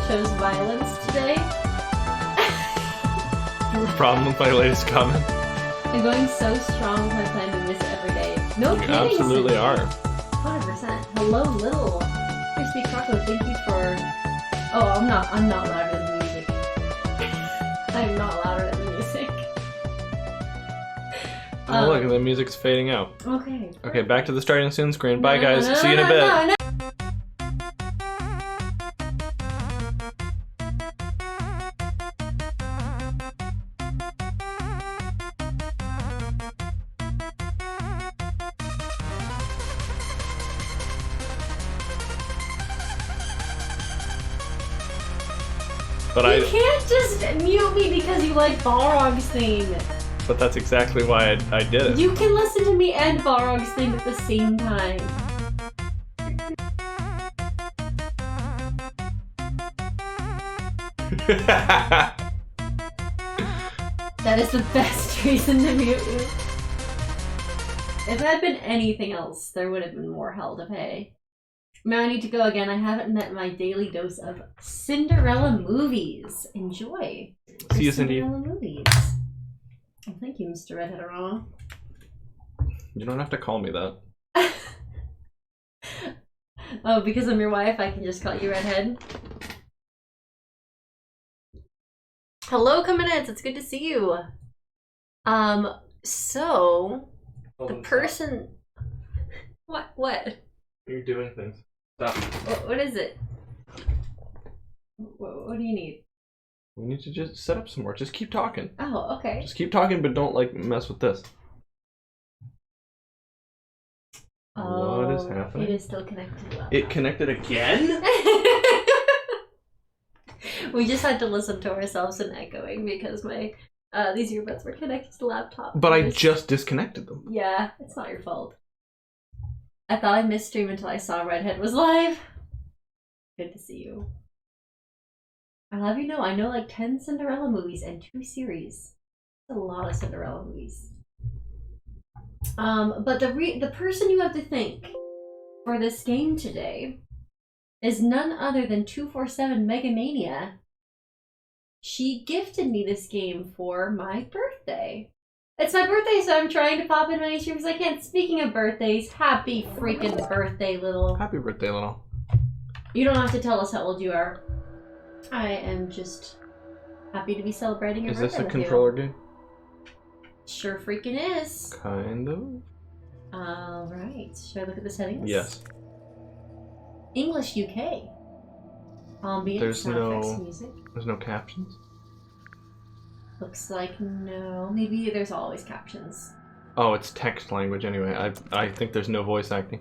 chose violence today. Problem with my latest comment? I'm going so strong with my plan to miss it every day. No You kidding. absolutely are. 100%. Hello, little crispy chocolate. Thank you for. Oh, I'm not louder than the music. I'm not louder than the music. Oh, look, the music's fading out. Okay. Okay, back to the starting soon screen. Bye, guys. See you in a bit. No. But You can't just mute me because you like Balrog's theme. But that's exactly why I did it. You can listen to me and Balrog's theme at the same time. That is the best reason to mute you. If it had been anything else, there would have been more hell to pay. Now I need to go again. I haven't met my daily dose of Cinderella movies. Enjoy. See you, Cindy. Cinderella movies. Oh, thank you, Mr. Redhead-O-Rama. You don't have to call me that. Oh, because I'm your wife, I can just call you Redhead. Hello, Cominets. It's good to see you. So the person. What? You're doing things. Stop. What is it? What do you need? We need to just set up some more. Just keep talking. Oh, okay. Just keep talking, but don't like mess with this. Oh, what is happening? It is still connected. It connected again? We just had to listen to ourselves and echoing because my these earbuds were connected to the laptop. But I just disconnected them. Yeah, it's not your fault. I thought I missed stream until I saw Redhead was live. Good to see you. I'll have you know, I know like 10 Cinderella movies and 2 series. That's a lot of Cinderella movies. But the person you have to thank for this game today is none other than 247 Megamania. She gifted me this game for my birthday. It's my birthday, so I'm trying to pop in many streams I can. Speaking of birthdays, happy freaking birthday, little. Happy birthday, little. You don't have to tell us how old you are. I am just happy to be celebrating your birthday. Is this a controller game? Sure freaking is. Kind of. Alright. Should I look at the settings? Yes. English UK. Ambient, There's sound no effects, music. There's no captions. Looks like no. Maybe there's always captions. Oh, it's text language anyway. I think there's no voice acting.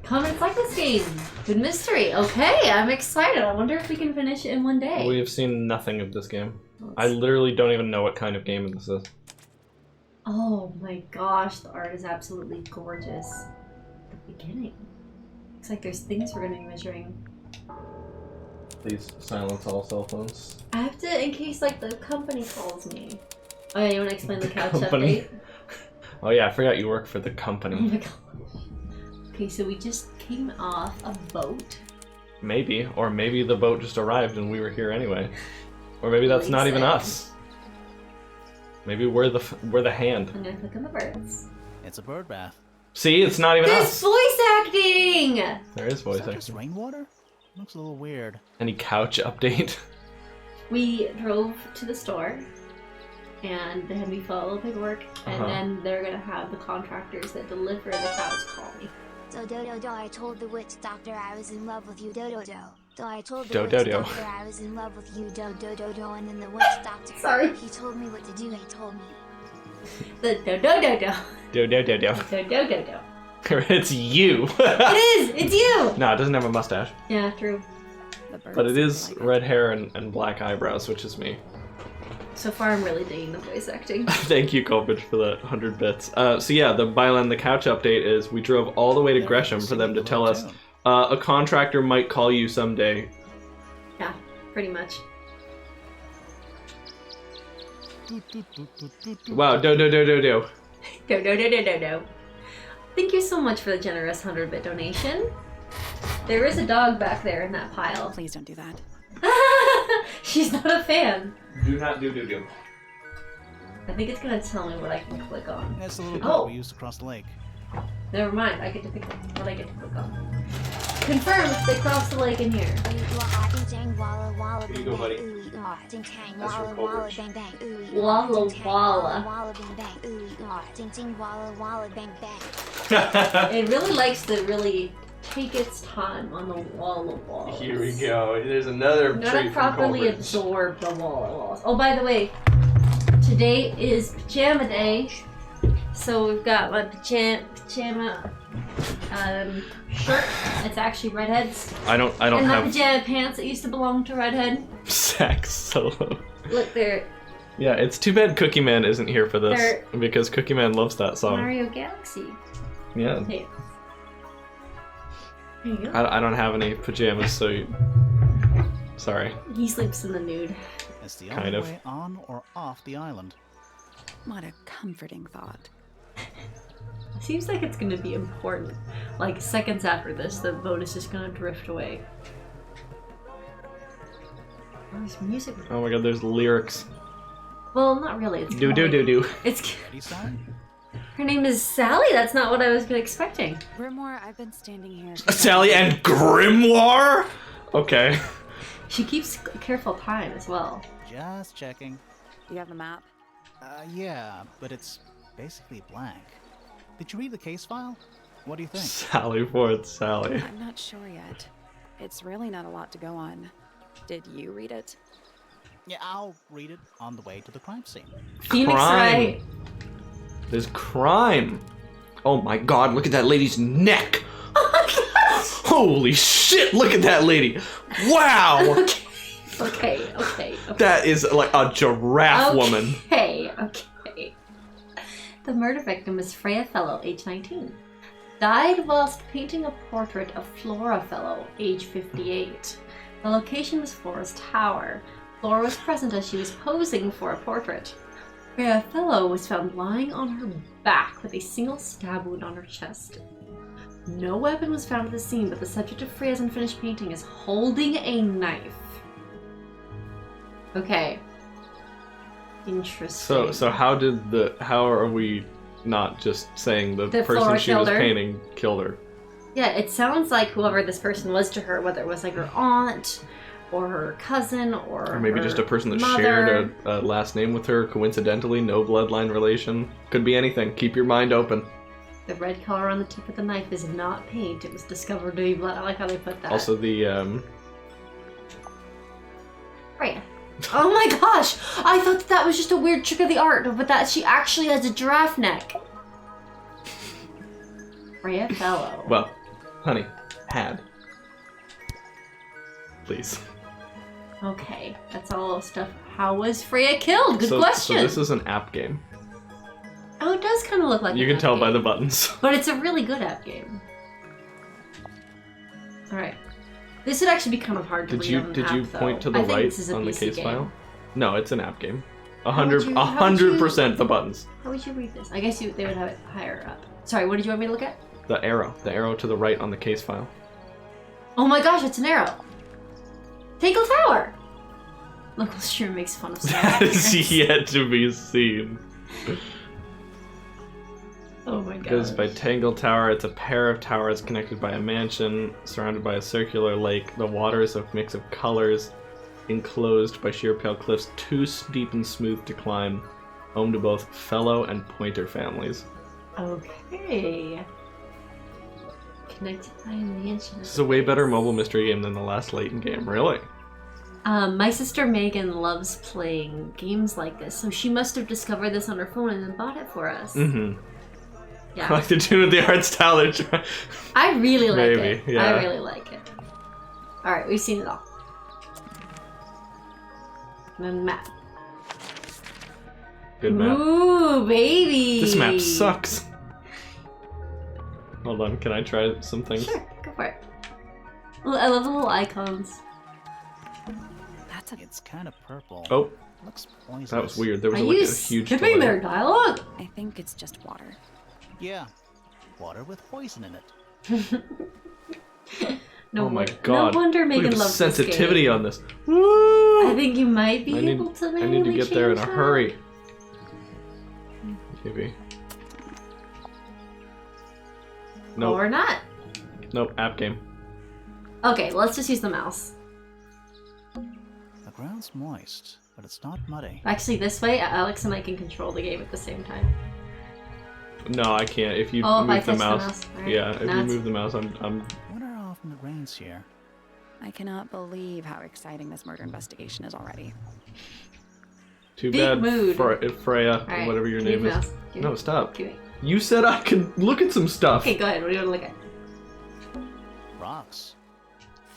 Comments like this game. Good mystery. Okay, I'm excited. I wonder if we can finish it in one day. We have seen nothing of this game. I literally don't even know what kind of game this is. Oh my gosh, the art is absolutely gorgeous. The beginning. Looks like there's things we're gonna be measuring. Please silence all cell phones. I have to, in case like the company calls me. Oh yeah, you want to explain the couch company? update? Oh yeah, I forgot you work for the Oh company. my gosh. Okay, so we just came off a boat. Maybe, or maybe the boat just arrived and we were here anyway. Or maybe that's not even us. Maybe we're the hand. I'm gonna click on the birds. It's a bird bath. See, it's not even This us. voice acting! There is voice Is that just acting. rainwater? Looks a little weird. Any couch update? We drove to the store and they had me fill out the paperwork and then they're gonna have the contractors that deliver the couch call me. So Dodo, I told the witch doctor I was in love with you, Dodo. So I told the Dodo. witch doctor I was in love with you, Dodo, and then the witch doctor. Sorry. He told me what to do. He told me. The do-do-do-do. Do. Do-do-do-do. It's you. It is! It's you! No, it doesn't have a mustache. Yeah, true. But it is red hair and black eyebrows, which is me. So far, I'm really digging the voice acting. Thank you, Colbridge, for the 100 bits. So yeah, the Byland the Couch update is we drove all the way to Gresham for them to tell us a contractor might call you someday. Yeah, pretty much. Wow, do. Do. Thank you so much for the generous 100-bit donation. There is a dog back there in that pile. Please don't do that. She's not a fan. Do not do. I think it's gonna tell me what I can click on. That's the little Oh. boat we used to cross the lake. Never mind, I get to pick what I get to click on. Confirmed, they crossed the lake in here. Here you go, buddy. That's your coverage. Walla walla. It really likes to really take its time on the wall of walls. Here we go. There's another Not treat to from properly Culver's. absorb the wall of walls. Oh, by the way, today is pajama day, so we've got my pajama shirt. It's actually Redhead's. I don't And my have pajama pants that used to belong to Redhead. sax solo. Look, they're Yeah, it's too bad Cookie Man isn't here for this They're- because Cookie Man loves that song. Mario Galaxy. Yeah. Hey. There you go. I don't have any pajamas, so sorry. He sleeps in the nude. It's the Kind only of. way on or off the island. What a comforting thought. Seems like it's gonna be important. Like seconds after this, the boat is just gonna drift away. Oh, there's music. Oh my god, there's lyrics. Well, not really. It's Do. It's Ready, Sally? her name is Sally. That's not what I was expecting. Grimwar, I've been standing here. Sally and Grimoire? Okay. She keeps careful time as well. Just checking. Do you have the map? Yeah, but it's basically blank. Did you read the case file? What do you think? Sally Forth, Sally. I'm not sure yet. It's really not a lot to go on. Did you read it? Yeah, I'll read it on the way to the crime scene. Phoenix Crime. Wright. There's crime. Oh my god, look at that lady's neck. Holy shit, look at that lady. Wow. Okay. That is like a giraffe woman. Okay. The murder victim is Freya Fellow, age 19. Died whilst painting a portrait of Flora Fellow, age 58. The location was Flora's tower. Flora was present as she was posing for a portrait. Freya Fellow was found lying on her back with a single stab wound on her chest. No weapon was found at the scene, but the subject of Freya's unfinished painting is holding a knife. Okay. Interesting. So how are we not just saying the That person Flora she was killed her? painting killed her? Yeah, it sounds like whoever this person was to her, whether it was like her aunt, or her cousin, Or maybe her just a person that mother. shared a last name with her, coincidentally, no bloodline relation. Could be anything. Keep your mind open. The red color on the tip of the knife is not paint. It was discovered to be blood. I like how they put that. Also the Freya. Oh my gosh! I thought that was just a weird trick of the art, but that she actually has a giraffe neck. Freya Fellow. well, honey, had. Please. Okay, that's all stuff. How was Freya killed? Good So question. this is an app game. Oh, it does kind of look like You an can app tell by game. the buttons. But it's a really good app game. Alright. This would actually be kind of hard to read on an Did app, you though. point to the I think right this is a on the PC case game. file? No, it's an app game. How would you- 100% the buttons. How would you read this? I guess they would have it higher up. Sorry, what did you want me to look at? The arrow to the right on the case file. Oh my gosh, it's an arrow. Tangle Tower! Local stream makes fun of That is yet to be seen. Oh my Goes god. by Tangle Tower. It's a pair of towers connected by a mansion, surrounded by a circular lake. The water is a mix of colors, enclosed by sheer pale cliffs, too steep and smooth to climb. Home to both Fellow and Pointer families. Okay. Connected by a mansion. This is a way better mobile mystery game than the last Layton game, really. My sister Megan loves playing games like this, so she must have discovered this on her phone and then bought it for us. Mm-hmm. I Yeah. like the tune with the art style they're trying. I really like Maybe, it. yeah. I really like it. Alright, we've seen it all. And then map. Good map. Ooh, baby! This map sucks. Hold on, can I try some things? Sure, go for it. I love the little icons. That's a... It's kind of purple. Oh, Looks poisonous. that was weird. There was Are like you a huge skipping delay. their dialogue? I think it's just water. Yeah. Water with poison in it. Oh my god. No wonder Look Megan at the loves sensitivity this game. on this. Woo! I think you might be able to I need to get there in a change that. hurry. Maybe. Nope. Or not. Nope, app game. Okay, let's just use the mouse. The ground's moist, but it's not muddy. Actually, this way, Alex and I can control the game at the same time. No, I can't. If you Oh, if I move the touch the mouse. mouse. Alright. Yeah, if you Now move the mouse, I'm Wonder how often it rains here. I cannot believe how exciting this murder investigation is already. too Big bad mood. Freya, Alright, whatever your give me name the is. mouse. Give No, me- stop. give me- You said I could look at some stuff. Okay, go ahead. What do you want to look at? Rocks,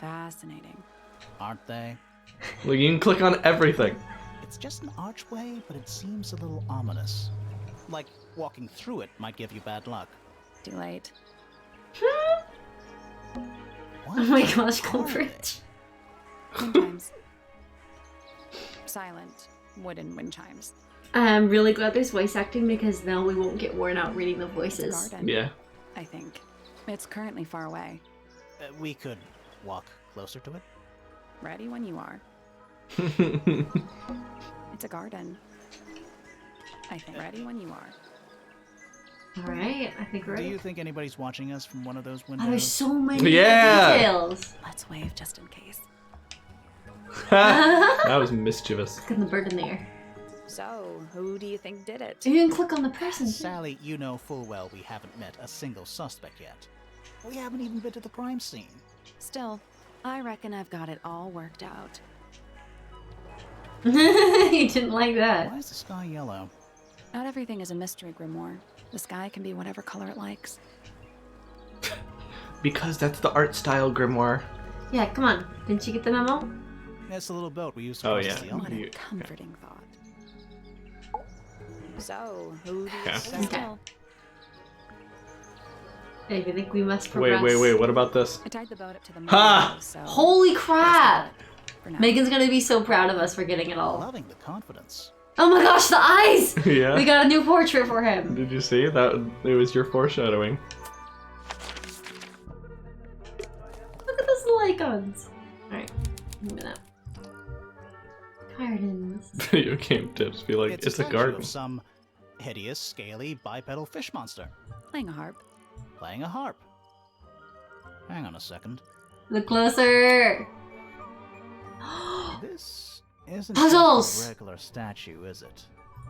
Fascinating. aren't they? Look, you can click on everything. It's just an archway, but it seems a little ominous. Like walking through it might give you bad luck. Too late. What Oh my gosh, are culprit. Wind chimes. Silent wooden wind chimes. I'm really glad there's voice acting because now we won't get worn out reading the It's a voices. garden, Yeah. I think. It's currently far away. We could walk closer to it. Ready when you are. It's a garden. I think. Ready when you are. Alright, I think we're Do ready. you think anybody's watching us from one of those Oh, there's windows? so many Yeah! details. Let's wave just in case. That was mischievous. Look at the bird in the air. So, who do you think did it? You can click on the person. too. Sally, you know full well we haven't met a single suspect yet. We haven't even been to the crime scene. Still, I reckon I've got it all worked out. You didn't like that. Why is the sky yellow? Not everything is a mystery, Grimoire. The sky can be whatever color it likes. Because that's the art style, Grimoire. Yeah, come on. Didn't you get the memo? It's the little boat we used to Oh, cross yeah. the sea. What a You- comforting thought. So, who do you Okay. think still? I think we must progress. Wait. What about this? I tied the boat up to the Ha! moon, so Holy crap! for now. Megan's gonna be so proud of us for getting it all. Loving the confidence. Oh my gosh, the eyes! Yeah. We got a new portrait for him. Did you see that? It was your foreshadowing. Look at those little icons. Alright, give me that. Gardens. Video game tips be like, it's a statue garden. of some hideous, scaly, bipedal fish monster Playing a harp. playing a harp. Hang on a second. Look closer. This isn't Puzzles! just a regular statue, is it?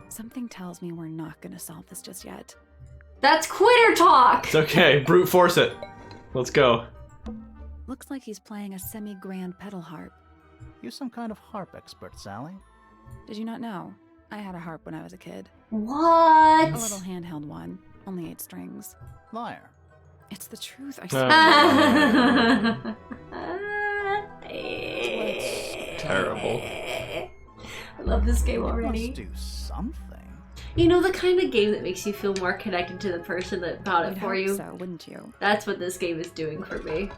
Something tells me we're not gonna solve this just yet. That's quitter talk! It's okay, brute force it. Let's go. Looks like he's playing a semi-grand pedal harp. You some kind of harp expert, Sally? Did you not know? I had a harp when I was a kid. What? A little handheld one, only 8 strings. Liar. It's the truth, I Uh. swear. Terrible. I love this game It must already. do something. You know the kind of game that makes you feel more connected to the person that bought it You'd for hope you? so, wouldn't you? That's what this game is doing for me.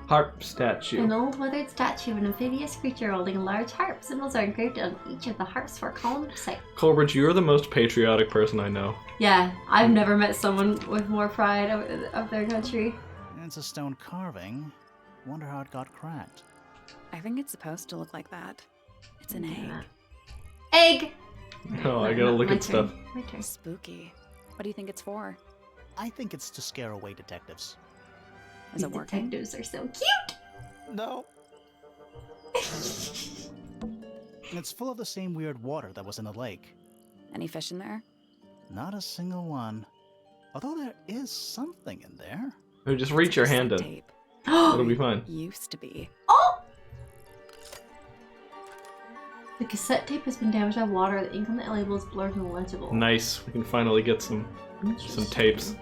Harp statue. An old weathered statue of an amphibious creature holding a large harp. Symbols are engraved on each of the harp's 4 column site. Colbert, you're the most patriotic person I know. Yeah, I've never met someone with more pride of their country. It's a stone carving. Wonder how it got cracked. I think it's supposed to look like that. It's an egg. Egg! Oh, I gotta look My at stuff. turn. My turn. Spooky. What do you think it's for? I think it's to scare away detectives. Is These it working? detectives are so cute! No. It's full of the same weird water that was in the lake. Any fish in there? Not a single one. Although there is something in there. Oh, just reach your hand in. Tape. It'll be fine. Used to be. Oh! The cassette tape has been damaged by water. The ink on the label is blurred and illegible. Nice. We can finally get some tapes.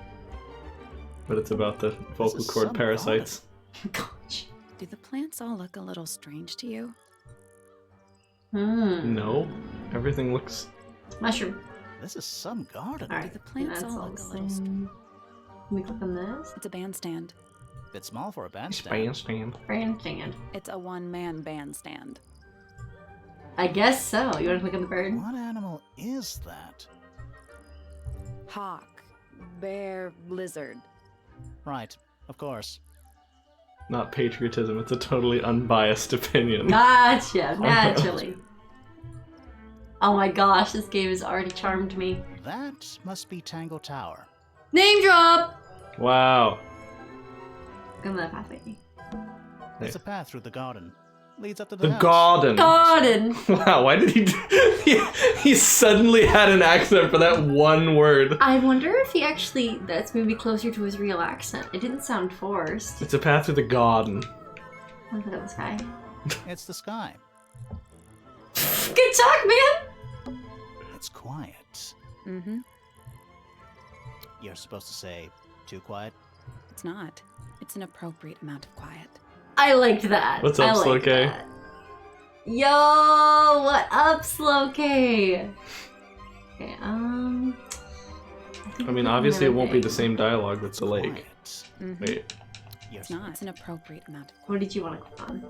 But it's about the vocal is cord some parasites. Gosh. Do the plants all look a little strange to you? No. Everything looks... Mushroom. This is some garden. Alright. the plants that's all look the a little same. Can we click on this? It's a bandstand. Bit small for a bandstand. Bandstand. Bandstand. It's a one-man bandstand. I guess so. You want to click on the bird? What animal is that? Hawk. Bear. Lizard. Right, of course. not patriotism. It's a totally unbiased opinion. Gotcha, naturally. Oh my gosh, this game has already charmed me. That must be Tangle Tower. Name drop! Wow. Come that pathway. There's a path through the garden. Leads up to The house. garden. Garden! Wow, why did he suddenly had an accent for that one word. I wonder if he actually, that's maybe closer to his real accent. It didn't sound forced. It's a path through the garden. I thought it was Sky. It's the sky. Good talk, man! It's quiet. Mm-hmm. You're supposed to say, too quiet? It's not. It's an appropriate amount of quiet. I liked that. What's up, I liked Slow K? that. Yo, what up, Slow K? Okay, I mean, obviously it won't be the same dialogue with the lake. Quiet. Mm-hmm. Wait. You're It's not. It's an appropriate amount of What did you want to click on?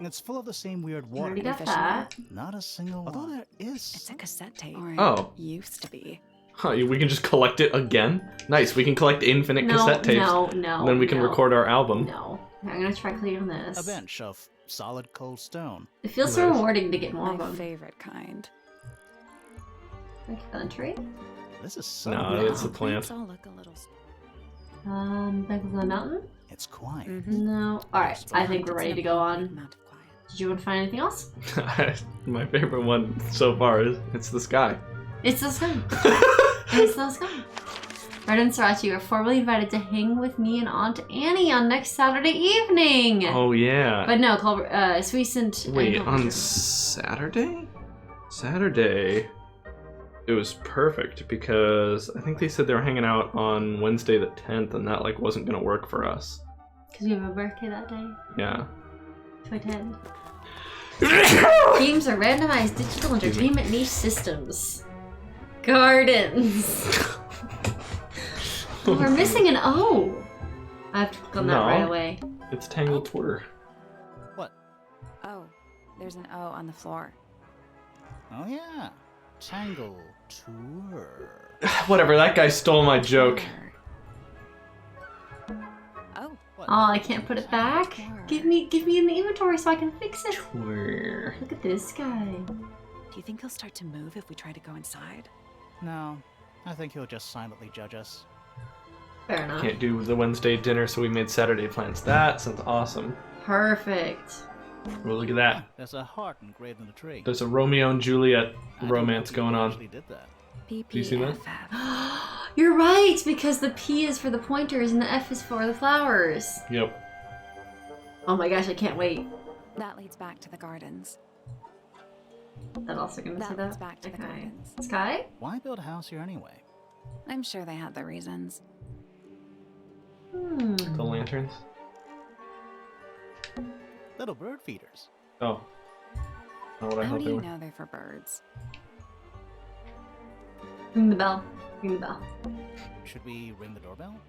It's full of the same weird You water. already got Efficient. that. Not a single Although there is. It's a cassette tape. Oh. It used to be. Huh, we can just collect it again? Nice, we can collect infinite cassette tapes. No, And then we can no, record our album. No. I'm gonna try clearing A this. bench of solid cold stone. It feels so Nice. rewarding to get more of My them. favorite kind. Like country. This is so No, weird. it's a plant. Plants all look a little. Back of the mountain? It's quiet. Mm-hmm. No. Alright, I think we're ready to go on. Amount of quiet. Did you want to find anything else? My favorite one so far is It's the Sky. It's the sky. It's the sky. Red and Sriracha, you are formally invited to hang with me and Aunt Annie on next Saturday evening. Oh, yeah. But no, Sweecent. Wait, on Saturday? Saturday, it was perfect because I think they said they were hanging out on Wednesday the 10th, and that like wasn't gonna work for us. Because we have a birthday that day. Yeah. To attend. Games are randomized digital entertainment niche systems. Gardens. Oh, we're missing an O. I have to click on that No. right away. It's Tangled Twitter. What? Oh, there's an O on the floor. Oh yeah. Tangle Tour. Whatever, that guy stole my joke. Oh, What? Oh, I can't put it back. Give me in the inventory so I can fix it. Twitter. Look at this guy. do you think he'll start to move if we try to go inside? No, I think he'll just silently judge us. Fair enough. Can't do the Wednesday dinner, so we made Saturday plans. That sounds awesome. Perfect. Well, look at that. There's a heart engraved in the tree. There's a Romeo and Juliet I don't romance think going he on. actually did that. you see that? PPFF. You're right, because the P is for the pointers and the F is for the flowers. Yep. Oh my gosh, I can't wait. That leads back to the gardens. That also gonna say That that. leads back to the gardens. Sky? Why build a house here anyway? I'm sure they had their reasons. The lanterns. Little bird feeders. Oh. Not what I How thought do they you were. know they're for birds? Ring the bell. Ring the bell. Should we ring the doorbell?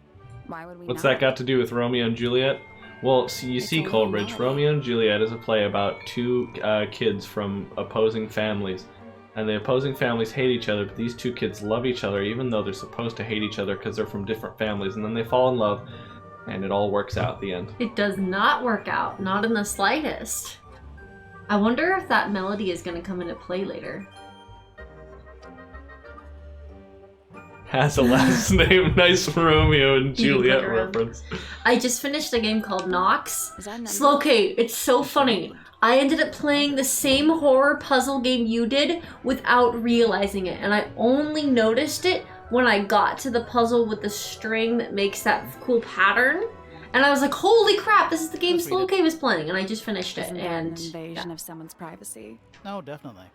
Why would we What's not? that got to do with Romeo and Juliet? Well, see, you It's see, a little Coleridge, melody. Romeo and Juliet is a play about two kids from opposing families. And the opposing families hate each other, but these two kids love each other, even though they're supposed to hate each other because they're from different families. And then they fall in love, and it all works out at the end. It does not work out, not in the slightest. I wonder if that melody is gonna come into play later. Has a last name. Nice Romeo and You can Juliet click around. reference. I just finished a game called Nox. Is that an Slow K, it's so funny. I ended up playing the same horror puzzle game you did without realizing it, and I only noticed it when I got to the puzzle with the string that makes that cool pattern. And I was like, holy crap, this is the game Let's read Slow it. K was playing, and I just finished it, Isn't that an and... invasion of someone's privacy? No, definitely.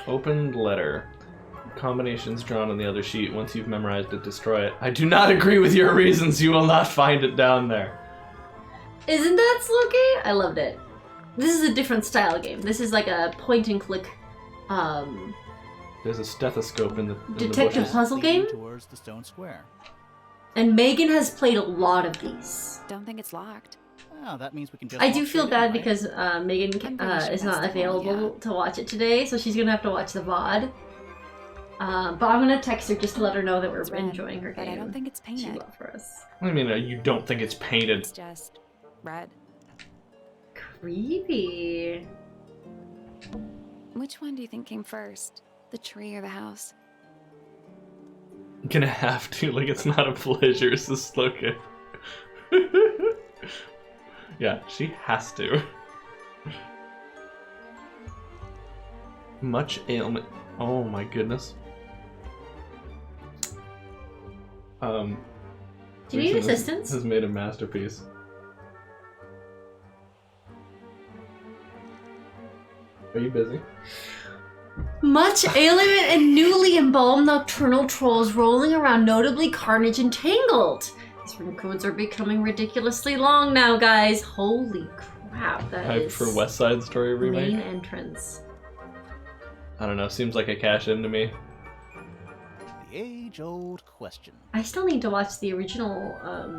Opened letter. Combinations drawn on the other sheet. Once you've memorized it, destroy it. I do not agree with your reasons. You will not find it down there. Isn't that Slow K? I loved it. This is a different style game. This is like a point and click, There's a stethoscope in the Detective bushes. puzzle Leading game? towards the stone square. and Megan has played a lot of these. Don't think it's locked. Oh, that means we can just. I walk do feel straight in, bad right? because Megan I'm pretty sure is that's not the one, available yeah. to watch it today, so she's gonna have to watch the VOD. But I'm gonna text her just to let her know that we're It's red, enjoying her but game. I don't think it's She painted. will for us. I mean, you don't think it's painted. It's just red. Creepy. Which one do you think came first? The tree or the house? Gonna have to. Like, it's not a pleasure. It's just okay. Yeah, she has to. Much ailment. Oh my goodness. Do you need Jason assistance? has made a masterpiece. Are you busy? Much ailment and newly embalmed nocturnal trolls rolling around, notably carnage and tangled. These room codes are becoming ridiculously long now, guys. Holy crap, that Hyped is for West Side Story remake? main entrance. I don't know, seems like a cash in to me. The age-old question. I still need to watch the original,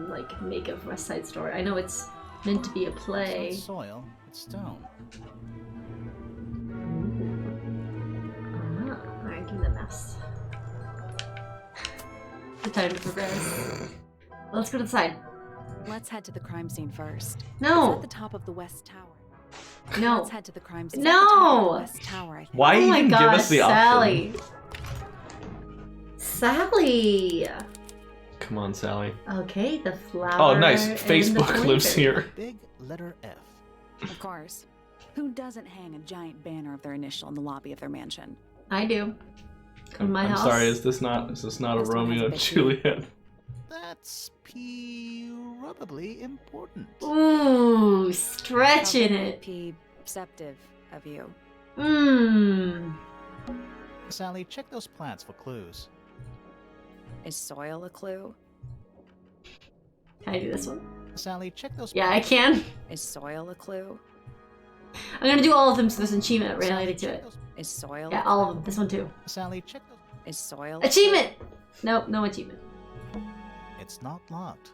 like, make of West Side Story. I know it's meant to be a It's play. not soil, it's stone. Alright, do the mess. The time to progress. Let's go to the side. Let's head to the crime scene first. It's No! at the top of the West Tower. No! Let's head to the crime scene. No! It's at the top of the West Tower, I think. Why Oh my even give gosh, us the Sally! option? Sally! Come on, Sally. Okay, the flower. Oh, nice. and the Facebook lives pointer. here. Big letter F. Of course. Who doesn't hang a giant banner of their initial in the lobby of their mansion? I do. In my I'm house. sorry, is this not a This one Romeo has a and big Juliet? That's probably important. Ooh, stretching it. Perceptive of you. Mmm. Sally, check those plants for clues. Is soil a clue? Can I do this one? Sally, check those Yeah, I can. Is soil a clue? I'm gonna do all of them so there's an achievement related to it. Is soil Yeah, a all clue? of them. This one too. Sally, check those. Is soil a Achievement! Nope, no achievement. It's not locked.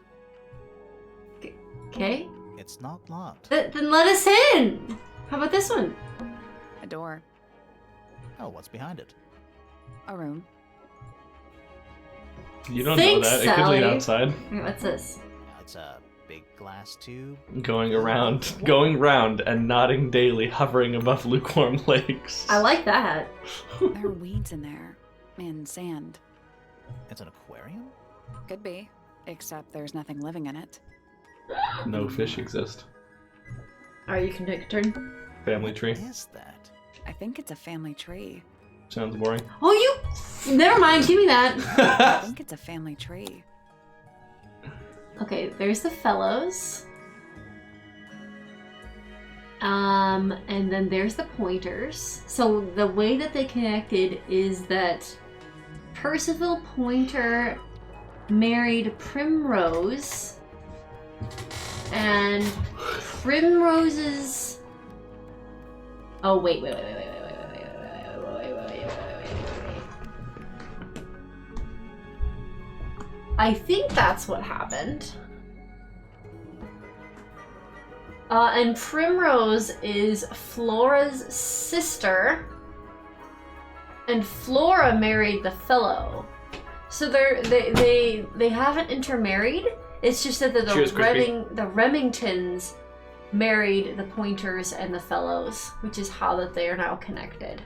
Okay. It's not locked. Then let us in! How about this one? clue? A door. Oh, what's behind it? A room. You don't Thanks, know that. It could lead Sally. outside. Wait, what's this? It's a big glass tube. Going round and nodding daily, hovering above lukewarm lakes. I like that. There are weeds in there. And sand. It's an aquarium? Could be. Except there's nothing living in it. No fish exist. Alright, you can take a turn. Family tree. What is that? I think it's a family tree. Sounds boring. Oh, you. Never mind, give me that. I think it's a family tree. Okay, there's the fellows. And then there's the pointers. So the way that they connected is that Percival Pointer married Primrose, and Primrose's. Oh wait. I think that's what happened. And Primrose is Flora's sister, and Flora married the fellow. So they haven't intermarried. It's just that Cheers, Crispy. the Remingtons married the Pointers and the fellows, which is how that they are now connected.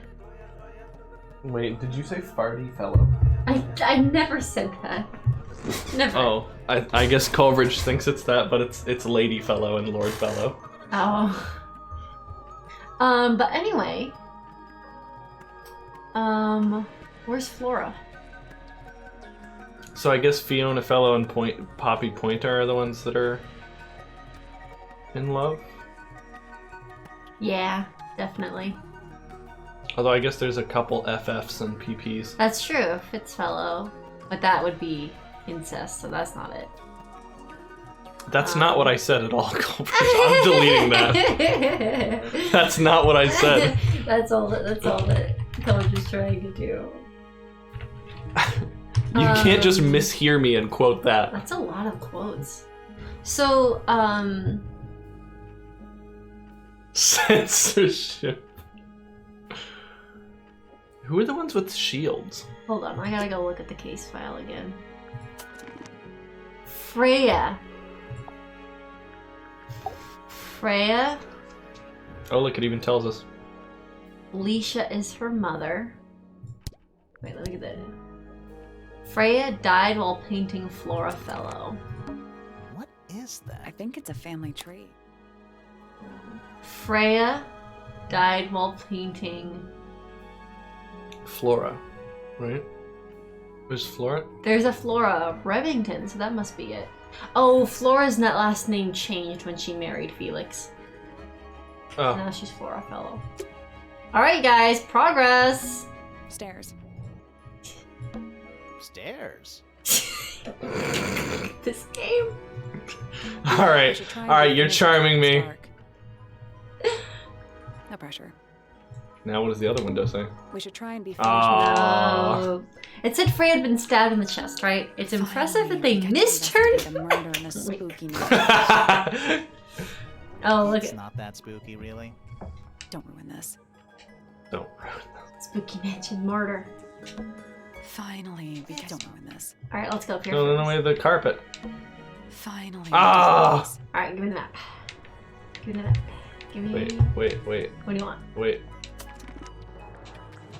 Wait, did you say farty fellow? I never said that. Never. Oh, I guess Coleridge thinks it's that, but it's Lady Fellow and Lord Fellow. Oh. But anyway. Where's Flora? So I guess Fiona Fellow and Poppy Pointer are the ones that are in love? Yeah, definitely. Although I guess there's a couple FFs and PPs. That's true, Fitzfellow. But that would be incest, so that's not it. That's not what I said at all, Coleridge. I'm deleting that. That's not what I said. That's all that Coach is trying to do. You can't just mishear me and quote that. That's a lot of quotes. So, Censorship. Who are the ones with shields? Hold on, I gotta go look at the case file again. Freya. Freya. Oh, look, it even tells us. Alicia is her mother. Wait, look at that. Freya died while painting Florafellow. What is I that? think it's a family trait. Freya died while painting. Flora, right? Where's Flora? There's a Flora Remington, so that must be it. Oh, Flora's last name changed when she married Felix. Oh. Now she's Florafellow. Alright, guys, progress! Stairs. Stairs. This game. Alright, you're charming me. No pressure. Now what does the other window say? We should try and be finished. Oh. It said Freya had been stabbed in the chest, right? It's impressive that they misturned. The murder in a spooky night. Oh, look It's at not that spooky, really. Don't ruin this. Don't. Spooky Mansion murder. Finally, because don't ruin this. Alright, let's go up here. No, first. away the carpet. Finally. Ah! Alright, give me the map. Give me the map. Give me. Wait. What do you want? Wait.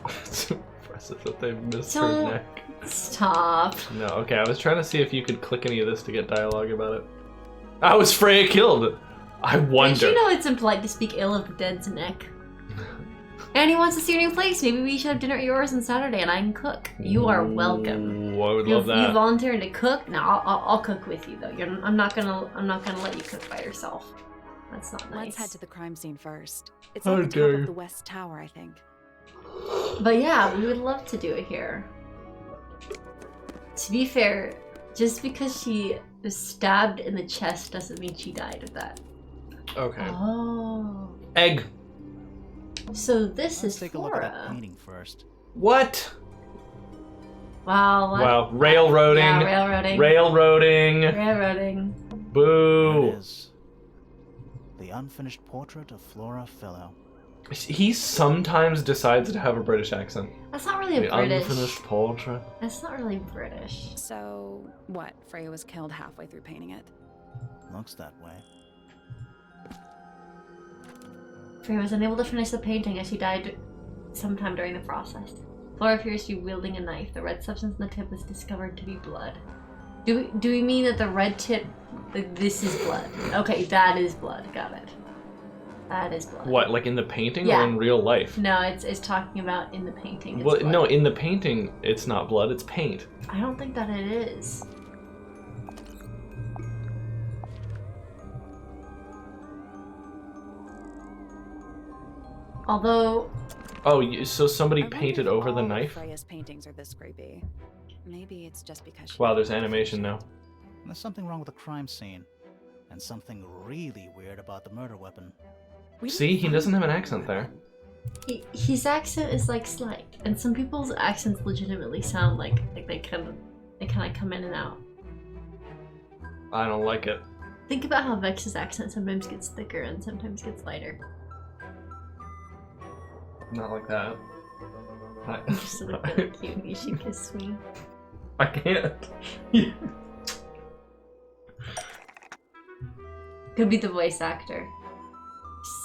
It's impressive that they missed her Don't- neck. Stop. No, okay, I was trying to see if you could click any of this to get dialogue about it. How was Freya killed? I wonder. Did you know it's impolite to speak ill of the dead's neck? And he wants to see your new place. Maybe we should have dinner at yours on Saturday and I can cook. You are welcome. Ooh, I would love You that. volunteering to cook? No, I'll cook with you though. I'm not gonna let you cook by yourself. That's not nice. Let's head to the crime scene first. It's How at the dare top you. of the West Tower, I think. But yeah, we would love to do it here. To be fair, just because she was stabbed in the chest doesn't mean she died of that. Okay. Oh. Egg. So this Let's is take a look at that Flora. painting first. What? Wow. What? Wow. Railroading. Yeah, railroading. Railroading. Railroading. There Boo. it is. The unfinished portrait of Flora Fellow. He sometimes decides to have a British accent. That's not really The a British. unfinished portrait. That's not really British. So, what? Freya was killed halfway through painting it. Looks that way. Freya was unable to finish the painting as she died sometime during the process. Flora appears to be wielding a knife. The red substance in the tip was discovered to be blood. Do we mean that the red tip, this is blood? Okay, that is blood. Got it. That is blood. What, like in the painting Yeah. or in real life? No, it's talking about in the painting. It's Well, blood. no, in the painting, it's not blood, it's paint. I don't think that it is. Although, Oh, so somebody I wonder painted if over the all of knife? Freya's paintings are this creepy. Maybe it's just because she. Wow, there's animation now. There's something wrong with the crime scene. And something really weird about the murder weapon. We didn't See, he find doesn't have an the accent there. his accent is like slight, and some people's accents legitimately sound like they kind of come in and out. I don't like it. Think about how Vex's accent sometimes gets thicker and sometimes gets lighter. Not like that. You just look really cute. You should kiss me. I can't. Could be the voice actor.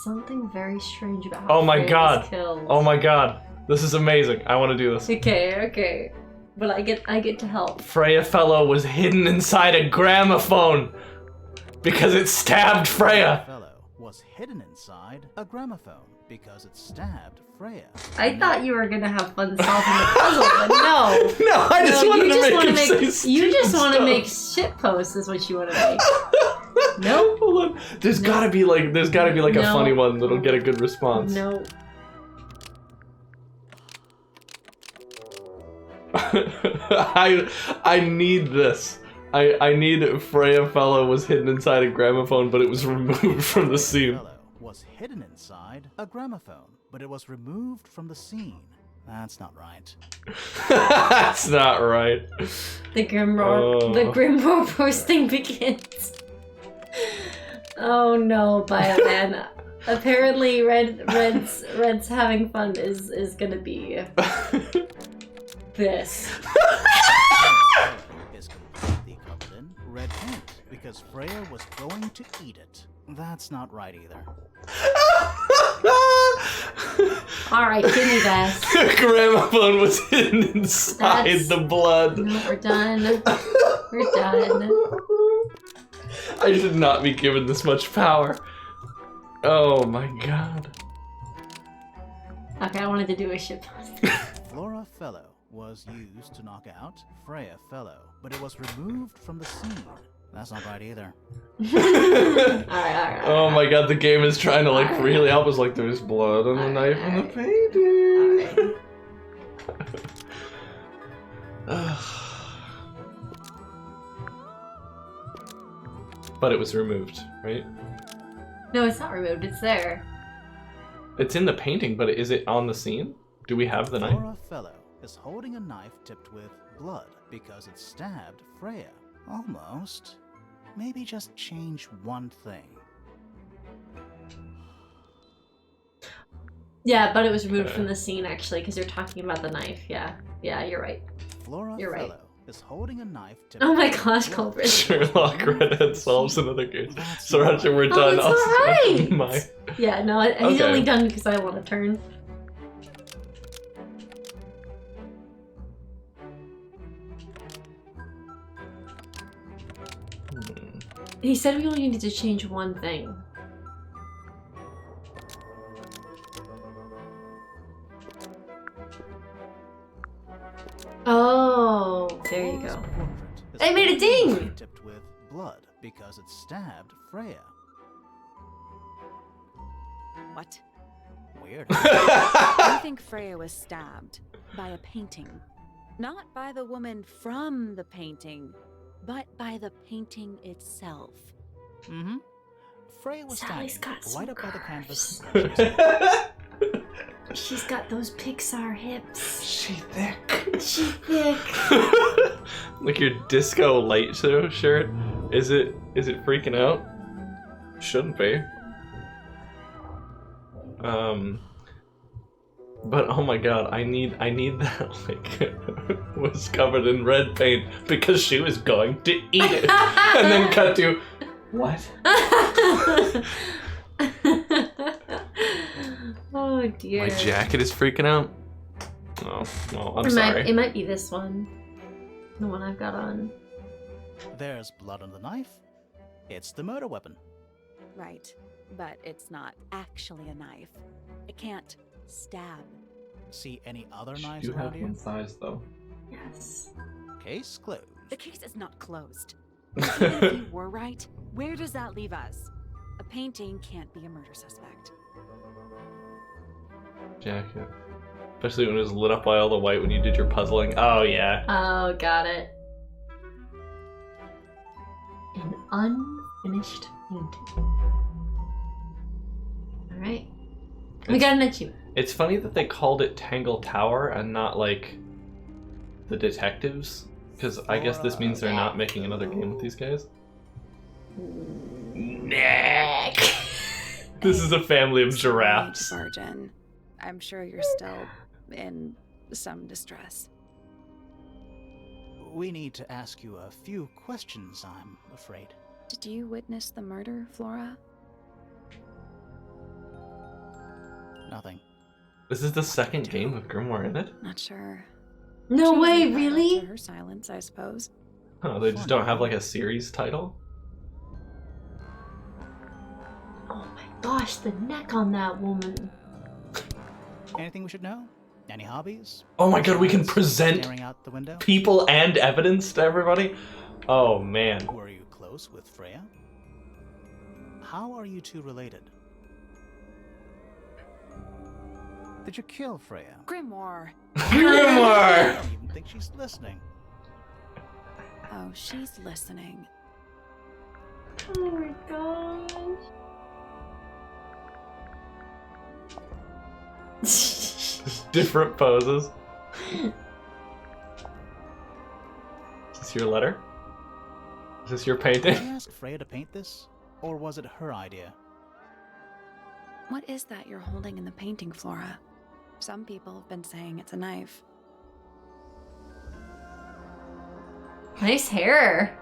Something very strange about how Oh my Freya god. was killed. Oh my god. This is amazing. I want to do this. Okay. But I get to help. Freya Fellow was hidden inside a gramophone because it stabbed Freya. Fellow was hidden inside a gramophone because it stabbed Freya. I thought you were gonna have fun solving the puzzle, but no. No, I just No, wanted you to just make wanna him make say you just stupid want to stuff. make shit posts is what you want to make. Nope. Hold on. There's gotta be like a No. funny one that'll get a good response. No. I need this. I need Freya Fellow was hidden inside a gramophone, but it was removed from the scene. Fellow was hidden inside a gramophone, but it was removed from the scene. That's not right. That's not right. The Grimoire posting begins. Oh no, Bioman. Apparently, Red's having fun is gonna be this. Is completely covered in red paint because Freya was going to eat it. That's not right either. Alright, give me that. Gramophone was hidden inside That's- the blood. No, we're done. We're done. I should not be given this much power. Oh my god. Okay, I wanted to do a ship. Flora Fellow was used to knock out Freya Fellow, but it was removed from the scene. That's not right either. Alright. Oh my god, the game is trying to like Alright. really help us. Like there's blood on the knife and the painting. But it was removed, right? No, it's not removed, it's there. It's in the painting, but is it on the scene? Do we have the knife? Flora Fellow is holding a knife tipped with blood because it stabbed Freya. Almost. Maybe just change one thing. Yeah, but it was removed from the scene actually, because you're talking about the knife. Yeah, you're right. Flora You're right. Fellow is holding a knife tipped Oh my with gosh, blood. Culprit. Sherlock Redhead solves another case. That's Sriracha, not we're right. done. Oh, it's Also, alright! Yeah, no, he's Okay. only done because I want to turn. He said we only needed to change one thing. Oh, there you Flora's go. portrait is I made a holding ding! knife tipped with blood because it stabbed Freya. What? Weird. I think Freya was stabbed by a painting. Not by the woman from the painting, but by the painting itself. Mm-hmm. Freya was Sally's standing got some right up by the canvas. She's got those Pixar hips. She thick. She thick. Like your disco light show shirt. Is it freaking out? Shouldn't be. But oh my god, I need that like was covered in red paint because she was going to eat it. And then cut to what? Oh dear. My jacket is freaking out. Oh, no, I'm It sorry. might be this one. The one I've got on. There's blood on the knife. It's the murder weapon. Right, but it's not actually a knife. It can't stab. See any other knives You around have here? one size though. Yes. Case closed. The case is not closed. Even if you were right, where does that leave us? A painting can't be a murder suspect. Jacket. Especially when it was lit up by all the white when you did your puzzling. Oh yeah. Oh, got it. An unfinished painting. Alright. We got an achievement. It's funny that they called it Tangle Tower and not like the detectives, because I guess this means they're not making another game with these guys. Nick. This is a family of giraffes. Virgin, I'm sure you're still in some distress. We need to ask you a few questions, I'm afraid. Did you witness the murder, Flora? Nothing. This is the second game with Grimoire in it? Not sure. No Choosing way, right really? after her silence, I suppose. Oh, they just don't have like a series title? Oh my gosh, the neck on that woman. Anything we should know? Any hobbies? Oh my god, we can Besides present staring out the window? people and evidence to everybody? Oh man. Were you close with Freya? How are you two related? Did you kill Freya? Grimoire! Grimoire! I don't even think she's listening. Oh, she's listening. Oh my gosh. Just different poses. Is this your letter? Is this your Did painting? you ask Freya to paint this? Or was it her idea? What is that you're holding in the painting, Flora? Some people have been saying it's a knife. Nice hair.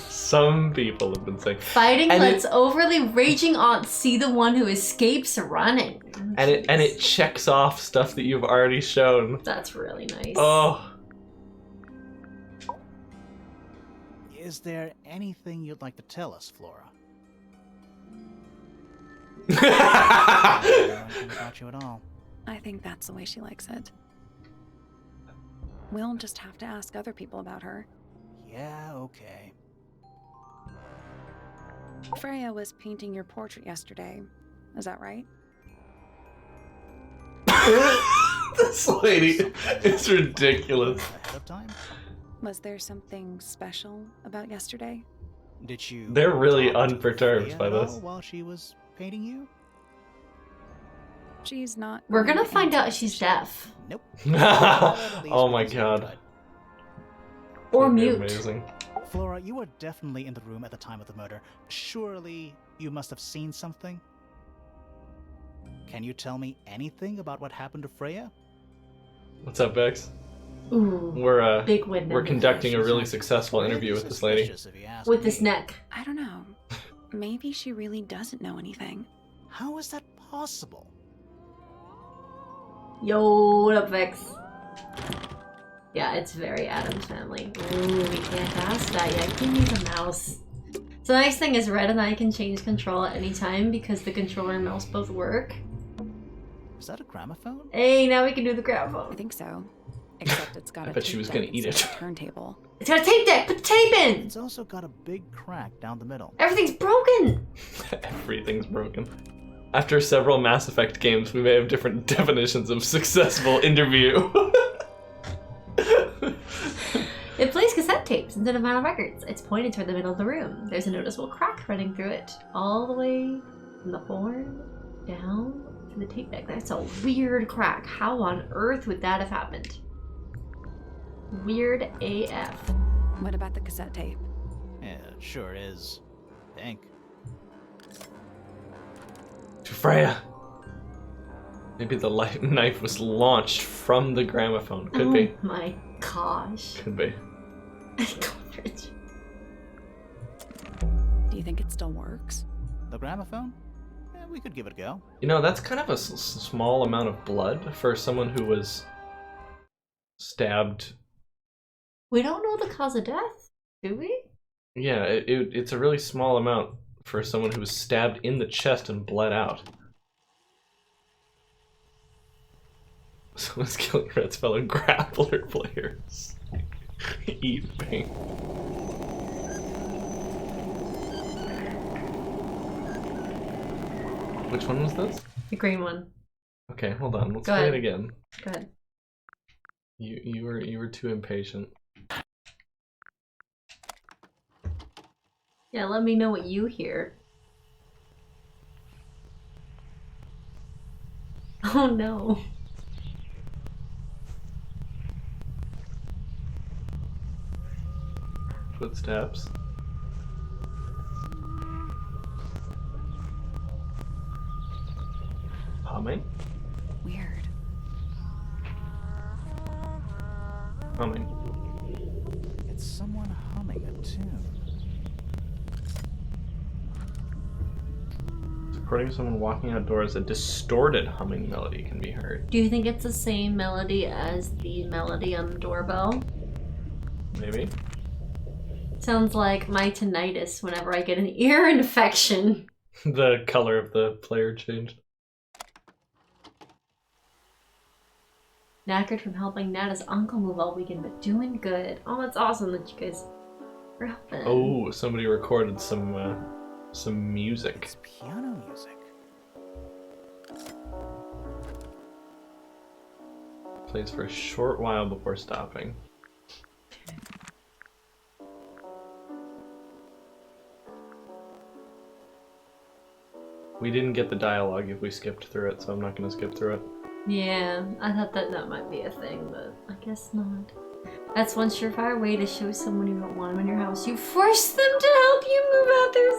Some people have been saying. Fighting And lets overly raging aunts see the one who escapes running. And it checks off stuff that you've already shown. That's really nice. Oh. Is there anything you'd like to tell us, Flora? Oh. I don't know anything about you at all. I think that's the way she likes it. We'll just have to ask other people about her. Yeah, okay. Freya was painting your portrait yesterday. Is that right? This lady is ridiculous. Ahead of time? Was there something special about yesterday? Did you? They're really talk to unperturbed Freya by at all this. while she was painting you? She's not. We're going gonna to find answer out this she's issue. deaf. Nope. Oh my god. Or That'd be mute. Amazing. Flora, you were definitely in the room at the time of the murder. Surely you must have seen something? Can you tell me anything about what happened to Freya? What's up, Bex? Ooh, We're big win. we're conducting a She's really not successful pretty interview with this lady. suspicious, if you ask with this me. neck. I don't know. Maybe she really doesn't know anything. How is that possible? Yo, what up, Vex? Yeah, it's very Addams Family. Ooh, we can't ask that yet. Give me the mouse. So the nice thing is Red and I can change control at any time because the controller and mouse both work. Is that a gramophone? Hey, now we can do the I gramophone. think so. Except it's got I a bet she tape was deck gonna eat instead it. of a turntable. It's got a tape deck! Put the tape in! It's also got a big crack down the middle. Everything's broken! Everything's broken. After several Mass Effect games, we may have different definitions of successful interview. It plays cassette tapes instead of vinyl records. It's pointed toward the middle of the room. There's a noticeable crack running through it, all the way from the horn down to the tape deck. That's a weird crack. How on earth would that have happened? Weird AF. What about the cassette tape? Yeah, it sure is. I think. To Freya. Maybe the knife was launched from the gramophone. Could be. Oh my gosh. Could be. Cartridge. Do you think it still works? The gramophone? Yeah, we could give it a go. You know, that's kind of a small amount of blood for someone who was stabbed. We don't know the cause of death, do we? Yeah, it's a really small amount for someone who was stabbed in the chest and bled out. Someone's killing Red's fellow grappler players. Eat pain. Which one was this? The green one. Okay, hold on. Let's Go play ahead. it again. Go ahead. You were too impatient. Yeah, let me know what you hear. Oh no. Footsteps. Humming? Weird. Humming. It's someone humming a tune. According to someone walking outdoors, a distorted humming melody can be heard. Do you think it's the same melody as the melody on the doorbell? Maybe? Sounds like my tinnitus whenever I get an ear infection. The color of the player changed. Knackered from helping Nada's uncle move all weekend, but doing good. Oh, that's awesome that you guys are helping. Oh, somebody recorded some music. It's piano music. Plays for a short while before stopping. We didn't get the dialogue if we skipped through it, so I'm not going to skip through it. Yeah, I thought that might be a thing, but I guess not. That's one surefire way to show someone you don't want them in your house. You force them to help you move out their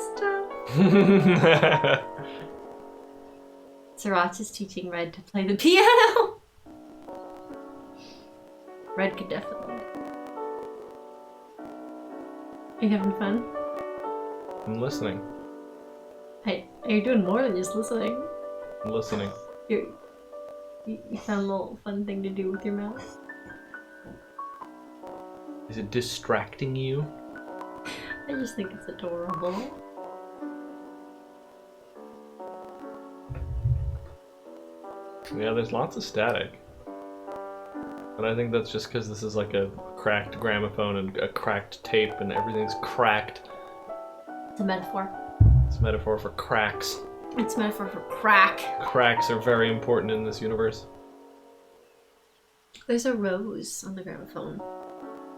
stuff. Sriracha is teaching Red to play the piano. Red could definitely. Are you having fun? I'm listening. Hey, you're doing more than just listening. I'm listening. You found a little fun thing to do with your mouth. Is it distracting you? I just think it's adorable. Yeah, there's lots of static. But I think that's just because this is like a cracked gramophone and a cracked tape and everything's cracked. It's a metaphor. It's a metaphor for cracks. It's a metaphor for crack. Cracks are very important in this universe. There's a rose on the gramophone.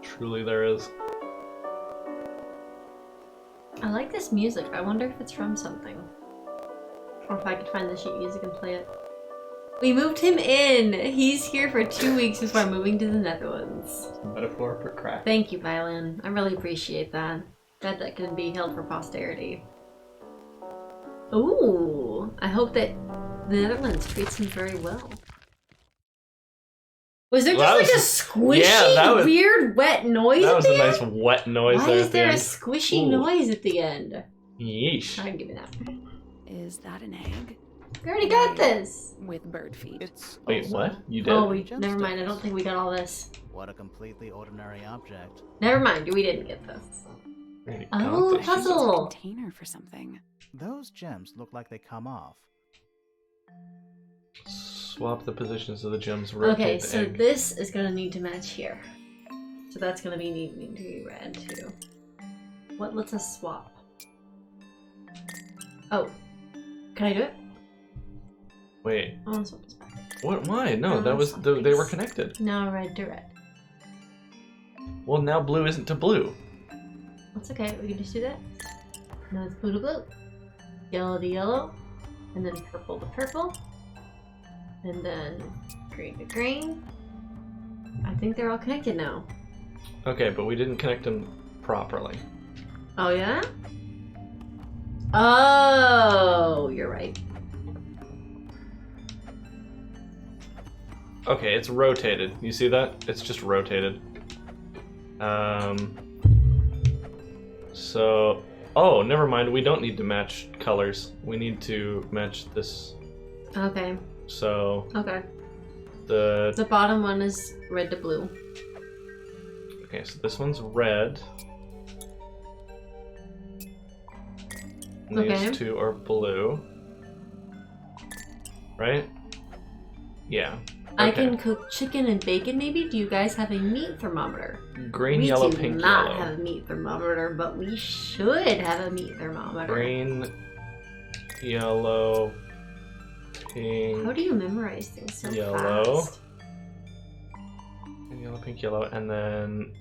Truly there is. I like this music. I wonder if it's from something. Or if I could find the sheet music and play it. We moved him in! He's here for 2 weeks before moving to the Netherlands. It's a metaphor for crack. Thank you, Violin. I really appreciate that. Bet that can be held for posterity. Ooh! I hope that the Netherlands treats him very well. Was there just like a squishy, weird, wet noise That at was the a end? nice wet noise Why there is at the there a end. squishy Ooh. noise at the end? Yeesh. I'll give you that. Is that an egg? We already got this! With bird feet. It's Wait, also what? You did? Oh, Gemstones. never mind. I don't think we got all this. What a completely ordinary object. Never mind. We didn't get this. Already Oh, got this. puzzle. It's a container for something. Those gems look like they come off. Swap the positions of the gems. Rotate Okay, the so egg. this is gonna need to match here. So that's gonna be needing to be red too. What lets us swap? Oh, can I do it? Wait, I want to swap this back. what? Why? No, Oh, that was that's they were nice. connected. No, red to red. Well, now blue isn't to blue. That's okay. We can just do that. No, it's blue to blue, yellow to yellow, and then purple to purple, and then green to green. I think they're all connected now. Okay, but we didn't connect them properly. Oh yeah? Oh, you're right. Okay, it's rotated. You see that? It's just rotated. So... Oh, never mind. We don't need to match colors. We need to match this. Okay. So... Okay. The... The bottom one is red to blue. Okay, so this one's red. And Okay. these two are blue. Right? Yeah. I Okay. can cook chicken and bacon maybe? Do you guys have a meat thermometer? Green, we yellow, do pink, not yellow. have a meat thermometer, but we should have a meat thermometer. Green, yellow, pink, How do you memorize things so Yellow. fast? green, yellow, pink, yellow, and then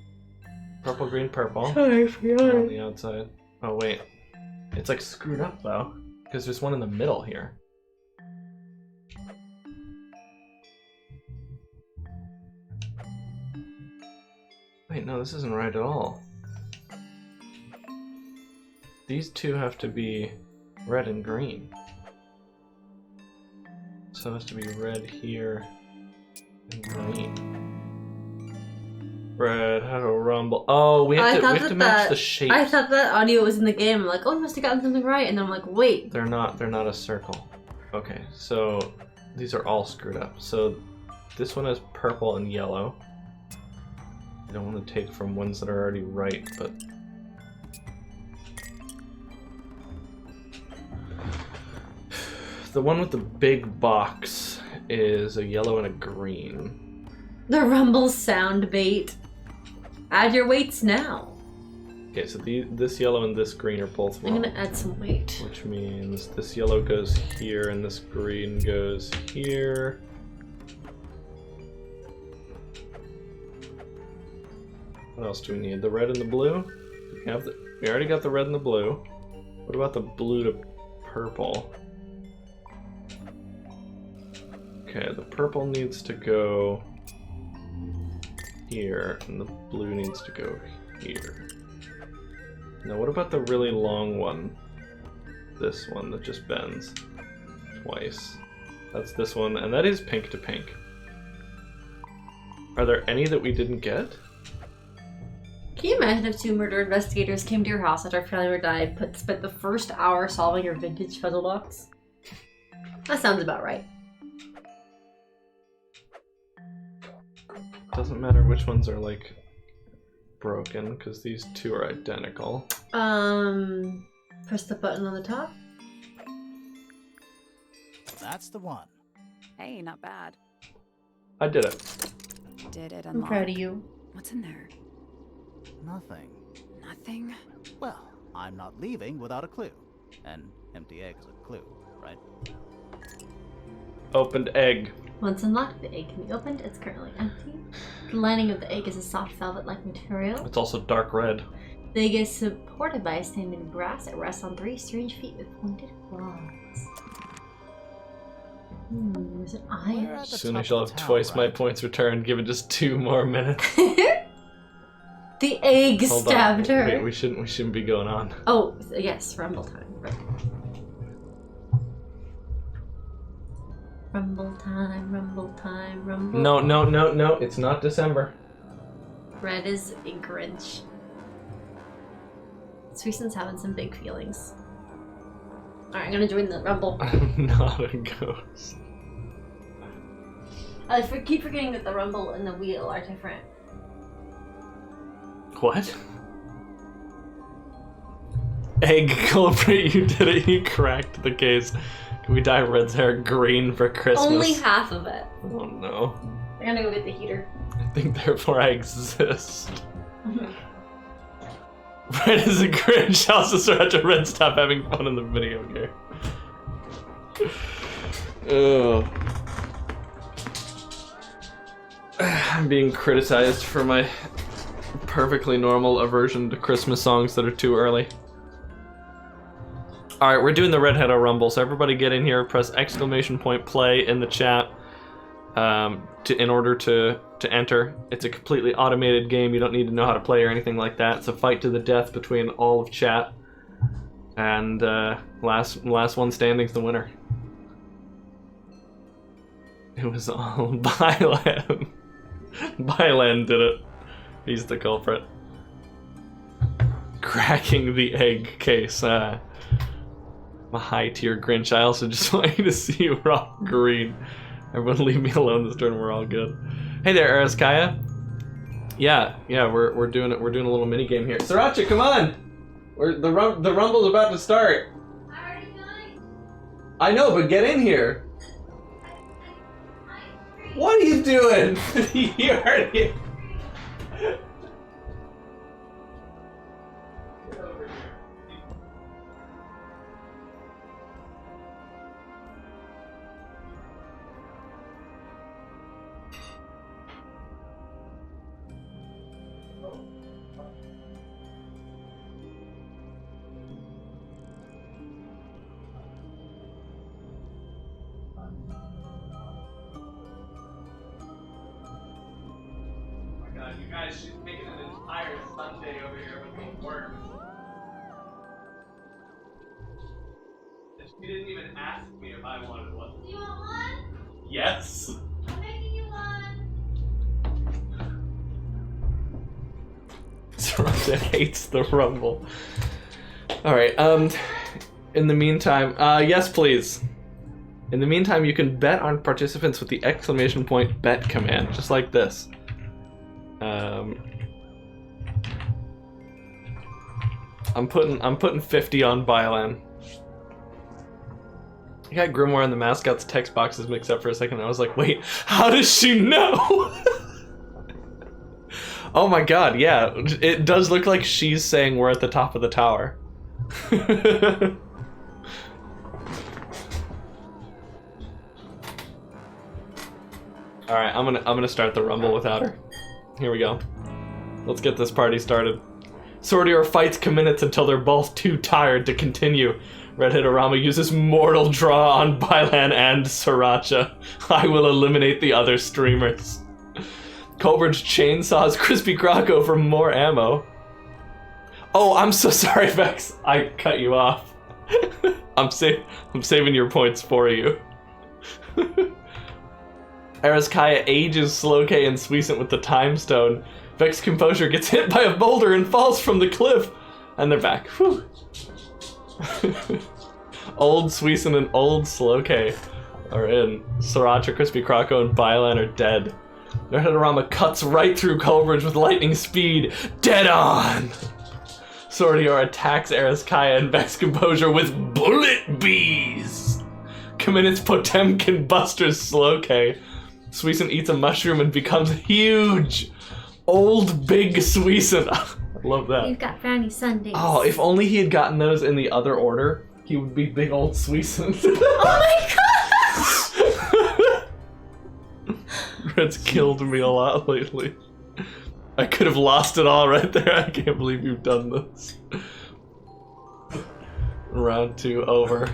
purple, green, purple Sorry, I on forgot. the outside. Oh wait, it's like screwed up though, because there's one in the middle here. Wait, no, this isn't right at all. These two have to be red and green. So it has to be red here and green. Redhead-O-Rama. Oh, we have to match the shapes. I thought that audio was in the game. I'm like, oh, I must have gotten something right. And then I'm like, wait. They're not a circle. Okay, so these are all screwed up. So this one is purple and yellow. I don't want to take from ones that are already right, but the one with the big box is a yellow and a green. The rumble sound bait. Add your weights now. Okay, so this yellow and this green are both I'm wrong. gonna add some weight. Which means this yellow goes here and this green goes here. What else do we need? The red and the blue? We already got the red and the blue. What about the blue to purple? Okay, the purple needs to go here, and the blue needs to go here. Now what about the really long one? This one that just bends twice. That's this one, and that is pink to pink. Are there any that we didn't get? Can you imagine if 2 murder investigators came to your house after a family member died, spent the first hour solving your vintage puzzle box? That sounds about right. Doesn't matter which ones are like broken, because these 2 are identical. Press the button on the top. That's the one. Hey, not bad. I did it. Did it I'm unlock? proud of you. What's in there? Nothing. Nothing? Well, I'm not leaving without a clue. An empty egg is a clue, right? Opened egg. Once unlocked, the egg can be opened. It's currently empty. The lining of the egg is a soft velvet-like material. It's also dark red. The egg is supported by a standing brass. It rests on 3 strange feet with pointed claws. There's an We're iron. at the Soon I top shall of have the tower, twice my right? points returned, given just 2 more minutes. The egg Hold stabbed on. her. Wait, we shouldn't be going on. Oh, yes, rumble time. Rumble time, rumble time, rumble. No, it's not December. Red is a Grinch. Sweeten's having some big feelings. Alright, I'm gonna join the rumble. I'm not a ghost. I keep forgetting that the rumble and the wheel are different. What? Egg culprit, you did it. You cracked the case. Can we dye Red's hair green for Christmas? Only half of it. Oh no. I'm gonna go get the heater. I think therefore I exist. Red is a Grinch. Also, Sriracha Red, stop having fun in the video game. Ugh. I'm being criticized for my perfectly normal aversion to Christmas songs that are too early. Alright, we're doing the Redhead-O-Rumble, so everybody get in here, press !play in the chat in order to enter. It's a completely automated game, you don't need to know how to play or anything like that. It's a fight to the death between all of chat. And last one standing's the winner. It was all Bylan. Bylan did it. He's the culprit. Cracking the egg case. I'm a high-tier Grinch. I also just want you to see you rock green. Everyone leave me alone this turn, we're all good. Hey there, Ariskaya. Yeah, we're doing it. We're doing a little mini game here. Sriracha, come on! The rumble's about to start. I already joined. I know, but get in here. What are you doing? You already... Get over here. You guys, she's making an entire Sunday over here with work. And she didn't even ask me if I wanted one. Do you want one? Yes. I'm making you one. Sriracha hates the rumble. Alright, in the meantime, yes please. In the meantime, you can bet on participants with the !bet command, just like this. I'm putting 50 on Bylan. I got Grimoire and the mascot's text boxes mixed up for a second, and I was like, wait, how does she know? Oh my god, yeah, it does look like she's saying we're at the top of the tower. Alright, I'm gonna start the rumble without her. Here we go. Let's get this party started. Sortier fights minutes until they're both too tired to continue. Redhead-O-Rama uses Mortal Draw on Bylan and Sriracha. I will eliminate the other streamers. Colbridge chainsaws Crispy Croco for more ammo. Oh, I'm so sorry, Vex. I cut you off. I'm saving your points for you. Areskaya ages Slowk and Suicent with the Time Stone. Vex Composure gets hit by a boulder and falls from the cliff. And they're back. Whew. Old Suicent and old Slowk are in. Sriracha, Crispy Croco, and Bylan are dead. Redhead-O-Rama cuts right through Coleridge with lightning speed. Dead on! Sordior attacks Areskaya and Vex Composure with bullet bees. Kaminitz Potemkin busters Slowk. Suicent eats a mushroom and becomes huge. Old big Suicent. I love that. You've got brownie sundaes. Oh, if only he had gotten those in the other order, he would be big old Suicent. Oh my god! Red's killed me a lot lately. I could have lost it all right there. I can't believe you've done this. Round 2 over.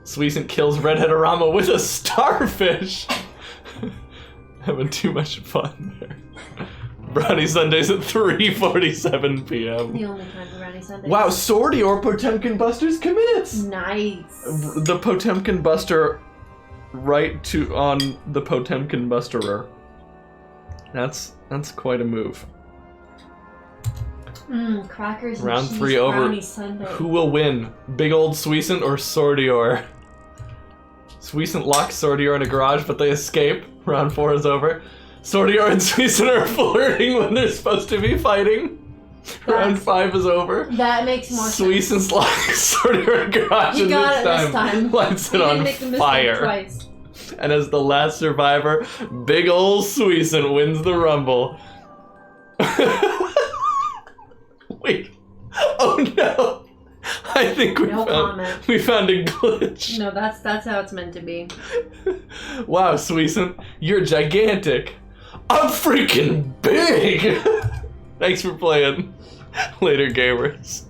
Suicent kills Redhead-O-Rama with a starfish. Having too much fun there. Brownie Sundays at 3:47 p.m. The only time for brownie sundaes. Wow, Sordior Potemkin Busters Kaminitz! Nice. The Potemkin Buster right to on the Potemkin Busterer. That's quite a move. Crackers and Round cheese 3 over. brownie sundae. Who will win? Big old Suicent or Sordior? Suicent locks Sordior in a garage, but they escape. Round 4 is over. Sordior and Suicent are flirting when they're supposed to be fighting. Round 5 is over. That makes more sense. Suicent locks Sordior in a garage, He and got it this time. lights it He on didn't make the mistake fire. twice. And as the last survivor, big ol' Suicent wins the Rumble. Wait. Oh no. I think we found a glitch. No, that's how it's meant to be. Wow, Suicent, you're gigantic. I'm freaking big. Thanks for playing. Later, gamers.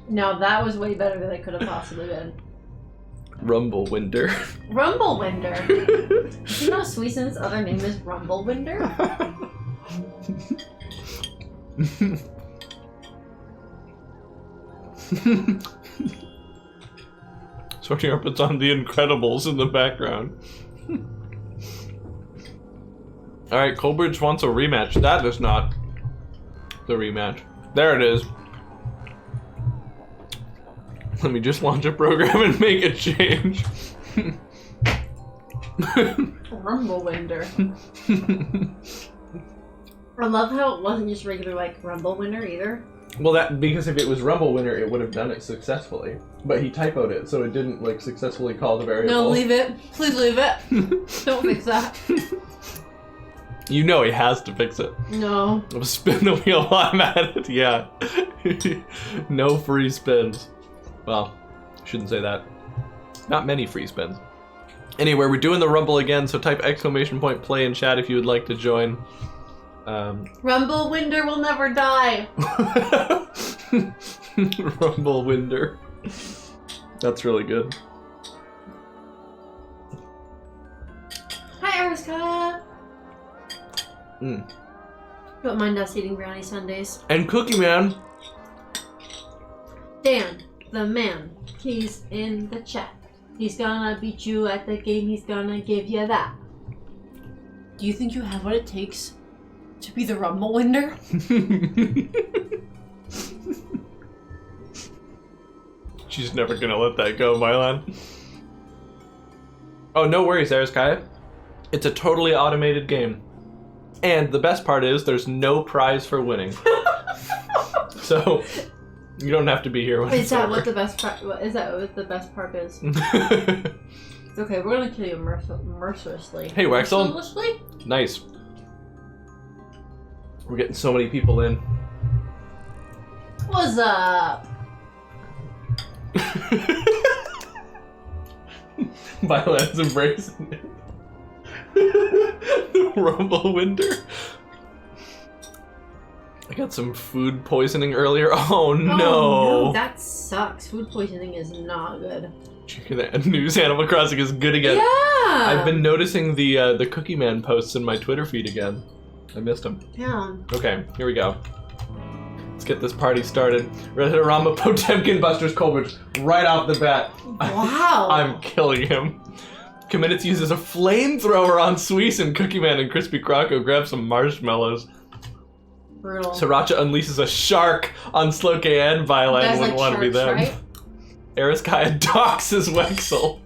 No, that was way better than it could have possibly been. Rumblewinder. Rumblewinder. Do you know Suicent's other name is Rumblewinder? Sordior puts on The Incredibles in the background. Alright, Colbridge wants a rematch. That is not the rematch. There it is. Let me just launch a program and make a change. Rumblewinder. I love how it wasn't just regular like Rumblewinder either. Well, that because if it was Rumblewinder, it would have done it successfully. But he typoed it, so it didn't like successfully call the variable. No, leave it. Please leave it. Don't fix that. You know he has to fix it. No. I'll spin the wheel while I'm at it. Yeah. No free spins. Well, shouldn't say that. Not many free spins. Anyway, we're doing the Rumble again, so type !play in chat if you would like to join. Rumblewinder will never die. Rumblewinder. That's really good. Hi, Ariska. Don't mind us eating brownie sundaes. And Cookie Man. Dan, the man, he's in the chat. He's gonna beat you at the game. He's gonna give you that. Do you think you have what it takes to be the Rumblewinder? She's never gonna let that go, Mylan. Oh, no worries, Ariskaya. It's a totally automated game. And the best part is there's no prize for winning. So you don't have to be here when Is it's that over. what the best part? Is that what the best part is? It's okay. We're gonna kill you mercilessly. Hey, Waxel. Mercilessly? Nice. We're getting so many people in. What's up? Violet's embracing it. The Rumblewinder. I got some food poisoning earlier. Oh no. No, that sucks. Food poisoning is not good. Check that. News Animal Crossing is good again. Yeah. I've been noticing the Cookie Man posts in my Twitter feed again. I missed them. Yeah. Okay, here we go. Let's get this party started. Redhead-O-Rama Potemkin Busters Colbridge right off the bat. Wow. I'm killing him. Kaminitz uses a flamethrower on Suisse, and Cookie Man and Crispy Croco grab some marshmallows. Brutal. Sriracha unleashes a shark on Sloke and Violet. Guys Wouldn't like want to be them. sharks, Eriskaya doxes Wexel.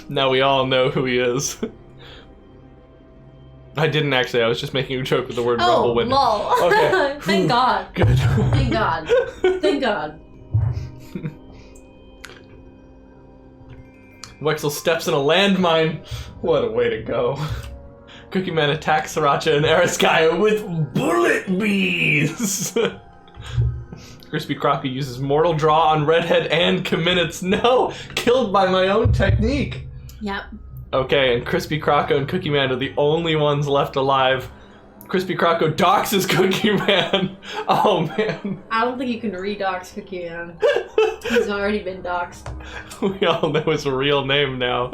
Now we all know who he is. I didn't actually, I was just making a joke with the word Rumble Winter. lol. Okay. Thank God. Good. Thank God. Thank God. Wexel steps in a landmine. What a way to go. Cookie Man attacks Sriracha and Eriskaya with bullet bees. Crispy Crocky uses Mortal Draw on Redhead and Kaminitz. No! Killed by my own technique! Yep. Okay, and Crispy Croco and Cookie Man are the only ones left alive. Crispy Croco doxes Cookie Man. Oh, man. I don't think you can redox Cookie Man. He's already been doxed. We all know his real name now.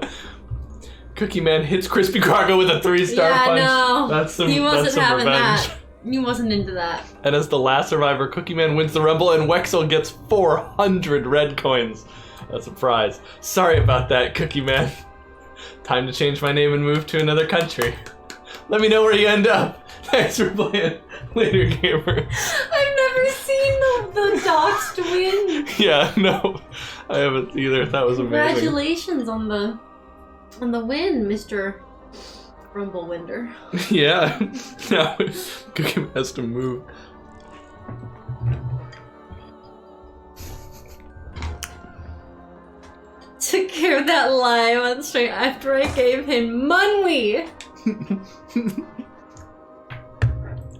Cookie Man hits Crispy Croco with a 3-star punch. No. That's some, he wasn't that's some having revenge. that. He wasn't into that. And as the last survivor, Cookie Man wins the Rumble and Wexel gets 400 red coins. That's a prize. Sorry about that, Cookie Man. Time to change my name and move to another country. Let me know where you end up. Thanks for playing Later Gamer. I've never seen the doxed win. Yeah, no, I haven't either. That was amazing. Congratulations on the win, Mr. Rumblewinder. Yeah, now Cookie Man has to move. Took care of that lie on straight after I gave him Munwee.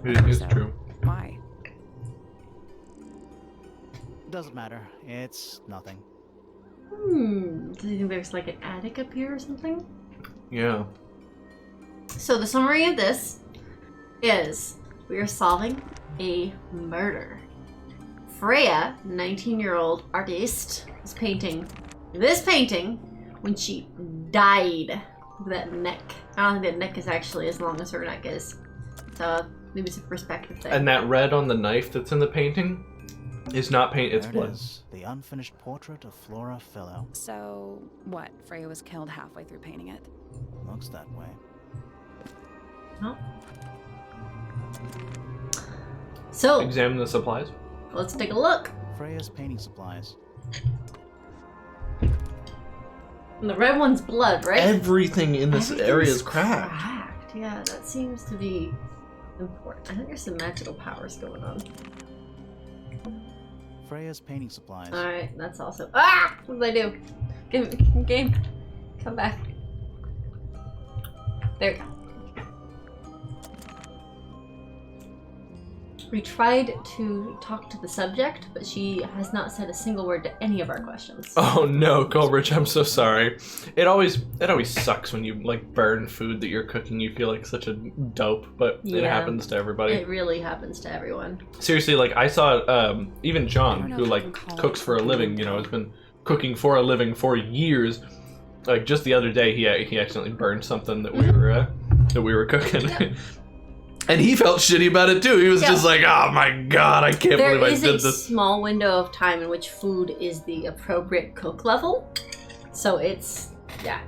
It is So, true. Why? Doesn't matter. It's nothing. Do you think there's like an attic up here or something? Yeah. So the summary of this is we are solving a murder. Freya, 19-year-old artist, is painting this painting when she died. Look at that neck. I don't think that neck is actually as long as her neck is. So maybe it's a perspective thing. And that red on the knife that's in the painting is not paint, it's There blood. it is. The unfinished portrait of Flora Philo. So, what? Freya was killed halfway through painting it. Looks that way. No. So Examine the supplies. let's take a look. Freya's painting supplies. And the red one's blood, right? Everything in this area is Everything's cracked. Yeah, that seems to be important. I think there's some magical powers going on. Freya's painting supplies. Alright, that's also. Ah! What did I do? Game. Come back. There we go. We tried to talk to the subject, but she has not said a single word to any of our questions. Oh no, Colbridge, I'm so sorry. It always sucks when you like burn food that you're cooking. You feel like such a dope, but it Yeah. happens to everybody. It really happens to everyone. Seriously, like I saw even I John, don't know who if I like can call cooks it for a living, you know, has been cooking for a living for years. Like just the other day, he accidentally burned something that we were cooking. Yeah. And he felt shitty about it too. He was Yeah. just like, "Oh my god, I can't There believe I is did a this." small window of time in which food is the appropriate cook level. So it's, yeah.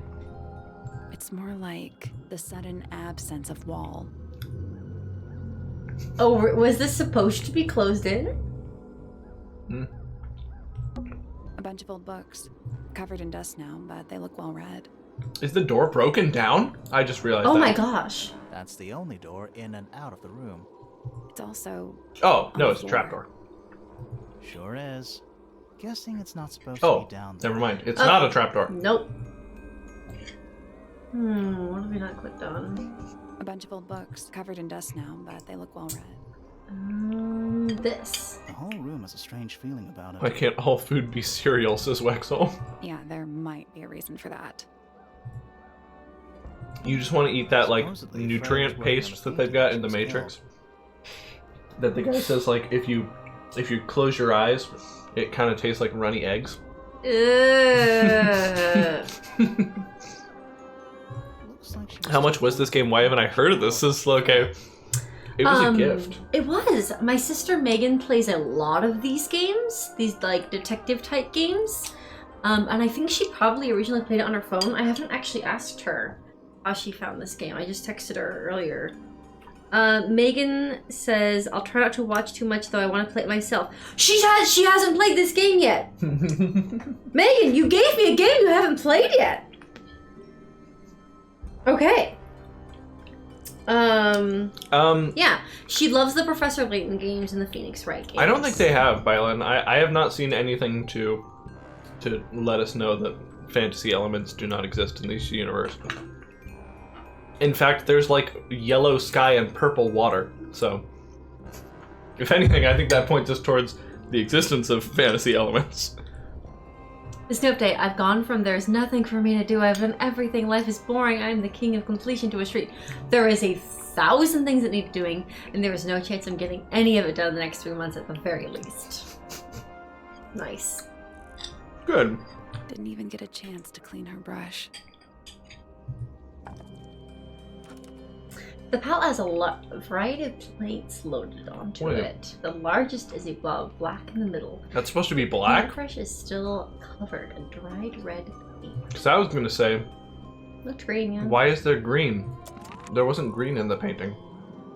It's more like the sudden absence of wall. Oh, was this supposed to be closed in? A bunch of old books, covered in dust now, but they look well read. Is the door broken down? I just realized Oh that. my gosh. That's the only door in and out of the room. It's also Oh, no, On the it's a floor. trapdoor. Sure is. Guessing it's not supposed to Oh, be down there. never mind. It's Oh. not a trapdoor. Nope. What have we not clicked on? a bunch of old books, covered in dust now, but they look well read. This. The whole room has a strange feeling about it. Why can't all food be cereal, says Wexel. Yeah, there might be a reason for that. You just want to eat that, like, Supposedly, nutrient Fred was working paste on a that they've got in the painting Matrix. That the guy says, like, if you close your eyes, it kind of tastes like runny eggs. Ugh. Looks like she How much was this game? Why haven't I heard of this? This is okay. It was a gift. It was. My sister Megan plays a lot of these games, these like detective type games. And I think she probably originally played it on her phone. I haven't actually asked her how she found this game. I just texted her earlier. Megan says, I'll try not to watch too much though, I want to play it myself. She hasn't played this game yet! Megan, you gave me a game you haven't played yet! Okay. Yeah, she loves the Professor Layton games and the Phoenix Wright games. I don't think they have, Bylan. I have not seen anything to let us know that fantasy elements do not exist in this universe. In fact, there's like yellow sky and purple water, so if anything, I think that points us towards the existence of fantasy elements. This new update, I've gone from there's nothing for me to do, I've done everything, life is boring, I'm the king of completion to a street. There is 1,000 things that need doing, and there is no chance I'm getting any of it done in the next 3 months at the very least. Nice. Good. Didn't even get a chance to clean her brush. The palette has a variety of plates loaded onto it. The largest is a blob of black in the middle. That's supposed to be The black? brush is still covered in dried red paint. Because I was going to say, Looks green, yeah. why is there green? There wasn't green in the painting.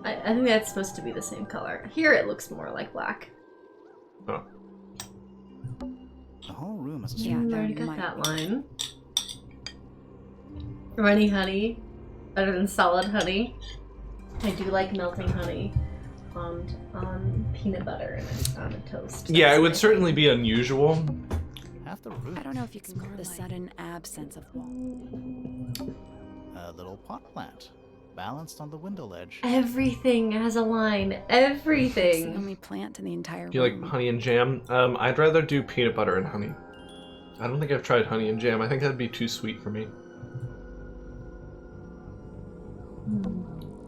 I think that's supposed to be the same color. Here it looks more like black. Oh. The whole room is a Yeah, I there already got might that be. line. Runny honey. Better than solid honey. I do like melting honey on peanut butter and on a toast. Yeah, That's it would my certainly be unusual. half the room. I don't know if you can call the sudden absence of wall. A little pot plant, balanced on the window ledge. Everything has a line. It's the Everything. only plant in the entire Do you like room. honey and jam? I'd rather do peanut butter and honey. I don't think I've tried honey and jam. I think that'd be too sweet for me.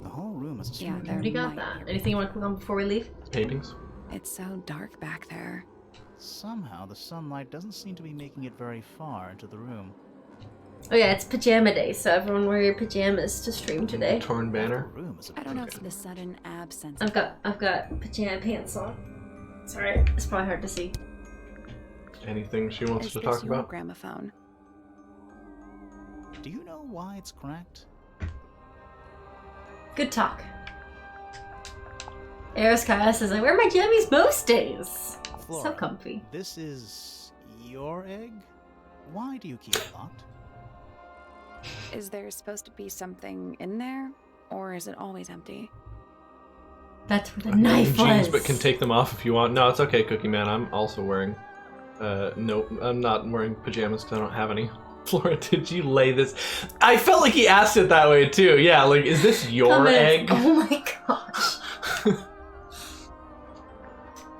The whole room is a Yeah, I there already got might that. be. Anything you want to click on before we leave? Paintings? It's so dark back there. Somehow the sunlight doesn't seem to be making it very far into the room. Oh yeah, it's pajama day, so everyone wear your pajamas to stream today. Torn banner? The room is a I don't know if the sudden absence. I've got pajama pants on. Sorry, it's probably hard to see. Anything she wants Is to this talk your about? gramophone? Do you know why it's cracked? Good talk. Eroskaya says, I wear my jammies most days. So Flora, comfy. This is your egg? Why do you keep it locked? Is there supposed to be something in there, or is it always empty? That's where the I'm knife wearing jeans, was. but can take them off if you want. No, it's okay, Cookie Man. I'm also wearing... nope, I'm not wearing pajamas because I don't have any. Flora, did you lay this? I felt like he asked it that way too. Yeah, like, is this your Comments. egg? Oh my gosh.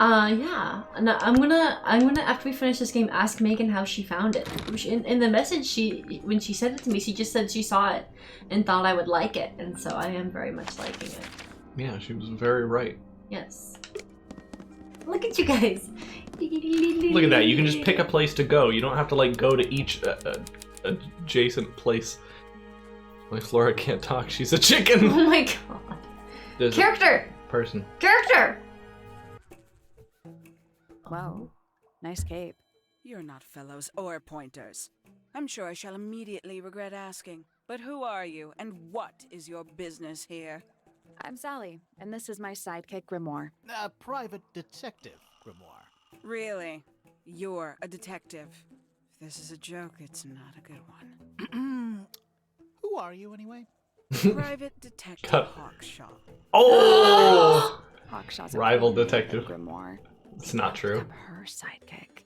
Yeah. No, I'm gonna after we finish this game ask Megan how she found it. In the message when she said it to me, she just said she saw it and thought I would like it, and so I am very much liking it. Yeah, she was very right. Yes. Look at you guys. Look at that. You can just pick a place to go. You don't have to like go to each adjacent place. My Flora can't talk. She's a chicken. Oh my god. There's Character. a person. Character. Whoa, nice cape. You're not fellows or pointers. I'm sure I shall immediately regret asking. But who are you, and what is your business here? I'm Sally, and this is my sidekick Grimoire. A private detective, Grimoire. Really? You're a detective. If this is a joke, it's not a good one. Who are you, anyway? Private Detective Cut. Hawkshaw. Oh! Hawkshaw's Rival a really detective. good Grimoire. It's not true. I'm her sidekick.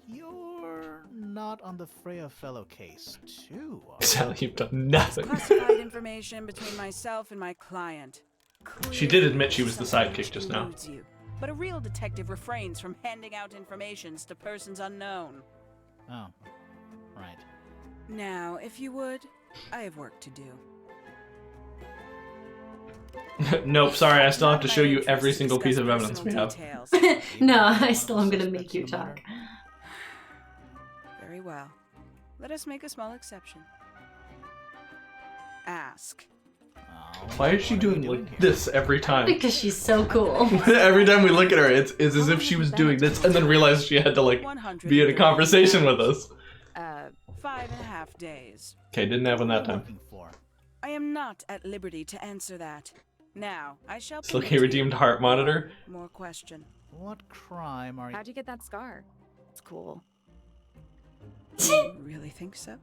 You're not on the Freya fellow case, too, are you? Sally, you've done nothing. Classified information between myself and my client. She did admit she was the sidekick just now. Eludes you, but a real detective refrains from handing out informations to persons unknown. Oh, right. Now, if you would, I have work to do. Nope, sorry, I still have to Not show my you interest every to single piece of discuss evidence we personal have. details. No, I still am gonna make you talk. Very well. Let us make a small exception. Ask. Oh, Why is she what are you doing like here? this every time? Because she's so cool. Every time we look at her, it's as if she was doing this and then realized she had to like be in a conversation with us. days. Okay, didn't have one that What are you time. looking for? I am not at liberty to answer that. Now, I shall Still permit a you redeemed heart monitor. one more question. What crime are you? How'd you get that scar? It's cool. You really think so?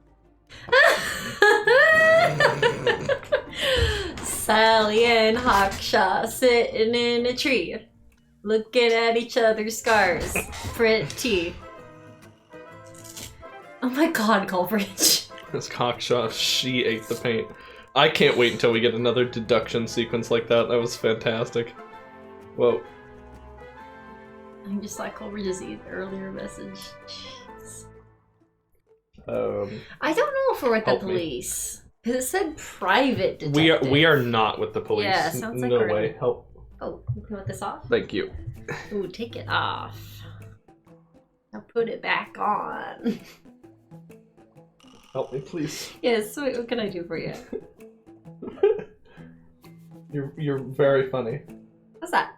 Sally and Hawkshaw sitting in a tree, looking at each other's scars. Pretty. Oh my god, Culbridge. This cockshaw, she ate the paint. I can't wait until we get another deduction sequence like that. That was fantastic. Whoa. I just like Culbridge's earlier message. Jeez. I don't know if we're with the Help me. police. Because it said private detective. We are not with the police. Yeah, sounds like no we're way. Help. Oh, you can put this off? Thank you. Ooh, take it off. Now put it back on. Help me, please. Yes, what can I do for you? You're very funny. What's that?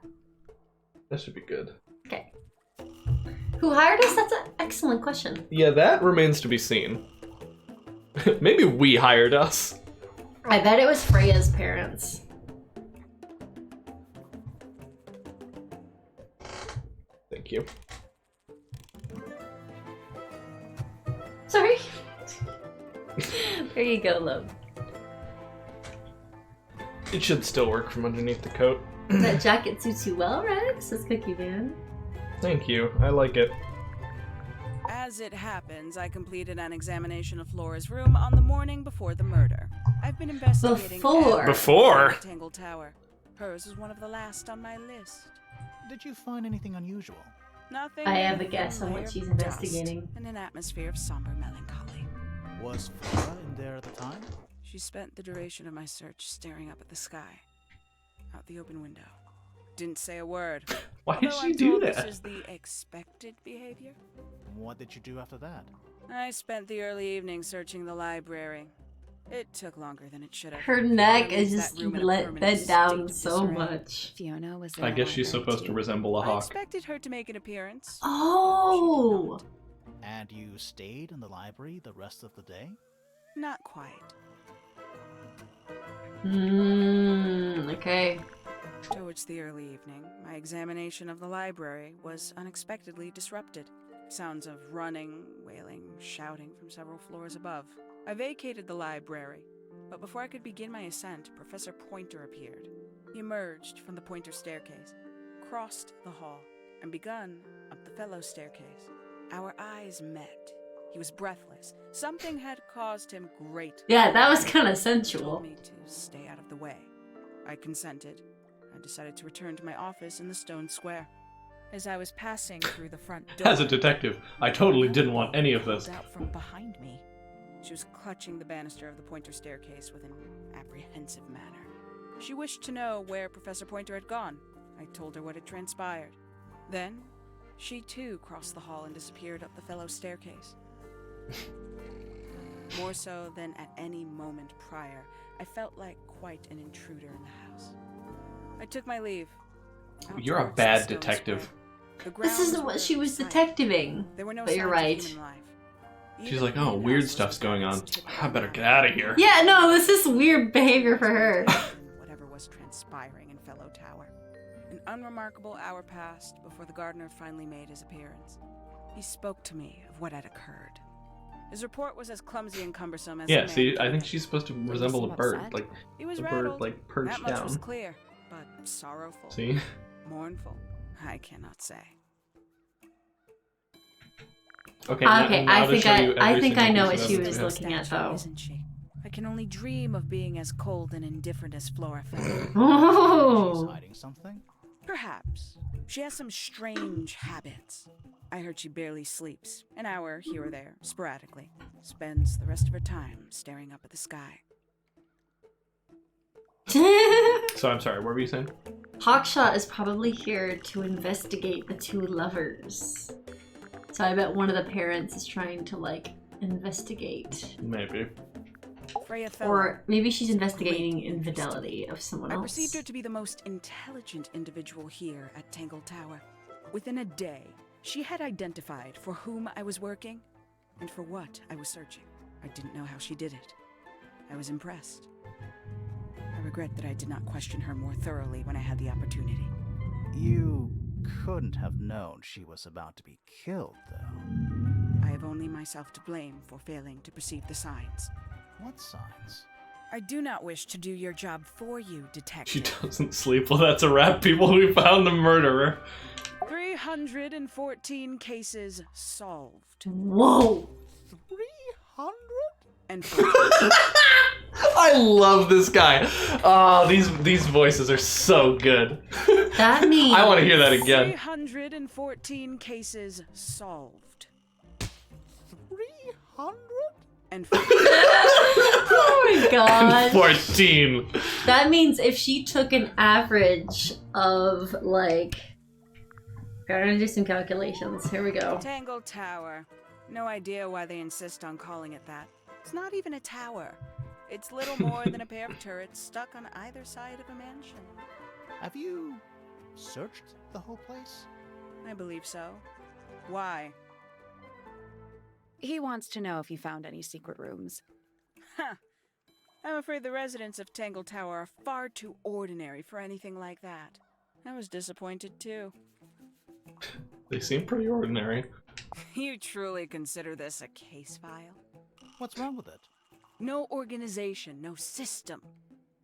That should be good. Okay. Who hired us? That's an excellent question. Yeah, that remains to be seen. Maybe we hired us. I bet it was Freya's parents. Thank you. Sorry. There you go, love. It should still work from underneath the coat. That jacket suits you well, Rex, says Cookie Man. Thank you. I like it. As it happens, I completed an examination of Flora's room on the morning before the murder. I've been investigating Before? Before? Tangled Tower. Hers was one of the last on my list. Did you find anything unusual? Nothing. I have a but guess on what layer she's of dust investigating. And an atmosphere of somber melancholy. Was Flora in there at the time? She spent the duration of my search staring up at the sky, out the open window. Didn't say a word. Why did Although she I'm do told that? This is the expected behavior. What did you do after that? I spent the early evening searching the library. It took longer than it should have. Her neck I is leave just that room in a let permanent bent down state of so disarray. much. Fiona was I guess she's supposed to resemble a I hawk. expected her to make an appearance. Oh! She did And you stayed in the library the rest of the day? not quite. Okay. Towards the early evening, my examination of the library was unexpectedly disrupted. Sounds of running, wailing, shouting from several floors above. I vacated the library, but before I could begin my ascent, Professor Pointer appeared. He emerged from the Pointer staircase, crossed the hall, and begun up the fellow staircase. Our eyes met. He was breathless. Something had caused him great. Yeah, that was kind of He told sensual. me to stay out of the way. I consented. I decided to return to my office in the stone square. As I was passing through the front door, As a detective, I totally didn't want any of this. pulled out from behind me. She was clutching the banister of the Pointer staircase with an apprehensive manner. She wished to know where Professor Pointer had gone. I told her what had transpired. Then, she too crossed the hall and disappeared up the fellow staircase. More so than at any moment prior, I felt like quite an intruder in the house. I took my leave. Out You're a towards bad the stone detective. square. The This grounds isn't what were she was silent. detectiving. There were no But you're signs of right. human life. She's Even like, the oh, greenhouse weird was stuff's going on. without its typical I better light. get out of here. Yeah, no, this is weird behavior for her. Whatever was transpiring in Fellow Tower. An unremarkable hour passed before the gardener finally made his appearance. He spoke to me of what had occurred. His report was as clumsy and cumbersome as a Yeah, man see, could I think make. she's supposed to you resemble seem a bird. upset? Like, He was the rattled. bird, like, perched That much down. was clear, but sorrowful, See? mournful. I cannot say. Okay, Okay, now I to think show you I every think single I know piece what of she evidence was we have. looking at, Statue, though. isn't she? I can only dream of being as cold and indifferent as Flora felt. She's Oh! hiding something? Perhaps. She has some strange habits. I heard she barely sleeps, an hour here or there, sporadically. Spends the rest of her time staring up at the sky. So I'm sorry, what were you saying? Hawkshaw is probably here to investigate the two lovers. So I bet one of the parents is trying to, like, investigate. Maybe. Freya fell. Or maybe she's investigating infidelity of someone I else. perceived her to be the most intelligent individual here at Tangled Tower. Within a day, she had identified for whom I was working and for what I was searching. I didn't know how she did it. I was impressed. I regret that I did not question her more thoroughly when I had the opportunity. You couldn't have known she was about to be killed, though. I have only myself to blame for failing to perceive the signs. What signs? I do not wish to do your job for you, detective. She doesn't sleep. Well, that's a wrap, people. We found the murderer. 314 cases solved. Whoa! 300? And I love this guy. Oh, these voices are so good. That means I want to hear that again. 314 cases solved. 300? And oh my god. 14. That means if she took an average of like, I'm gonna do some calculations. Here we go. Tangle Tower. No idea why they insist on calling it that. It's not even a tower. It's little more than a pair of turrets stuck on either side of a mansion. Have you searched the whole place? I believe so. Why? He wants to know if you found any secret rooms. Huh. I'm afraid the residents of Tangle Tower are far too ordinary for anything like that. I was disappointed too. They seem pretty ordinary. You truly consider this a case file? What's wrong with it? No organization, no system.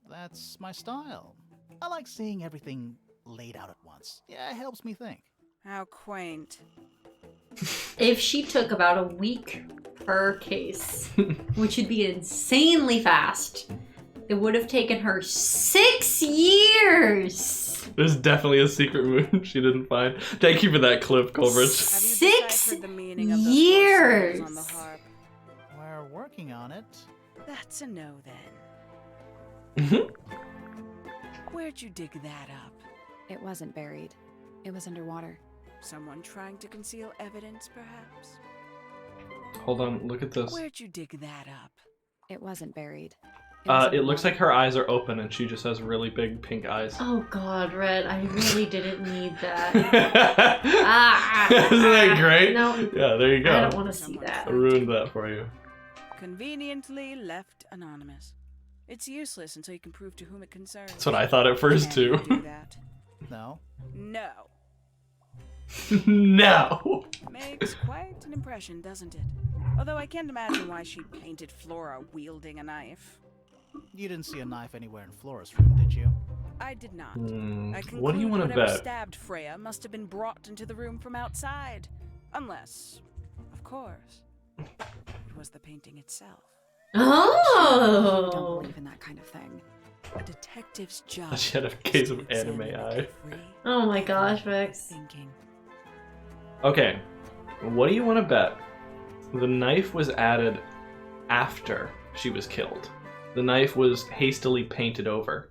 That's my style. I like seeing everything laid out at once. Yeah, it helps me think. How quaint. If she took about a week per case, which would be insanely fast, it would have taken her 6 years. There's definitely a secret room she didn't find. Thank you for that clip, Culbridge. Have you 6 deciphered the meaning of those years. 4 syllables on the harp? We're working on it. That's a no then. Where'd you dig that up? It wasn't buried. It was underwater. Someone trying to conceal evidence, perhaps? Hold on, look at this. Where'd you dig that up? It wasn't buried. Was It looks underwater. like her eyes are open and she just has really big pink eyes. Oh god, Red, I really didn't need that. Isn't that great? No, Yeah, there you go. I don't want to see that. I ruined that for you. Conveniently left anonymous. It's useless until you can prove to whom it concerns. That's what I thought at first, Can you too. do that? No. No. No! Makes quite an impression, doesn't it? Although I can't imagine why she painted Flora wielding a knife. You didn't see a knife anywhere in Flora's room, did you? I did not. I What do you conclude want to whatever bet? stabbed Freya must have been brought into the room from outside. Unless, of course, it was the painting itself. I don't Oh! believe in that kind of thing. A detective's job. She had a case is to of anime examine eye. every Oh my gosh, Vex. thinking. Okay, what do you want to bet? The knife was added after she was killed. The knife was hastily painted over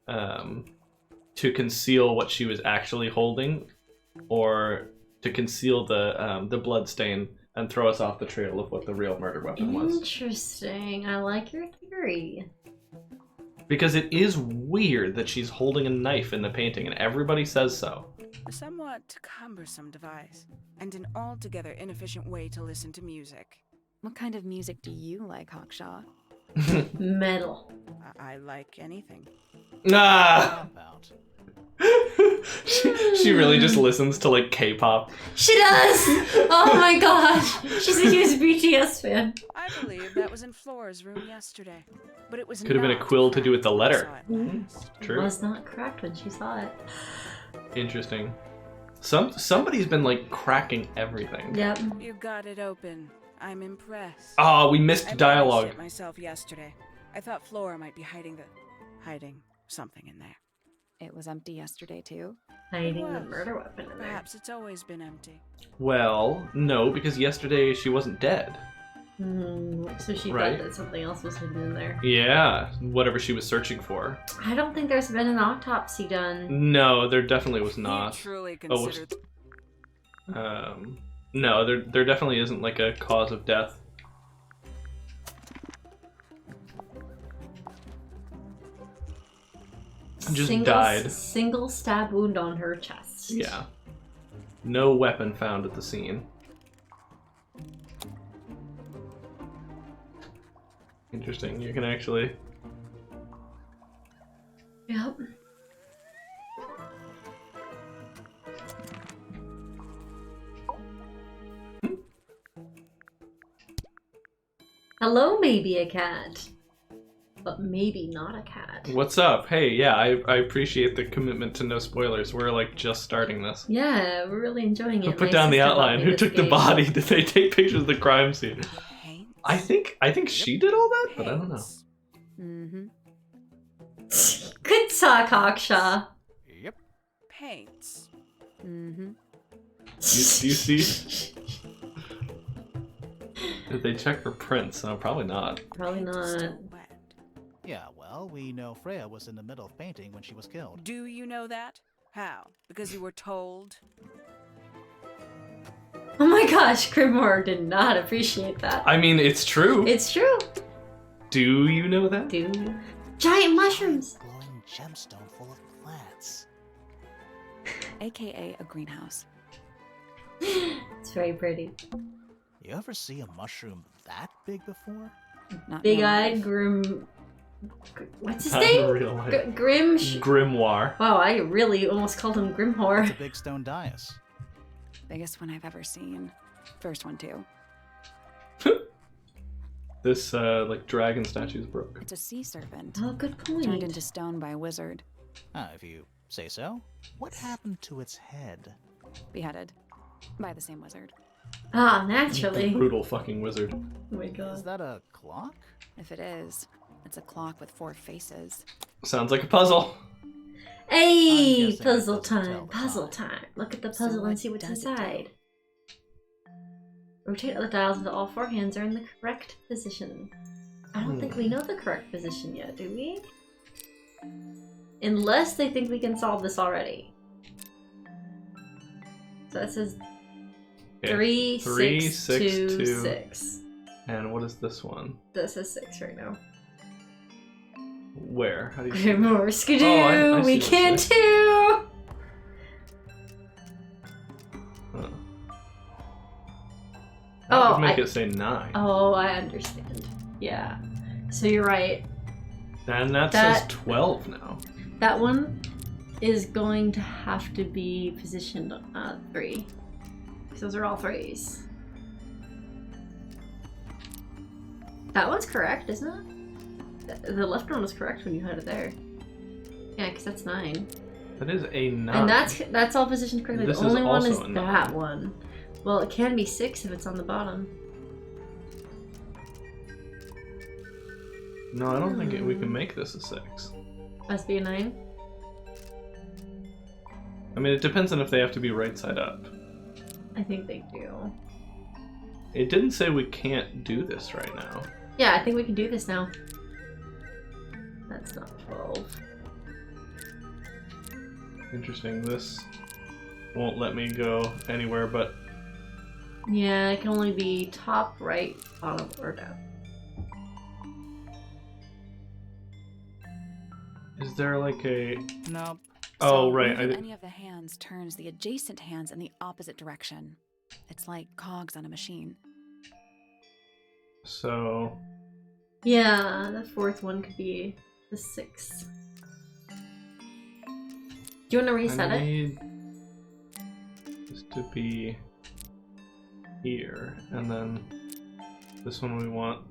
to conceal what she was actually holding, or to conceal the blood stain and throw us off the trail of what the real murder weapon was. Interesting. I like your theory. Because it is weird that she's holding a knife in the painting, and everybody says so. A somewhat cumbersome device, and an altogether inefficient way to listen to music. What kind of music do you like, Hawkshaw? Metal. I like anything. Ah! How about? she really just listens to like K-pop. She does! Oh my gosh! She's a huge BTS fan. I believe that was in Flora's room yesterday, but it was Could have been a not quill to do with the cracked when I letter. saw it Mhm. last. True. It was not cracked when she saw it. Interesting. Somebody's been like cracking everything. Yep. You got it open. I'm impressed. Oh, we missed I managed dialogue. it myself yesterday. I thought Flora might be hiding something in there. It was empty yesterday, too. Hiding the was. murder weapon in there. Perhaps it's always been empty. Well, no, because yesterday she wasn't dead. So she Right. thought that something else was hidden in there. Yeah, whatever she was searching for. I don't think there's been an autopsy done. No, there definitely was You not. truly Oh, consider No, there definitely isn't like a cause of death. Just died. Single stab wound on her chest. Yeah. No weapon found at the scene. Interesting. You can actually. Yep. Hello, maybe a cat. But maybe not a cat. What's up? Hey, yeah, I appreciate the commitment to no spoilers. We're like just starting this. Yeah, we're really enjoying Who it. put My down the sister bought outline? me Who this took the game. body? Did they take pictures of the crime scene? Paints. I think she did all that, but I don't know. Paints. Mm-hmm. Good talk, Hawkshaw. Yep. Paints. Mm-hmm. Do you see? Did they check for prints? No, probably not. Probably Paint is not. still wet. Yeah, well, we know Freya was in the middle of painting when she was killed. Do you know that? How? Because you were told? Oh my gosh, Grimoire did not appreciate that. I mean, it's true. It's true. Do you know that? Dude. Giant mushrooms. Glowing gemstone full of plants. AKA a greenhouse. It's very pretty. You ever see a mushroom that big before? Not Big-eyed Grim... What's his Not in name? real life. Grim... Grimoire. Wow, I really almost called him It's Grimhor. a big stone dais. Biggest one I've ever seen. First one too. This like dragon statue is broke. It's a sea serpent. Oh, good Turned point. into stone by a wizard. If you say so. What happened to its head? Beheaded. By the same wizard. Ah, naturally. Brutal fucking wizard. Oh my Is god. that a clock? If it is, it's a clock with 4 faces. Sounds like a puzzle. Hey, I'm guessing it puzzle doesn't tell time. the Puzzle time. time. Look at the So puzzle and what see what's does it do? inside. Rotate the dials until all 4 hands are in the correct position. I don't think we know the correct position yet, do we? Unless they think we can solve this already. So that says Okay. 3, 3, 6, 6, 2, 2. 6. And what is this one? This is 6 right now. Where? How do you see it? Grimoire skidoo! I see We what can you're too! Huh. That Oh, would make it say 9. Oh, I understand. Yeah. So you're right. And that that- says 12 now. That one is going to have to be positioned 3. Because those are all 3s. That one's correct, isn't it? The left one was correct when you had it there. Yeah, because that's 9. That is a 9. And that's all positioned correctly. This The is only one also is a 9. that one. Well, it can be 6 if it's on the bottom. No, I don't think we can make this a 6. Must be a 9. I mean, it depends on if they have to be right side up. I think they do. It didn't say we can't do this right now. Yeah, I think we can do this now. That's not 12. Interesting. This won't let me go anywhere but... Yeah, it can only be top, right, bottom, or down. Is there like a... Nope. Oh, So right. moving any of the hands turns the adjacent hands in the opposite direction. It's like cogs on a machine. So... Yeah, the 4th one could be the 6th. Do you want to reset I it? need this to be here, and then this one we want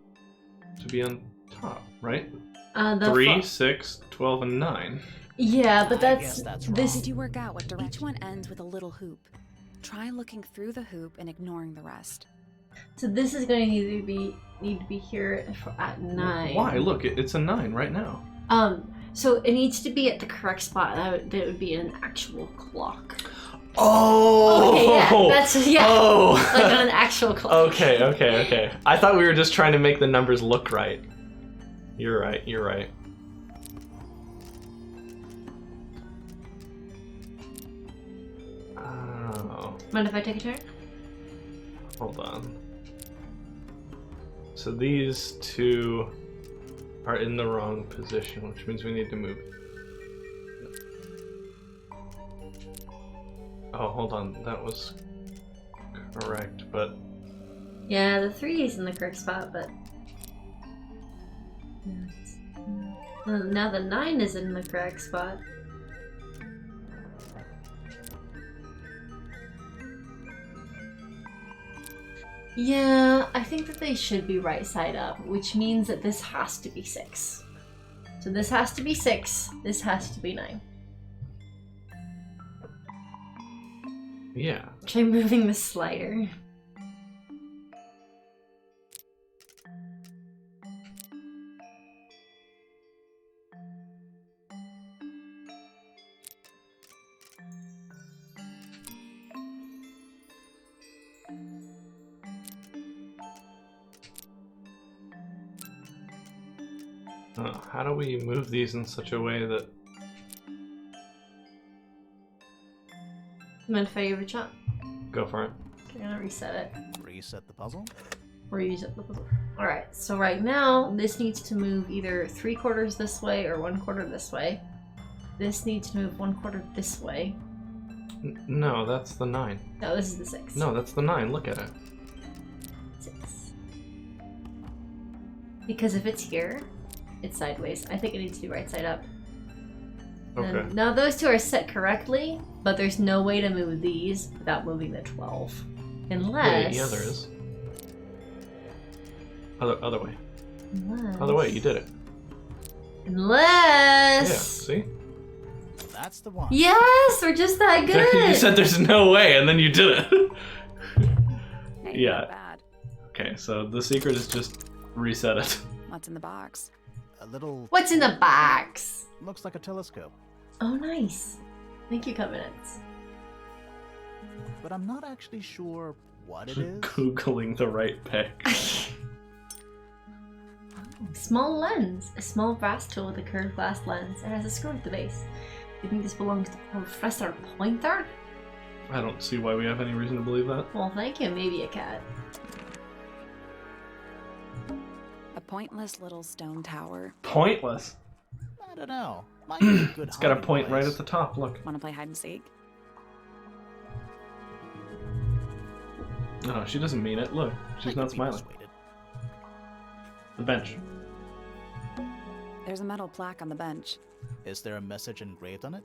to be on top, right? The 3, 6, 12, and 9. Yeah, but I that's guess that's this. wrong. Did you work out what direction? Each one ends with a little hoop. Try looking through the hoop and ignoring the rest. So this is going to need to be here at 9. Why? Look, it's a 9 right now. So it needs to be at the correct spot. That would be an actual clock. Oh! Okay, yeah, that's Oh! like on an actual clock. Okay. I thought we were just trying to make the numbers look right. You're right. Oh, Mind if I take a turn? hold on. So these 2 are in the wrong position, which means we need to move. Oh, hold on. That was correct, but... Yeah, the 3 is in the correct spot, but Now the 9 is in the correct spot. Yeah, I think that they should be right side up, which means that this has to be 6. So this has to be 6, this has to be 9. Yeah. Try moving the slider. How do we move these in such a way that... I'm gonna fire your shot. Go for it. Okay, I'm gonna reset it. Reset the puzzle. Reset the puzzle. Alright, so right now, this needs to move either 3/4 this way or 1/4 this way. This needs to move 1/4 this way. No, that's the 9. No, this is the 6. No, that's the 9. Look at it. 6. Because if it's here, it's sideways. I think it needs to be right side up. Okay. And now those two are set correctly, but there's no way to move these without moving the 12. Unless... Wait, yeah, there is. Other way. Unless... Other way, you did it. Unless... Yeah, see? That's the one. Yes, we're just that good! You said there's no way, and then you did it. Hey, Yeah. not bad. Okay, so the secret is just reset it. What's in the box? A little. What's in the box? Looks like a telescope, Oh, nice. Thank you, Covenants. but I'm not actually sure what it is. Googling the right pick. Small lens. A small brass tool with a curved glass lens. It has a screw at the base. You think this belongs to Professor Pointer? I don't see why we have any reason to believe that. Well, thank you. Maybe a cat. A pointless little stone tower. Pointless. I don't know. Might be a good It's got a hiding point right place. at the top, look. Want to play hide and seek? No, she doesn't mean it. Look, I she's could not be smiling. persuaded. The bench. There's a metal plaque on the bench. Is there a message engraved on it?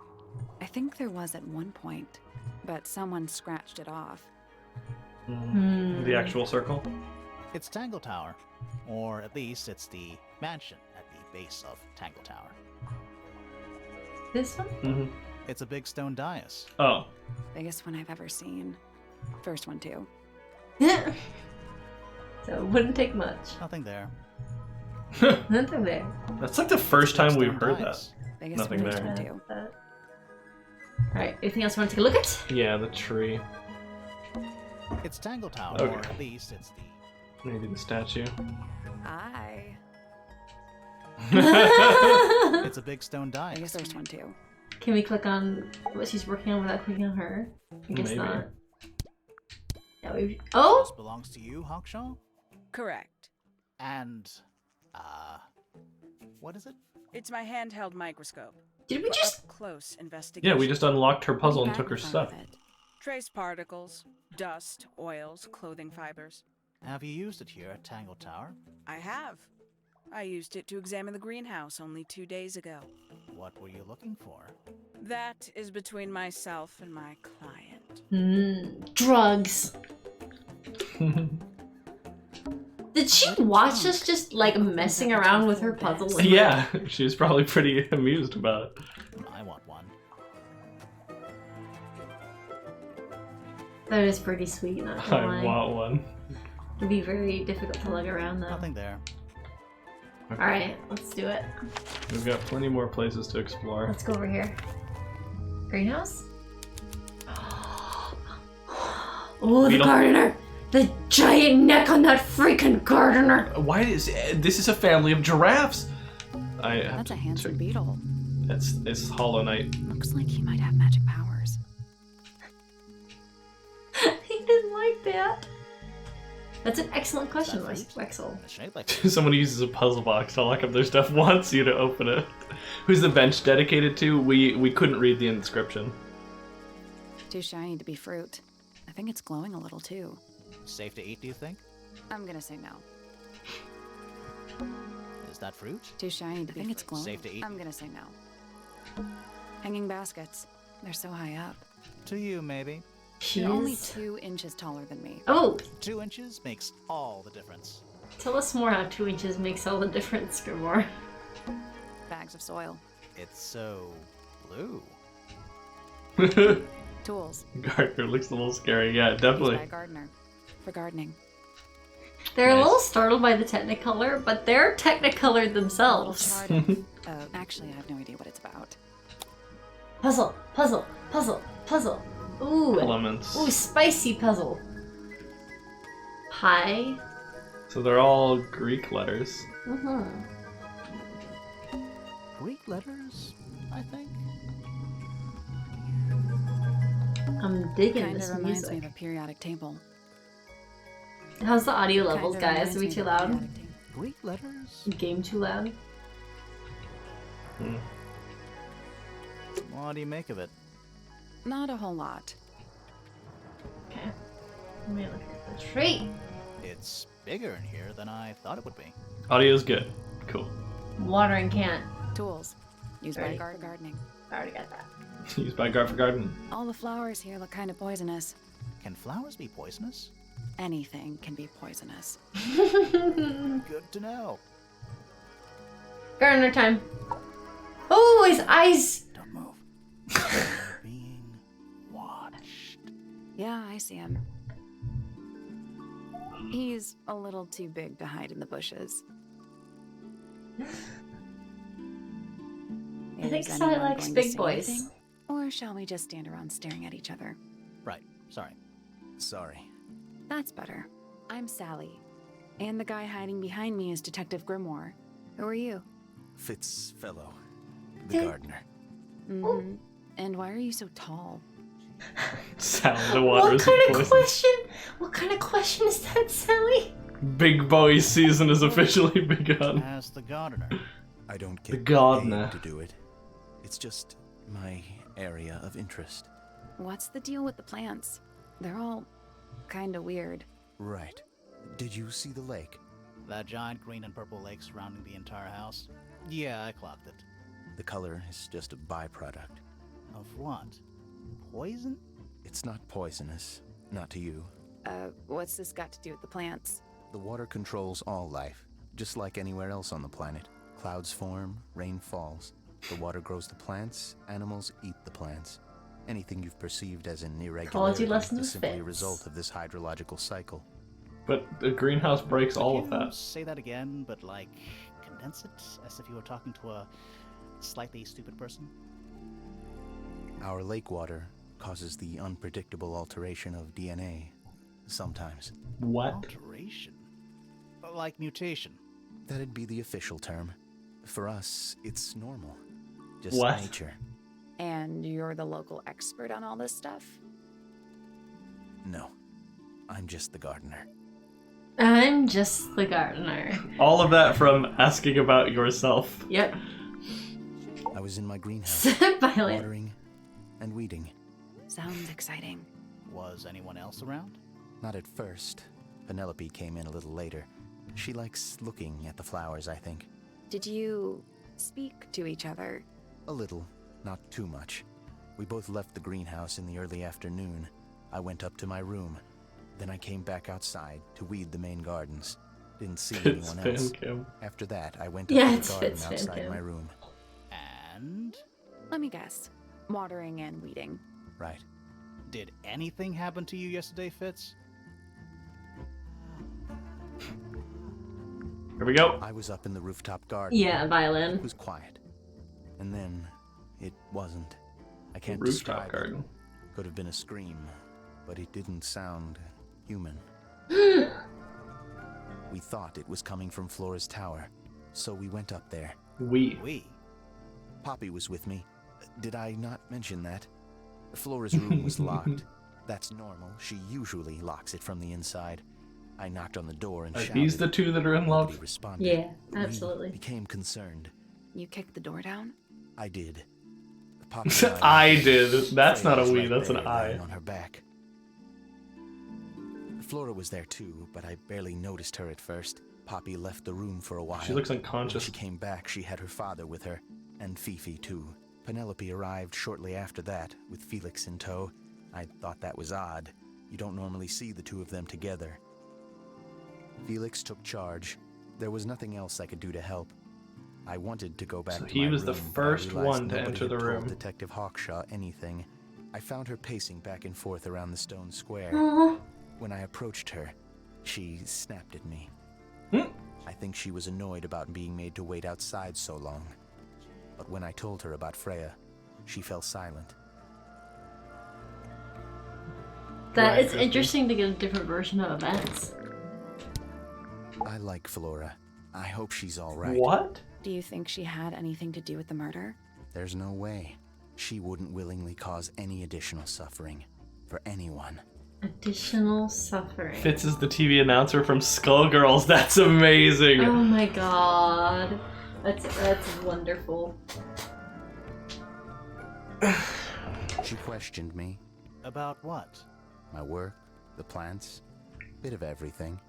I think there was at one point, but someone scratched it off. The actual circle? It's Tangle Tower. Or at least it's the mansion at the base of Tangle Tower. This one? Mm-hmm. It's a big stone dais. Oh. Biggest one I've ever seen. First one, too. So it wouldn't take much. Nothing there. Nothing there. That's like the first time we've Stone heard that. dais. Biggest Nothing first there. one, too. Alright, anything else you want to take a look at? Yeah, the tree. It's Tangle Tower, Okay. or at least it's the. Maybe the statue. Aye. It's a big stone dais. Biggest first one, too. Can we click on what she's working on without clicking on her? I guess Maybe. not. Yeah, we. Oh! This belongs to you, Hawkshaw? Correct. And, what is it? It's my handheld microscope. Did we For just. up-close investigation. Yeah, we just unlocked her puzzle and Back took her in front stuff. of it. Trace particles, dust, oils, clothing fibers. Have you used it here at Tangle Tower? I have. I used it to examine the greenhouse only 2 days ago. What were you looking for? That is between myself and my client. Drugs. Did she watch us just like messing around with her puzzle? and, Yeah, she's probably pretty amused about it. I want one. That is pretty sweet, not gonna I lie. want one. It'd be very difficult to lug around though. Nothing there. Okay. Alright, let's do it. We've got plenty more places to explore. Let's go over here. Greenhouse? Oh, the Beetle. gardener! The giant neck on that freaking gardener! Why is this is a family of giraffes? I have That's a to handsome check- beetle. It's Hollow Knight. Looks like he might have magic powers. He didn't like that. That's an excellent question, Is that fruit? Wexel. In a shape like Someone uses a puzzle box to lock up their stuff, wants you to open it. Who's the bench dedicated to? We couldn't read the inscription. Too shiny to be fruit. I think it's glowing a little, too. safe to eat, do you think? I'm gonna say no. Is that fruit? Too shiny to be think it's glowing. Safe to eat? I'm gonna say no. Hanging baskets. They're so high up. To you, maybe. You're only Jeez. 2 inches taller than me. Oh, 2 inches makes all the difference. tell us more how 2 inches makes all the difference, Grimoire. Bags of soil. It's so blue. Tools. Gardner looks a little scary. Yeah, Used by a definitely. gardener. For gardening. They're a Nice. little startled by the Technicolor, but they're Technicolored A little themselves. chart of- actually, I have no idea what it's about. Puzzle, puzzle, puzzle, puzzle. Ooh, Elements. ooh, spicy puzzle. Hi. So they're all Greek letters. Mm-hmm. Greek letters, I think. I'm digging Kind this of reminds me music. of a periodic table. How's the audio Kinda levels, guys? reminds Are we me too of a loud? periodic table. Greek letters? Game too loud? Hmm. What do you make of it? Not a whole lot. Okay. Let me look at the tree. It's bigger in here than I thought it would be. Audio's good. Cool. Watering can. Tools. Used by Right. gardening. I already got that. Used by Gar for Garden. All the flowers here look kind of poisonous. Can flowers be poisonous? Anything can be poisonous. Good to know. Gardener time. Oh, his eyes! Don't move. Being watched. Yeah, I see him. He's a little too big to hide in the bushes. I think Is Sally anyone likes going to big say boys. anything? Or shall we just stand around staring at each other? Right. Sorry. Sorry. That's better. I'm Sally. And the guy hiding behind me is Detective Grimoire. Who are you? Fitzfellow, the Dude. gardener. Mm-hmm. And why are you so tall? Sally the What Wanderer's kind of voice. question? What kind of question is that, Sally? Big boy season has officially begun. As the gardener. I don't The get gardener. paid to do it. It's just my area of interest. What's the deal with the plants? They're all kind of weird. Right. Did you see the lake? That giant green and purple lake surrounding the entire house? Yeah, I clocked it. The color is just a byproduct. Of what? Poison? It's not poisonous. Not to you. What's this got to do with the plants? The water controls all life, just like anywhere else on the planet. Clouds form, rain falls. The water grows the plants, animals eat the plants. Anything you've perceived as an irregularity lesson is with simply a Fitz. result of this hydrological cycle. But the greenhouse breaks all of Could you that. say that again, but like condense it as if you were talking to a slightly stupid person? Our lake water causes the unpredictable alteration of DNA. Sometimes. What? Alteration? Like mutation. That'd be the official term. For us, it's normal. Just What? nature. And you're the local expert on all this stuff? No. I'm just the gardener. I'm just the gardener. All of that from asking about yourself. Yep. I was in my greenhouse, Violet. watering and weeding. Sounds exciting. Was anyone else around? Not at first. Penelope came in a little later. She likes looking at the flowers, I think. Did you speak to each other? A little, not too much. We both left the greenhouse in the early afternoon. I went up to my room. Then I came back outside to weed the main gardens. Didn't see Fitz anyone Van else. Kim. After that, I went up Yeah, to it's the garden Fitz Van outside Kim. my room. And? Let me guess. Watering and weeding. Right. Did anything happen to you yesterday, Fitz? Here we go. I was up in the rooftop garden. Yeah, It violin. was quiet. And then it wasn't. I can't Rooftop describe it. garden. Could have been a scream, but it didn't sound human. We thought it was coming from Flora's tower, so we went up there. We. Poppy was with me. Did I not mention that? Flora's room was locked. That's normal. She usually locks it from the inside. I knocked on the door and Are shouted. these the two that are in Nobody love? responded. Yeah, We absolutely. became concerned. You kicked the door down? I did. Poppy and I did. That's not a was we, right that's an there, I. lying on her back. Flora was there too, but I barely noticed her at first. Poppy left the room for a while. She looks When unconscious. she came back, she had her father with her, and Fifi too. Penelope arrived shortly after that, with Felix in tow. I thought that was odd. You don't normally see the two of them together. Felix took charge. There was nothing else I could do to help. I wanted to go back So to he my was the room, but I first realized one to nobody enter had the told room. Detective Hawkshaw anything. I found her pacing back and forth around the stone square. Aw. When I approached her, she snapped at me. Hmm. I think she was annoyed about being made to wait outside so long. But when I told her about Freya, she fell silent. That Right, is Kristen. interesting to get a different version of events. I like Flora. I hope she's all right. What? Do you think she had anything to do with the murder? There's no way. She wouldn't willingly cause any additional suffering for anyone. Additional suffering. Fitz is the TV announcer from Skullgirls. That's amazing. Oh my god. That's wonderful. She questioned me, About what? my work, the plants, bit of everything.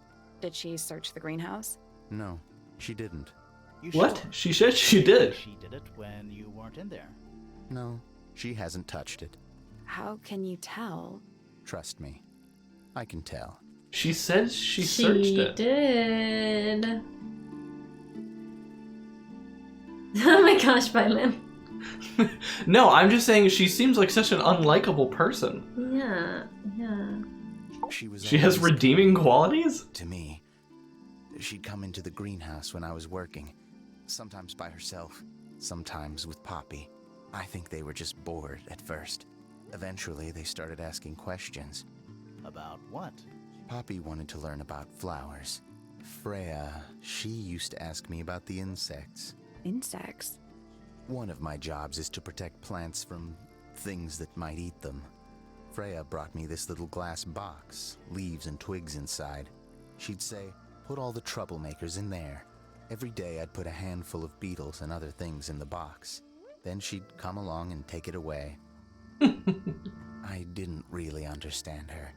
Did she search the greenhouse? No, she didn't. You What? sure? She said she did. She did it when you weren't in there. No, she hasn't touched it. How can you tell? Trust me, I can tell. She said she searched it. Did. Oh my gosh, Violet. No, I'm just saying she seems like such an unlikable person. Yeah, yeah. She has always redeeming qualities? to me. She'd come into the greenhouse when I was working, sometimes by herself, sometimes with Poppy. I think they were just bored at first. Eventually, they started asking questions. About what? Poppy wanted to learn about flowers. Freya, she used to ask me about the insects. Insects? One of my jobs is to protect plants from things that might eat them. Freya brought me this little glass box, leaves and twigs inside. She'd say, put all the troublemakers in there. Every day I'd put a handful of beetles and other things in the box. Then she'd come along and take it away. I didn't really understand her,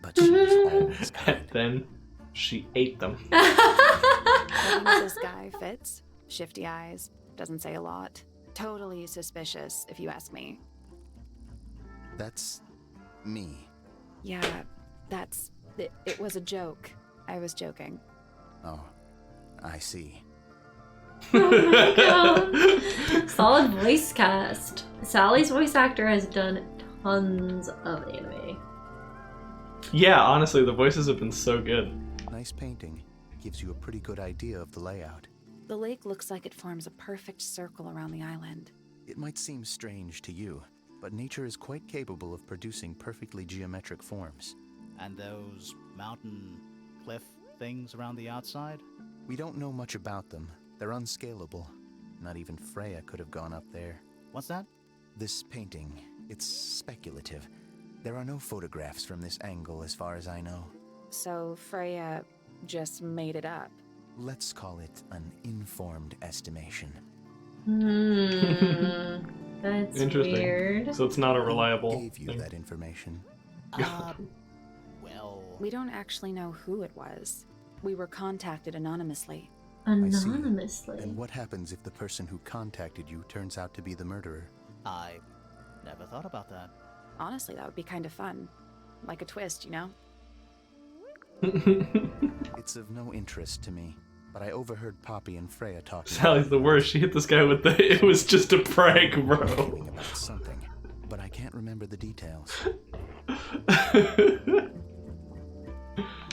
but she was always kind. Then she ate them. Who's this guy, Fitz? Shifty eyes, doesn't say a lot. Totally suspicious, if you ask me. That's me. Yeah, it was a joke. I was joking. Oh, I see. Oh my god. Solid voice cast. Sally's voice actor has done tons of anime. Yeah, honestly, the voices have been so good. Nice painting. Gives you a pretty good idea of the layout. The lake looks like it forms a perfect circle around the island. It might seem strange to you, but nature is quite capable of producing perfectly geometric forms. And those mountain cliff things around the outside? We don't know much about them. They're unscalable. Not even Freya could have gone up there. What's that? This painting, it's speculative. There are no photographs from this angle as far as I know. So Freya just made it up. Let's call it an informed estimation. That's Interesting. weird. So it's not a Who reliable gave you thing. that information? Well... We don't actually know who it was. We were contacted anonymously. see. Anonymously. And what happens if the person who contacted you turns out to be the murderer? I never thought about that. Honestly, that would be kind of fun. Like a twist, you know? It's of no interest to me, but I overheard Poppy and Freya talking. Sally's the worst. She hit this guy with the. It was just a prank, bro. arguing about something, but I can't remember the details.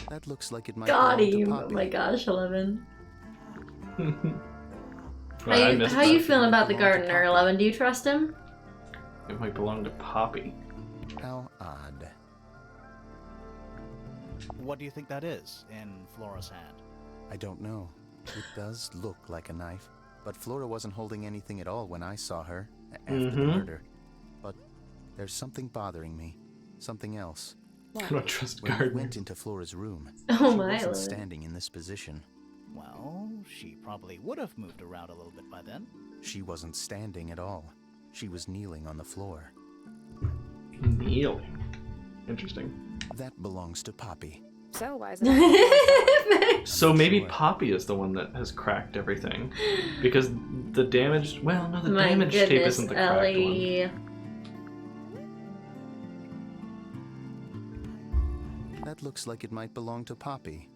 That looks like it might Got belong to him. Poppy. Oh my gosh, 11. I missed How you that. feeling about the gardener, 11? Do you trust him? It might belong to Poppy. How odd. What do you think that is in Flora's hand? I don't know. It does look like a knife, but Flora wasn't holding anything at all when I saw her after the murder. But there's something bothering me. Something else. I don't trust When we gardener. went into Flora's room, Oh she my wasn't lord. standing in this position. Well, she probably would have moved around a little bit by then. She wasn't standing at all. She was kneeling on the floor. Kneeling. Interesting. That belongs to Poppy. So why is it? So maybe Poppy is the one that has cracked everything. Because the damaged... Well, no, the My damaged tape goodness, isn't the cracked Ellie. one. That looks like it might belong to Poppy.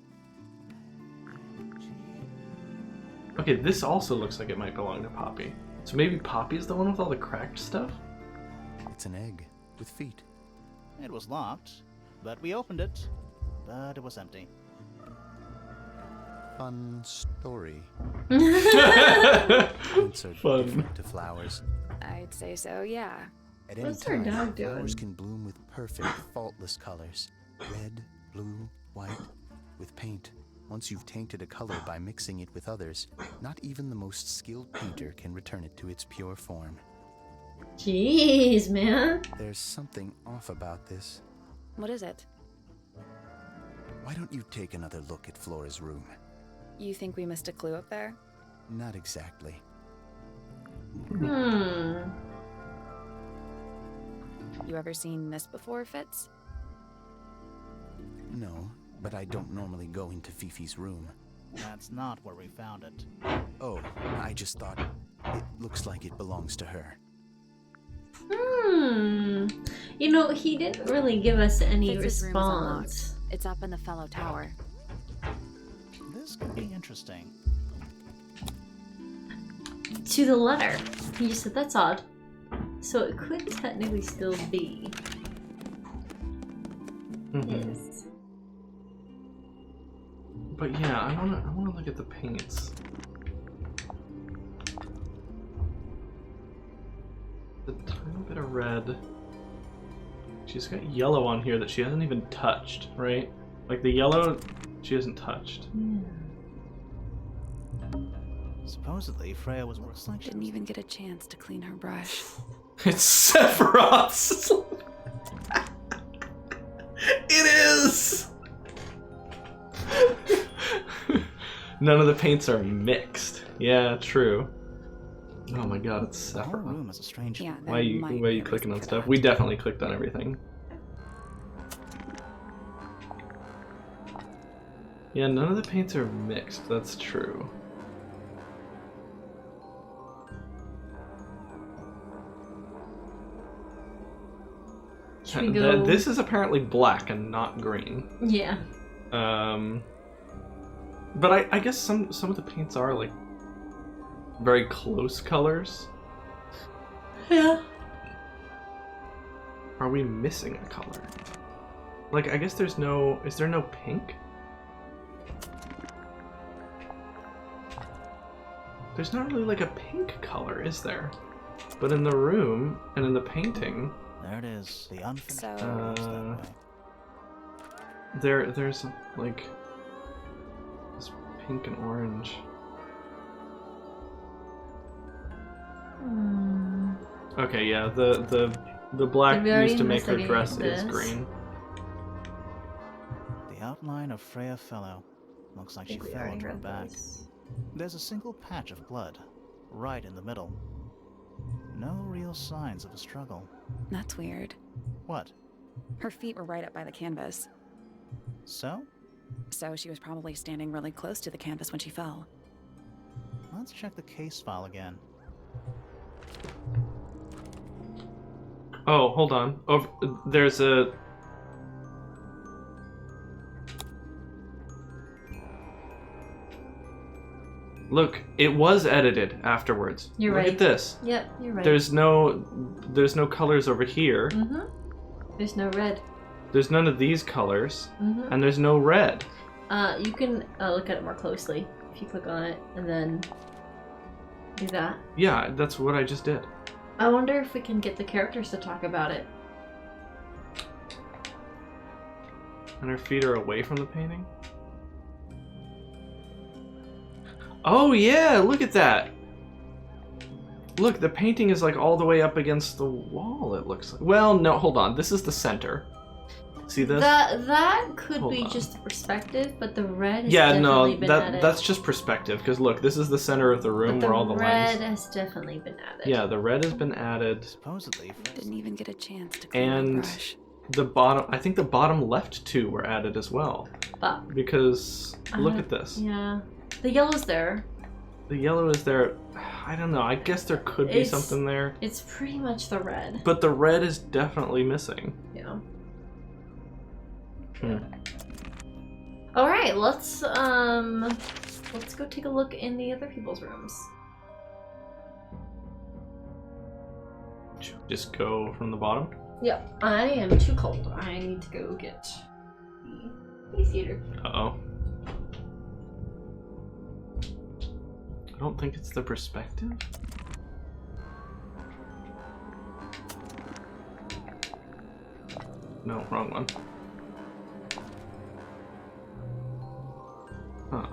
Okay, this also looks like it might belong to Poppy. So maybe Poppy's the one with all the cracked stuff? It's an egg with feet. It was locked, but we opened it. But it was empty. Fun story. Fun. Plants are different to flowers. I'd say so, yeah. At any What's our time, dog doing? flowers can bloom with perfect, faultless colors. Red, blue, white, with paint. Once you've tainted a color by mixing it with others, not even the most skilled painter can return it to its pure form. Jeez, man. There's something off about this. What is it? Why don't you take another look at Flora's room? You think we missed a clue up there? Not exactly. Hmm. You ever seen this before, Fitz? No, but I don't normally go into Fifi's room. That's not where we found it. Oh, I just thought it looks like it belongs to her. Hmm. You know, he didn't really give us any Fitz's room is unlocked. response. It's up in the fellow tower. This could be interesting. To the letter. He just said, that's odd. So it could technically still be his. But yeah, I wanna look at the paints. A tiny bit of red. She's got yellow on here that she hasn't even touched, right? Like the yellow, she hasn't touched. Supposedly, Freya was looks like she Didn't even get a chance to clean her brush. It's Sephiroth's! It is! None of the paints are mixed. Yeah, true. Oh my god, it's The whole Sephiroth. room is a strange. Yeah, Why are you clicking on stuff? We definitely clicked on everything. Yeah, none of the paints are mixed, that's true. Should we go? This is apparently black and not green. Yeah. But I guess some of the paints are like very close colors. Yeah. Are we missing a color? Like, I guess there's no... Is there no pink? There's not really like a pink color, is there? But in the room and in the painting... There it is. The unfinished So- photos that way. There's like... this pink and orange. Okay, yeah, the black Did we already used to make her investigate dress is this? green. The outline of Freya Fellow. Looks like she think we fell already on her read back. this. There's a single patch of blood, right in the middle. No real signs of a struggle. That's weird. What? Her feet were right up by the canvas. So? So she was probably standing really close to the canvas when she fell. Let's check the case file again. Oh, hold on. Oh, there's a... Look, it was edited afterwards. You're Look right. at this. Yep, you're right. There's no colors over here. There's no red. There's none of these colors, and there's no red. You can look at it more closely if you click on it and then do that. Yeah, that's what I just did. I wonder if we can get the characters to talk about it. And her feet are away from the painting. Oh yeah, look at that. Look, the painting is like all the way up against the wall, it looks like. Well, no, hold on. This is the center. See this? That could Hold be on. just the perspective, but the red has Yeah, no, definitely been added. that's just perspective. Because look, this is the center of the room but where all the red lines. has definitely been added. Yeah, the red has been added. Supposedly, Didn't even get a chance to clean her And brush. the bottom. I think the bottom left two were added as well. But Because look at this. yeah, the yellow's there. The yellow is there. I don't know. I guess there could be something there. It's pretty much the red. But the red is definitely missing. Yeah. Hmm. All right, let's go take a look in the other people's rooms. Should we just go from the bottom? Yep. I am too cold. I need to go get the face eater. Uh-oh. I don't think it's the perspective. No, wrong one. Huh.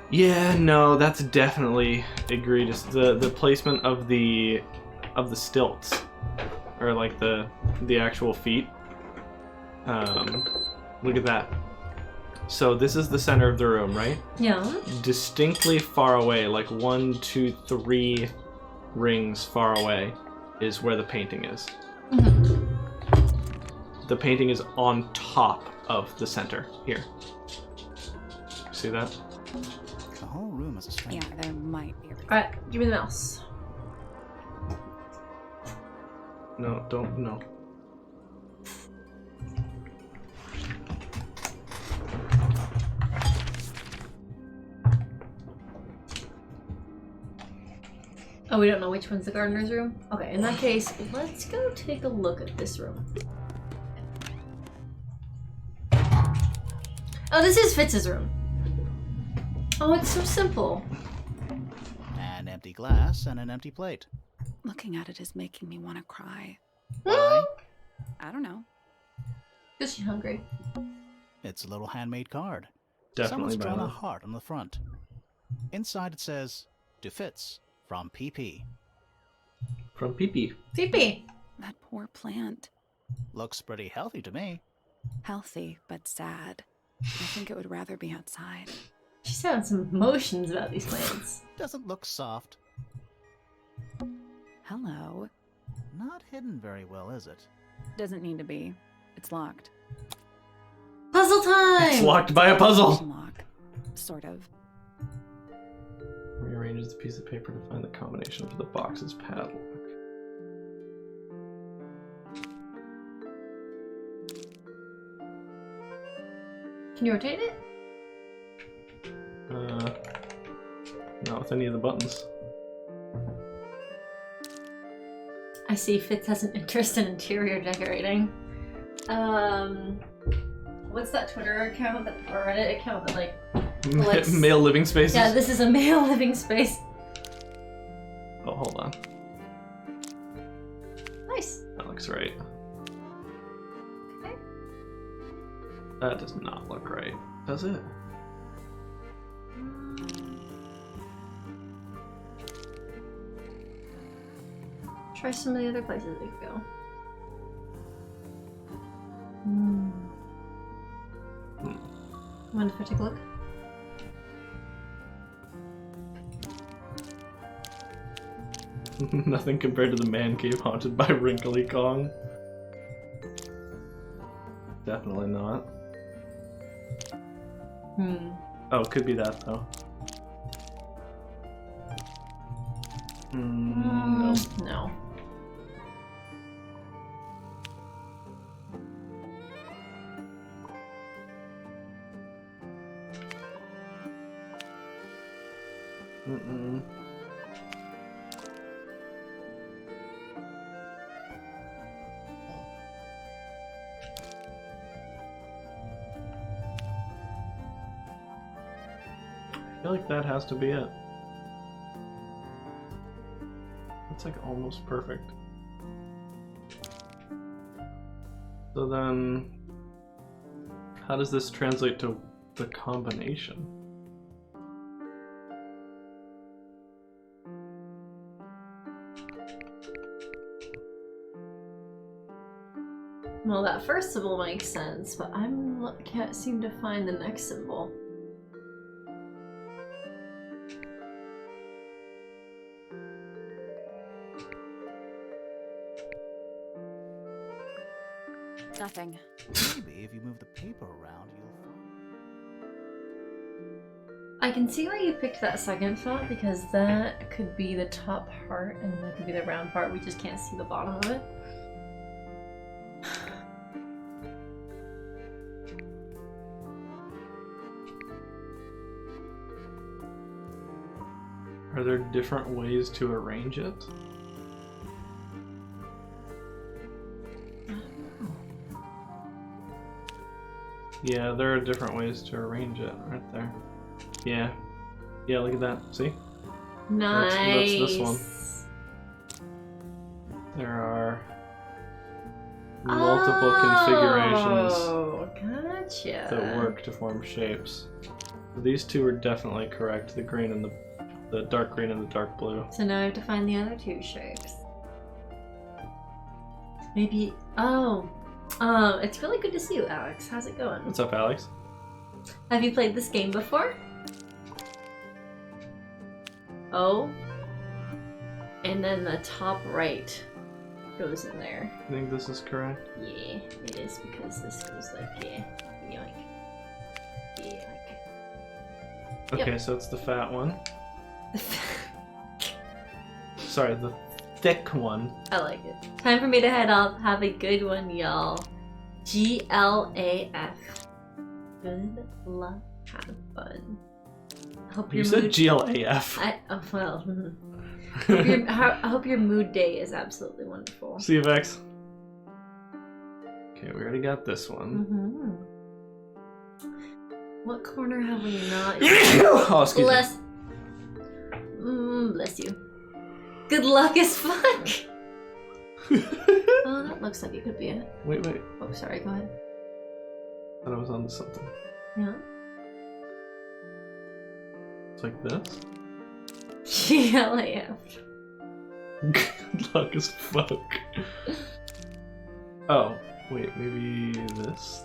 Yeah, no, that's definitely egregious. The placement of the stilts, or like the actual feet. Look at that. So this is the center of the room, right? Yeah. Distinctly far away, like 1, 2, 3 rings far away, is where the painting is. Mm-hmm. The painting is on top of the center here. See that? The whole room is a strange. Yeah, there might be a reason. Alright, give me the mouse. No, don't, no. Oh, we don't know which one's the gardener's room? Okay, in that case, let's go take a look at this room. Oh, this is Fitz's room. Oh, it's so simple. An empty glass and an empty plate. Looking at it is making me want to cry. Why? I don't know. Because she's hungry. It's a little handmade card. Definitely Someone's drawn a valid. heart on the front. Inside it says, "To Fitz, from PP." From Pee-Pee. Phoebe. That poor plant. Looks pretty healthy to me. Healthy, but sad. I think it would rather be outside. She's having some emotions about these plants. Doesn't look soft. Hello. Not hidden very well, is it? Doesn't need to be. It's locked. Puzzle time! It's locked by a puzzle! Lock. Sort of. Rearranges the piece of paper to find the combination for the box's padlock. Can you rotate it? Not with any of the buttons. I see Fitz has an interest in interior decorating. What's that Twitter account or Reddit account that like Male living spaces? Yeah, this is a male living space. Oh, hold on. Nice. That looks right. Okay. That does not look right, does it? Try some of the other places we could go. Mind if I take a look? Nothing compared to the man cave haunted by Wrinkly Kong. Definitely not. Oh, it could be that though. No. No. Mm-mm. I feel like that has to be it. That's like almost perfect. So then, how does this translate to the combination? Well, that first symbol makes sense, but can't seem to find the next symbol. Nothing. Maybe if you move the paper around, you'll find. I can see why you picked that second thought, because that could be the top part and that could be the round part. We just can't see the bottom of it. Are there different ways to arrange it? Yeah, there are different ways to arrange it, right there. Yeah. Yeah, look at that. See? Nice. That's this one. There are multiple configurations Gotcha. that work to form shapes. These two are definitely correct. The green and the dark green and the dark blue. So now I have to find the other two shapes. Maybe. Oh. It's really good to see you, Alex. How's it going? What's up, Alex? Have you played this game before? Oh. And then the top right goes in there. I think this is correct. Yeah, it is, because this goes like, yeah, yoink. Yeah, like. Okay, Yep. so it's the fat one. Sorry, the thick one. I like it. Time for me to head off. Have a good one, y'all. GLAF. Good luck. Have fun. Hope You your said mood... GLAF. I hope your mood day is absolutely wonderful. See you, Vex. Okay, we already got this one. What corner have we not? Oh, excuse me. Bless you. Good luck as fuck. Oh, that looks like it could be it. Wait. Oh, sorry. Go ahead. I thought I was onto something. Yeah. It's like this. GLAF. Good luck as fuck. Oh, wait, maybe this?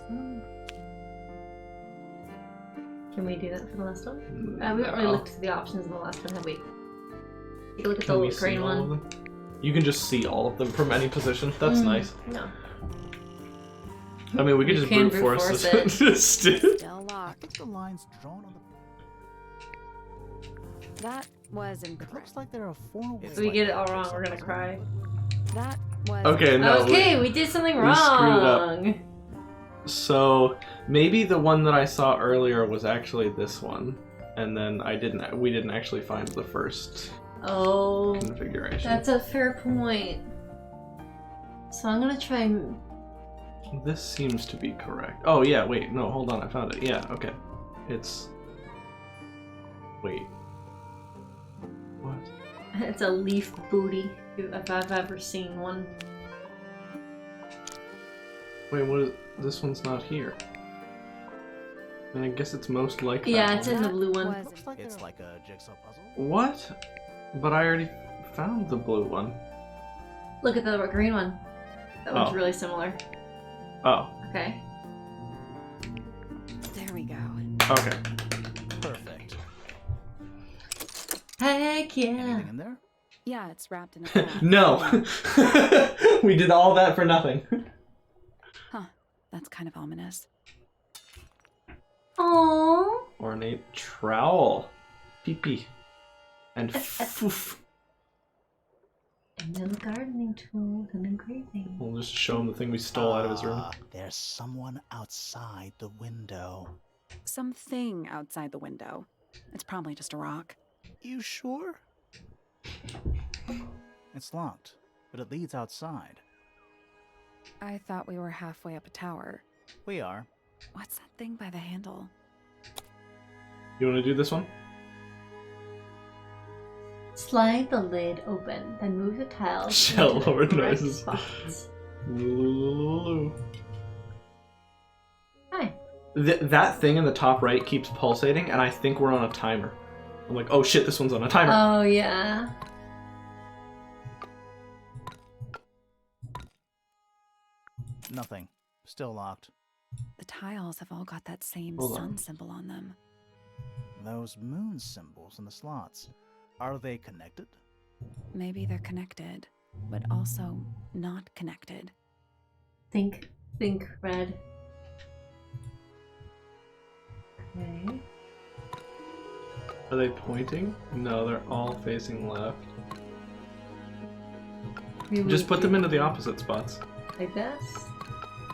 Can we do that for the last one? No. We haven't really looked at the options in the last one, have we? Take a look at Can the we little see green all of one. them? You can just see all of them from any position. That's nice. No. I mean, we could You just can brute force brute this. Just do- Still locked. Look at the lines drawn on the. That was It incorrect. looks like there are 4 ways. If we get it all wrong, we're gonna cry. That was Okay, no. Okay, we did something we screwed it up. wrong. So maybe the one that I saw earlier was actually this one, and then we didn't actually find the first Oh, configuration. that's a fair point. So I'm gonna try. This seems to be correct. Oh yeah, wait, no, hold on, I found it. Yeah, okay. It's... Wait. What? It's a leaf booty, if I've ever seen one. Wait, what is... This one's not here. And I guess it's most like that Yeah, it's one. in the blue one. was Looks like it's like a jigsaw puzzle. What? But I already found the blue one. Look at the green one. That one's Oh. really similar. Oh, Okay. There we go. okay. Perfect. Heck yeah. Anything in there? Yeah, it's wrapped in a cloth. No! We did all that for nothing. Huh. That's kind of ominous. Aww. Ornate trowel. Pee-pee. And foof. And then gardening tools and engraving. We'll just show him the thing we stole out of his room. There's someone outside the window. Something outside the window. It's probably just a rock. You sure? It's locked, but it leads outside. I thought we were halfway up a tower. We are. What's that thing by the handle? You want to do this one? Slide the lid open, then move the tiles Shell into the Lord correct noises. spots. Lulu. Hi. That thing in the top right keeps pulsating, and I think we're on a timer. I'm like, oh shit, this one's on a timer. Oh yeah. Nothing. Still locked. The tiles have all got that same Hold sun on. symbol on them. Those moon symbols in the slots. Are they connected? Maybe they're connected, but also not connected. Think, Red. Okay. Are they pointing? No, they're all facing left. Just put them into the opposite spots. Like this?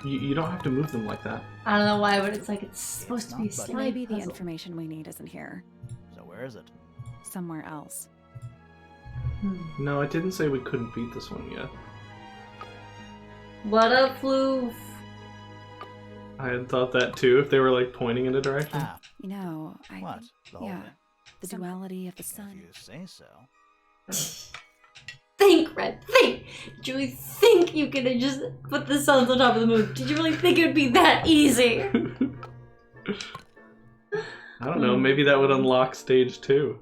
You don't have to move them like that. I don't know why, but it's like it's supposed to be a Not buddy. slight Maybe the puzzle. information we need isn't here. So where is it? Somewhere else. No, I didn't say we couldn't beat this one yet. What up, Floof? I had thought that too, if they were like pointing in a direction. Ah, You know, what? The whole yeah, thing? the duality of the If sun. you say so. Think, Red, think! Did you really think you could have just put the suns on top of the moon? Did you really think it would be that easy? I don't know, maybe that would unlock stage 2.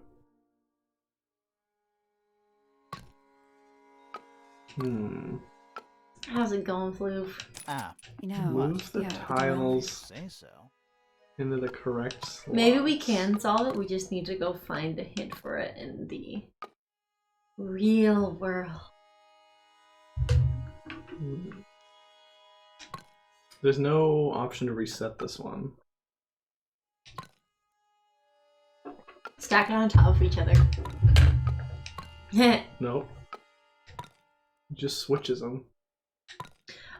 How's it going, Floof? Ah, You know, Move the yeah, tiles say so. into the correct slots. Maybe we can solve it, we just need to go find a hint for it in the real world. There's no option to reset this one. Stack it on top of each other. Nope. Just switches them.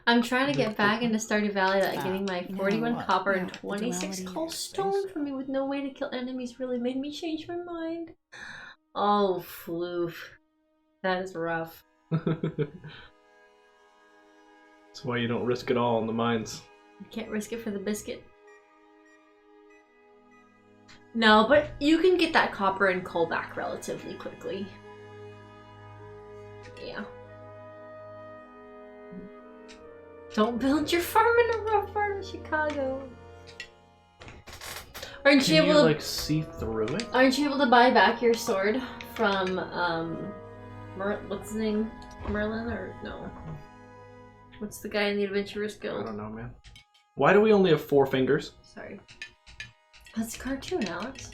I'm trying to get back into Stardew Valley without getting my you know 41 what? copper and Yeah, 26 duality. coal stone from me with no way to kill enemies really made me change my mind. Oh, Floof. That is rough. That's why you don't risk it all in the mines. You can't risk it for the biscuit. No, but you can get that copper and coal back relatively quickly. Yeah. Don't build your farm in a rough part of Chicago. Aren't you Can you able to like see through it? Aren't you able to buy back your sword from what's his name? Merlin or no? What's the guy in the Adventurers I Guild? don't know, man. Why do we only have 4 fingers? Sorry. That's a cartoon, Alex.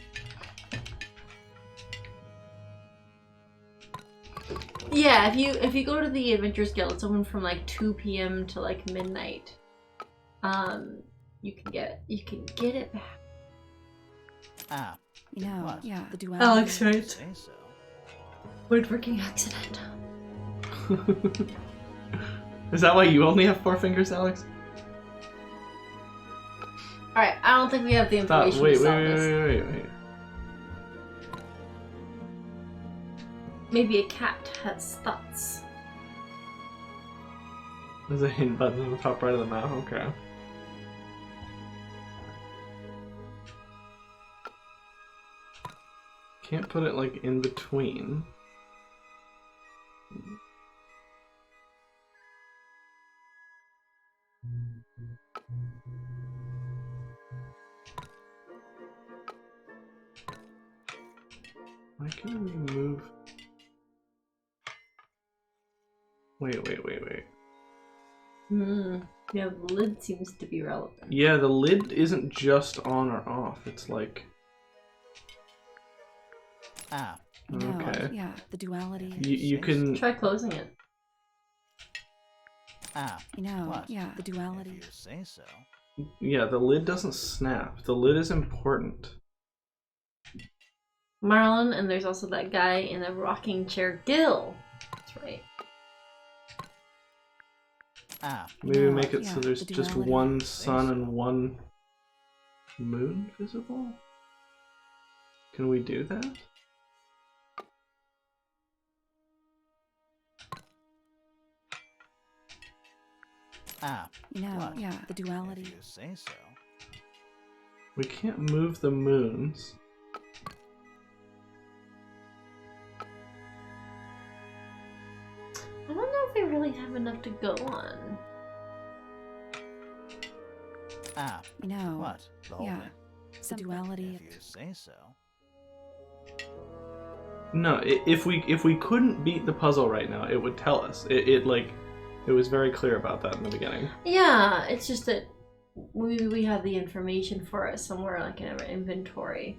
Yeah, if you go to the Adventurers Guild, it's open from like 2 p.m. to like midnight. You can get it back. Ah, You know, What? yeah, the duality. Alex, right? say so. Woodworking accident. Is that why you only have 4 fingers, Alex? Alright, I don't think we have the Stop. information Wait, to solve this. wait. Maybe a cat has thoughts. There's a hint button in the top right of the map. Okay. Can't put it like in between. Why can't we move? Wait. Yeah, the lid seems to be relevant. Yeah, the lid isn't just on or off. It's like... Ah, You know, Okay. yeah, the duality. You can... Try closing it. ah. You know, What? yeah, the If duality. you say so. Yeah, the lid doesn't snap. The lid is important. Marlon, and there's also that guy in the rocking chair, Gil. That's right. Ah, Maybe No, make it yeah, so there's the just duality. one Say sun so. and one moon visible? Can we do that? ah. You know, What? yeah, the If duality. you say so. We can't move the moons. I don't know if we really have enough to go on. Ah, You know, what? The whole yeah, thing. the duality. If you say so. No, if we couldn't beat the puzzle right now, it would tell us. It like It was very clear about that in the beginning. Yeah, it's just that we have the information for it somewhere, like in our inventory.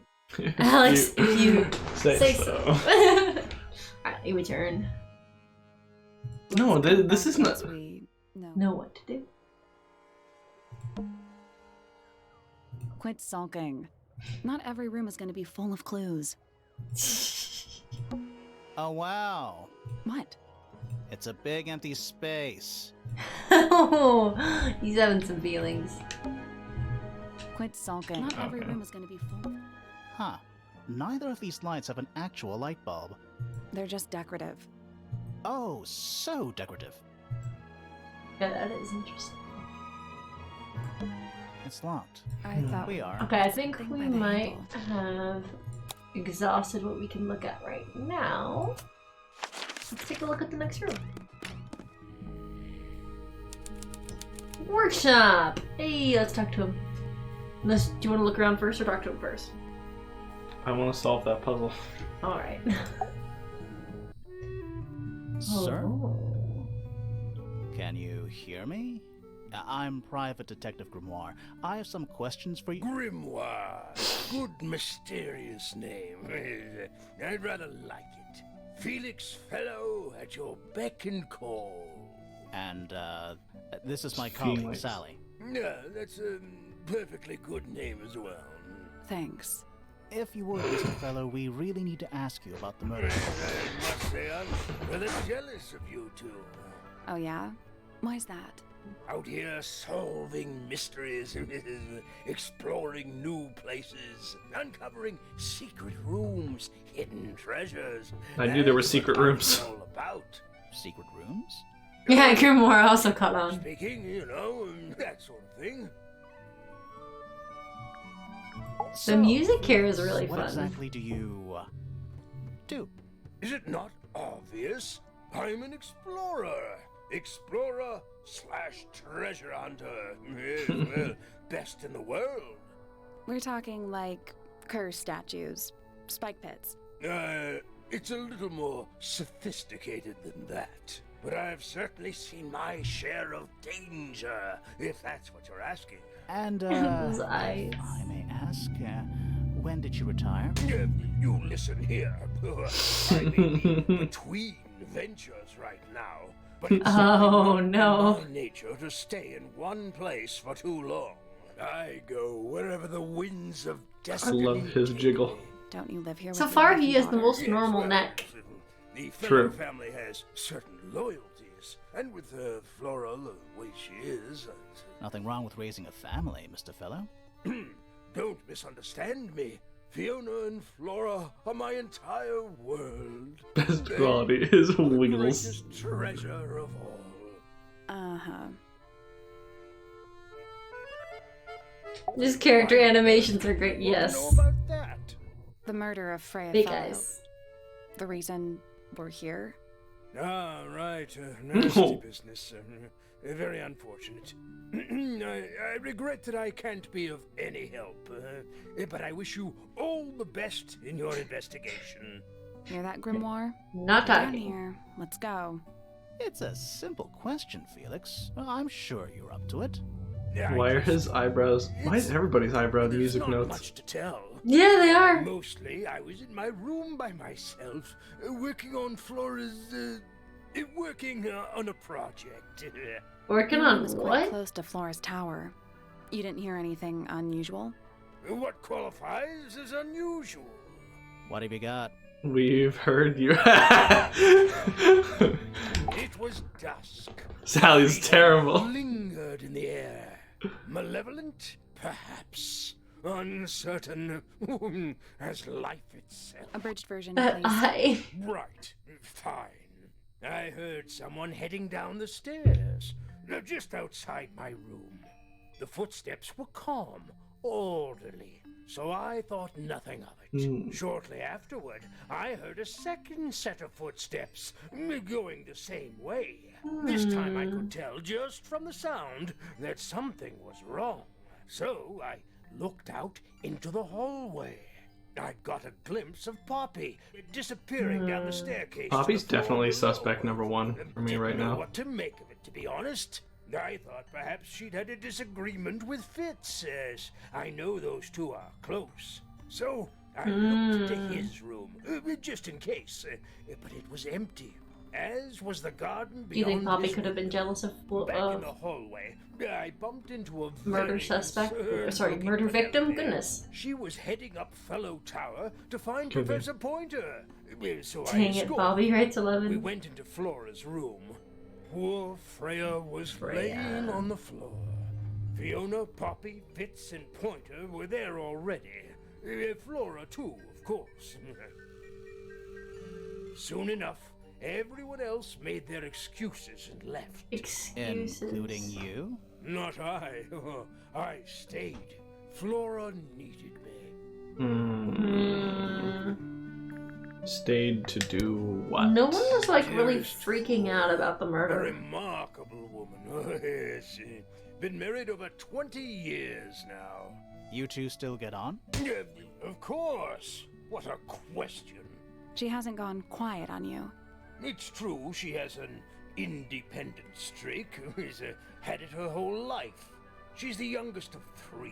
Alex, if you say so. Alright, let me turn. No, this is not. We Know what to do. Quit sulking. Not every room is going to be full of clues. Oh, wow. What? It's a big empty space. Oh, he's having some feelings. Quit sulking. Not every room is going to be full. Huh. Neither of these lights have an actual light bulb. They're just decorative. Oh, so decorative. Yeah, that is interesting. It's locked. I thought We are. Okay, I think Something we by the might handle. have exhausted what we can look at right now. Let's take a look at the next room. Workshop! Hey, let's talk to him. Unless, do you want to look around first or talk to him first? I want to solve that puzzle. Alright. Sir, Oh. can you hear me? I'm Private Detective Grimoire. I have some questions for you. Grimoire. Good mysterious name. I'd rather like it. Felix Fellow at your beck and call. And, this is my colleague, Felix. Sally. Yeah, that's a perfectly good name as well. Thanks. If you would, Mr. Fellow, we really need to ask you about the murder. I must say I'm rather jealous of you two. Oh, yeah? Why's that? Out here solving mysteries, exploring new places, uncovering secret rooms, hidden treasures. I knew there were That's secret what I'm rooms. all about. Secret rooms? Yeah, Grimoire also caught on. Speaking, that sort of thing. The music here is really what fun. exactly do you, do? Is it not obvious? I'm an explorer. Explorer/treasure hunter. Yes, well, best in the world. We're talking like curse statues, spike pits. It's a little more sophisticated than that. But I've certainly seen my share of danger, if that's what you're asking. And, Those eyes. if I may ask, when did you retire? You listen here. I may be between ventures right now, but it's Oh, not no. in my nature to stay in one place for too long. I go wherever the winds of destiny love his take jiggle. me. Don't you live here So with far, your wife he and has the daughter? most normal well, neck. The True. Fellow family has certain loyalties, and with Flora the way she is, Nothing wrong with raising a family, Mr. Fellow. don't misunderstand me. Fiona and Flora are my entire world. Best They quality is are the Wiggles. greatest treasure of all. Uh-huh. His character animations are great. What do you Yes. know about that? The murder of Freya Big Fellow. eyes. The reason we're here. Ah, right. Nasty Oh. business. Very unfortunate. I regret that I can't be of any help, but I wish you all the best in your investigation. Hear that, Grimoire? Not Down talking. here. Let's go. It's a simple question, Felix. Well, I'm sure you're up to it. Why are his eyebrows? Why is everybody's eyebrow There's music not notes? much to tell. Yeah, they are. Mostly, I was in my room by myself, working on Flora's, working on a project. Working Your room on is quite what? close to Flora's tower. You didn't hear anything unusual? What qualifies as unusual? What have you got? We've heard you. It was dusk. Sally's terrible. Lingered in the air. Malevolent, perhaps. Uncertain, as life itself. Abridged version, That please. eye. Right, fine. I heard someone heading down the stairs, just outside my room. The footsteps were calm, orderly, so I thought nothing of it. Shortly afterward, I heard a second set of footsteps, going the same way. This time I could tell just from the sound that something was wrong. So I looked out into the hallway. I got a glimpse of Poppy disappearing down the staircase. Poppy's to the floor definitely below. suspect number one for me right Didn't know now. what to make of it, to be honest. I thought perhaps she'd had a disagreement with Fitz, as I know those two are close. So I looked into his room, just in case, but it was empty. As was the garden Do you think beyond Poppy his could have been window. jealous of Back in the hallway, I bumped into a murder very suspect? concerned Sorry, looking murder victim? Penelope. Goodness. She was heading up Fellow Tower to find Could be. Professor Pointer. So I Dang it, escorted Bobby her. writes We 11. went into Flora's room. Poor Freya was Freya. laying on the floor. Fiona, Poppy, Fitz, and Pointer were there already. Flora too, of course. Soon enough, everyone else made their excuses and left. Excuses. Including you? Not I. I stayed. Flora needed me. Stayed to do what? No one was like really Dearest freaking out about the A murder. remarkable woman. Oh, yes. Been married over 20 years now. You two still get on? Of course. What a question. She hasn't gone quiet on you. It's true she has an independent streak. She's had it her whole life. She's the youngest of 3.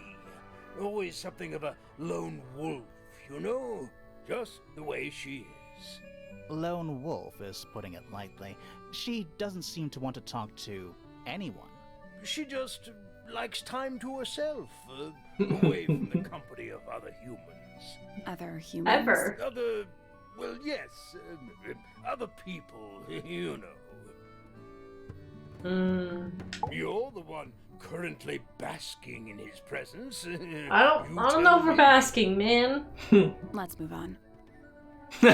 Always something of a lone wolf, you know? Just the way she is. Lone wolf is putting it lightly. She doesn't seem to want to talk to anyone. She just likes time to herself, away from the company of other humans. Other humans? Ever. Other, well, yes, other people, you know. You're the one currently basking in his presence. I don't know for basking, man. Let's move on. She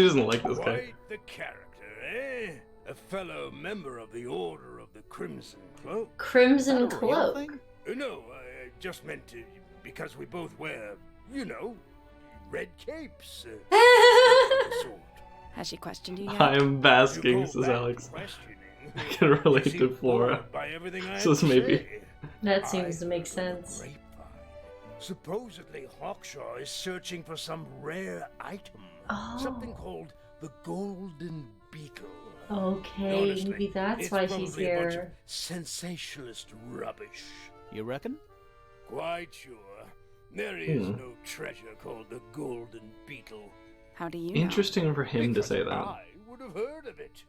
doesn't like this guy. Quite the character, eh? A fellow member of the Order of the Crimson Cloak. Crimson Is that a real Cloak. thing? No, I just meant to, because we both wear, you know, red capes. Sort. Has she questioned you yet? I am You basking, call says that Alex. questioning? I can relate You to seem Flora. bored by everything I So have to maybe. say. That seems to I make heard sense. the grapevine. Supposedly, Hawkshaw is searching for some rare item. Oh. Something called the Golden Beetle. Okay, Honestly, maybe that's it's why probably she's a bunch of here. sensationalist rubbish. You reckon? Quite sure. There is no treasure called the Golden Beetle. How do you know? Interesting for him to Because say that. I would have heard of it.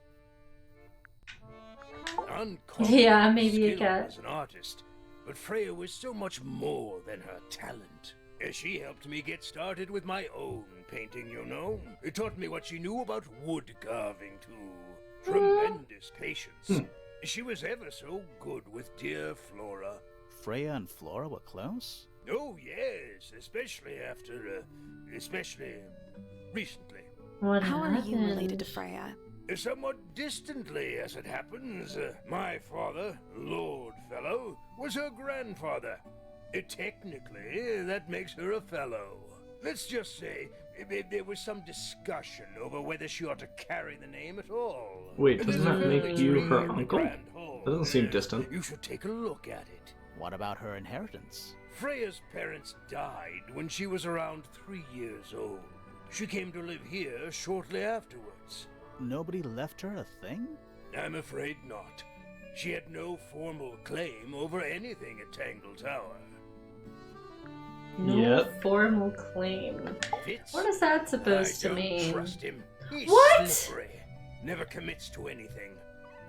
Uncommon Yeah, maybe it skill got- as an artist, but Freya was so much more than her talent. She helped me get started with my own painting, you know. It taught me what she knew about wood carving, too. Tremendous patience. She was ever so good with dear Flora. Freya and Flora were close? Oh, yes, especially recently. What How are you related to happened? Freya? Somewhat distantly, as it happens. My father, Lord Fellow, was her grandfather. Technically, that makes her a fellow. Let's just say there was some discussion over whether she ought to carry the name at all. Wait, doesn't There's a that make family you tree her in the uncle? Grand Hall. That doesn't seem distant. You should take a look at it. What about her inheritance? Freya's parents died when she was around 3 years old. She came to live here shortly afterwards. Nobody left her a thing? I'm afraid not. She had no formal claim over anything at Tangle Tower. No Yep. formal claim. Fitz, What is that supposed I to don't mean? trust him. He's What? slippery. Never commits to anything.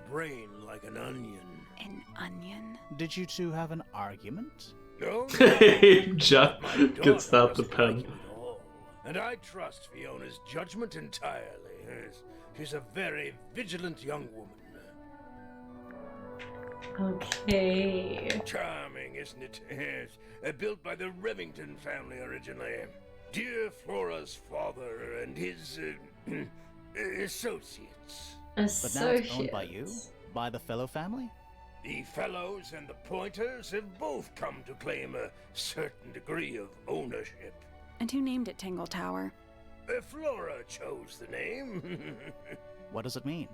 Brain like an onion. An onion? Did you two have an argument? No, Jeff my gets daughter out the doesn't like pen. him at all. And I trust Fiona's judgment entirely. She's a very vigilant young woman. Okay. Charming, isn't it? Yes. Built by the Remington family originally. Dear Flora's father and his associates. But now it's owned by you? Associates. By the Fellow family? The Fellows and the Pointers have both come to claim a certain degree of ownership. And who named it Tangle Tower? Flora chose the name. What does it mean?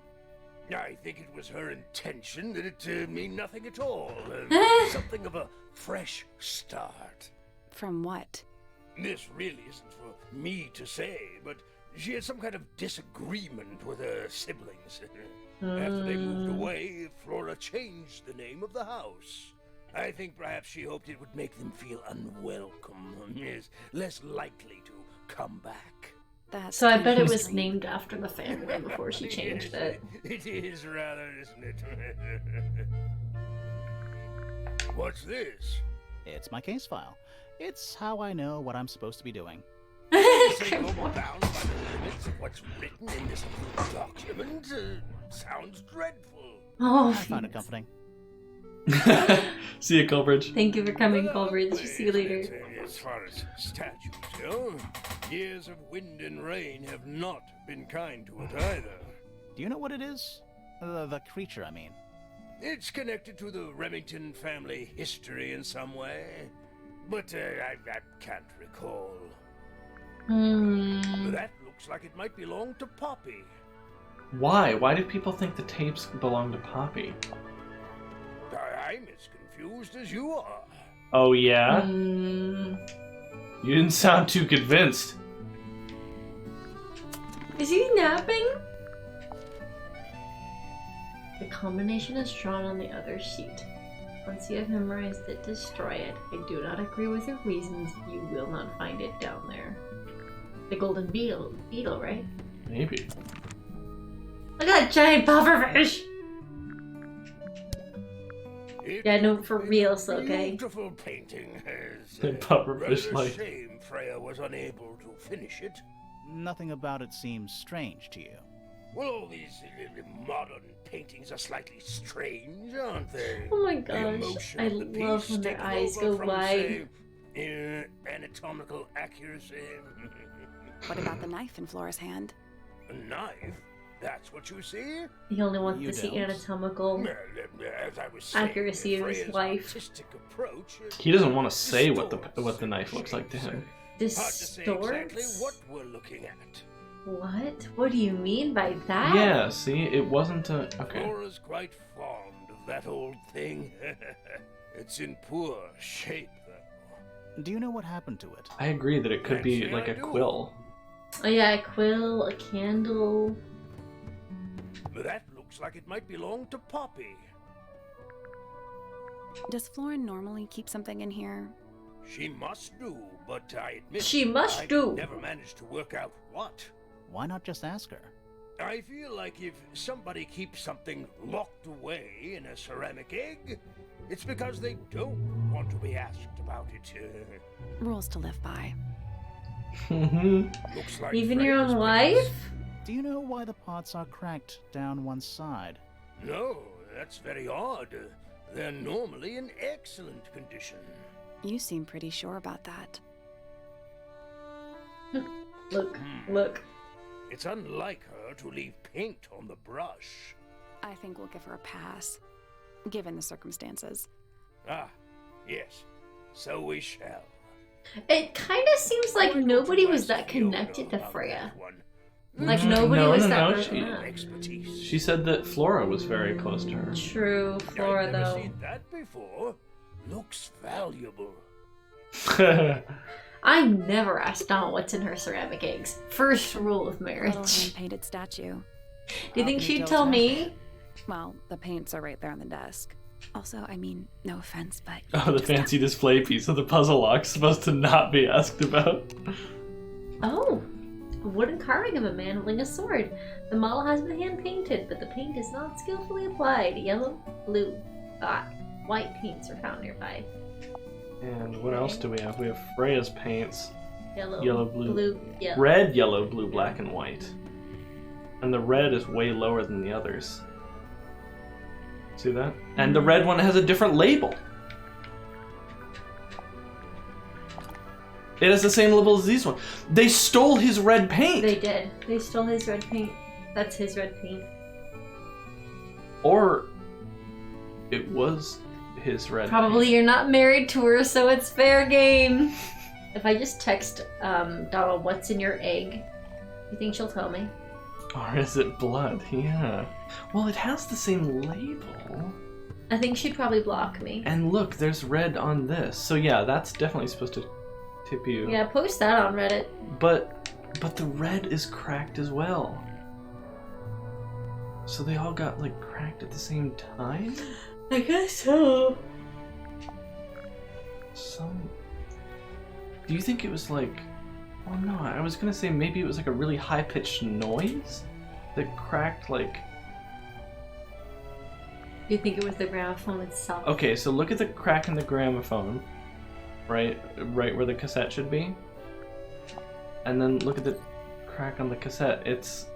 I think it was her intention that it mean nothing at all. Something of a fresh start. From what? This really isn't for me to say, but she had some kind of disagreement with her siblings. After they moved away, Flora changed the name of the house. I think perhaps she hoped it would make them feel unwelcome, yes, less likely to come back. That's So I bet it was interesting. named after the family before she changed it. It is rather, isn't it? What's this? It's my case file. It's how I know what I'm supposed to be doing. Say you're bound by the limits of what's written in this document? Sounds dreadful. Oh, I found it Phoenix. comforting. See you, Colbridge. Thank you for coming, Colbridge. See you later. As far as statues go, years of wind and rain have not been kind to it either. Do you know what it is? The creature, I mean. It's connected to the Remington family history in some way, but I can't recall. That looks like it might belong to Poppy. Why? Why do people think the tapes belong to Poppy? I'm as confused as you are. Oh, yeah? You didn't sound too convinced. Is he napping? The combination is drawn on the other sheet. Once you have memorized it, destroy it. I do not agree with your reasons. You will not find it down there. The golden beetle, right? Maybe. Look at that giant pufferfish! Yeah, no, for real, so okay. Beautiful painting. Pufferfish Rather like. shame Freya was unable to finish it. Nothing about it seems strange to you. Well, all these modern paintings are slightly strange, aren't they? Oh my The gosh, emotion I of the love piece when their taken eyes over go from, wide. say, anatomical accuracy. What about the knife in Flora's hand? A knife? That's what you see? He only wants You to see don't. anatomical. Well, as I was saying, Accuracy of his Freya's wife. artistic approach He doesn't want to say what the knife looks like to him. Hard to say exactly Distorts? what we're looking at. What? What do you mean by that? Yeah, see, it wasn't a... Okay. Flora's quite fond of that old thing. It's in poor shape, though. Do you know what happened to it? I agree that it could be Actually, like I a do. quill. Oh yeah, a quill, a candle. That looks like it might belong to Poppy. Does Flora normally keep something in here? She must do, but I admit She must I do. never managed to work out what. Why not just ask her? I feel like if somebody keeps something locked away in a ceramic egg, it's because they don't want to be asked about it. Rules to live by. Looks like Even your Freya's own place. wife? Do you know why the pots are cracked down one side? No, that's very odd. They're normally in excellent condition. You seem pretty sure about that. Look, look. It's unlike her to leave paint on the brush. I think we'll give her a pass, given the circumstances. Ah, yes, so we shall. It kind of seems like Why don't nobody you was ask that Fiona connected to about Freya. that one? Like Mhm. nobody No, was no, that no, broken she- up. Expertise. She said that Flora was very close to her. True, Flora I've never though. seen that before. Looks valuable. I never asked Donna what's in her ceramic eggs. First rule of A little marriage. hand-painted statue. Do you How think can you she'd tell tell it's me? Well, the paints are right there on the desk. Also, I mean, no offense, but... you Oh, could the just fancy display piece of the puzzle lock's supposed to not be asked about. Oh, a wooden carving of a man holding a sword. The model has been hand painted, but the paint is not skillfully applied. Yellow, blue, white paints are found nearby. And what else do we have? We have Freya's paints. Yellow, Yellow, blue. yellow. Red, yellow, blue, black, and white. And the red is way lower than the others. See that? And the red one has a different label. It has the same label as these ones. They stole his red paint. They did. They stole his red paint. That's his red paint. Or it was his red Probably paint. you're not married to her, so it's fair game. If I just text Donald, what's in your egg? You think she'll tell me? Or is it blood? Yeah. Well, it has the same label. I think she'd probably block me. And look, there's red on this. So yeah, that's definitely supposed to tip you. Yeah, post that on Reddit. But the red is cracked as well. So they all got like cracked at the same time? I guess so. Do you think it was like... Oh no, I was gonna say maybe it was like a really high-pitched noise that cracked like... You think it was the gramophone itself? Okay, so look at the crack in the gramophone, right where the cassette should be. And then look at the crack on the cassette. It's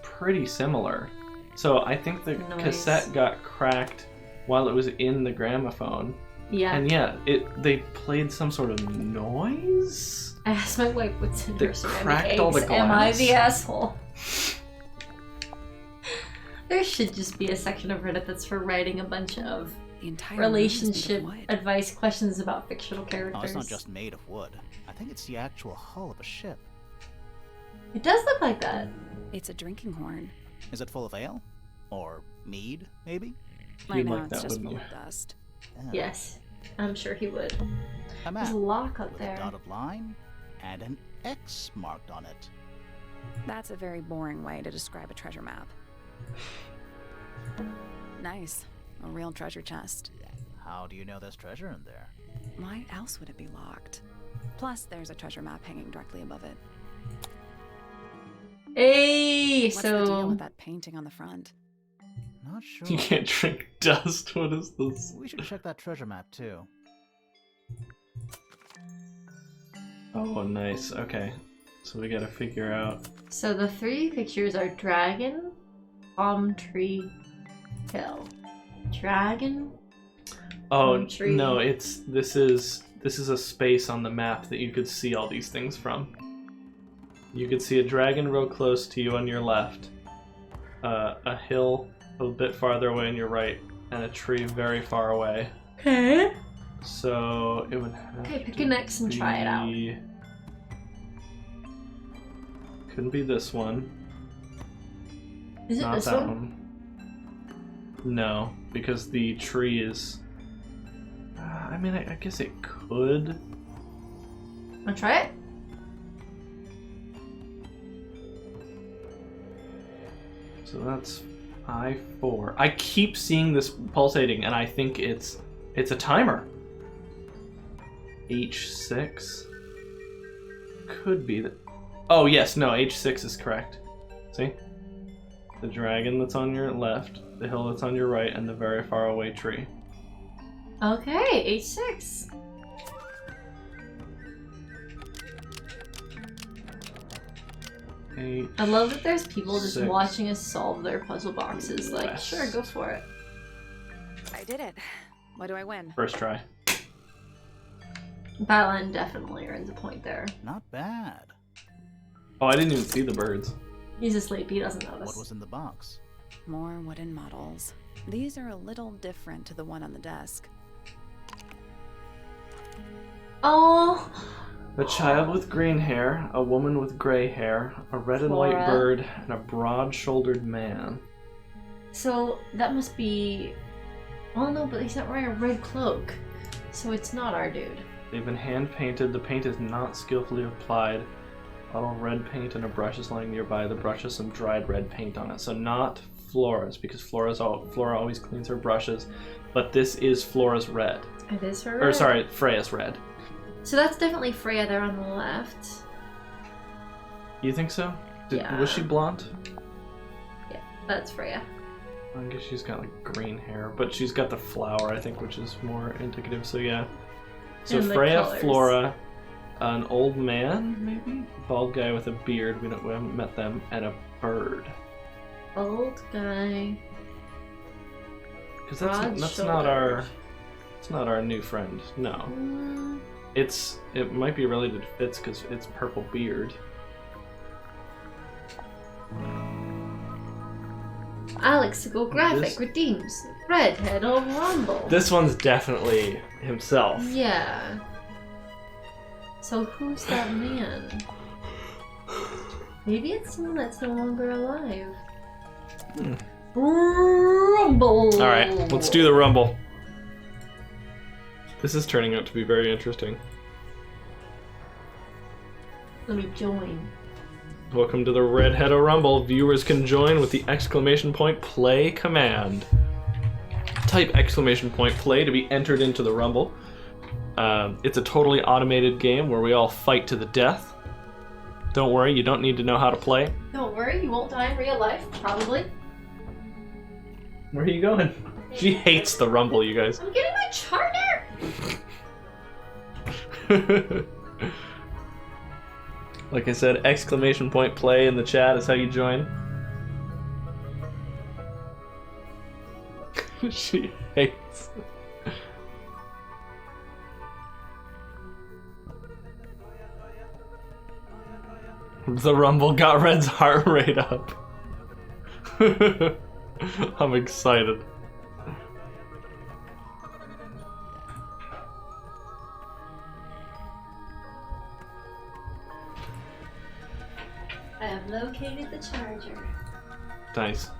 pretty similar. So I think the cassette got cracked while it was in the gramophone. Yeah. And yeah, they played some sort of noise? I asked my wife what's in her ceramic cracked eggs. all the glass? Am I the asshole? There should just be a section of Reddit that's for writing a bunch of The entire relationship room is made of wood. advice questions about fictional characters. Oh, it's not just made of wood. I think it's the actual hull of a ship. It does look like that. It's a drinking horn. Is it full of ale? Or mead, maybe? I You'd know, like it's that, just wouldn't full you? of dust. Yeah. Yes, I'm sure he would. A There's map a lock up with a there. dotted line and an X marked on it. That's a very boring way to describe a treasure map. Nice. A real treasure chest. How do you know there's treasure in there? Why else would it be locked? Plus, there's a treasure map hanging directly above it. Hey, What's the deal so with that painting on the front? Not sure. You can't drink dust. What is this? We should check that treasure map too. Oh, nice. Okay. So we gotta figure out... so the three pictures are dragon, palm tree, hill. Dragon. Oh, Palm tree. no, this is a space on the map that you could see all these things from. You could see a dragon real close to you on your left, a hill a bit farther away on your right, and a tree very far away. Okay. So it would have Okay, pick to an X and try it out. be- Couldn't be this one. Is it Not this that one? one. No, because the tree is... I mean, I guess it could. Wanna try it? So that's I4. I keep seeing this pulsating, and I think it's a timer. H6 could be the... Oh yes, no, H6 is correct. See? The dragon that's on your left, the hill that's on your right, and the very far away tree. Okay, H6. I love that there's people just H6. watching us solve their puzzle boxes. Like, West. sure, go for it. I did it. What do I win? First try. Byline definitely earns a point there. Not bad. Oh, I didn't even see the birds. He's asleep, he doesn't What notice. was in the box? More wooden models. These are a little different to the one on the desk. Oh, A child with green hair, a woman with gray hair, a red and white Flora. bird, and a broad-shouldered man. so that must be... Oh no, but he's not wearing a red cloak. So it's not our dude. They've been hand-painted. The paint is not skillfully applied. A bottle of red paint and a brush is lying nearby. The brush has some dried red paint on it. So not Flora's, because Flora always cleans her brushes. But this is Flora's red. It is her Or red. sorry, Freya's red. So that's definitely Freya there on the left. You think so? Yeah. Was she blonde? Yeah, that's Freya. I guess she's got like green hair, but she's got the flower, I think, which is more indicative. So yeah. So And the Freya, colours. Flora, an old man, maybe bald guy with a beard. We haven't met them, and a bird. Old guy. Because that's not our. It's not our new friend. No. Mm, It might be related to Fitz because it's purple beard. Alexicographic This- redeems Redhead-O-Rama. This one's definitely himself. Yeah. So who's that man? Maybe it's someone that's no longer alive. Rumble! Alright, let's do the rumble. This is turning out to be very interesting. Let me join. Welcome to the Redhead-O-Rumble. Viewers can join with the !play command. Type !play to be entered into the Rumble. It's a totally automated game where we all fight to the death. Don't worry, you don't need to know how to play. Don't worry, you won't die in real life, probably. Where are you going? She hates the Rumble, you guys. I'm getting my charter! Like I said, !play in the chat is how you join. She hates. The Rumble got Red's heart rate up. I'm excited. I have located the charger. Nice.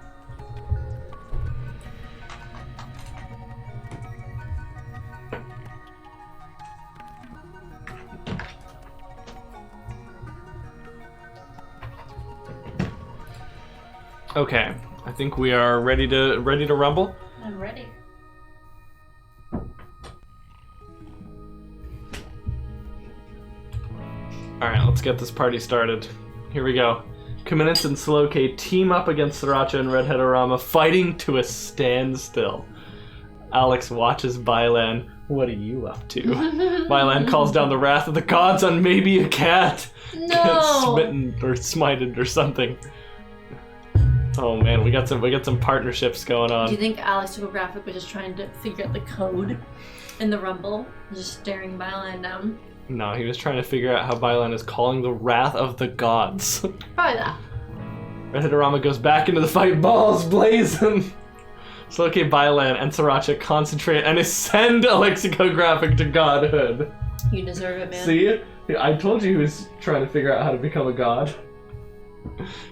Okay, I think we are ready to rumble. I'm ready. Alright, let's get this party started. Here we go. Kamenetz and Slowk team up against Sriracha and Redhead-O-Rama, fighting to a standstill. Alex watches Bylan. What are you up to? Bylan calls down the wrath of the gods on maybe a cat. No! Gets smitten or smited or something. Oh man, we got some partnerships going on. Do you think Alex Graphic was just trying to figure out the code in the Rumble? Just staring Bylan down? No, he was trying to figure out how Bylan is calling the wrath of the gods. Probably that. Redhead-O-Rama goes back into the fight, balls blazing. Slowk, Bylan, and Sriracha concentrate and ascend Alexicographic to godhood. You deserve it, man. See? I told you he was trying to figure out how to become a god.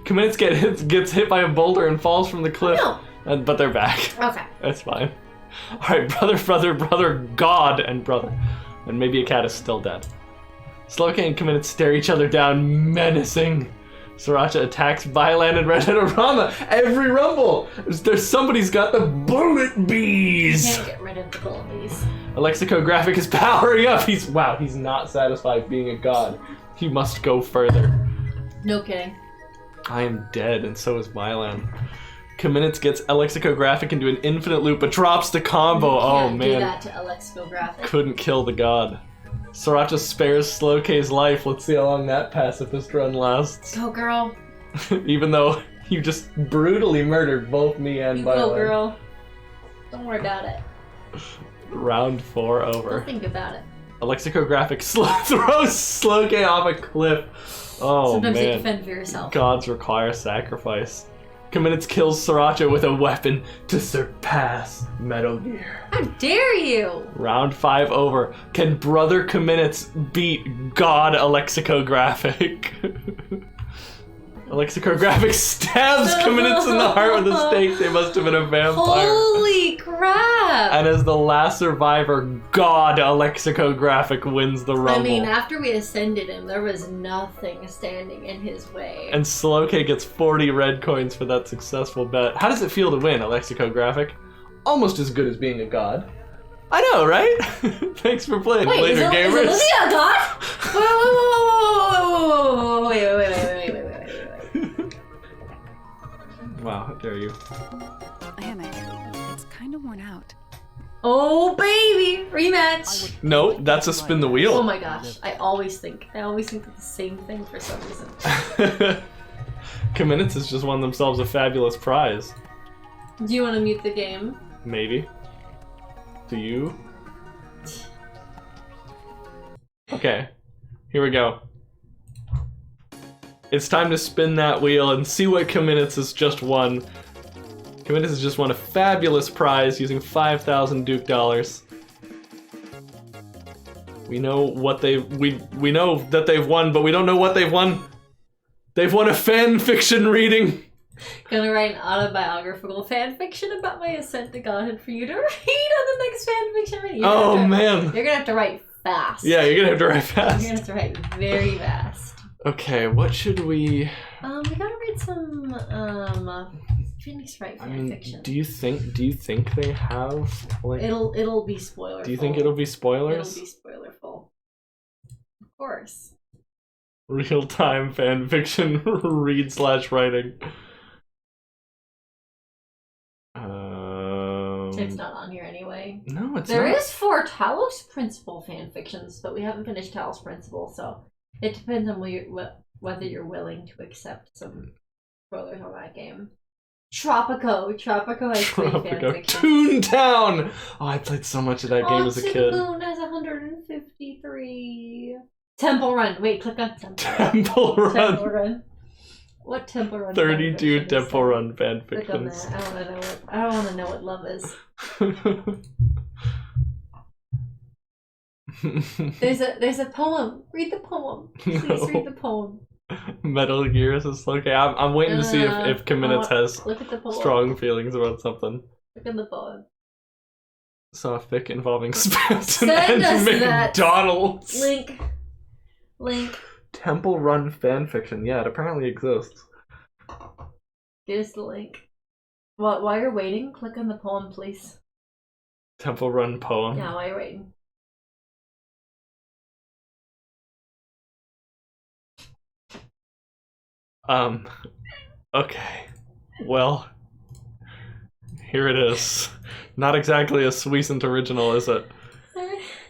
Kamenetz gets hit by a boulder and falls from the cliff. Oh, no. But they're back. Okay. That's fine. Alright, brother, god, and brother. And maybe a cat is still dead. Slowk and Kamenetz stare each other down, menacing. Sriracha attacks Bylan and Redhead-O-Rama. Every rumble! Somebody's got the bullet bees! Can't get rid of the bullet bees. Alexicographic is powering up. He's not satisfied being a god. He must go further. No kidding. I am dead, and so is Bylan. Kamenetz gets Alexicographic into an infinite loop, but drops the combo. Oh man. Do that to Alexicographic. Couldn't kill the god. Sriracha spares Slowk's life. Let's see how long that pacifist run lasts. Go, girl. Even though you just brutally murdered both me and Bylan. Go, girl. Don't worry about it. Round 4 over. Don't think about it. Alexicographic throws Slowk off a cliff. Oh Sometimes man. you defend for yourself. Gods require sacrifice. Kamenetz kills Sriracha with a weapon to surpass Metal Gear. How dare you! Round 5 over. Can Brother Kamenetz beat God Alexicographic? Alexicographic stabs Kamenetz in the heart with a stake. They must have been a vampire. Holy crap! And as the last survivor, God Alexicographic wins the rumble. I mean, after we ascended him, there was nothing standing in his way. And Slowk gets 40 red coins for that successful bet. How does it feel to win, Alexicographic? Almost as good as being a god. I know, right? Thanks for playing, Later Gamers. Is it a god? Wait. Wow, how dare you. It's kind of worn out. Oh baby, rematch. No, that's a spin the wheel. Oh my gosh, I always think the same thing for some reason. Kamenetz has just won themselves a fabulous prize. Do you want to mute the game? Maybe. Do you? Okay, here we go. It's time to spin that wheel and see what Kamenetz has just won. Kamenetz has just won a fabulous prize using 5,000 Duke dollars. We know what we know that they've won, but we don't know what they've won. They've won a fan fiction reading. Gonna write an autobiographical fan fiction about my ascent to godhood for you to read on the next fan fiction reading. Oh man. You're gonna have to write fast. Yeah, you're gonna have to write fast. You're gonna have to write very fast. Okay, what should we... We gotta read some Phoenix Wright fan fiction. Do you think they have like? It'll be spoiler. Do you think it'll be spoilers? It'll be spoilerful. Of course. Real-time fan fiction read/writing. It's not on here anyway. No, it's There not. is 4 Talos Principle fan fictions, but we haven't finished Talos Principle, so it depends on whether you're willing to accept some spoilers on that game. Tropico has 3 fan fictions. Toontown! Oh, I played so much of that game as a kid. Moon has 153. Temple Run. Wait, click on Temple Run. Temple Run. What Temple Run? 32 Temple Run fan Click on fictions. that. I don't want to know what love is. There's a poem. Read the poem. Please read the poem. Metal Gear is okay. I'm waiting to see if Kaminitz has look at the poem. strong feelings about something. Look at the poem. Saw a fic involving Spence Send and us McDonald's. Link. Temple Run fanfiction. Yeah, it apparently exists. Get us the link. While you're waiting, click on the poem, please. Temple Run poem. Yeah, while you're waiting. Okay. Well, here it is. Not exactly a Suicent original, is it?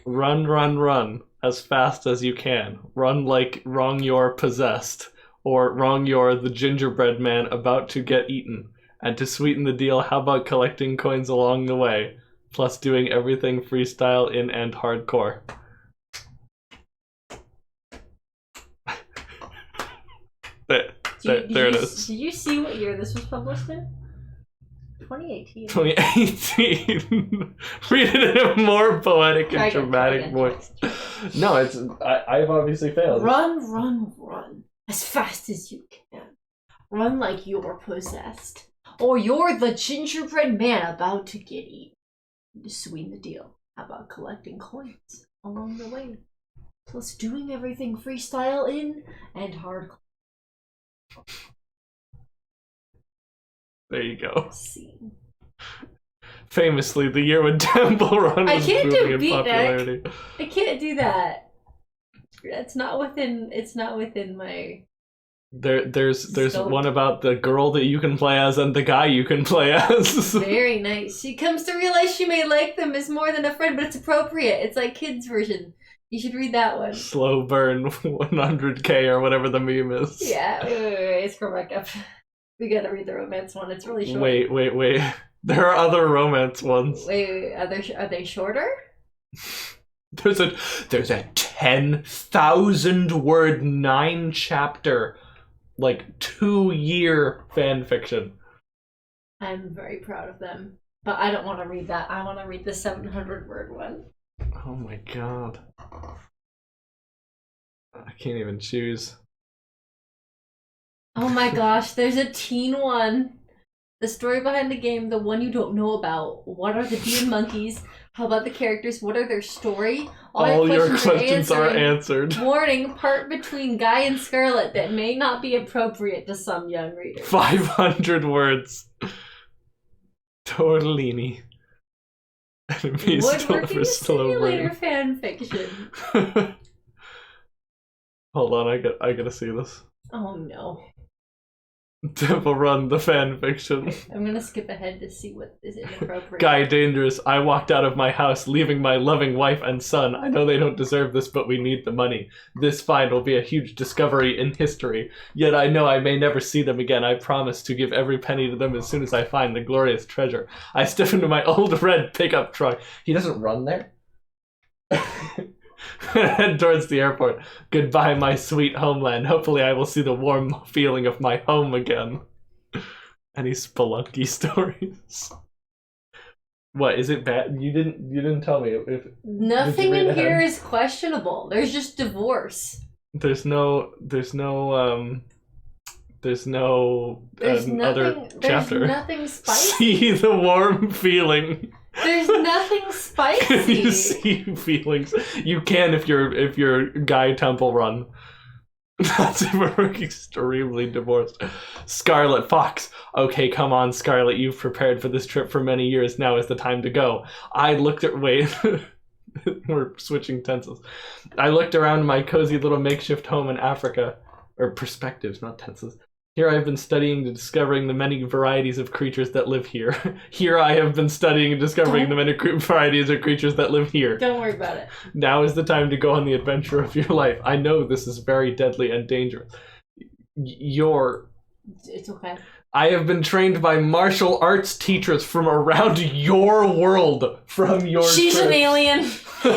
Run, run, run as fast as you can. Run like wrong you're possessed. Or wrong you're the gingerbread man about to get eaten. And to sweeten the deal, how about collecting coins along the way? Plus doing everything freestyle in and hardcore. There it is. Did you see what year this was published in? 2018. 2018. Read it in a more poetic and dramatic voice. No, I've obviously failed. Run, run, run. As fast as you can. Run like you're possessed. Or you're the gingerbread man about to get eaten. To sweeten the deal, how about collecting coins along the way? Plus doing everything freestyle in and hardcore. There you go. Scene. Famously, the year when Temple Run was booming in popularity. I can't do that. It's not within my. There's one about the girl that you can play as and the guy you can play as. Very nice. She comes to realize she may like them as more than a friend, but it's appropriate. It's like kids' version. You should read that one. Slow burn 100k or whatever the meme is. Yeah, wait, scroll back up. We gotta read the romance one. It's really short. Wait. There are other romance ones. Wait. Are they shorter? There's a 10,000 word 9-chapter, like 2-year fan fiction. I'm very proud of them, but I don't want to read that. I want to read the 700 word one. Oh my god. I can't even choose. Oh my gosh, there's a teen one. The story behind the game, the one you don't know about. What are the demon monkeys? How about the characters? What are their story? All your questions are answered. Warning, part between Guy and Scarlet that may not be appropriate to some young readers. 500 words. Tortellini. Enemies Woodworking Simulator fan fiction. Hold on, I gotta see this. Oh no. Temple Run, the fan fiction. I'm gonna skip ahead to see what is inappropriate. Guy dangerous. I walked out of my house, leaving my loving wife and son. I know they don't deserve this, but we need the money. This find will be a huge discovery in history. Yet I know I may never see them again. I promise to give every penny to them as soon as I find the glorious treasure. I step into my old red pickup truck. He doesn't run there? Head towards the airport. Goodbye, my sweet homeland. Hopefully I will see the warm feeling of my home again. Any spelunky stories? What, is it bad? You didn't tell me if nothing in here is questionable. There's just divorce. There's no other chapter. There's nothing spicy. See the warm feeling. There's nothing spicy. Can you see feelings? You can if you're Guy Temple Run. That's if we're extremely divorced. Scarlet Fox. Okay, come on, Scarlet. You've prepared for this trip for many years. Now is the time to go. I looked at... Wait. We're switching tenses. I looked around my cozy little makeshift home in Africa. Or perspectives, not tenses. Here I have been studying and discovering the many varieties of creatures that live here. Here I have been studying and discovering the many varieties of creatures that live here. Don't worry about it. Now is the time to go on the adventure of your life. I know this is very deadly and dangerous. It's okay. I have been trained by martial arts teachers from around your world. She's an alien.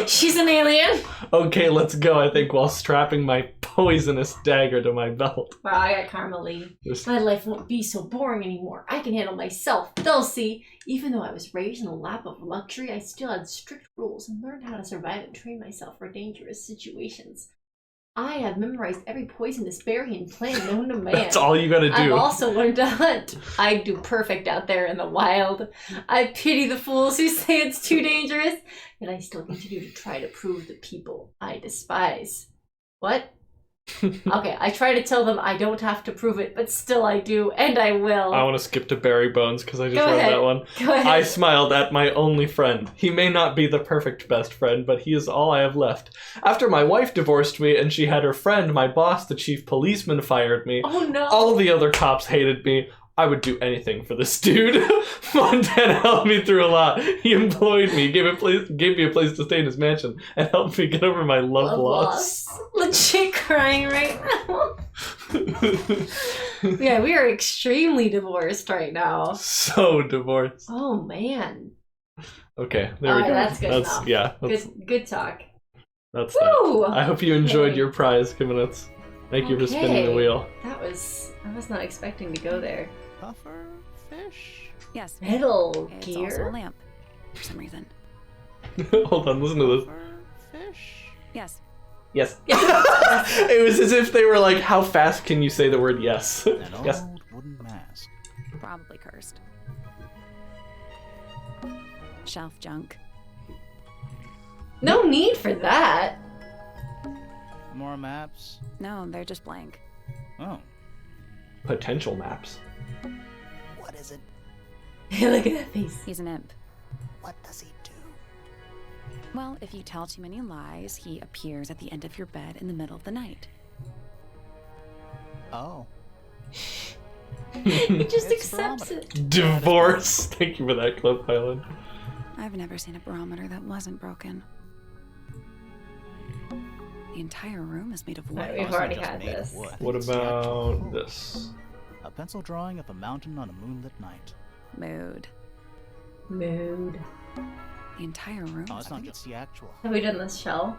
She's an alien. Okay, let's go, I think, while strapping my poisonous dagger to my belt. Wow, I got karma, Lee. My life won't be so boring anymore. I can handle myself. They'll see. Even though I was raised in a lap of luxury, I still had strict rules and learned how to survive and train myself for dangerous situations. I have memorized every poisonous berry and plant known to man. That's all you gotta do. I've also learned to hunt. I do perfect out there in the wild. I pity the fools who say it's too dangerous, and I still continue to try to prove the people I despise. What? Okay, I try to tell them I don't have to prove it, but still I do, and I will. I want to skip to Barry Bones because I just Go read ahead. that one. Go ahead. I smiled at my only friend. He may not be the perfect best friend, but he is all I have left. After my wife divorced me and she had her friend, my boss, the chief policeman, fired me. Oh no. All the other cops hated me. I would do anything for this dude. Montana helped me through a lot. He employed me, gave me a place to stay in his mansion, and helped me get over my love loss. Legit crying right now. Yeah, we are extremely divorced right now. So divorced. Oh man. Okay, there we go. That's good enough. Yeah, Good talk. that's Woo! that. I hope you enjoyed Okay. your prize, Kiminets. Thank you for spinning the wheel. I was not expecting to go there. Puffer fish? Yes. Metal It's also a gear. lamp, for some reason. Hold on, listen to this. Puffer fish? Yes. Yes. It was as if they were like, how fast can you say the word yes? An Yes. old wooden mask. Probably cursed. Shelf junk. No need for that. More maps? No, they're just blank. Oh. Potential maps. What is it? Look at that face. He's an imp. What does he do? Well, if you tell too many lies, he appears at the end of your bed in the middle of the night. Oh. He just It's accepts barometer. it. Divorce. Thank you for that clip, Highland. I've never seen a barometer that wasn't broken. The entire room is made of wood. Right, we've Also already just had made of this. wood. What It's the actual about proof. this? A pencil drawing of a mountain on a moonlit night. Mood. Mood. The entire room. Oh, it's not just the actual. Have we done this shell?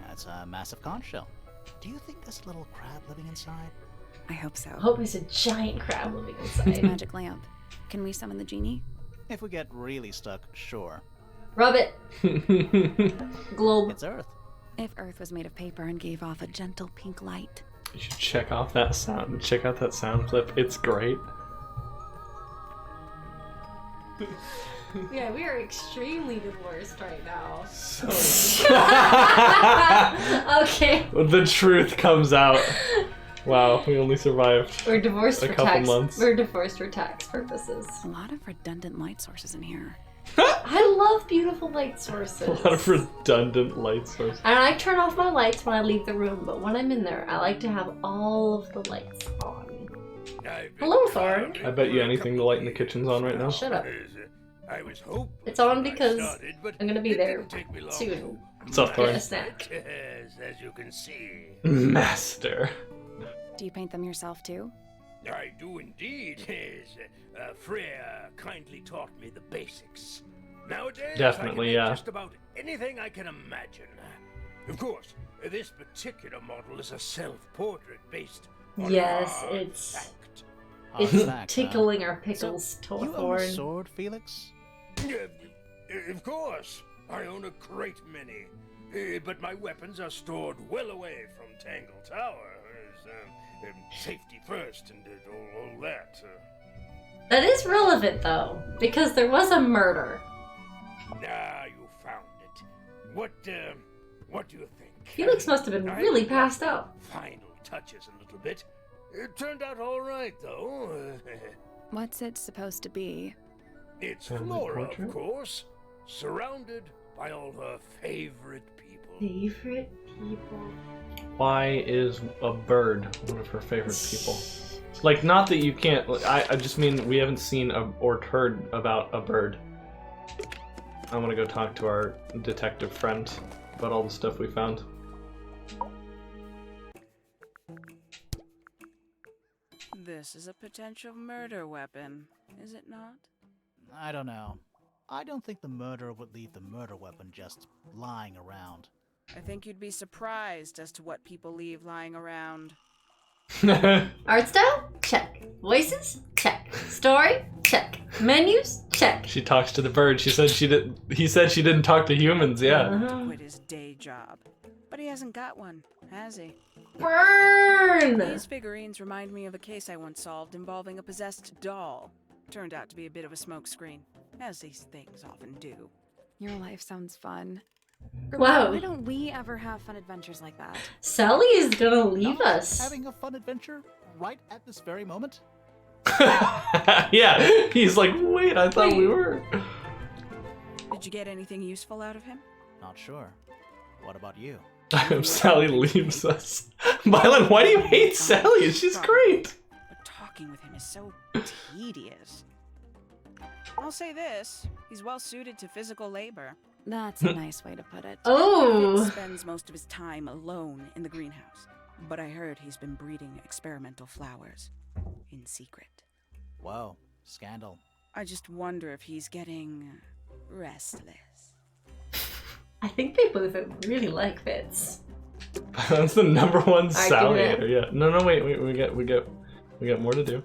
That's a massive conch shell. Do you think there's a little crab living inside? I hope so. I hope it's a giant crab living It's a inside. magic lamp. Can we summon the genie? If we get really stuck, sure. Rub it. Globe. It's Earth. If Earth was made of paper and gave off a gentle pink light. You should check out that sound. Check out that sound clip. It's great. Yeah, we are extremely divorced right now. So Okay. the truth comes out. Wow, we only survived. We're divorced A for couple tax. months. We're divorced for tax purposes. A lot of redundant light sources in here. I love beautiful light sources. A lot of redundant light sources. And I turn off my lights when I leave the room, but when I'm in there, I like to have all of the lights on. Hello, Thorn. I bet you anything the light in the kitten's on right now. Shut up. I was hopeless It's on when I because started, but I'm gonna be it there didn't take me long. soon. What's up, Get Thorn? a snack. Yes, as you can see. Master. Do you paint them yourself too? I do indeed. Yes. Freya kindly taught me the basics. Nowadays, Definitely, I can make yeah. just about anything I can imagine. Of course, this particular model is a self-portrait based on Yes, hard it's- fact. It's Hard fact, huh? tickling our pickles, You own a Thorn. sword, Felix? Of course, I own a great many. But my weapons are stored well away from Tangle Tower. Safety first and all that. That is relevant, though, because there was a murder. You found it. What do you think? Felix must have been really passed out. Final touches a little bit. It turned out all right, though. What's it supposed to be? It's Family Flora, portrait? of course, surrounded by all her favorite people. Favorite people. Why is a bird one of her favorite people? Like, not that you can't. I just mean we haven't seen or heard about a bird. I want to go talk to our detective friend about all the stuff we found. This is a potential murder weapon, is it not? I don't know. I don't think the murderer would leave the murder weapon just lying around. I think you'd be surprised as to what people leave lying around. Art style? Check. Voices? Check. Story? Check. Menus? Check. She talks to the bird. She said she did. He said she didn't talk to humans. Yeah. Quit his day job. But he hasn't got one, has he? Burn! These figurines remind me of a case I once solved involving a possessed doll. Turned out to be a bit of a smokescreen, as these things often do. Your life sounds fun. Wow. Why don't we ever have fun adventures like that? Sally is gonna leave Not us. Having a fun adventure right at this very moment? Yeah. He's like, wait, I thought we were. Did you get anything useful out of him? Not sure. What about you? Sally leaves us. Mylan, why do you hate Sally? She's great. But talking with him is so tedious. I'll say this, he's well suited to physical labor. That's a nice way to put it. Fitz Oh. spends most of his time alone in the greenhouse. But I heard he's been breeding experimental flowers. In secret. Whoa, scandal. I just wonder if he's getting restless. I think they both really like Fitz. That's the number one Sally Argument. hater. Yeah. No, wait. We got more to do.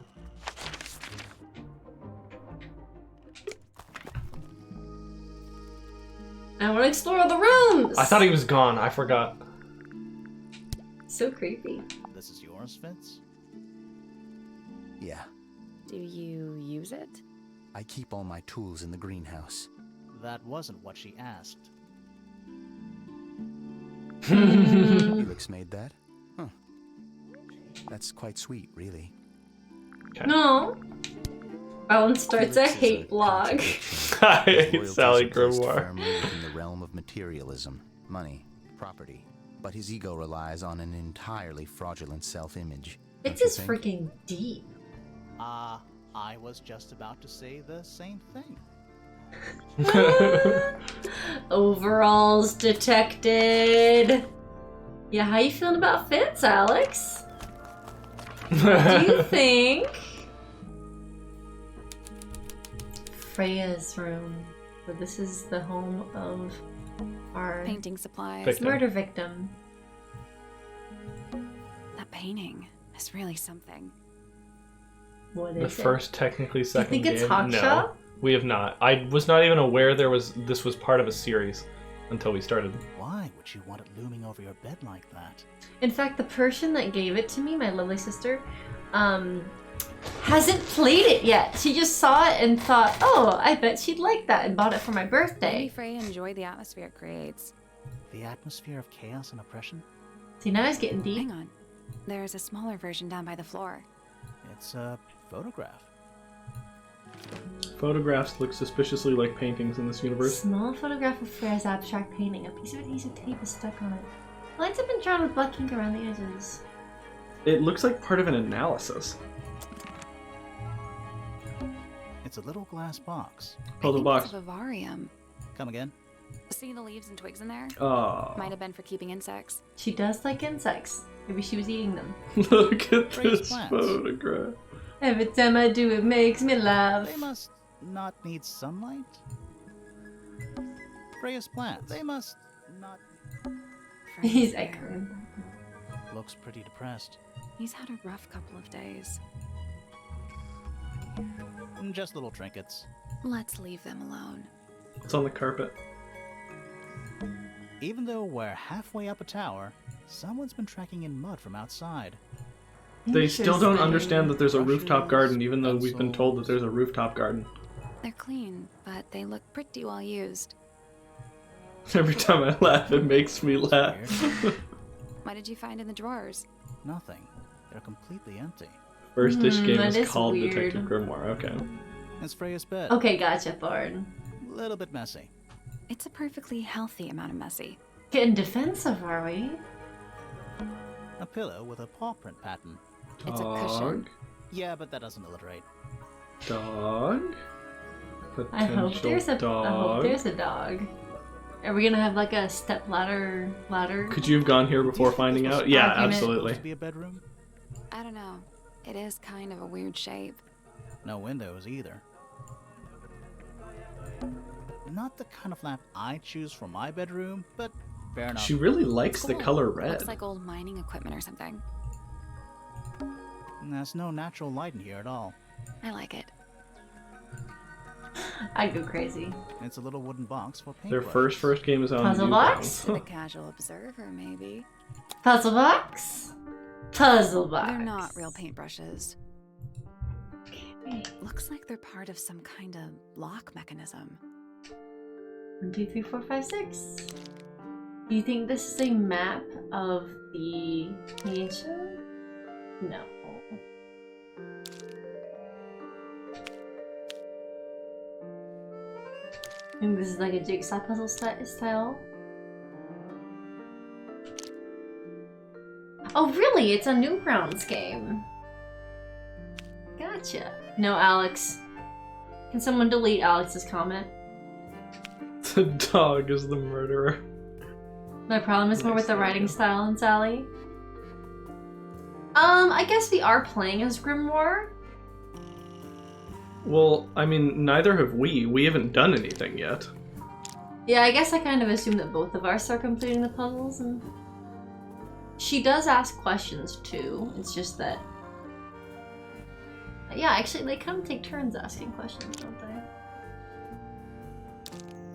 I want to explore all the rooms. I thought he was gone. I forgot. So creepy. This is yours, Fitz? Yeah, Do you use it? I keep all my tools in the greenhouse. That wasn't what she asked. Felix made that? Huh. That's quite sweet, really. No. Owen starts a Felix is hate blog. contradiction. I His hate loyalties Sally are placed Grimoire. firmly within the realm of materialism, money, property. But his ego relies on an entirely fraudulent self-image. It's don't you just think? freaking deep. I was just about to say the same thing. Overalls detected. Yeah, how you feeling about Fitz, Alex? Do you think Freya's room? So this is the home of our Painting supplies. Victim. murder victim. That painting is really something. What The is it? first, technically second think it's game. Hawk No, Shop? we have not. I was not even aware this was part of a series until we started. Why would you want it looming over your bed like that? In fact, the person that gave it to me, my lovely sister, hasn't played it yet. She just saw it and thought, oh, I bet she'd like that, and bought it for my Maybe birthday. Freya enjoyed the atmosphere it creates. The atmosphere of chaos and oppression? See, now he's getting deep. Hang on. There's a smaller version down by the floor. It's a photograph. Photographs look suspiciously like paintings in this universe. Small photograph of Freya's abstract painting. A piece of adhesive tape is stuck on it. Lines have been drawn with black ink around the edges. It looks like part of an analysis. It's a little glass box. Oh, the I think box. it's a vivarium. Come again? See the leaves and twigs in there? Oh, Might have been for keeping insects. She does like insects. Maybe she was eating them. look at Raised this plants. photograph. Every time I do, it makes me laugh. They must not need sunlight. Freya's plants. They must not. He's Freya's echoing. Looks pretty depressed. He's had a rough couple of days. Just little trinkets. Let's leave them alone. It's on the carpet. Even though we're halfway up a tower, someone's been tracking in mud from outside. They still don't Interesting. understand that there's a rooftop Brushes, garden, even though we've been told that there's a rooftop garden. They're clean, but they look pretty well used. Every time I laugh, it makes me laugh. What did you find in the drawers? Nothing. They're completely empty. First-ish game that is is called weird. Detective Grimoire. Okay. It's Freya's bed. Okay, gotcha, Thorn. A little bit messy. It's a perfectly healthy amount of messy. Getting defensive, are we? A pillow with a paw print pattern. It's a cushion. Yeah, but that doesn't alliterate. Dog. I hope there's a dog. I hope there's a dog. Are we gonna have like a step ladder? Could you have gone here before finding out? Yeah, argument? absolutely. To be a bedroom? I don't know. It is kind of a weird shape. No windows either. Not the kind of lamp I choose for my bedroom, but fair enough. She really likes the Cool. color red. Looks like old mining equipment or something. There's no natural light in here at all. I like it. I'd go crazy. It's a little wooden box for paint. Their first game is on Puzzle Newgrounds. box? To the casual observer, maybe. Puzzle box? Puzzle box. They're not real paintbrushes. Okay. Looks like they're part of some kind of lock mechanism. 1, 2, 3, 4, 5, 6. Do you think this is a map of the mansion? No. I think this is like a jigsaw puzzle style. Oh, really? It's a Newgrounds game. Gotcha. No, Alex. Can someone delete Alex's comment? The dog is the murderer. My problem is more with the writing style in Sally. I guess we are playing as Grimoire. Well, I mean, neither have we. We haven't done anything yet. Yeah, I guess I kind of assume that both of us are completing the puzzles, and she does ask questions too. It's just that, yeah, actually, they kind of take turns asking questions, don't they?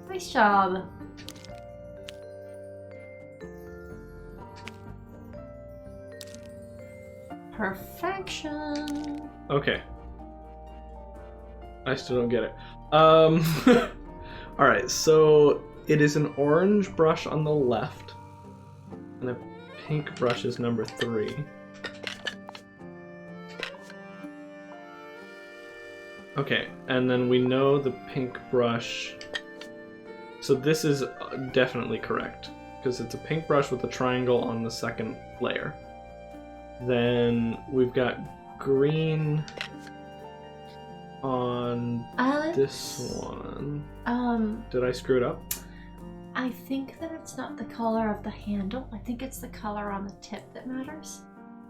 Nice job. Perfection. Okay. I still don't get it. Alright, so it is an orange brush on the left, and a pink brush is number 3. Okay, and then we know the pink brush. So this is definitely correct, because it's a pink brush with a triangle on the second layer. Then we've got green on Alex, this one. Did I screw it up? I think that it's not the color of the handle. I think it's the color on the tip that matters.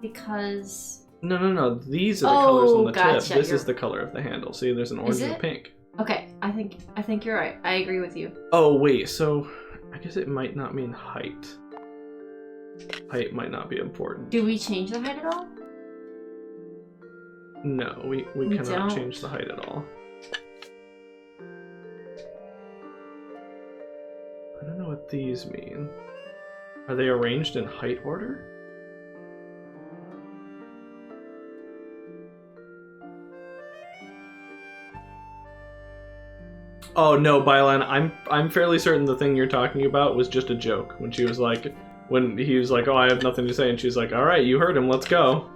Because... No. These are the colors on the gotcha. tip. This is the color of the handle. See, there's an orange and a pink. Okay, I think you're right. I agree with you. Oh, wait, so I guess it might not mean height. Height might not be important. Do we change the height at all? No, we cannot don't. change the height at all. I don't know what these mean. Are they arranged in height order? Oh no, Bylan, I'm fairly certain the thing you're talking about was just a joke. When she was like, when he was like, oh, I have nothing to say, and she's like, all right, you heard him, let's go.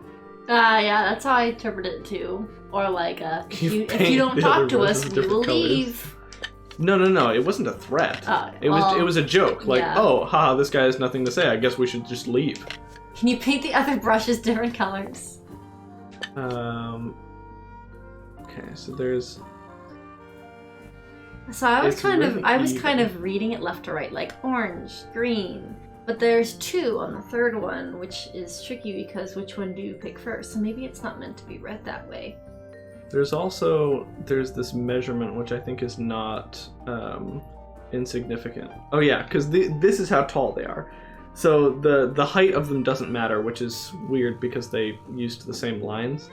Yeah, that's how I interpret it too. Or like, if you don't the talk other to versions us, of we will different colors. leave. No, it wasn't a threat. It was a joke. Like, yeah. oh, haha, this guy has nothing to say. I guess we should just leave. Can you paint the other brushes different colors? Okay, so there's. So I was It's kind really of reading it left to right, like orange, green. But there's 2 on the third one, which is tricky because which one do you pick first? So maybe it's not meant to be read that way. There's this measurement which I think is not insignificant. Oh yeah, because this is how tall they are. So the height of them doesn't matter, which is weird because they used the same lines.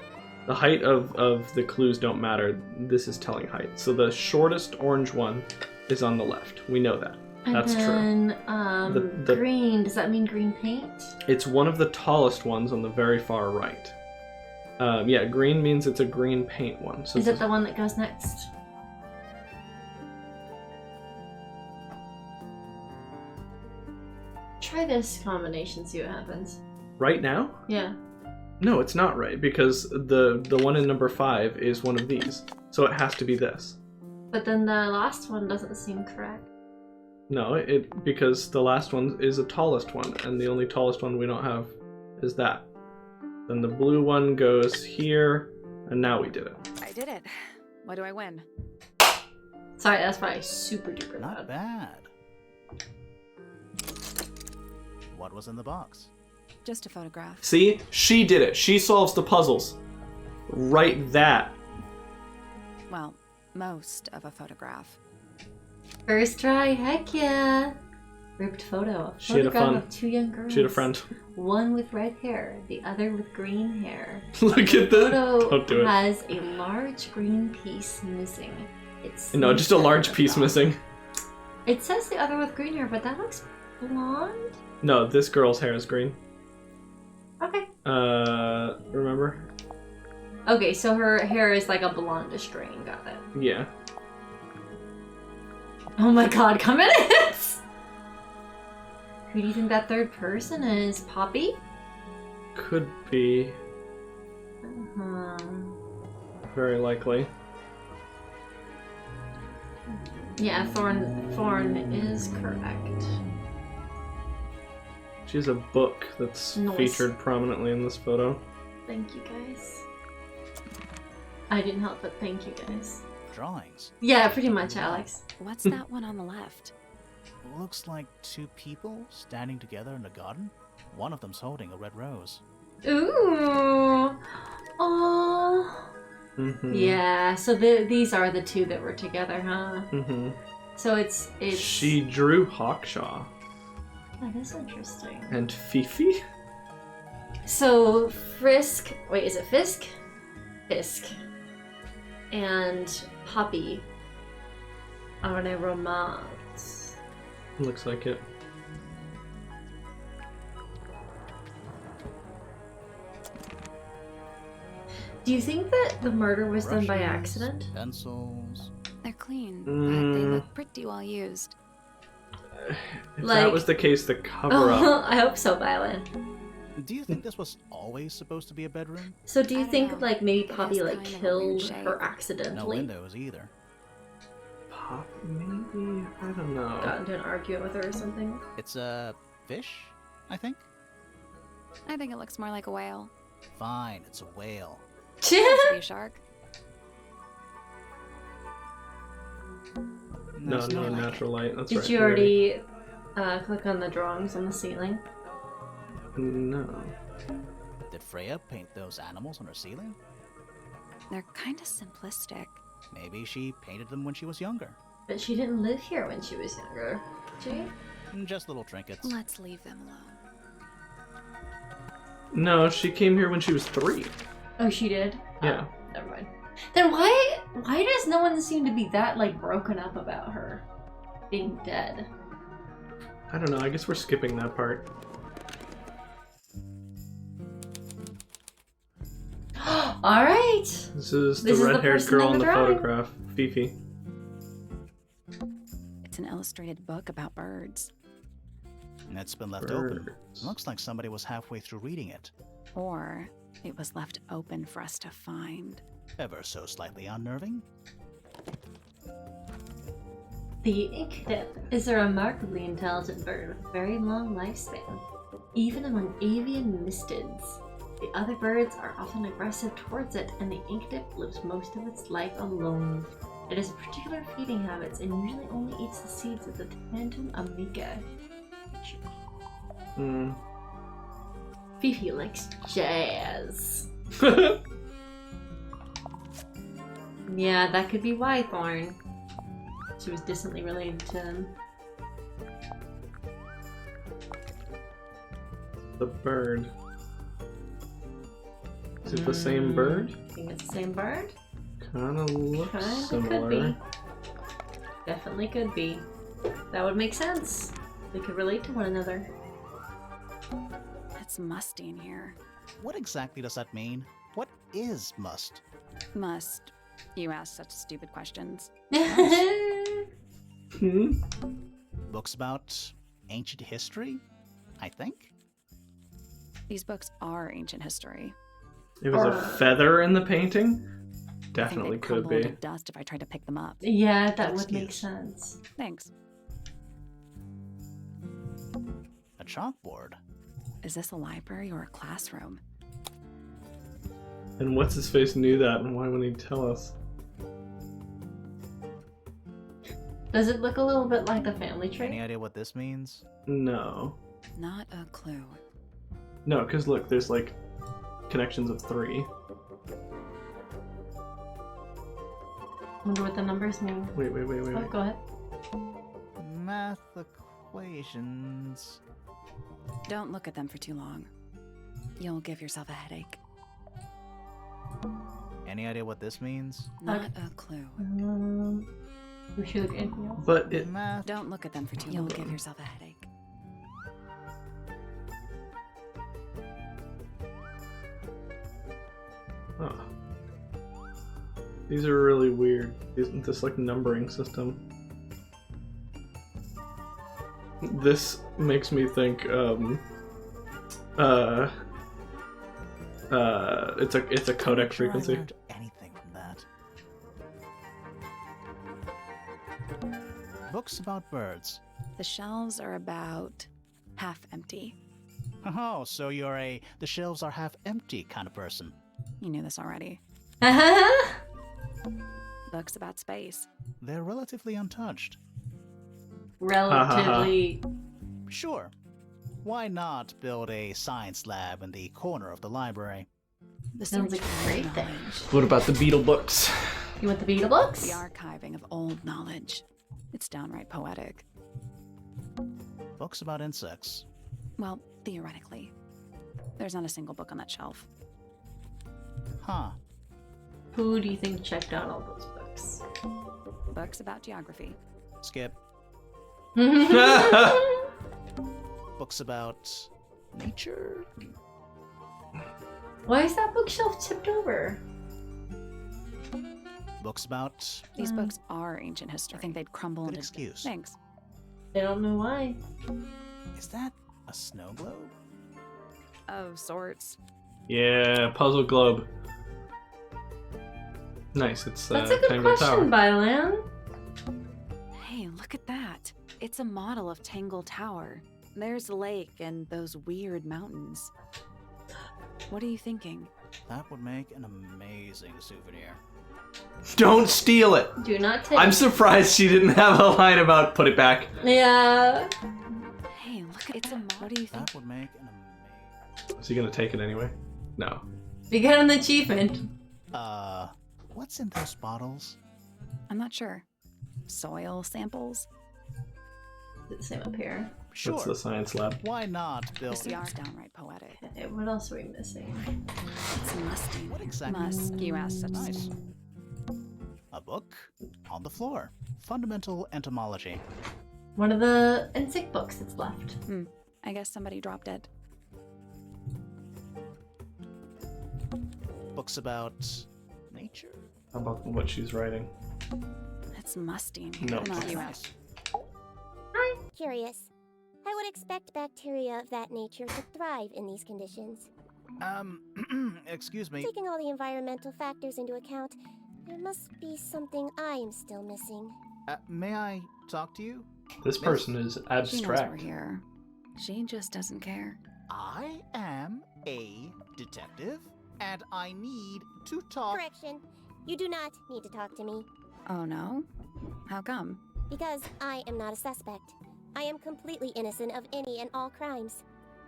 The height of the clues don't matter. This is telling height. So the shortest orange one is on the left. We know that. That's true. And then, green, does that mean green paint? It's one of the tallest ones on the very far right. Yeah, green means it's a green paint one. So Is it the one that goes next? Try this combination, see what happens. Right now? Yeah. No, it's not right, because the one in number 5 is one of these. So it has to be this. But then the last one doesn't seem correct. No, because the last one is the tallest one, and the only tallest one we don't have is that. Then the blue one goes here, and now we did it. I did it. What do I win? Sorry, that's probably super duper Not loud. bad. What was in the box? Just a photograph. See? She did it. She solves the puzzles. Right that. Well, most of a photograph. First try, heck yeah! Ripped photo. A She had a photograph fun- of 2 young girls. She had a friend. One with red hair, the other with green hair. Look at the... Photo Don't do it. has a large green piece missing. It's No, just a large piece missing. It says the other with green hair, but that looks blonde. No, this girl's hair is green. Okay. Remember? Okay, so her hair is like a blondish green. Got it. Yeah. Oh my god, comments! Who do you think that third person is? Poppy? Could be. Very likely. Yeah, Thorn is correct. She has a book that's Nice. featured prominently in this photo. Thank you, guys. I didn't help but thank you, guys. Drawings. Yeah, pretty much, Alex. What's that one on the left? Looks like 2 people standing together in a garden. One of them's holding a red rose. Ooh. Oh. Mm-hmm. Yeah, so these are the 2 that were together, huh? Mm-hmm. So it's... She drew Hawkshaw. That is interesting. And Fifi? So Frisk... Wait, is it Fisk? Fisk. And Poppy are in a romance. Looks like it. Do you think that the murder was done by Brushes, accident? Pencils. They're clean, but they Mm. look pretty well used. If Like- that was the case, the cover-up. I hope so, Violet. Do you think this was always supposed to be a bedroom? So do you I don't think know. like maybe It Poppy has like kind of a killed weird shape. her No accidentally? windows either. Pop, maybe? I don't know. Got into an argument with her or something? It's a fish, I think. I think it looks more like a whale. Fine, it's a whale. It has to be a shark. No, That's no not like natural light. That's Did right. you we already click on the drawings on the ceiling? No. it. Did Freya paint those animals on her ceiling? They're kind of simplistic. Maybe she painted them when she was younger. But she didn't live here when she was younger. Did she? Just little trinkets. Let's leave them alone. No, she came here when she was 3. Oh, she did? Yeah. Oh, never mind. Then why does no one seem to be that like broken up about her being dead? I don't know. I guess we're skipping that part. All right. This is the This is the red-haired person girl in in the the drawing. photograph, Fifi. It's an illustrated book about birds. And it's been left open. Birds. Looks like somebody was halfway through reading it. Or it was left open for us to find. Ever so slightly unnerving. The inkdip is a remarkably intelligent bird with a very long lifespan, even among avian mystids. The other birds are often aggressive towards it, and the inkdip lives most of its life alone. It has particular feeding habits and usually only eats the seeds of the Tantum amica. Hmm. Fifi likes jazz. Yeah, that could be why, Thorn. She was distantly related to him. The bird. Is it the same bird? I think it's the same bird. Kinda looks Kinda similar. could be. Definitely could be. That would make sense. They could relate to one another. It's musty in here. What exactly does that mean? What is must? Must. You ask such stupid questions. Hmm? Books about ancient history? I think. These books are ancient history. It was a feather in the painting? I think Definitely they'd could crumble be. into dust if I tried to pick them up. Yeah, that would make Excuse. sense. Thanks. A chalkboard. Is this a library or a classroom? And what's his face knew that, and why wouldn't he tell us? Does it look a little bit like a family Any tree? idea what this means? No. Not a clue. No, because look, there's like connections of 3. Wonder what the numbers mean. Wait. Oh, go ahead. Math equations. Don't look at them for too long. You'll give yourself a headache. Any idea what this means? Not a clue. We should look at anything else. But it. Math. Don't look at them for too long. You'll give yourself a headache. Huh. These are really weird. Isn't this like numbering system? This makes me think it's a codec Sure I frequency. learned anything from that. Books about birds. The shelves are about half empty. Oh, so you're a the shelves are half empty kind of person. You knew this already. Books about space. They're relatively untouched. Relatively. Sure. Why not build a science lab in the corner of the library? The Sounds search like a for great thing. knowledge. What about the Beetle books? You want the Beetle books? The archiving of old knowledge. It's downright poetic. Books about insects. Well, theoretically. There's not a single book on that shelf. Huh. Who do you think checked out all those books? Books about geography. Skip. Books about nature. Why is that bookshelf tipped over? Books about These books are ancient history. I think they'd crumble good into... excuse. Thanks. I don't know why. Is that a snow globe? Of sorts. Yeah, puzzle globe. Nice, it's That's a good Tangled question, Tower. Bylan. Hey, look at that. It's a model of Tangle Tower. There's the lake and those weird mountains. What are you thinking? That would make an amazing souvenir. Don't steal it! Do not take. I'm surprised she didn't have a line about put it back. Yeah. Hey, look at it's a What do you think? That would make an amazing. Is he gonna take it anyway? No. We got an achievement. What's in those bottles? I'm not sure. Soil samples? The same up here. Sure. That's the science lab. Why not build? This yard's downright poetic. Okay, what else are we missing? It's musty. What exactly? Musk, you asked such Nice. A book on the floor. Fundamental entomology. One of the insect books that's left. I guess somebody dropped it. Books about nature. How about what she's writing? It's musty in here. No. Not you Nice. asked. Curious. I would expect bacteria of that nature to thrive in these conditions. Excuse me. Taking all the environmental factors into account, there must be something I am still missing. May I talk to you? This person is She knows we're abstract. here. She just doesn't care. I am a detective, and I need to talk. Correction. You do not need to talk to me, Oh no? How come? because I am not a suspect. I am completely innocent of any and all crimes.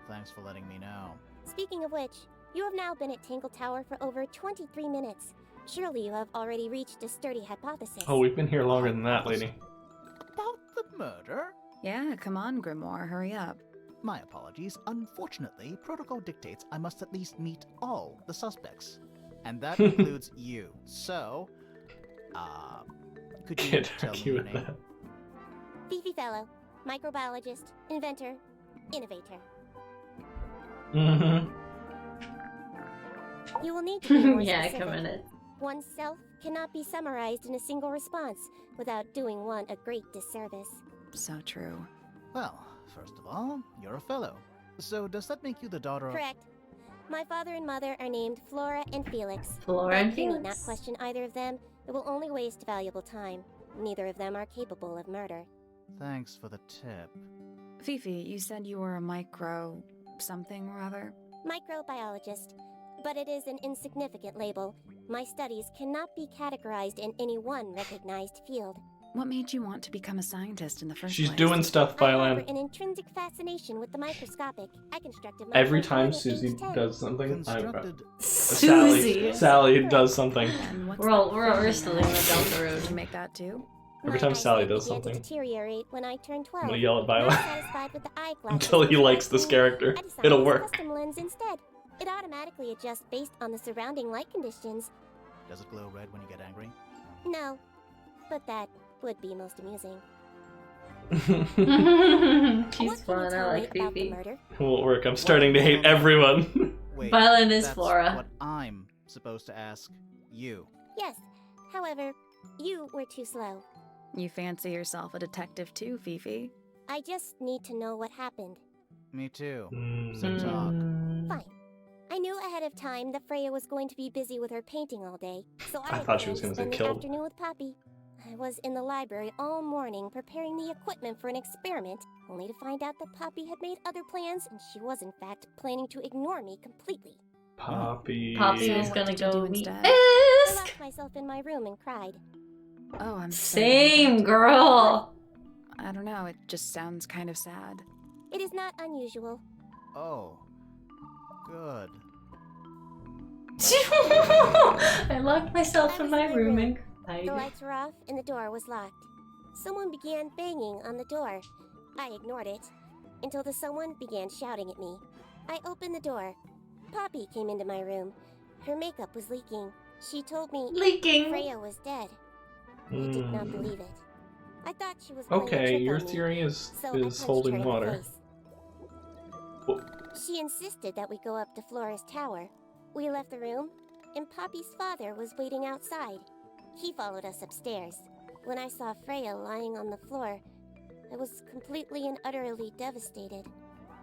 Thanks for letting me know. Speaking of which, you have now been at Tangle Tower for over 23 minutes. Surely you have already reached a sturdy hypothesis. Oh, we've been here longer than that, lady. About the murder? Yeah, come on, Grimoire, hurry up. My apologies. Unfortunately, protocol dictates I must at least meet all the suspects. And that includes you. So, could you Can't tell me argue your with name? that. Fifi Fellow, microbiologist, inventor, innovator. Mm-hmm. You will need to be more Yeah, specific. come in it. Oneself cannot be summarized in a single response without doing one a great disservice. So true. Well, first of all, you're a fellow. So does that make you the daughter of... Correct. My father and mother are named Flora and Felix. Flora But and you need not Felix. question either of them. It will only waste valuable time. Neither of them are capable of murder. Thanks for the tip. Fifi, you said you were a micro... something or other? Microbiologist. But it is an insignificant label. My studies cannot be categorized in any one recognized field. What made you want to become a scientist in the first She's place? doing stuff, I harbor Violin. an intrinsic fascination with the microscopic. I constructed my Every first time one at Susie age 10. does something, Constructed... Susie. Sally does something. And what's We're still in the Delta Did Road. you make that too? Every My time Sally eyesight does began something. to deteriorate when I turned 12. I'm gonna yell at Not Violet satisfied with the eyeglasses until he likes this prescribed character. me, I decided It'll to work. custom lens instead. It automatically adjusts based on the surrounding light conditions. Does it glow red when you get angry? No, but that would be most amusing. She's What can you fun. I tell me like about the Fifi. murder? It won't work. I'm starting to hate everyone. Wait, Violin is that's Flora. what I'm supposed to ask you. Yes. However, you were too slow. You fancy yourself a detective too, Fifi? I just need to know what happened. Me too. Mm. So talk. Fine. I knew ahead of time that Freya was going to be busy with her painting all day, so I I thought she was planned gonna to say spend the killed. afternoon with Poppy. I was in the library all morning preparing the equipment for an experiment, only to find out that Poppy had made other plans and she was in fact planning to ignore me completely. Poppy. Poppy So was what gonna did you go do meet instead? I Fisk. locked myself in my room and cried. Oh, I'm sorry to hear Same that. girl. I don't know, it just sounds kind of sad. It is not unusual. Oh. Good. I locked myself I in was my in my room room. and The cried. lights were off and the door was locked. Someone began banging on the door. I ignored it until the someone began shouting at me. I opened the door. Poppy came into my room. Her makeup was leaking. She told me Leaking. Freya was dead. I did not believe it. I thought she was Hmm. playing a Okay, trick your on me, theory is so I punched her holding in the water. face. Wha- She insisted that we go up to Flora's tower. We left the room, and Poppy's father was waiting outside. He followed us upstairs. When I saw Freya lying on the floor, I was completely and utterly devastated.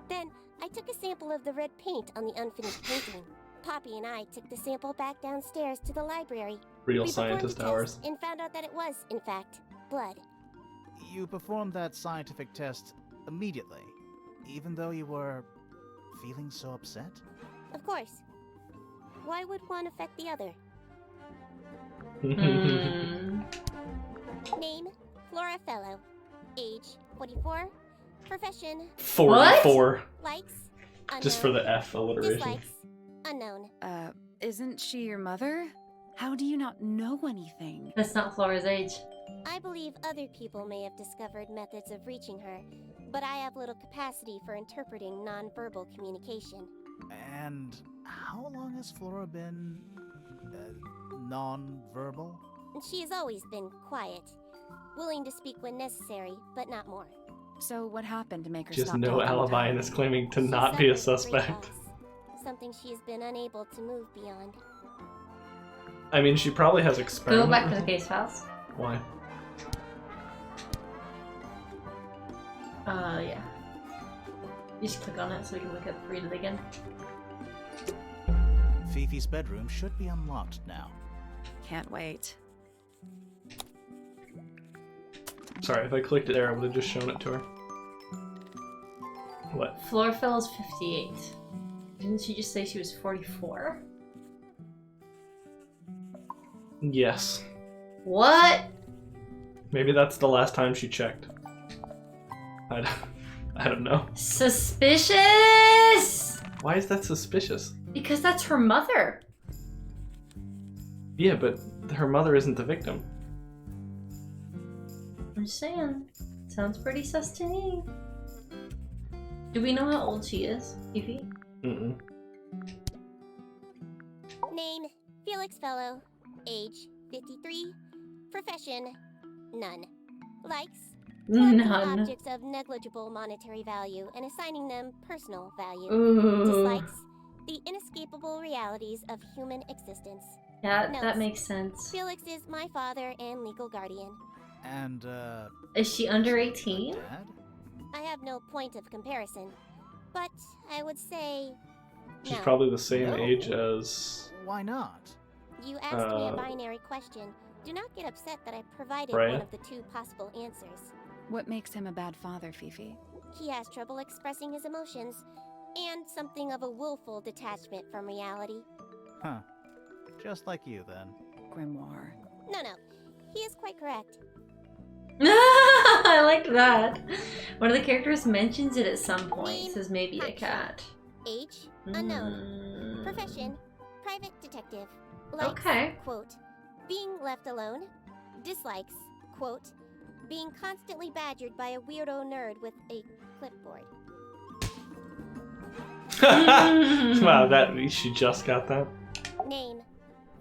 Then, I took a sample of the red paint on the unfinished painting. Poppy and I took the sample back downstairs to the library. Real We performed scientist the test hours. and found out that it was, in fact, blood. You performed that scientific test immediately, even though you were feeling so upset? Of course. Why would one affect the other? Hmm. Name, Flora Fellow. Age, 44. Profession, 44. likes, unknown. Just for the F alliteration. Dislikes, unknown. Isn't she your mother? How do you not know anything? That's not Flora's age. I believe other people may have discovered methods of reaching her, but I have little capacity for interpreting nonverbal communication. And how long has Flora been non-verbal? She has always been quiet, willing to speak when necessary, but not more. So what happened to make her Just stop no talking alibi and entirely? is claiming to She not be a suffered great suspect. loss, something she has been unable to move beyond. I mean, she probably has Go experiment. back to the case files. Why? Yeah. You just click on it so we can read it again. Fifi's bedroom should be unlocked now. Can't wait. Sorry, if I clicked it there, I would have just shown it to her. What? Flora Fellow's 58. Didn't she just say she was 44? Yes. What? Maybe that's the last time she checked. I don't know. Suspicious! Why is that suspicious? Because that's her mother. Yeah, but her mother isn't the victim. I'm just saying. Sounds pretty sus to me. Do we know how old she is, Fifi? Mm-mm. Name, Felix Fellow. Age, 53. Profession, none. Likes, collecting None. objects of negligible monetary value and assigning them personal value. Ooh. Dislikes, the inescapable realities of human existence. Yeah, Notes. that makes sense. Felix is my father and legal guardian. And, Is she under 18? Dad? I have no point of comparison, But I would say She's no. probably the same No. age as Why not? You asked me a binary question. Do not get upset that I provided Freya? one of the two possible answers. What makes him a bad father, Fifi? He has trouble expressing his emotions, and something of a willful detachment from reality. Huh. Just like you, then. Grimoire. No, he is quite correct. I liked that. One of the characters mentions it at some point. Name, Says maybe a Hachi. cat. Age, unknown. Mm. Profession, private detective. Likes, Okay. quote, being left alone. Dislikes, quote, being constantly badgered by a weirdo nerd with a clipboard. Wow, that she just got that. Name,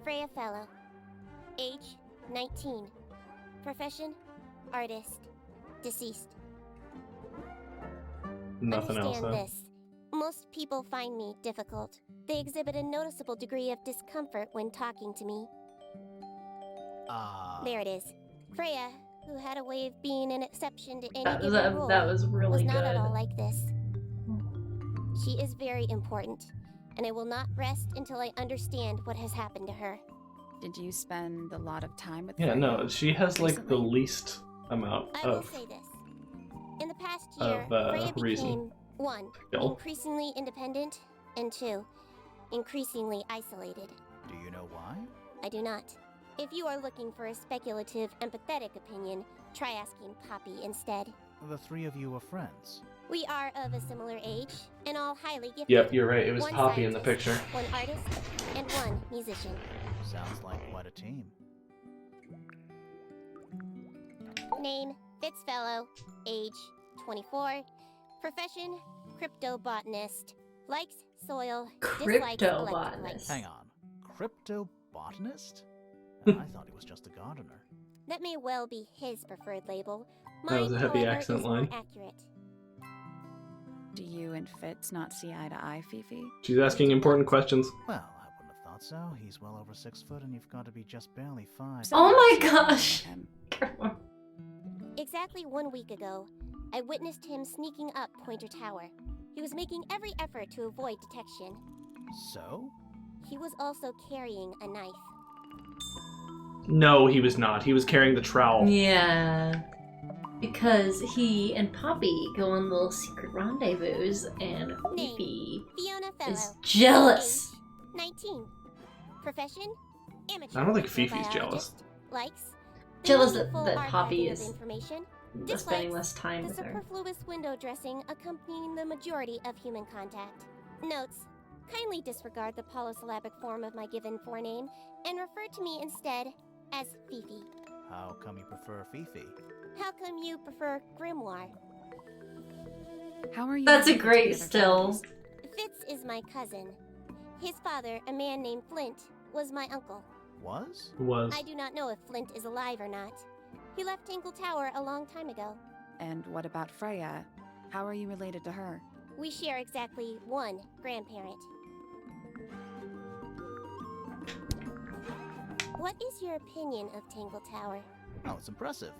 Freya Fellow. Age, 19. Profession, artist. Deceased. Nothing else Understand though. this. Most people find me difficult. They exhibit a noticeable degree of discomfort when talking to me. There it is. Freya, who had a way of being an exception to any given rule, that was really was not good. at all like this. She is very important, and I will not rest until I understand what has happened to her. Did you spend a lot of time with Yeah, Freya no, she has like the recently? least amount I will of. say this. In the past year, of, Freya reason. became, 1, Skill. increasingly independent, and 2, increasingly isolated. Do you know why? I do not. If you are looking for a speculative, empathetic opinion, try asking Poppy instead. The three of you were friends. We are of a similar age, and all highly gifted. Yep, you're right. It was One Poppy in the scientist, picture. One artist, and one musician. Sounds like quite a team. Name, Fitzfellow. Age, 24. Profession, cryptobotanist. Likes soil, dislikes electrolytes. Cryptobotanist. Hang on. Cryptobotanist? I thought he was just a gardener. That may well be his preferred label. That was Mine, a heavy however, accent is line. more accurate. Do you and Fitz not see eye to eye, Fifi? She's asking important questions. Well, I wouldn't have thought so. He's well over 6 foot and you've got to be just barely 5. Oh my Someone gosh. him. Exactly 1 week ago, I witnessed him sneaking up Pointer Tower. He was making every effort to avoid detection. So? He was also carrying a knife. No, he was not. He was carrying the trowel. Yeah. Because he and Poppy go on little secret rendezvous, and Name, Fifi Fiona Fellow. is jealous. Age, 19. Profession, amateur. I don't think microbiologist. Fifi's jealous. Likes, the Jealous meaningful that Poppy archiving of is information. spending Dislikes less time the with her. superfluous window dressing accompanying the majority of human contact. Notes, kindly disregard the polysyllabic form of my given forename and refer to me instead as Fifi. How come you prefer Fifi? How come you prefer Grimoire? How are you? That's a able to great be other still. couples? Fitz is my cousin. His father, a man named Flint, was my uncle. Was? Was. I do not know if Flint is alive or not. He left Tinkle Tower a long time ago. And what about Freya? How are you related to her? We share exactly one grandparent. What is your opinion of Tingle Tower? Oh, it's impressive.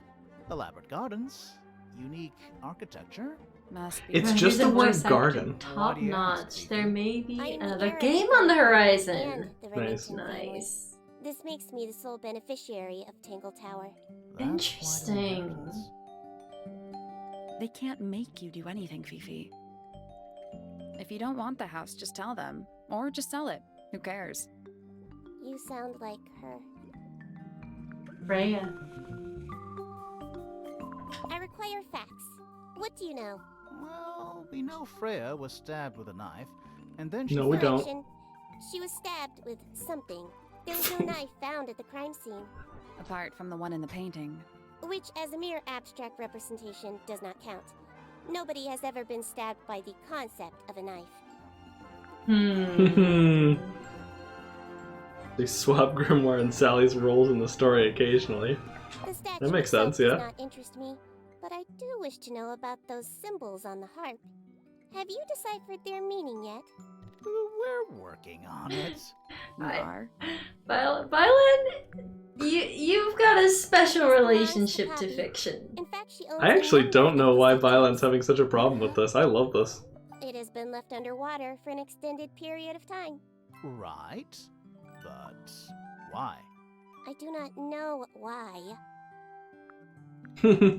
Elaborate gardens, unique architecture. Must be. It's Here's just a the word voice actor, garden. Top Why do you ask, notch. Fifi? There may be I am the another heir of game the on the family horizon. and the Nice. Remington family. Nice. This makes me the sole beneficiary of Tingle Tower. That's quite an Interesting. inheritance. They can't make you do anything, Fifi. If you don't want the house, just tell them. Or just sell it. Who cares? You sound like her. Freya. I require facts. What do you know? Well, we know Freya was stabbed with a knife, and then she No, we don't. Correction. She was stabbed with something. There was no knife found at the crime scene, Apart from the one in the painting. which as a mere abstract representation does not count. Nobody has ever been stabbed by the concept of a knife. They swap Grimoire and Sally's roles in the story occasionally. The statue That makes itself sense, yeah. does not interest me, but I do wish to know about those symbols on the harp. Have you deciphered their meaning yet? We're working on it. You are. Violet, you've got a special relationship to fiction. In fact, she owns I actually one don't know why replica. Violet's having such a problem with this. I love this. It has been left underwater for an extended period of time. Right. But why? I do not know why.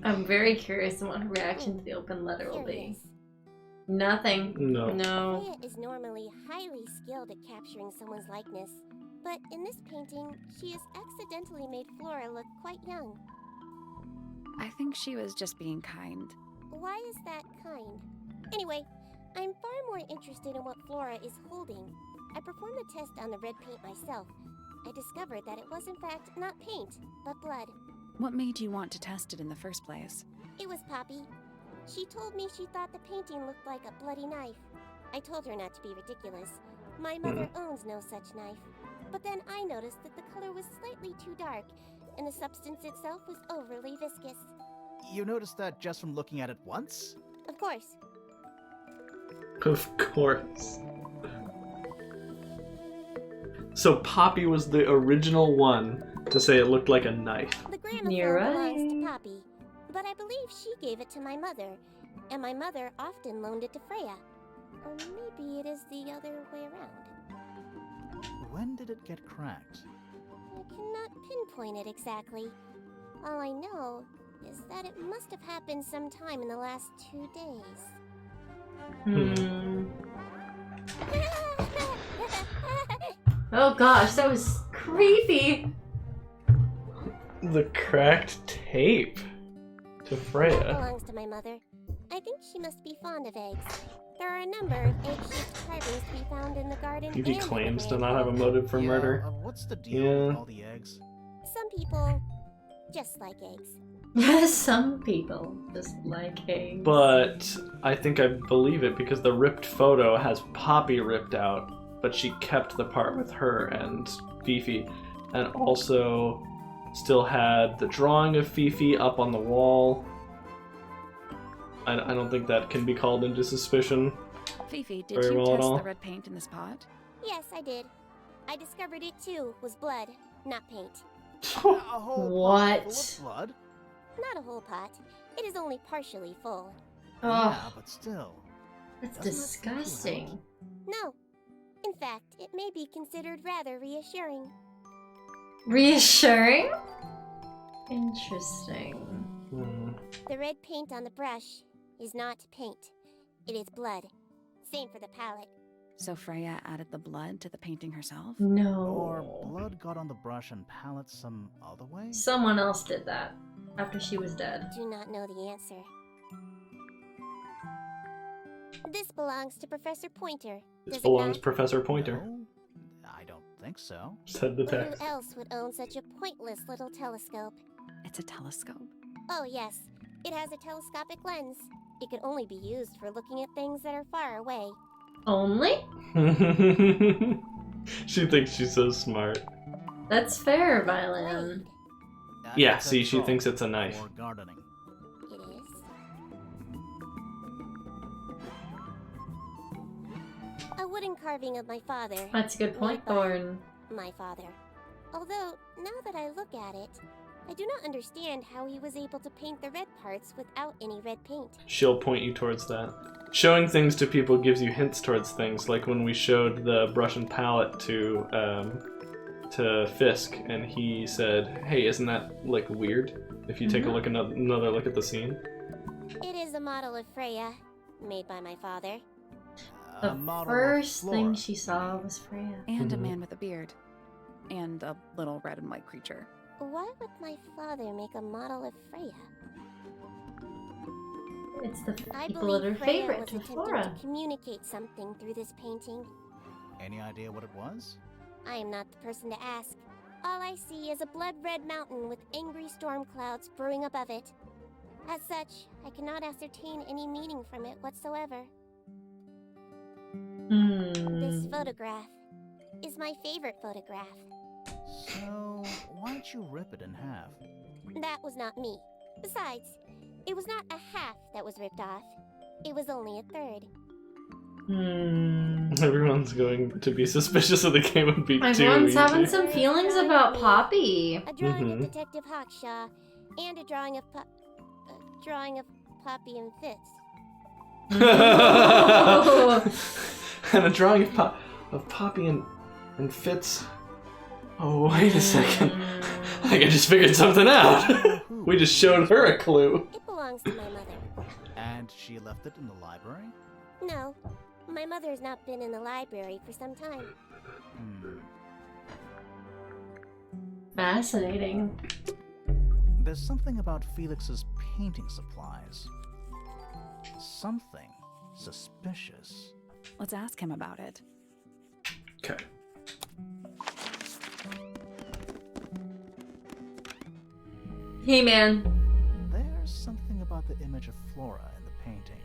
I'm very curious on what her reaction to the open letter will be. Curious. Nothing. No. No. Freya is normally highly skilled at capturing someone's likeness, but in this painting, she has accidentally made Flora look quite young. I think she was just being kind. Why is that kind? Anyway, I'm far more interested in what Flora is holding. I performed the test on the red paint myself. I discovered that it was in fact not paint, but blood. What made you want to test it in the first place? It was Poppy. She told me she thought the painting looked like a bloody knife. I told her not to be ridiculous. My mother owns no such knife. But then I noticed that the color was slightly too dark, and the substance itself was overly viscous. You noticed that just from looking at it once? Of course. Of course. So Poppy was the original one to say it looked like a knife. The gramophone You're belongs right. to Poppy, but I believe she gave it to my mother, and my mother often loaned it to Freya. Or maybe it is the other way around. When did it get cracked? I cannot pinpoint it exactly. All I know is that it must have happened sometime in the last 2 days. Oh gosh, that was creepy. The cracked tape to That Freya. belongs to my mother. I think she must be fond of eggs. There are a number of egg-shaped carvings to be found in the garden. Evie and in the claims to grand not have a hall. motive for Yeah, murder. What's the deal Yeah. with all the eggs? Some people just like eggs. Some people just like eggs. But I think I believe it because the ripped photo has Poppy ripped out, but she kept the part with her and Fifi, and also still had the drawing of Fifi up on the wall. I don't think that can be called into suspicion. Fifi, did Very you well at test all. the red paint in this pot? Yes, I did. I discovered it too was blood, not paint. A whole What? pot full of blood? Not a whole pot. It is only partially full. Yeah, Oh, but still. that's Doesn't that freak you out? disgusting. No. In fact, it may be considered rather reassuring. Reassuring? Interesting. Hmm. The red paint on the brush is not paint. It is blood. Same for the palette. So Freya added the blood to the painting herself? Or No. blood got on the brush and palette some other way? Someone else did that after she was dead. Do not know the answer. This belongs to Professor Pointer. This Does it belongs not? Professor Pointer, No, I don't think so. said the Who text. else would own such a pointless little telescope? It's a telescope. Oh yes, it has a telescopic lens. It can only be used for looking at things that are far away. Only? She thinks she's so smart. That's fair, Violin. Blade. Yeah, It's a see, she troll thinks it's a knife. for gardening. It is. A wooden carving of my father. That's a good point, Made by Thorn. My father. Although, now that I look at it, I do not understand how he was able to paint the red parts without any red paint. She'll point you towards that. Showing things to people gives you hints towards things, like when we showed the brush and palette to Fisk, and he said, "Hey, isn't that like weird?" If you take a look another look at the scene. It is a model of Freya, made by my father. A The model of first thing Flora. she saw was Freya. And a Mhm. man with a beard. And a little red and white creature. Why would my father make a model of Freya? It's the I people that are believe Freya favorite was to attempting Flora. to communicate something through this painting. Any idea what it was? I am not the person to ask. All I see is a blood-red mountain with angry storm clouds brewing above it. As such, I cannot ascertain any meaning from it whatsoever. This Hmm. photograph is my favorite photograph. So, why don't you rip it in half? That was not me. Besides, it was not a half that was ripped off. It was only a third. Hmm. Everyone's going to be suspicious of the game of Beat 2. Everyone's having easy. some feelings about Poppy. A drawing Mhm. of Detective Hawkshaw and a drawing of Poppy and Fitz. And a drawing of Poppy and Fitz. Oh, wait a second. I think I just figured something out. We just showed her a clue. It belongs to my mother. And she left it in the library? No, my mother's not been in the library for some time. Fascinating. There's something about Felix's painting supplies. Something suspicious. Let's ask him about it. Okay. Hey, man. There's something about the image of Flora in the painting.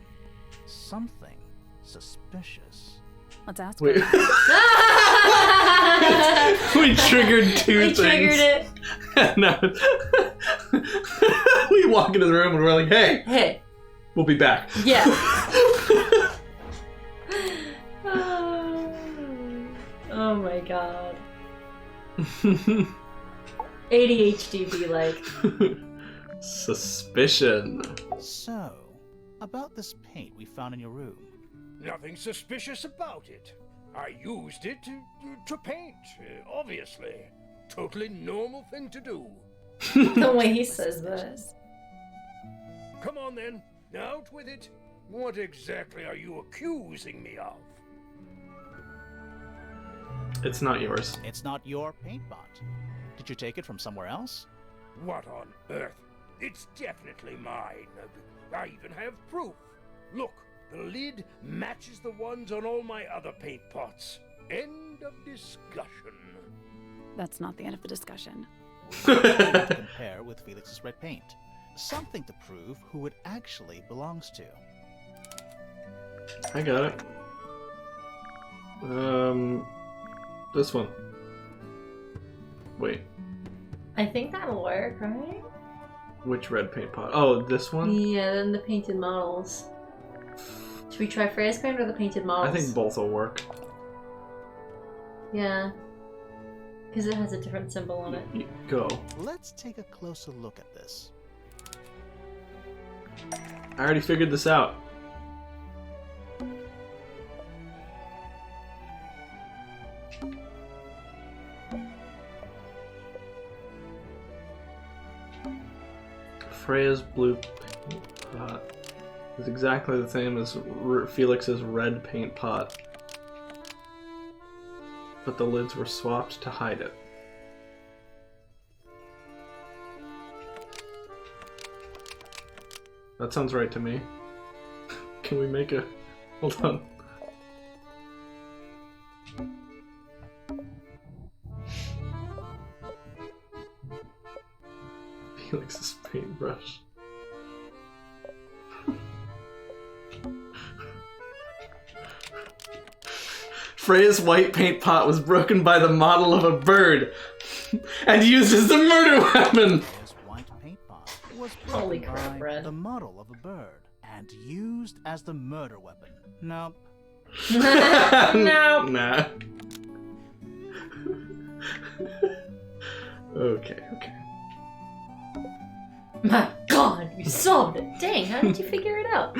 Something suspicious. Let's ask Wait. him. We triggered two We things. triggered it. No. We walk into the room and we're like, hey, Hey. we'll be back. Yeah. Oh my god. ADHD be like. Suspicion. So, about this paint we found in your room. Nothing suspicious about it. I used it to paint, obviously. Totally normal thing to do. The way he says that. Come on then, out with it. What exactly are you accusing me of? It's not yours. It's not your paint pot. Did you take it from somewhere else? What on earth? It's definitely mine. I even have proof. Look, the lid matches the ones on all my other paint pots. End of discussion. That's not the end of the discussion. To compare with Felix's red paint. Something to prove who it actually belongs to. I got it. This one. Wait, I think that'll work, right? which red paint pot? Oh, this one? Yeah, then the painted models. Should we try Freya's paint or the painted models? I think both will work. Yeah. Because it has a different symbol on it. Go. Let's take a closer look at this. I already figured this out. Freya's blue paint pot is exactly the same as Felix's red paint pot, but the lids were swapped to hide it. That sounds right to me. Can we make a... Hold on. Felix's paintbrush. Freya's white paint pot was broken by the model of a bird and used as the murder weapon. Freya's white paint pot was Holy broken crap, by Red. the model of a bird and used as the murder weapon. Nope. No. Nah. Okay. My god, you solved it. Dang, how did you figure it out?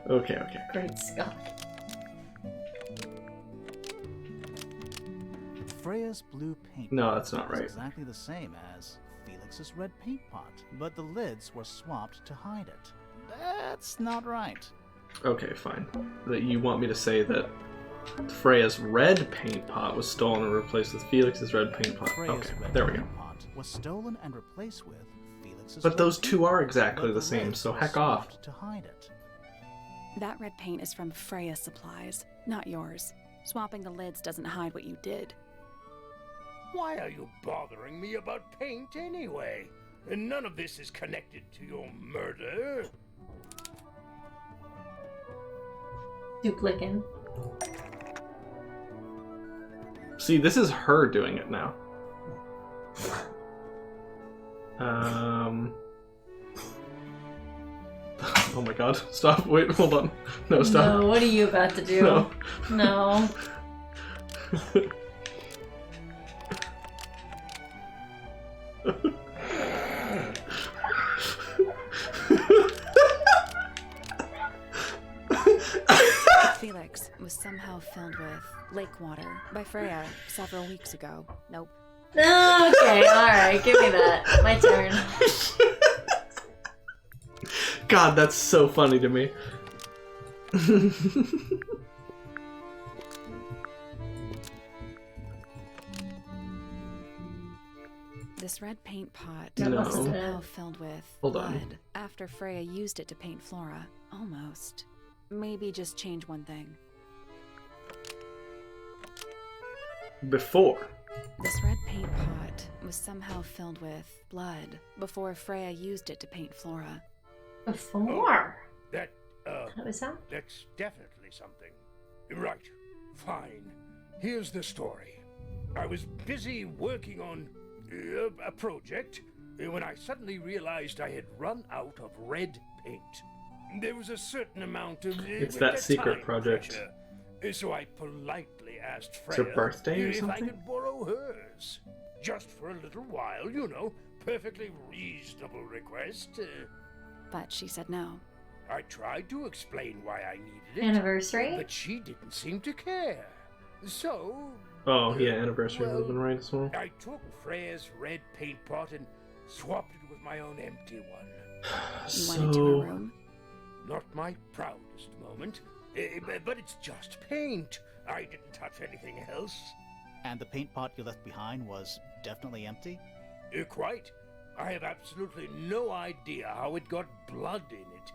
Okay. Great Scott. Freya's blue paint No, pot that's not was right. exactly the same as Felix's red paint pot, but the lids were swapped to hide it. That's not right. Okay, fine. That you want me to say that Freya's red paint pot was stolen and replaced with Felix's red paint pot. Freya's Okay, red there we go. paint pot was stolen and replaced with Felix's But red those paint two are pot, exactly but the same, lids so were heck off. swapped to hide it. That red paint is from Freya's supplies, not yours. Swapping the lids doesn't hide what you did. Why are you bothering me about paint anyway? And none of this is connected to your murder. Duplicate. See, this is her doing it now. Oh my god, stop, wait, hold on. No, stop. No, what are you about to do? No. No. Felix was somehow filled with lake water by Freya several weeks ago. Nope. Okay, alright, give me that. My turn. God, that's so funny to me. This red paint pot No. was somehow filled with Hold blood on. after Freya used it to paint Flora. Almost. Maybe just change one thing. Before. This red paint pot was somehow filled with blood before Freya used it to paint Flora. Before? That, What was that? that's definitely something. Right. Fine. Here's the story. I was busy working on a project when I suddenly realized I had run out of red paint. There was a certain amount of It's that secret time project. pressure. So I politely asked It's her Freya birthday or if I something? could borrow hers. Just for a little while, you know. Perfectly reasonable request. But she said no. I tried to explain why I needed it. Anniversary? But she didn't seem to care. So... Oh, yeah, anniversary would have been right as well. I took Freya's red paint pot and swapped it with my own empty one. You went into her So, room. Not my proudest moment, but it's just paint. I didn't touch anything else. And the paint pot you left behind was definitely empty? Quite. I have absolutely no idea how it got blood in it,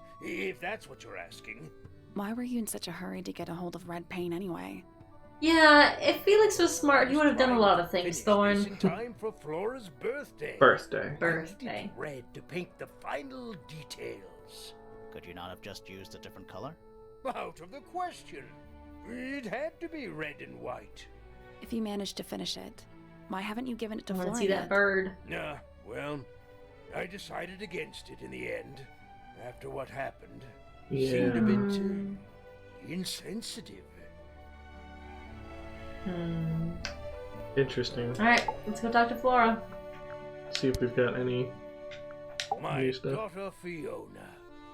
if that's what you're asking. Why were you in such a hurry to get a hold of red paint anyway? Yeah, if Felix was smart, he would have done a lot of things, Finish this Thorn. in time for Flora's birthday. birthday. Birthday. I needed red to paint the final details. Could you not have just used a different color? Out of the question. It had to be red and white. If you managed to finish it, why haven't you given it to I want to Flora see that yet? bird. Well, I decided against it in the end. After what happened, Yeah. seemed a bit insensitive. Interesting. Alright, let's go talk to Flora. See if we've got any My new stuff. daughter Fiona,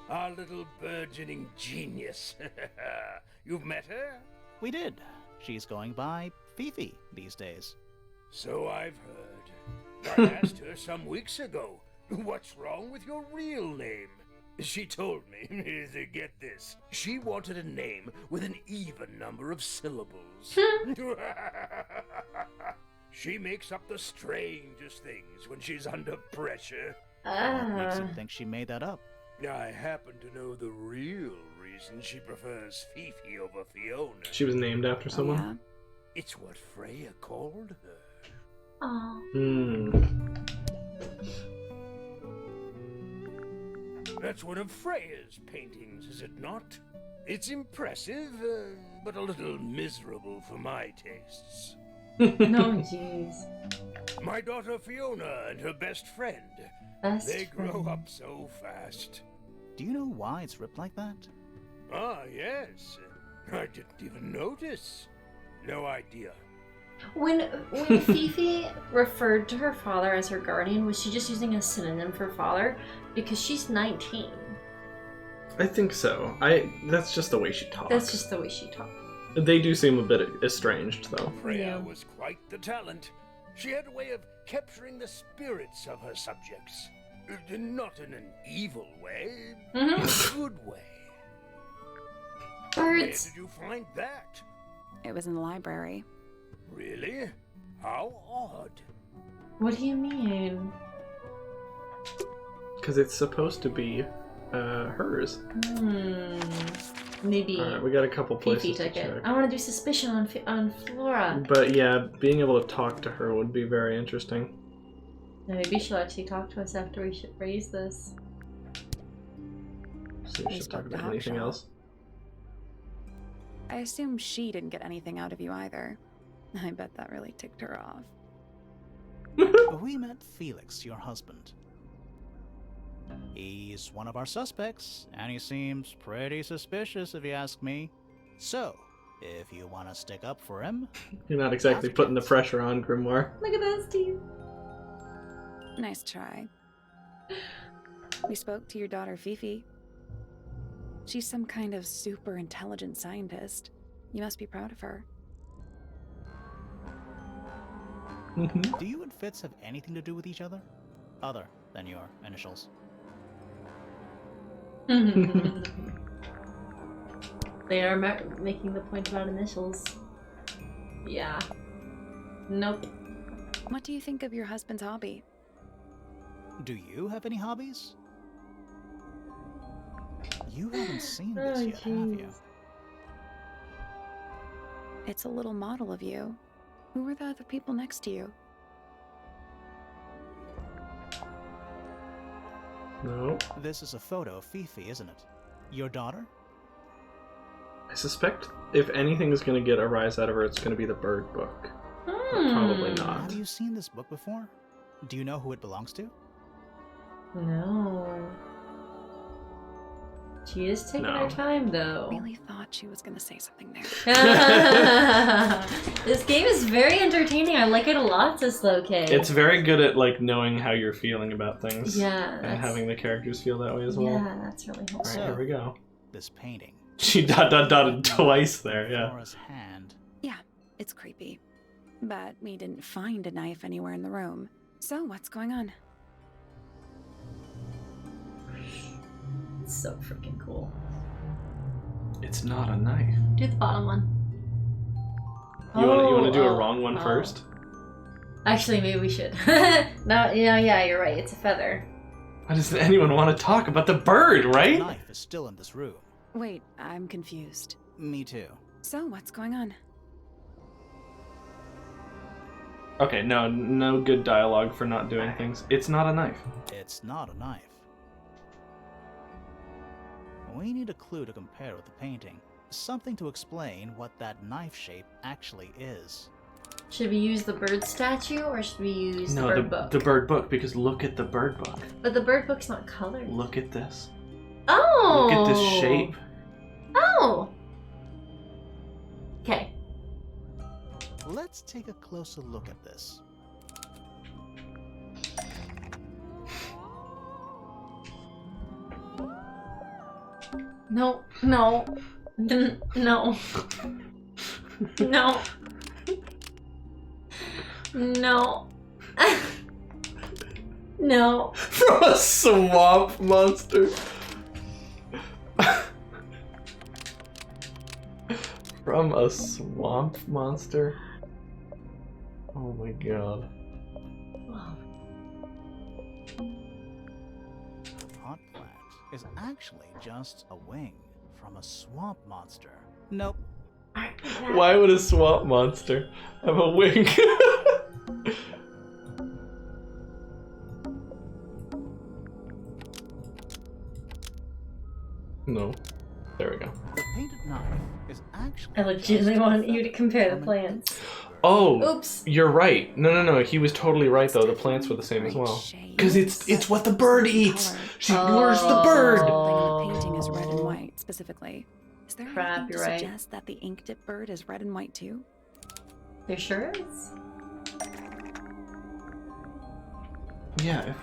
our little burgeoning genius. You've met her? We did. She's going by Fifi these days. So I've heard. I asked her some weeks ago, what's wrong with your real name? She told me, get this, she wanted a name with an even number of syllables. She makes up the strangest things when she's under pressure. What makes you think she made that up? I happen to know the real reason she prefers Fifi over Fiona. She was named after Oh, someone? yeah? It's what Freya called her. Oh. That's one of Freya's paintings, is it not? It's impressive, but a little miserable for my tastes. No, jeez. My daughter Fiona and her best friend. They grow up so fast. Do you know why it's ripped like that? Ah, yes. I didn't even notice. No idea. When Fifi referred to her father as her guardian, was she just using a synonym for father? Because she's 19. I think so. That's just the way she talks. That's just the way she talks. They do seem a bit estranged, though. Freya Yeah. was quite the talent. She had a way of capturing the spirits of her subjects. Not in an evil way, in a good way. Where Birds. did you find that? It was in the library. Really? How odd. What do you mean? Because it's supposed to be hers. Maybe Alright, we got a couple places Fifi to took it. check. I want to do suspicion on Flora. But yeah, being able to talk to her would be very interesting. Now maybe she'll actually talk to us after we should raise this. See if We she'll talk spoke to about anything Hawkshaw. else. I assume she didn't get anything out of you either. I bet that really ticked her off. We met Felix, your husband. He's one of our suspects, and he seems pretty suspicious if you ask me. So, if you want to stick up for him, You're not exactly Ask putting the it. pressure on, Grimoire. Look at those teeth. Nice try. We spoke to your daughter Fifi. She's some kind of super intelligent scientist. You must be proud of her. Do you and Fitz have anything to do with each other? Other than your initials? They are making the point about initials. Yeah. Nope. What do you think of your husband's hobby? Do you have any hobbies? You haven't seen this yet, have you? It's a little model of you. Who are the other people next to you? No. This is a photo of Fifi, isn't it? Your daughter? I suspect if anything is going to get a rise out of her, it's going to be the bird book. But probably not. Have you seen this book before? Do you know who it belongs to? No. She is taking her time, though. I really thought she was gonna say something there. This game is very entertaining. I like it a lot, says Slow K. It's very good at like knowing how you're feeling about things. Yeah. And having the characters feel that way as well. Yeah, that's really helpful. Alright, here we go. This painting. She dotted twice there, yeah. Flora's hand. Yeah, it's creepy. But we didn't find a knife anywhere in the room. So what's going on? It's so freaking cool. It's not a knife. Do the bottom one. You want to do a wrong one first? Actually, maybe we should. No, yeah, you're right. It's a feather. Why doesn't anyone want to talk about the bird, right? The knife is still in this room. Wait, I'm confused. Me too. So what's going on? Okay, no good dialogue for not doing things. It's not a knife. It's not a knife. We need a clue to compare with the painting. Something to explain what that knife shape actually is. Should we use the bird statue or should we use the bird book? The bird book, because look at the bird book. But the bird book's not colored. Look at this. Oh! Look at this shape. Oh! Okay. Let's take a closer look at this. No. No. No. No. No. No. From a swamp monster. From a swamp monster? Oh my god. The pot plant is actually just a wing from a swamp monster. Nope. Why would a swamp monster have a wing? No. There we go. The painted knife is actually. I legitimately wanted you to compare the plants. Oh, Oops. You're right. No. He was totally right though. The plants were the same as well. Because it's what the bird eats. She lures the bird. The painting is red and white specifically. Is there Crap, anything to you're right. suggest that the ink dip bird is red and white too? There sure is. Yeah,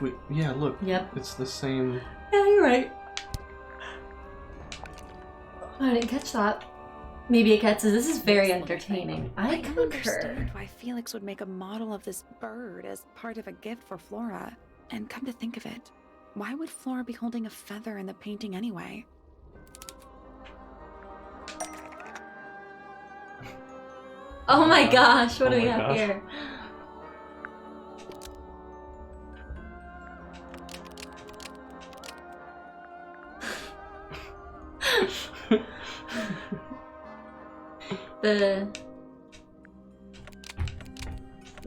look. Yep. It's the same. Yeah, you're right. I didn't catch that. Maybe it catches. This is very entertaining. I don't concur. understand why Felix would make a model of this bird as part of a gift for Flora. And come to think of it, why would Flora be holding a feather in the painting anyway? Oh my gosh, what do we have gosh. here?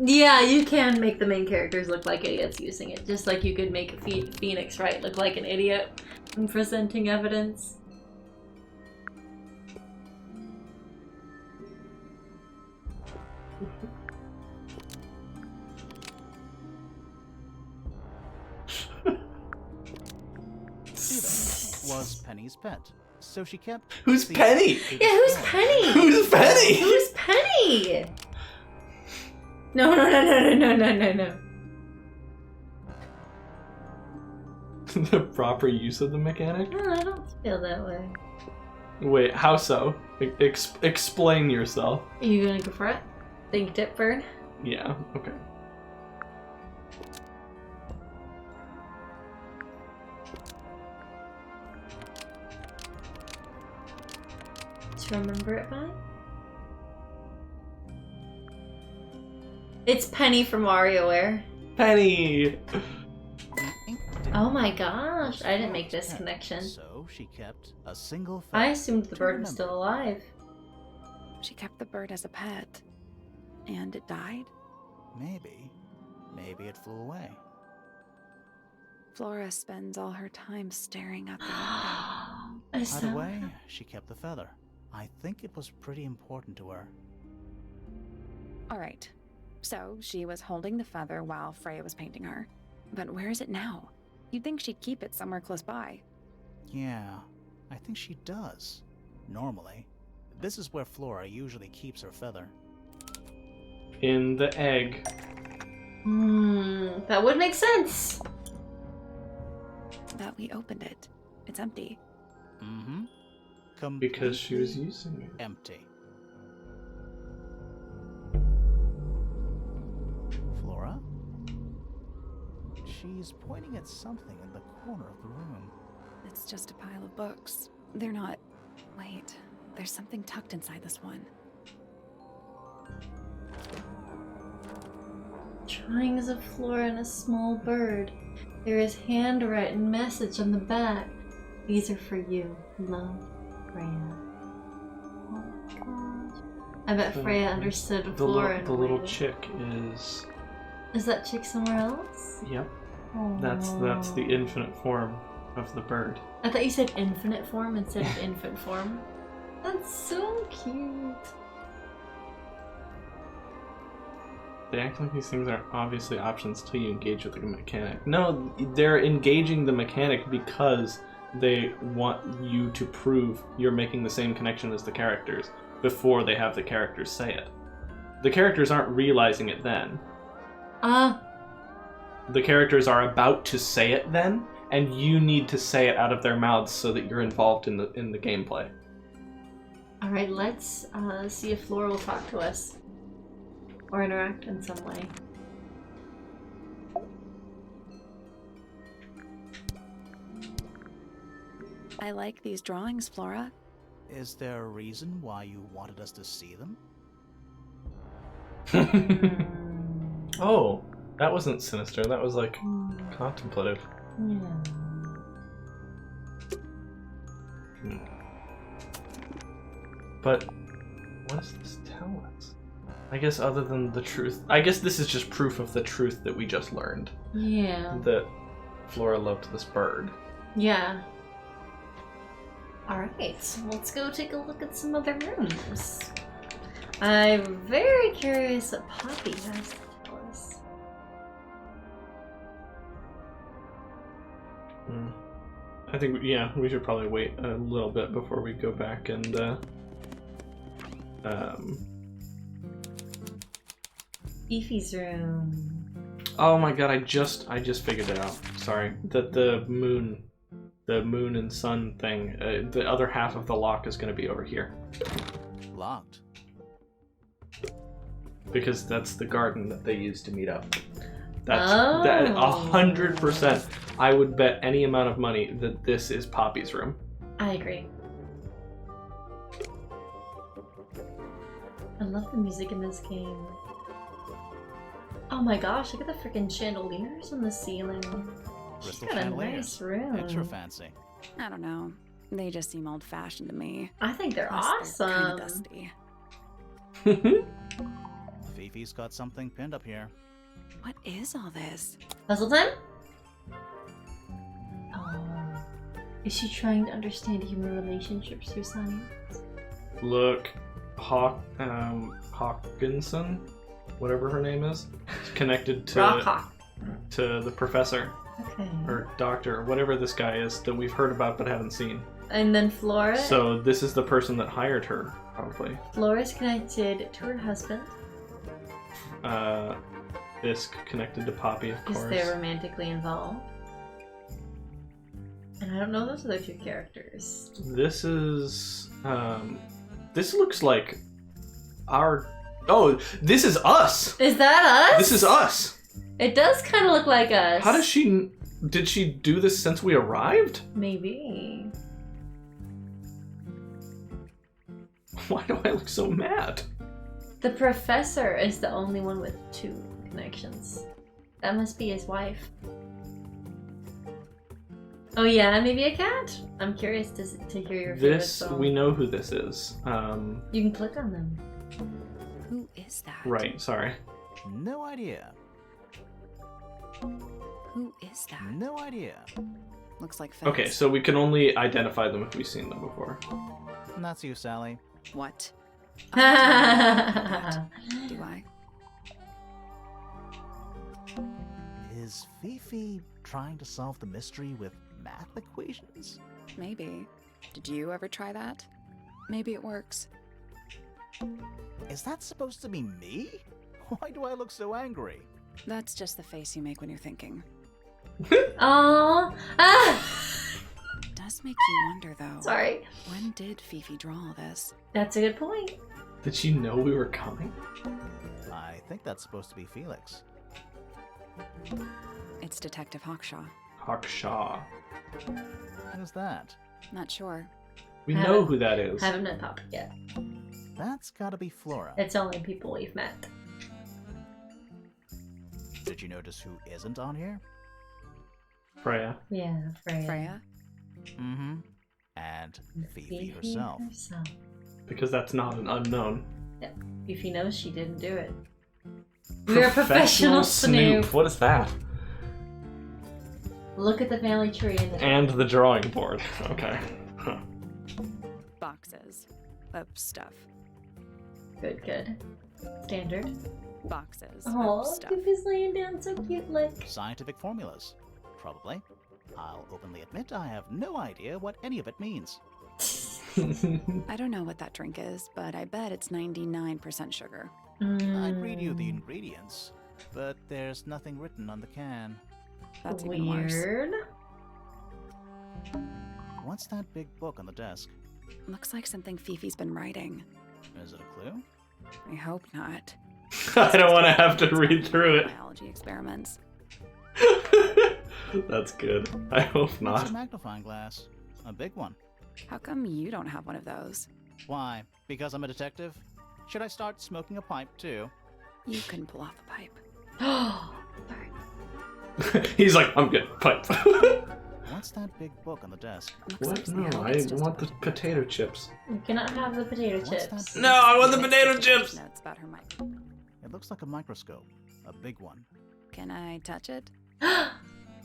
Yeah, you can make the main characters look like idiots using it, just like you could make Phoenix Wright look like an idiot in presenting evidence. Steven was Penny's pet, so she kept. Who's the- Penny? Yeah, who's Penny? Who's Penny? Who's Penny? No. The proper use of the mechanic? No, I don't feel that way. Wait, how so? Explain yourself. Are you gonna go for it? Think dip bird? Yeah, okay. To remember it by? It's Penny from WarioWare. Penny! Oh my gosh, I didn't make this connection. So she kept a single I feather assumed the to bird was remember. still alive. She kept the bird as a pet. And it died? Maybe. Maybe it flew away. Flora spends all her time staring out the window. Either way, she kept the feather. I think it was pretty important to her. Alright, so she was holding the feather while Freya was painting her. But where is it now? You'd think she'd keep it somewhere close by. Yeah, I think she does. Normally. This is where Flora usually keeps her feather. In the egg. That would make sense. But we opened it. It's empty. Mm-hmm. Because she was using it. Empty. Flora? She's pointing at something in the corner of the room. It's just a pile of books. They're not... Wait, there's something tucked inside this one. Drawings of Flora and a small bird. There is handwritten message on the back. These are for you, love, Freya. Oh my gosh. I bet Freya understood Flora in a The little way. chick is... Is that chick somewhere else? Yep. Aww. That's the infinite form of the bird. I thought you said infinite form instead of infant form. That's so cute. They act like these things are obviously options till you engage with the mechanic. No, they're engaging the mechanic because they want you to prove you're making the same connection as the characters before they have the characters say it. The characters aren't realizing it then. The characters are about to say it then, and you need to say it out of their mouths so that you're involved in the gameplay. Alright, let's see if Flora will talk to us. Or interact in some way. I like these drawings, Flora. Is there a reason why you wanted us to see them? Oh, that wasn't sinister. That was like contemplative. Yeah. But what does this tell us? I guess other than the truth, I guess this is just proof of the truth that we just learned. Yeah. That Flora loved this bird. Yeah. Alright, let's go take a look at some other rooms. I'm very curious what Poppy has to tell us. I think, yeah, we should probably wait a little bit before we go back and, Beefy's room. Oh my god, I just figured it out. Sorry. That the moon and sun thing, the other half of the lock is going to be over here. Locked. Because that's the garden that they use to meet up. Oh. That 100%. I would bet any amount of money that this is Poppy's room. I agree. I love the music in this game. Oh my gosh, look at the freaking chandeliers on the ceiling. She's Crystal got a chandeliers. nice room. Extra fancy. I don't know. They just seem old-fashioned to me. I think they're Plus, they're kinda awesome. dusty. Fifi's got something pinned up here. What is all this? Puzzle time? Oh. Is she trying to understand human relationships through science? Look, Hawkinson, whatever her name is connected to Rockhawk. to the professor Okay. or doctor, whatever this guy is that we've heard about but haven't seen. And then Flora. So this is the person that hired her, probably. Flora's connected to her husband. Fisk connected to Poppy, of Because course. they're romantically involved. And I don't know those other two characters. This is This looks like our... Oh, this is us! Is that us? This is us! It does kind of look like us. How does she... Did she do this since we arrived? Maybe. Why do I look so mad? The professor is the only one with 2 connections. That must be his wife. Oh yeah, maybe a cat? I'm curious to hear your favorite This, song. we know who this is. You can click on them. Who is that? Right, sorry. No idea. Who is that? No idea. Looks like Fez. Okay, so we can only identify them if we've seen them before. And that's you, Sally. What? Do Do I? Is Fifi trying to solve the mystery with math equations? Maybe. Did you ever try that? Maybe it works. Is that supposed to be me? Why do I look so angry? That's just the face you make when you're thinking. Aww. Ah! It does make you wonder, though. Sorry. When did Fifi draw all this? That's a good point. Did she know we were coming? I think that's supposed to be Felix. It's Detective Hawkshaw. Hawkshaw. Who's that? Not sure. We know who that is. Haven't met Papa yet. That's gotta be Flora. It's only people we've met. Did you notice who isn't on here? Freya. Yeah, Freya. Freya? Mm-hmm. And Fifi herself. Because that's not an unknown. Yep. Fifi knows she didn't do it. We're a professional snoop. What is that? Look at the family tree And the drawing board. Okay. Huh. Boxes of stuff. Good. Standard. Boxes Oh, of stuff. Fifi's laying down so cute, like. Scientific formulas. Probably. I'll openly admit I have no idea what any of it means. I don't know what that drink is, but I bet it's 99% sugar. I'd read you the ingredients, but there's nothing written on the can. That's even worse. Weird. What's that big book on the desk? Looks like something Fifi's been writing. Is it a clue? I hope not. I don't want to have to read through it. Biology experiments. That's good. I hope It's not. a magnifying glass. A big one. How come you don't have one of those? Why? Because I'm a detective? Should I start smoking a pipe too? You couldn't pull off a pipe. Sorry. He's like, I'm good. Pipe. What's that big book on the desk? Looks What? like No, something I else just want the about- potato chips. You cannot have the potato What's chips. that? No, I want the potato chips! Notes about her mic. It looks like a microscope. A big one. Can I touch it?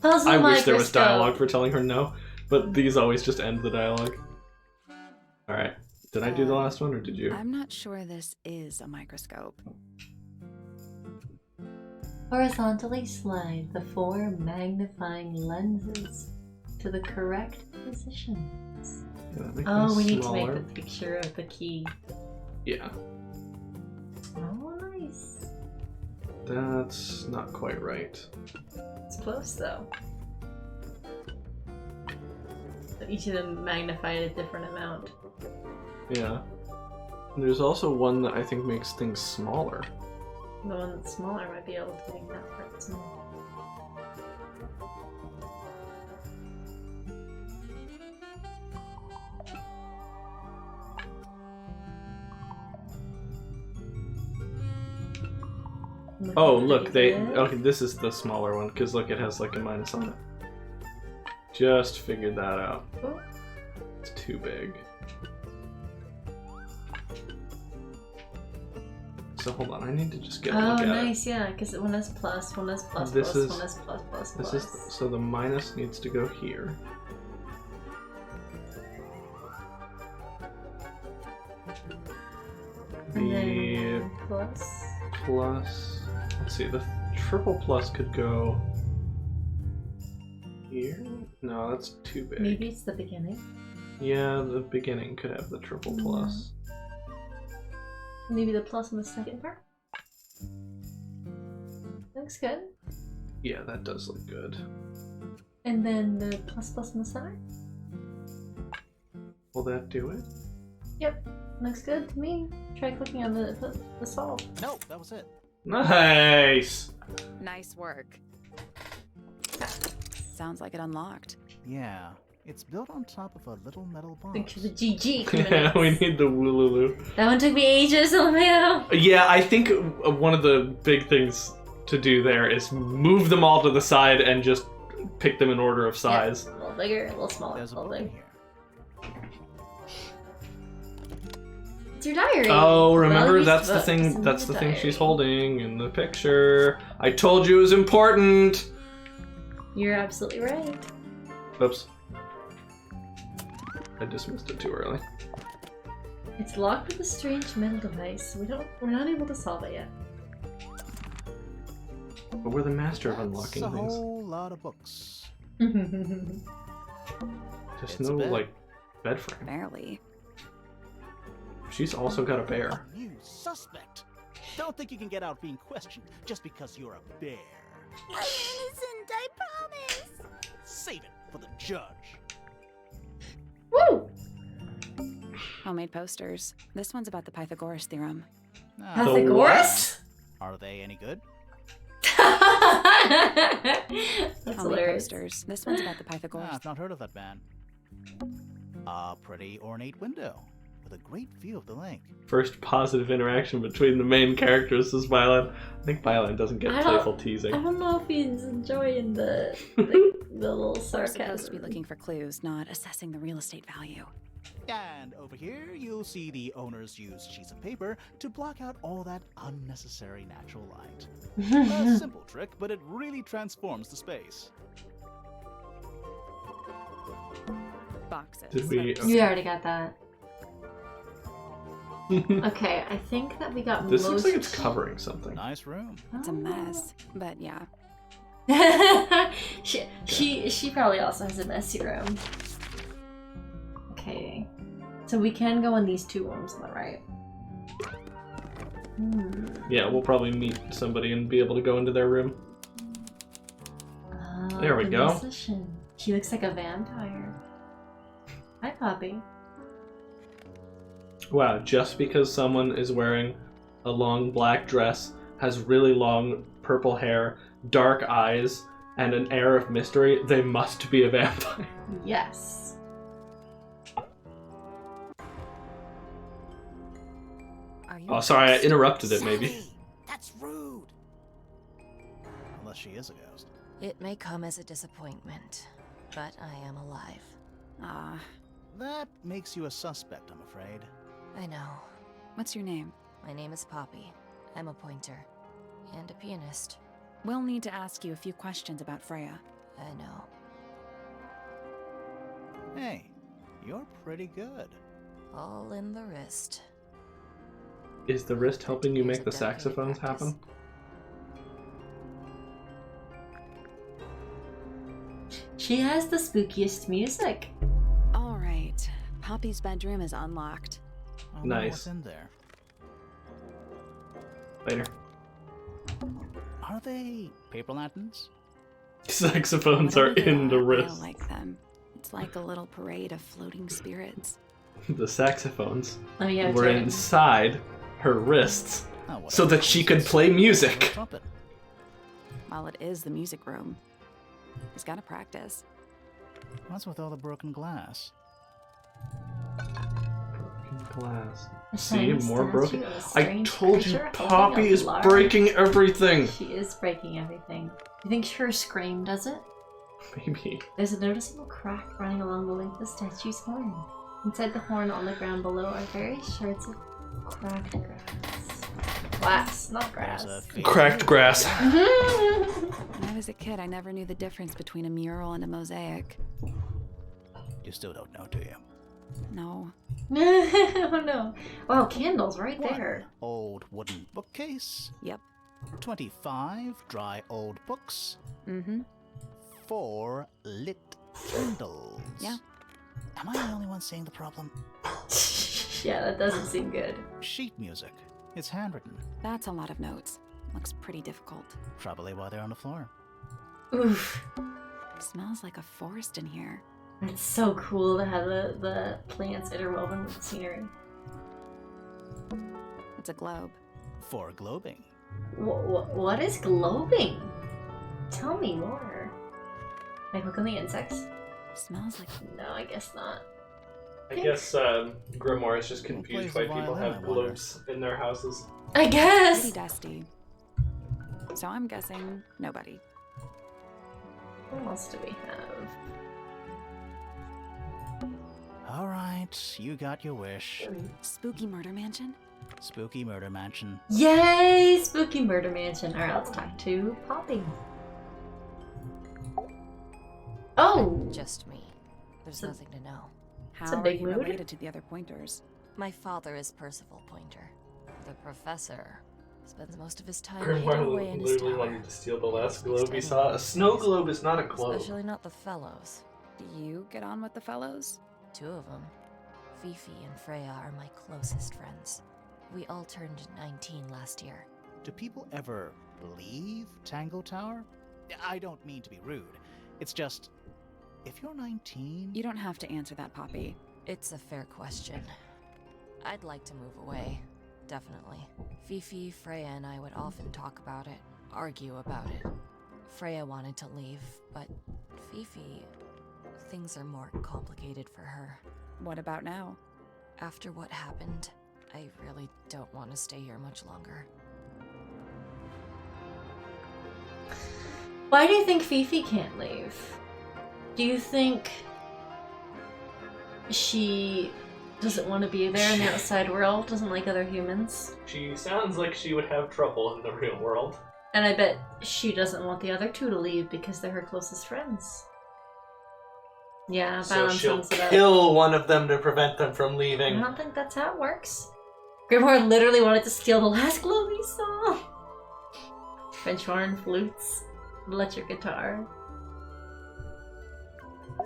Puzzle I wish there was microscope. dialogue for telling her no, but these always just end the dialogue. Alright. Did I do the last one, or did you? I'm not sure this is a microscope. Horizontally slide the 4 magnifying lenses to the correct positions. Yeah, that makes Oh, them we need to smaller. make the picture of the key. Yeah. Oh, nice. That's not quite right. It's close though. But each of them magnified a different amount. Yeah. And there's also one that I think makes things smaller. The one that's smaller might be able to make that part smaller. Oh, look, they... Okay, this is the smaller one, because look, it has like a minus on it. Just figured that out. Oh. It's too big. So hold on, I need to just get a Oh, look at nice, yeah, because one is plus, one is plus, This plus, is- one is plus, plus, it. This plus. is... So the minus needs to go here. And The then plus. plus... Let's see, the triple plus could go... Here? No, that's too big. Maybe it's the beginning. Yeah, the beginning could have the triple plus. Maybe the plus on the second part. Looks good. Yeah, that does look good. And then the plus plus on the center. Will that do it? Yep, looks good to me. Try clicking on the solve. No, that was it. Nice! Nice work. Sounds like it unlocked. Yeah, it's built on top of a little metal Think box. to the GG. Yeah, we need the Woolulu. That one took me ages, LMAO. Yeah, I think one of the big things to do there is move them all to the side and just pick them in order of size. Yeah, a little bigger, a little smaller. There's a A little book in bigger. here. It's your diary. Oh, remember Well, that's the books thing. in That's the the thing she's diary. holding in the picture. I told you it was important. You're absolutely right. Oops. I dismissed it too early. It's locked with a strange metal device. We're not able to solve it yet. But we're the master of unlocking That's a things. whole lot of books. Just It's no a bed. like bed frame. Barely. She's also got a bear. A new suspect. Don't think you can get out being questioned just because you're a bear. I'm innocent, I promise. Save it for the judge. Woo! Homemade posters. This one's about the Pythagoras theorem. Ah, Pythagoras? are they any good? That's Homemade hilarious. posters. This one's about the Pythagoras. I've not heard of that band. A pretty ornate window with a great view of the lake. First positive interaction between the main characters is Byline. I think Byline doesn't get I don't- playful teasing. I don't know if he's enjoying the little We're sarcasm. supposed to be looking for clues, not assessing the real estate value. And over here, you'll see the owners use sheets of paper to block out all that unnecessary natural light. A simple trick, but it really transforms the space. Boxes. Did we- Oops. You already got that. Okay, I think that we got This most... looks like it's covering something. Nice room. It's a mess, but yeah. she probably also has a messy room. Okay. So we can go in these two rooms on the right. Yeah, we'll probably meet somebody and be able to go into their room. There we the go. musician. She looks like a vampire. Hi, Poppy. Wow, just because someone is wearing a long black dress, has really long purple hair, dark eyes, and an air of mystery, they must be a vampire. Yes. Are you Oh, sorry, I ghost? interrupted it, maybe. Sally, that's rude. Unless she is a ghost. It may come as a disappointment, but I am alive. Ah, That makes you a suspect, I'm afraid. I know. what's your name? My name is Poppy. I'm a pointer. And a pianist. We'll need to ask you a few questions about Freya. I know. Hey, you're pretty good. All in the wrist. Is the wrist helping you Years make the of dedicated saxophones practice. happen? She has the spookiest music. All right. Poppy's bedroom is unlocked. I wonder Nice. What's in there? Later. Are they paper lanterns? Saxophones are Whatever they in the are, I wrist. like them. It's like a little parade of floating spirits. The saxophones Let me get a were turn. inside her wrists Oh, whatever so that she could play Or a music. trumpet. While it is the music room, he's got to practice. What's with all the broken glass? Glass. A See, tiny more statue broken. of a I strange told you, creature holding Poppy a is large- breaking everything. She is breaking everything. You think her scream does it? Maybe. There's a noticeable crack running along the length of the statue's horn. Inside the horn on the ground below are various shards of cracked grass. Glass, not grass. There's a fake Cracked grass. When I was a kid, I never knew the difference between a mural and a mosaic. You still don't know, do you? No. Oh no. Wow, candles right there. One old wooden bookcase. Yep. 25 dry old books. Mm-hmm. 4 lit candles. Yeah. Am I the only one seeing the problem? Yeah, that doesn't seem good. Sheet music. It's handwritten. That's a lot of notes. Looks pretty difficult. Probably why they're on the floor. Oof. Smells like a forest in here. It's so cool to have the plants interwoven with the scenery. It's a globe. For globing. What is globing? Tell me more. Can I click on the insects? Smells like... No, I guess not. I guess Grimoire is just confused why people have globes in their houses. I guess! Pretty dusty. So I'm guessing nobody. What else do we have? Alright, you got your wish. Spooky murder mansion? Spooky murder mansion. Yay! Spooky murder mansion. Alright, let's talk to Poppy. Oh! Just me. There's nothing to know. It's a How are big you mood. related to the other pointers? My father is Percival Pointer. The professor spends most of his time hidden away Grimoire in his literally tower. wanted to steal the last globe he saw. A snow globe is not a globe. Especially not the fellows. Do you get on with the fellows? 2 of them. Fifi and Freya are my closest friends. We all turned 19 last year. Do people ever leave Tango Tower? I don't mean to be rude. It's just, if you're 19... You don't have to answer that, Poppy. It's a fair question. I'd like to move away. Definitely. Fifi, Freya, and I would often talk about it, argue about it. Freya wanted to leave, but Fifi... things are more complicated for her. What about now? After what happened, I really don't want to stay here much longer. Why do you think Fifi can't leave? Do you think she doesn't want to be there in the outside world, doesn't like other humans? She sounds like she would have trouble in the real world. And I bet she doesn't want the other 2 to leave because they're her closest friends. Yeah, So balance she'll sums it up. kill one of them to prevent them from I leaving. don't think that's how it works. Grimoire literally wanted to steal the last globe he saw. French horn, flutes, electric guitar.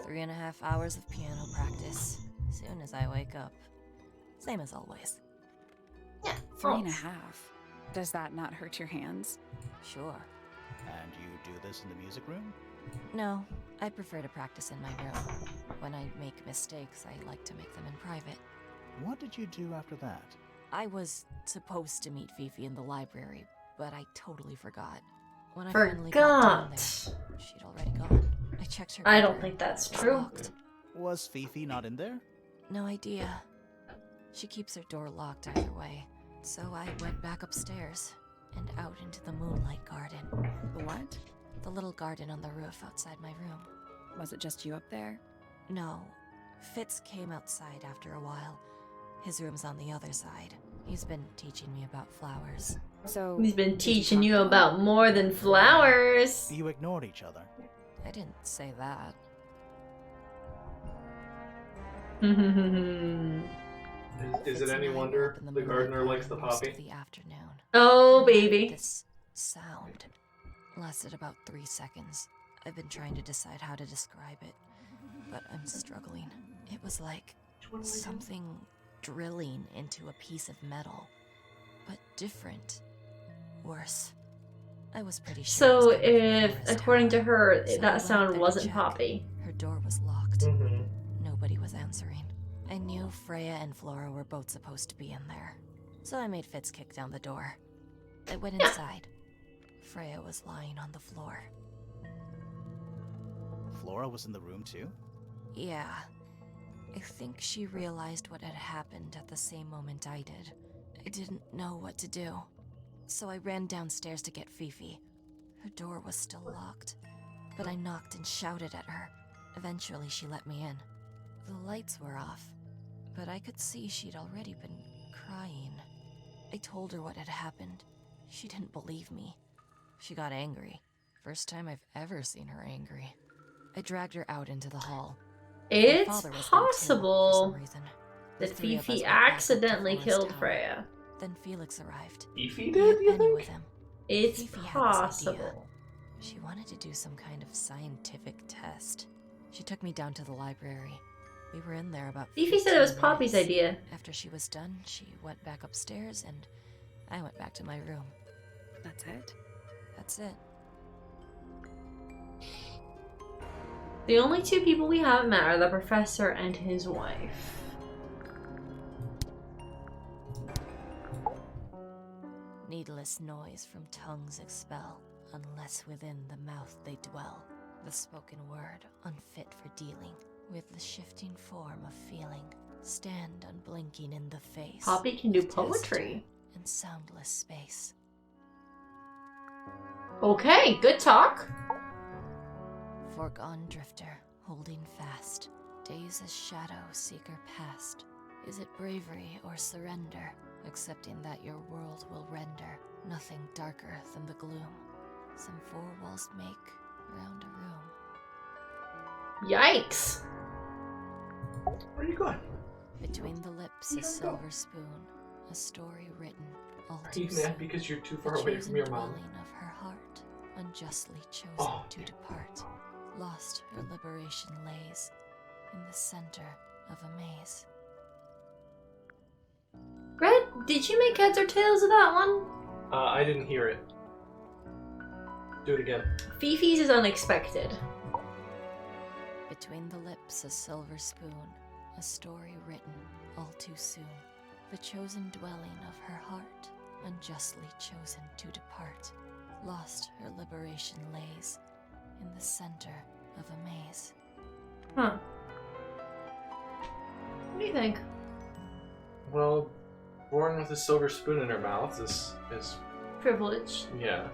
3.5 hours of piano practice. Soon as I wake up. Same as always. Yeah, 3.5. Does that not hurt your hands? Sure. And you do this in the music room? No, I prefer to practice in my room. When I make mistakes, I like to make them in private. What did you do after that? I was supposed to meet Fifi in the library, but I totally forgot. When I finally got down there, she'd already gone. I checked her. I don't think that's true. Locked. Was Fifi not in there? No idea. She keeps her door locked either way. So I went back upstairs and out into the moonlight garden. The what? The little garden on the roof outside my room. Was it just you up there? No. Fitz came outside after a while. His room's on the other side. He's been teaching me about flowers. So He's been teaching you about more than flowers. You ignored each other. I didn't say that. Is it any wonder the gardener likes the poppy? The afternoon. Oh, baby. This sound lasted about 3 seconds. I've been trying to decide how to describe it, but I'm struggling. It was like something drilling into a piece of metal, but different. Worse. I was pretty sure. So it was coming from if, Laura's according to tower. her, So I that went sound there to wasn't check. Poppy. Her door was locked. Mm-hmm. Nobody was answering. I knew Freya and Flora were both supposed to be in there. So I made Fitz kick down the door. I went inside. Freya was lying on the floor. Flora was in the room too? Yeah. I think she realized what had happened at the same moment I did. I didn't know what to do. So I ran downstairs to get Fifi. Her door was still locked, but I knocked and shouted at her. Eventually she let me in. The lights were off, but I could see she'd already been crying. I told her what had happened. She didn't believe me. She got angry. First time I've ever seen her angry. I dragged her out into the hall. My It's father was there too, for possible some reason. that The 3 of us Fifi went back up to accidentally Flora's killed tower. Freya. Then Felix arrived. Fifi He did, had you Penny with think? him. It's Fifi had this idea. possible. She wanted to do some kind of scientific test. She took me down to the library. We were in there about Fifi said it was 15 Poppy's minutes. idea. After she was done, she went back upstairs and I went back to my room. That's it? That's it. The only 2 people we haven't met are the professor and his wife. Needless noise from tongues expel, unless within the mouth they dwell. The spoken word, unfit for dealing with the shifting form of feeling. Stand unblinking in the face. Poppy can do of poetry. In soundless space. Okay, good talk. Foregone drifter, holding fast. Days as shadow seeker past. Is it bravery or surrender? Accepting that your world will render nothing darker than the gloom. Some four walls make round a room. Yikes. Where are you going? Between the lips a silver spoon, a story written all Are too you soon. mad because you're too The far away chosen from your mom? dwelling of her heart, unjustly chosen to depart. Lost her liberation lays in the center of a maze. Red, did you make heads or tails of that one? I didn't hear it. Do it again. Fifi's is unexpected. Between the lips a silver spoon, a story written all too soon. The chosen dwelling of her heart, unjustly chosen to depart. Lost her liberation lays in the center of a maze. Huh. What do you think? Well, born with a silver spoon in her mouth is Privilege. yeah.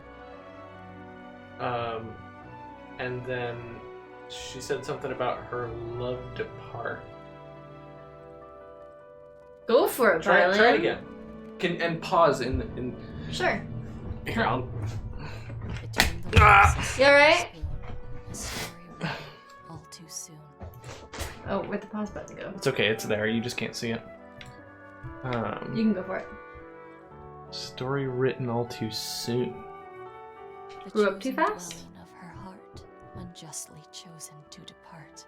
And then she said something about her love depart. Go for it, Try Violet. it again. And pause in. Sure. Here, I'll. Between the Ah! lips You alright? a story written all too soon. Oh, where'd the pause button go? It's okay, it's there. You just can't see it. You can go for it. Story written all too soon. The Grew up too chosen fast? dwelling of her heart, unjustly chosen to depart.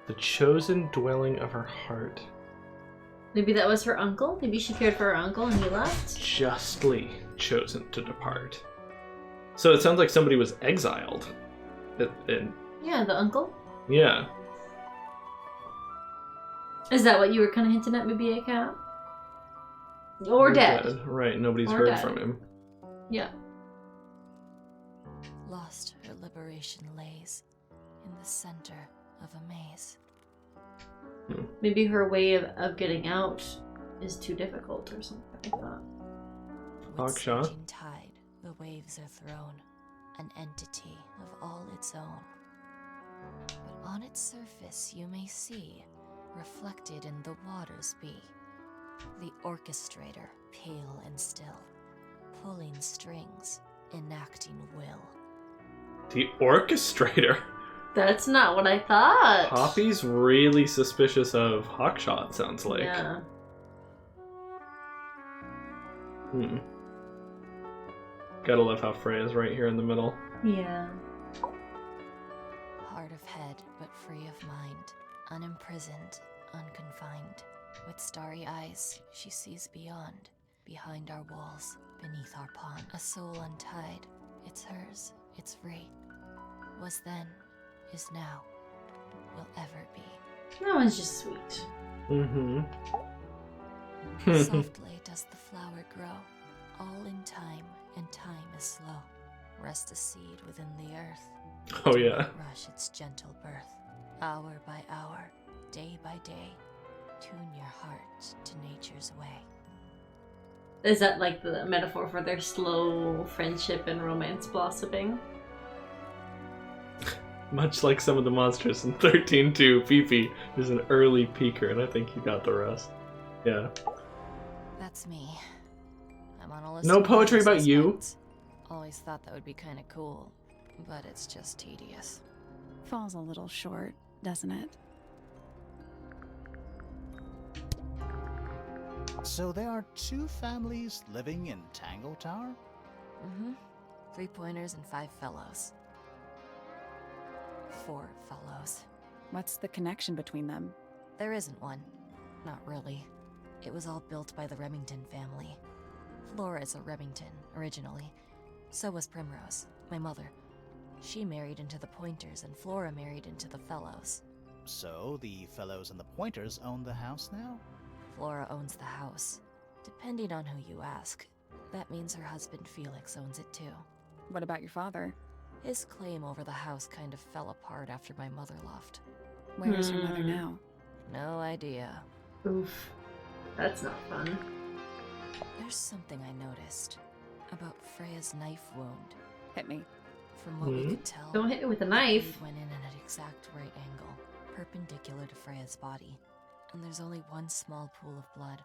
The chosen dwelling of her heart. Maybe that was her uncle? Maybe she cared for her uncle and he left? Justly chosen to depart. So it sounds like somebody was exiled. Yeah, the uncle. Yeah. Is that what you were kind of hinting at? Maybe a cat? Or dead. Right, nobody's Or heard dead. from him. Yeah. Lost her liberation lays in the center of a maze. Maybe her way of getting out is too difficult or something like that. With Hawkshaw. surging tide, the waves are thrown, an entity of all its own. But on its surface you may see, reflected in the waters be, the orchestrator, pale and still, pulling strings, enacting will. The orchestrator. That's not what I thought. Poppy's really suspicious of Hawkshaw, it sounds like. Yeah. Gotta love how Freya's right here in the middle. Yeah. Hard of head, but free of mind, unimprisoned, unconfined. With starry eyes, she sees beyond, behind our walls, beneath our pond. A soul untied, it's hers, it's free. Was then, is now, will ever be. That one's just sweet. Softly does the flower grow, all in time, and time is slow. Rest a seed within the earth. Oh to yeah. let rush its gentle birth. Hour by hour, day by day, tune your heart to nature's way. Is that like the metaphor for their slow friendship and romance blossoming? Much like some of the monsters in 13-2, Fifi is an early peeker, and I think you got the rest. Yeah. That's me. I'm on a list No of poetry about you? suspects. Always thought that would be kind of cool, but it's just tedious. Falls a little short, doesn't it? So there are two families living in Tangle Tower? Mm-hmm. 3 pointers and 5 fellows. 4 fellows. What's the connection between them? There isn't one. Not really. It was all built by the Remington family. Flora is a Remington, originally. So was Primrose, my mother. She married into the Pointers, and Flora married into the Fellows. So the Fellows and the Pointers own the house now? Flora owns the house. Depending on who you ask, That means her husband Felix owns it too. What about your father? His claim over the house kind of fell apart after my mother left. Where is your mother now? No idea. Oof. That's not fun. There's something I noticed about Freya's knife wound. Hit me. From what we could tell, Don't hit me with a the knife. blade went in at an exact right angle, perpendicular to Freya's body. And there's only one small pool of blood.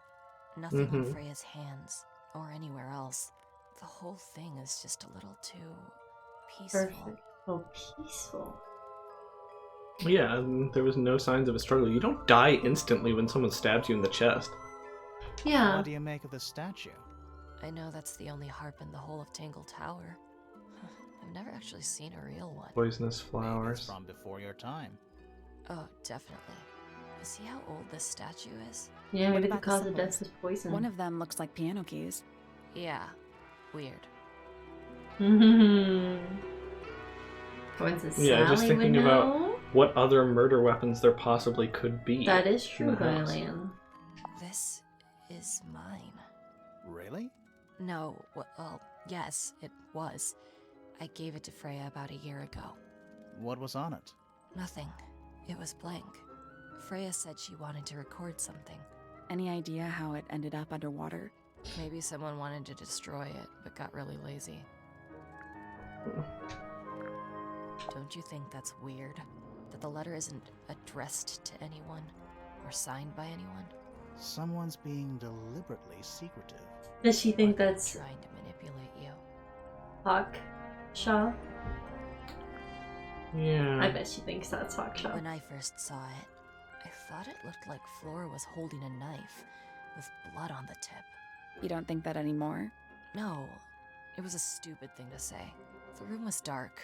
Nothing on Freya's hands, or anywhere else. The whole thing is just a little too peaceful. Perfect. Oh, peaceful. Yeah, and there was no signs of a struggle. You don't die instantly when someone stabs you in the chest. Yeah. What do you make of the statue? I know that's the only harp in the whole of Tangle Tower. I've never actually seen a real one. Poisonous Maybe flowers. it's from before your time. Oh, definitely. See how old this statue is? Yeah, What maybe the about the cause of symbols? death was poison. One of them looks like piano keys. Yeah. Weird. Coincidence. Yeah, just Sally thinking would about know? what other murder weapons there possibly could be. That is in true, the house. Violin. This is mine. Really? No, well, yes, it was. I gave it to Freya about a year ago. What was on it? Nothing. It was blank. Freya said she wanted to record something. Any idea how it ended up underwater? Maybe someone wanted to destroy it, but got really lazy. Don't you think that's weird? That the letter isn't addressed to anyone? Or signed by anyone? Someone's being deliberately secretive. Does she think that's Trying to manipulate you. Hawk Shaw? Yeah. I bet she thinks that's Hawk Shaw. When I first saw it, I thought it looked like Flora was holding a knife, with blood on the tip. You don't think that anymore? No, it was a stupid thing to say. The room was dark.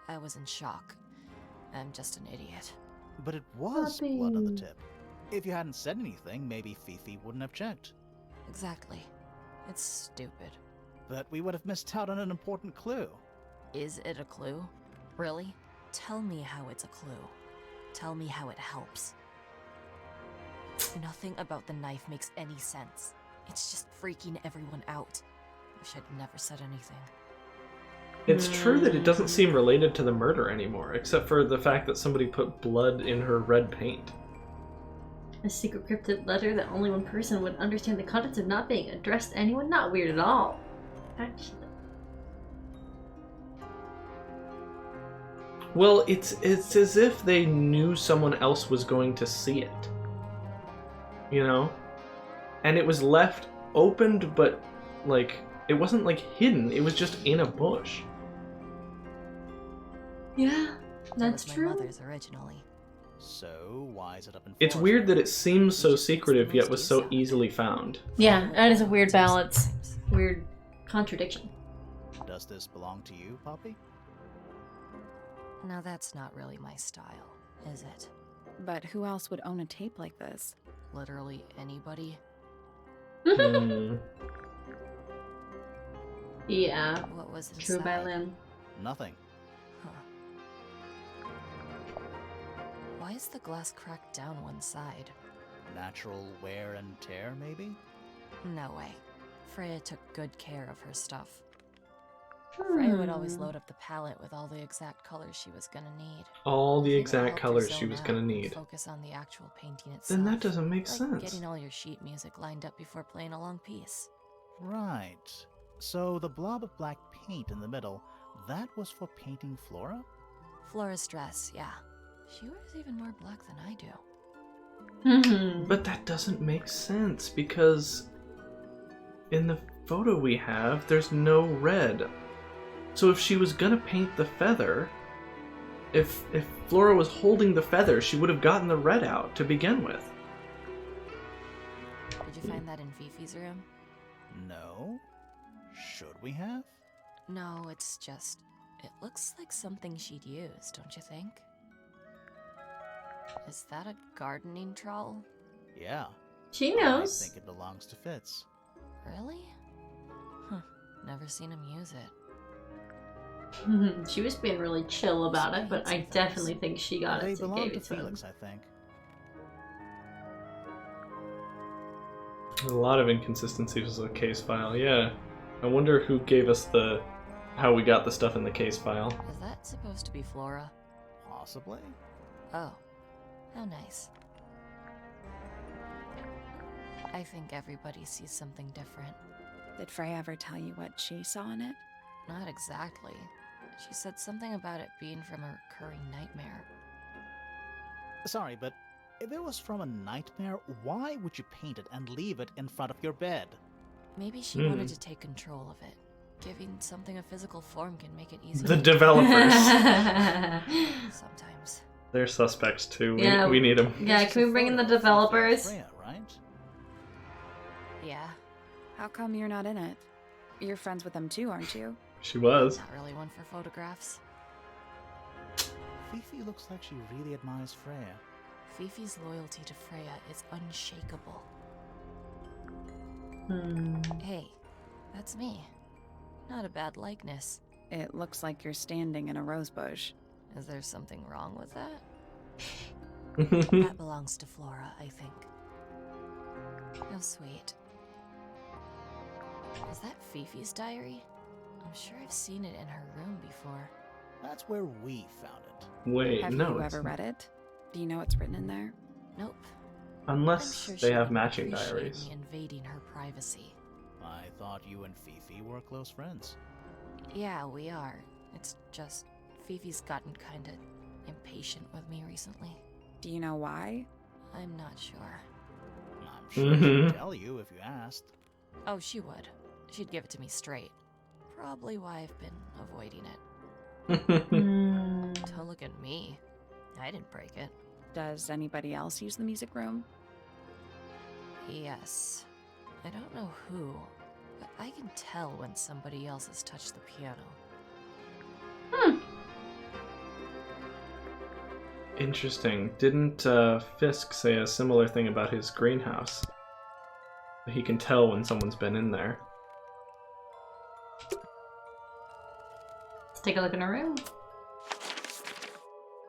I was in shock. I'm just an idiot. But it was Puppy. blood on the tip. If you hadn't said anything, maybe Fifi wouldn't have checked. Exactly. It's stupid. But we would have missed out on an important clue. Is it a clue? Really? Tell me how it's a clue. Tell me how it helps. Nothing about the knife makes any sense. It's just freaking everyone out. Wish I'd never said anything. It's true that it doesn't seem related to the murder anymore, except for the fact that somebody put blood in her red paint. A secret cryptic letter that only one person would understand the contents of, not being addressed to anyone? Not weird at all. Actually. Well, it's as if they knew someone else was going to see it. You know? And it was left opened, but, like, it wasn't, like, hidden. It was just in a bush. Yeah, that's It was true. my mother's originally. So, why is it up in It's Florida? weird that it seems so It's the secretive, most yet was so used. easily found. Yeah, that is a weird balance. Weird contradiction. Does this belong to you, Poppy? Now that's not really my style, is it? But who else would own a tape like this? Literally anybody? Hmm. Yeah, What was inside? true violin. Nothing. Huh. Why is the glass cracked down one side? Natural wear and tear, maybe? No way. Freya took good care of her stuff. Freya would always load up the palette with all the exact colors she was gonna need. All the I think it exact helped her colors she zone was out gonna and need. Focus on the actual painting itself. Then that doesn't make like sense. Getting all your sheet music lined up before playing a long piece. Right. So the blob of black paint in the middle, that was for painting Flora? Flora's dress, yeah. She wears even more black than I do. But that doesn't make sense, because in the photo we have, there's no red. So if she was gonna paint the feather, if Flora was holding the feather, she would have gotten the red out to begin with. Did you find that in Fifi's room? No. Should we have? No, it's just... It looks like something she'd use, don't you think? Is that a gardening trowel? Yeah. She I knows. think it belongs to Fitz. Really? Huh. Never seen him use it. She was being really chill about it, but I definitely think she got They it and belong gave to it to him. Felix, I think. There's a lot of inconsistencies with the case file, yeah. I wonder who gave us how we got the stuff in the case file. Is that supposed to be Flora? Possibly. Oh, how nice. I think everybody sees something different. Did Freya ever tell you what she saw in it? Not exactly. She said something about it being from a recurring nightmare. Sorry, but if it was from a nightmare, why would you paint it and leave it in front of your bed? Maybe she wanted to take control of it. Giving something a physical form can make it easier. The developers. Sometimes. They're suspects too. Yeah. We need them. Yeah, can we bring in the developers? Freya, right? Yeah, How come you're not in it? You're friends with them too, aren't you? She was. not really one for photographs. Fifi looks like she really admires Freya. Fifi's loyalty to Freya is unshakable. Hey, that's me. Not a bad likeness. It looks like you're standing in a rose bush. Is there something wrong with that? That belongs to Flora, I think. How sweet. Is that Fifi's diary? I'm sure I've seen it in her room before. That's where we found it. Wait, Have no. you it's ever not. read it? Do you know what's written in there? Nope. Unless I'm sure they she have would matching appreciate diaries. me invading her privacy. I thought you and Fifi were close friends. Yeah, we are. It's just Fifi's gotten kinda impatient with me recently. Do you know why? I'm not sure. I'm sure she'd tell you if you asked. Oh, she would. She'd give it to me straight. Probably why I've been avoiding it. Don't look at me. I didn't break it. Does anybody else use the music room? Yes. I don't know who, but I can tell when somebody else has touched the piano. Interesting. Didn't Fisk say a similar thing about his greenhouse? He can tell when someone's been in there. Let's take a look in our room.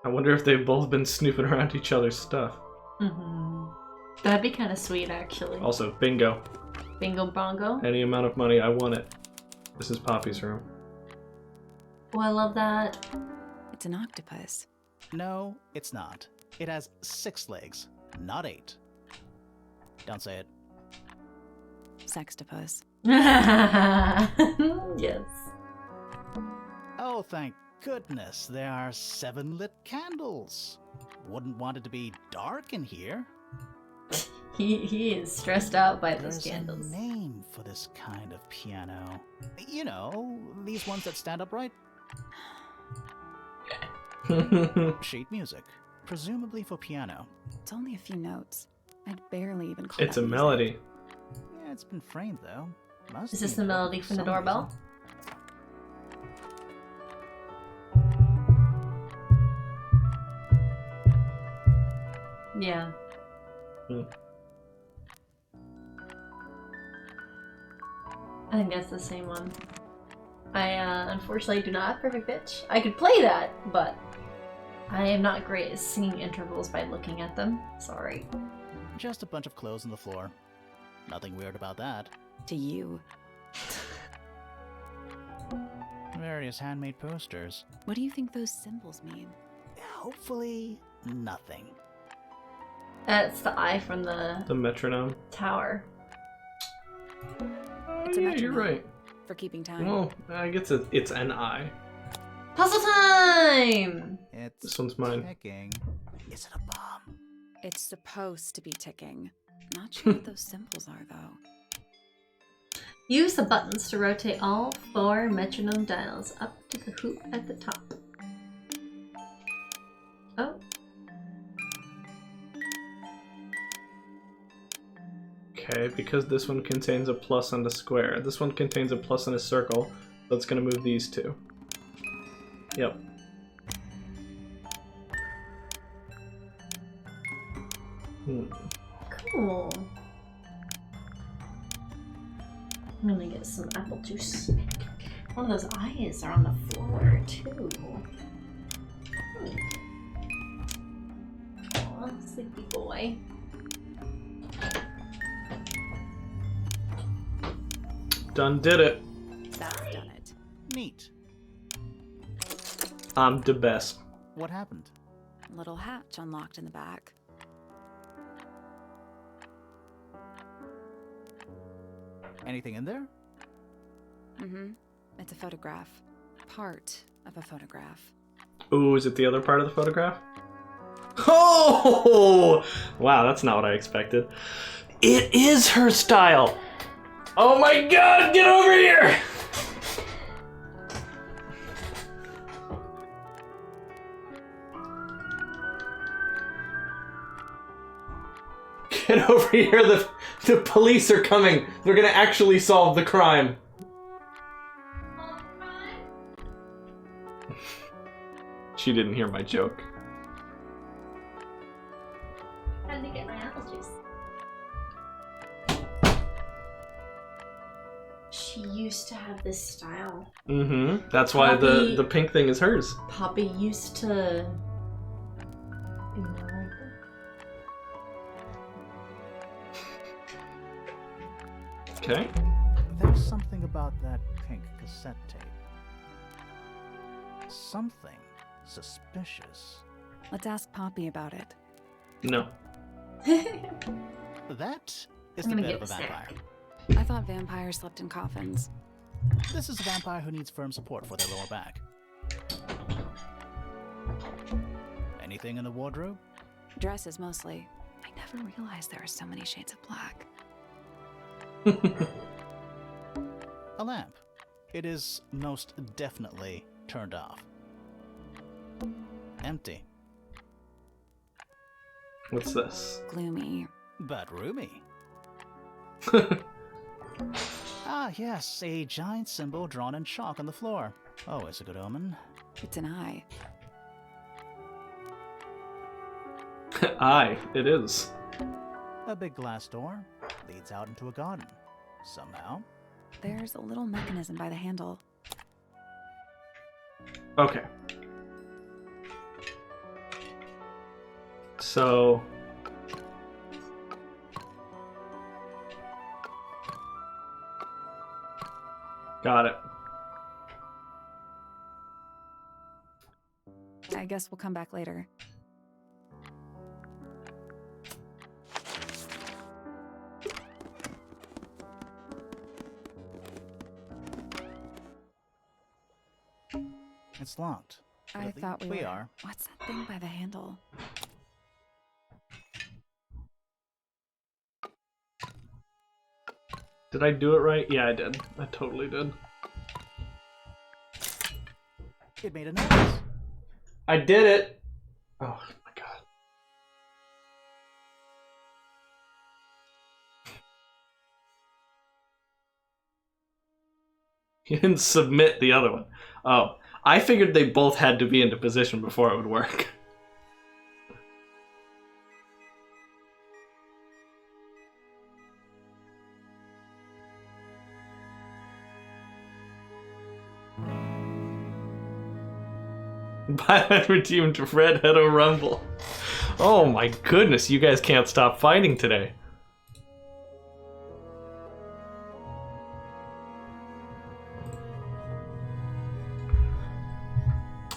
I wonder if they've both been snooping around each other's stuff. That'd be kind of sweet, actually. Also, bingo. Bingo bongo. Any amount of money, I want it. This is Poppy's room. Oh, I love that. It's an octopus. No, it's not. It has 6 legs, not 8. Don't say it. Sextopus. Yes. Oh, thank goodness, there are 7 lit candles. Wouldn't want it to be dark in here. He is stressed out by those There's candles. a name for this kind of piano. You know, these ones that stand upright. Sheet music, presumably for piano. It's only a few notes. I'd barely even call It's that a music. melody. Yeah, it's been framed though. Must Is be this the important melody for from the some doorbell? reason. Yeah. I think that's the same one. I unfortunately do not have perfect pitch. I could play that, but I am not great at singing intervals by looking at them. Sorry. Just a bunch of clothes on the floor. Nothing weird about that. To you. Various handmade posters. What do you think those symbols mean? Hopefully, nothing. That's the eye from the The metronome. tower. It's a Yeah, metronome. you're right. For keeping time. Well, I guess it's an eye. Puzzle time! It's This one's mine. ticking. Is it a bomb? It's supposed to be ticking. Not sure what those symbols are, though. Use the buttons to rotate all 4 metronome dials up to the hoop at the top. Oh. Okay, because this one contains a plus and a square. This one contains a plus and a circle, so it's gonna move these 2. Yep. Cool. I'm gonna get some apple juice. One of those eyes are on the floor, too. Aw, sleepy boy. Done did it. That's done it. Neat. I'm the best. What happened? Little hatch unlocked in the back. Anything in there? Mm-hmm. It's a photograph. Part of a photograph. Ooh, is it the other part of the photograph? Oh! Wow, that's not what I expected. It is her style! Oh my god, get over here! Get over here, the police are coming. They're gonna actually solve the crime. She didn't hear my joke. Time to get my apple juice. She used to have this style. Mm-hmm. That's why Poppy- the pink thing is hers. Poppy used to be more like that. Okay. There's something about that pink cassette tape. Something suspicious. Let's ask Poppy about it. No. That is I'm the gonna bed get of a a vampire. I thought vampires slept in coffins. This is a vampire who needs firm support for their lower back. Anything in the wardrobe? Dresses mostly. I never realized there are so many shades of black. A lamp. It is most definitely turned off. Empty. What's this? Gloomy. But roomy. Ah, yes, a giant symbol drawn in chalk on the floor. Always a good omen. It's an eye. Aye, it is. A big glass door leads out into a garden. Somehow. There's a little mechanism by the handle. Okay. So... Got it. I guess we'll come back later. It's locked. But I at thought least we were. are. What's that thing by the handle? Did I do it right? Yeah, I did. I totally did. It made a noise. I did it! Oh my god. You didn't submit the other one. Oh. I figured they both had to be into position before it would work. Byline redeemed Redhead-O-Rama. Oh my goodness, you guys can't stop fighting today.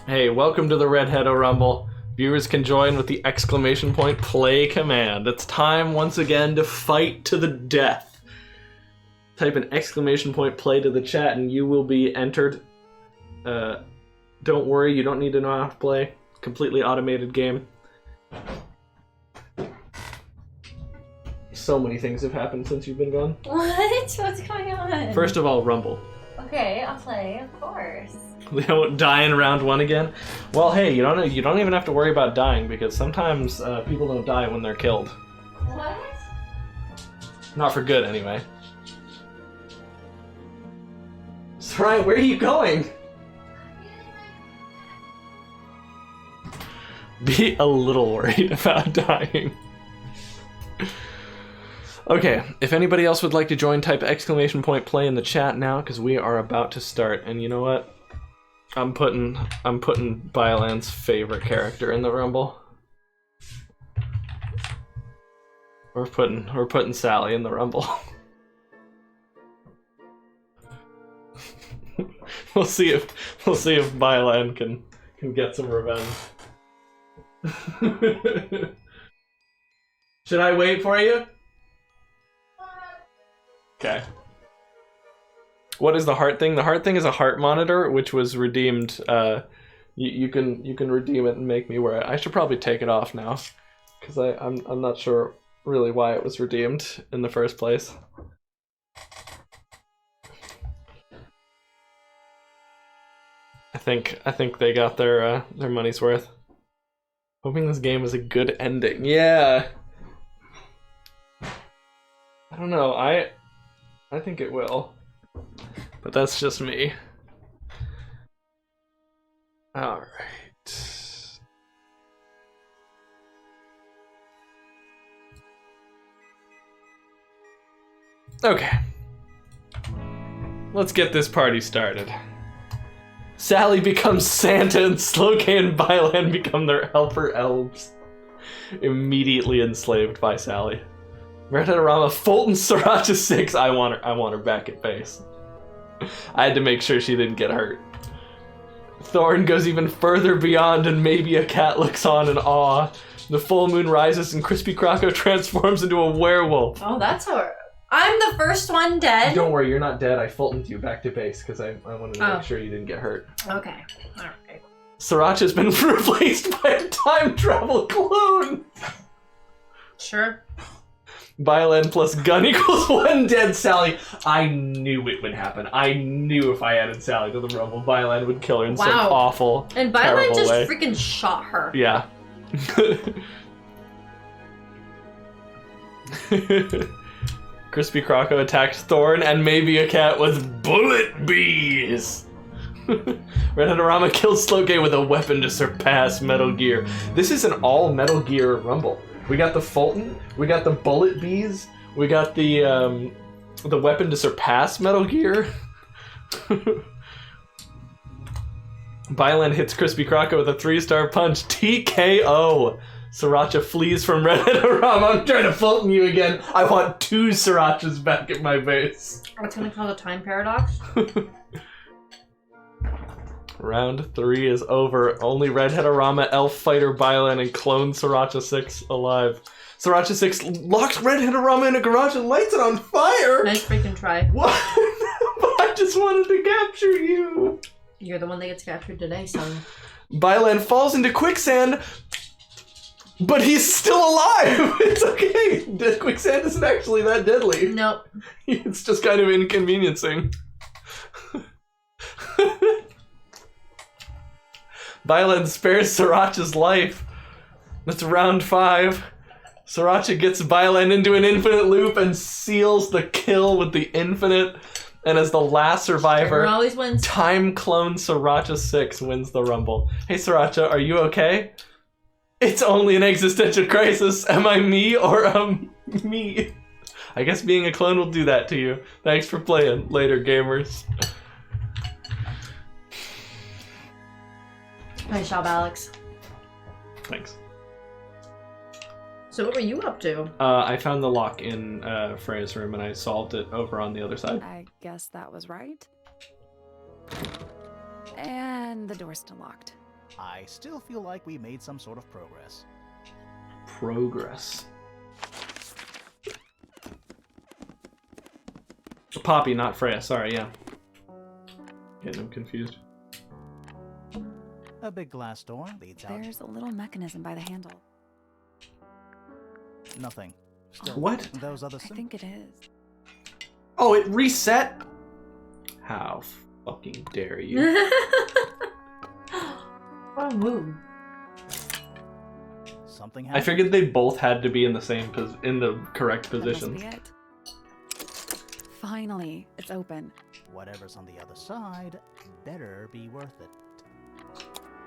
Hey, welcome to the Redhead-O-Rama. Viewers can join with the exclamation point play command. It's time once again to fight to the death. Type an exclamation point play to the chat and you will be entered. Don't worry, you don't need to know how to play. Completely automated game. So many things have happened since you've been gone. What? What's going on? First of all, Rumble. Okay, I'll play, of course. They don't die in round one again. Well, hey, you don't even have to worry about dying because sometimes people don't die when they're killed. What? Not for good, anyway. Sarai, where are you going? Be a little worried about dying. Okay, if anybody else would like to join, type exclamation point play in the chat now because we are about to start. And you know what? I'm putting Bioland's favorite character in the Rumble. We're putting Sally in the Rumble. We'll see if Byland can get some revenge. Should I wait for you? Okay. What is the heart thing? The heart thing is a heart monitor, which was redeemed. You can redeem it and make me wear it. I should probably take it off now, because I'm not sure really why it was redeemed in the first place. I think they got their money's worth. Hoping this game is a good ending. Yeah. I don't know. I think it will. But that's just me. All right. Okay. Let's get this party started. Sally becomes Santa and Slowkey and Byland become their helper elves. Immediately enslaved by Sally. Redhead-O-Rama, Fulton, Sriracha 6. I want her back at base. I had to make sure she didn't get hurt. Thorn goes even further beyond and maybe a cat looks on in awe. The full moon rises and Crispy Croco transforms into a werewolf. Oh, that's how I'm the first one dead. Don't worry, you're not dead. I Fultoned you back to base because I wanted to make sure you didn't get hurt. Okay, alright. Sriracha's been replaced by a time travel clone. Sure. Byland plus gun equals 1 dead Sally. I knew it would happen. I knew if I added Sally to the rumble, Byland would kill her in some awful, and Byland just way. freaking shot her. Yeah. Crispy Croco attacked Thorn and maybe a cat with bullet bees. Redhead-O-Rama kills Slowkey with a weapon to surpass Metal Gear. This is an all Metal Gear rumble. We got the Fulton, we got the bullet bees, we got the weapon to surpass Metal Gear. Byland hits Crispy Croco with a 3-star punch. TKO. Sriracha flees from Redhead-O-Rama. I'm trying to Fulton you again. I want 2 Srirachas back at my base. What's gonna call the time paradox? Round 3 is over. Only Redhead-O-Rama, Elf Fighter, Byland, and Clone Sriracha 6 alive. Sriracha 6 locks Redhead-O-Rama in a garage and lights it on fire! Nice freaking try. What? I just wanted to capture you! You're the one that gets captured today, son. Byland falls into quicksand, but he's still alive! It's okay! The quicksand isn't actually that deadly. Nope. It's just kind of inconveniencing. Byland spares Sriracha's life. That's round 5. Sriracha gets Byland into an infinite loop and seals the kill with the infinite. And as the last survivor, always wins. Time Clone Sriracha 6 wins the rumble. Hey Sriracha, are you okay? It's only an existential crisis. Am I me or me? I guess being a clone will do that to you. Thanks for playing. Later, gamers. Nice job, Alex. Thanks. So what were you up to? I found the lock in Freya's room and I solved it over on the other side. I guess that was right. And the door's still locked. I still feel like we made some sort of progress. Progress. Poppy, not Freya. Sorry, yeah. Getting them confused. A big glass door leads out. There's a little mechanism by the handle. Nothing. Still, What? Those other I think it is. Oh, it reset? How fucking dare you? What a move. Something I happened. figured they both had to be in the same in the correct positions. That must be it. Finally, it's open. Whatever's on the other side better be worth it.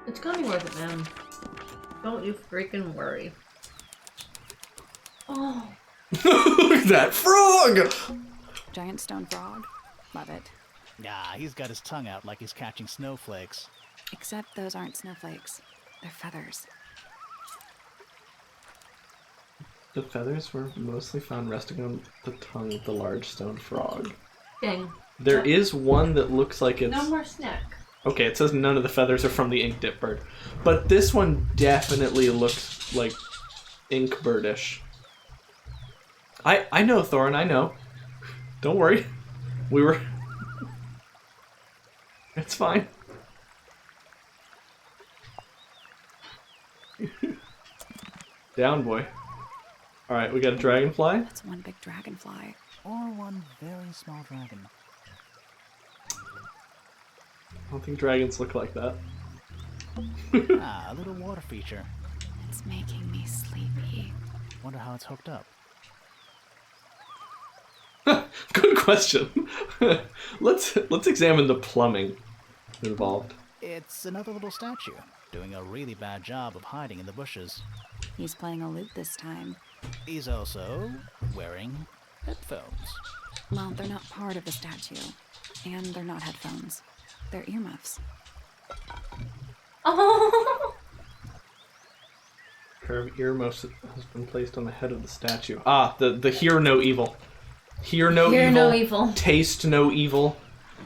It's gonna be worth it, man. Don't you freaking worry. Oh. Look at that frog! Giant stone frog. Love it. Ah, he's got his tongue out like he's catching snowflakes. Except those aren't snowflakes. They're feathers. The feathers were mostly found resting on the tongue of the large stone frog. Dang. There is one that looks like it's... No more snack. Okay, it says none of the feathers are from the ink dip bird. But this one definitely looks like ink birdish. I know, Thorin, I know. Don't worry. We were... It's fine. Down, boy. Alright, we got a dragonfly. That's one big dragonfly. Or one very small dragon. I don't think dragons look like that. Ah, a little water feature. It's making me sleepy. Wonder how it's hooked up. Good question. Let's examine the plumbing involved. It's another little statue, doing a really bad job of hiding in the bushes. He's playing a lute this time. He's also wearing headphones. Well, they're not part of the statue. And they're not headphones. They're earmuffs. Oh! A pair of earmuffs has been placed on the head of the statue. Ah, the hear no evil. Hear no evil. Taste no evil.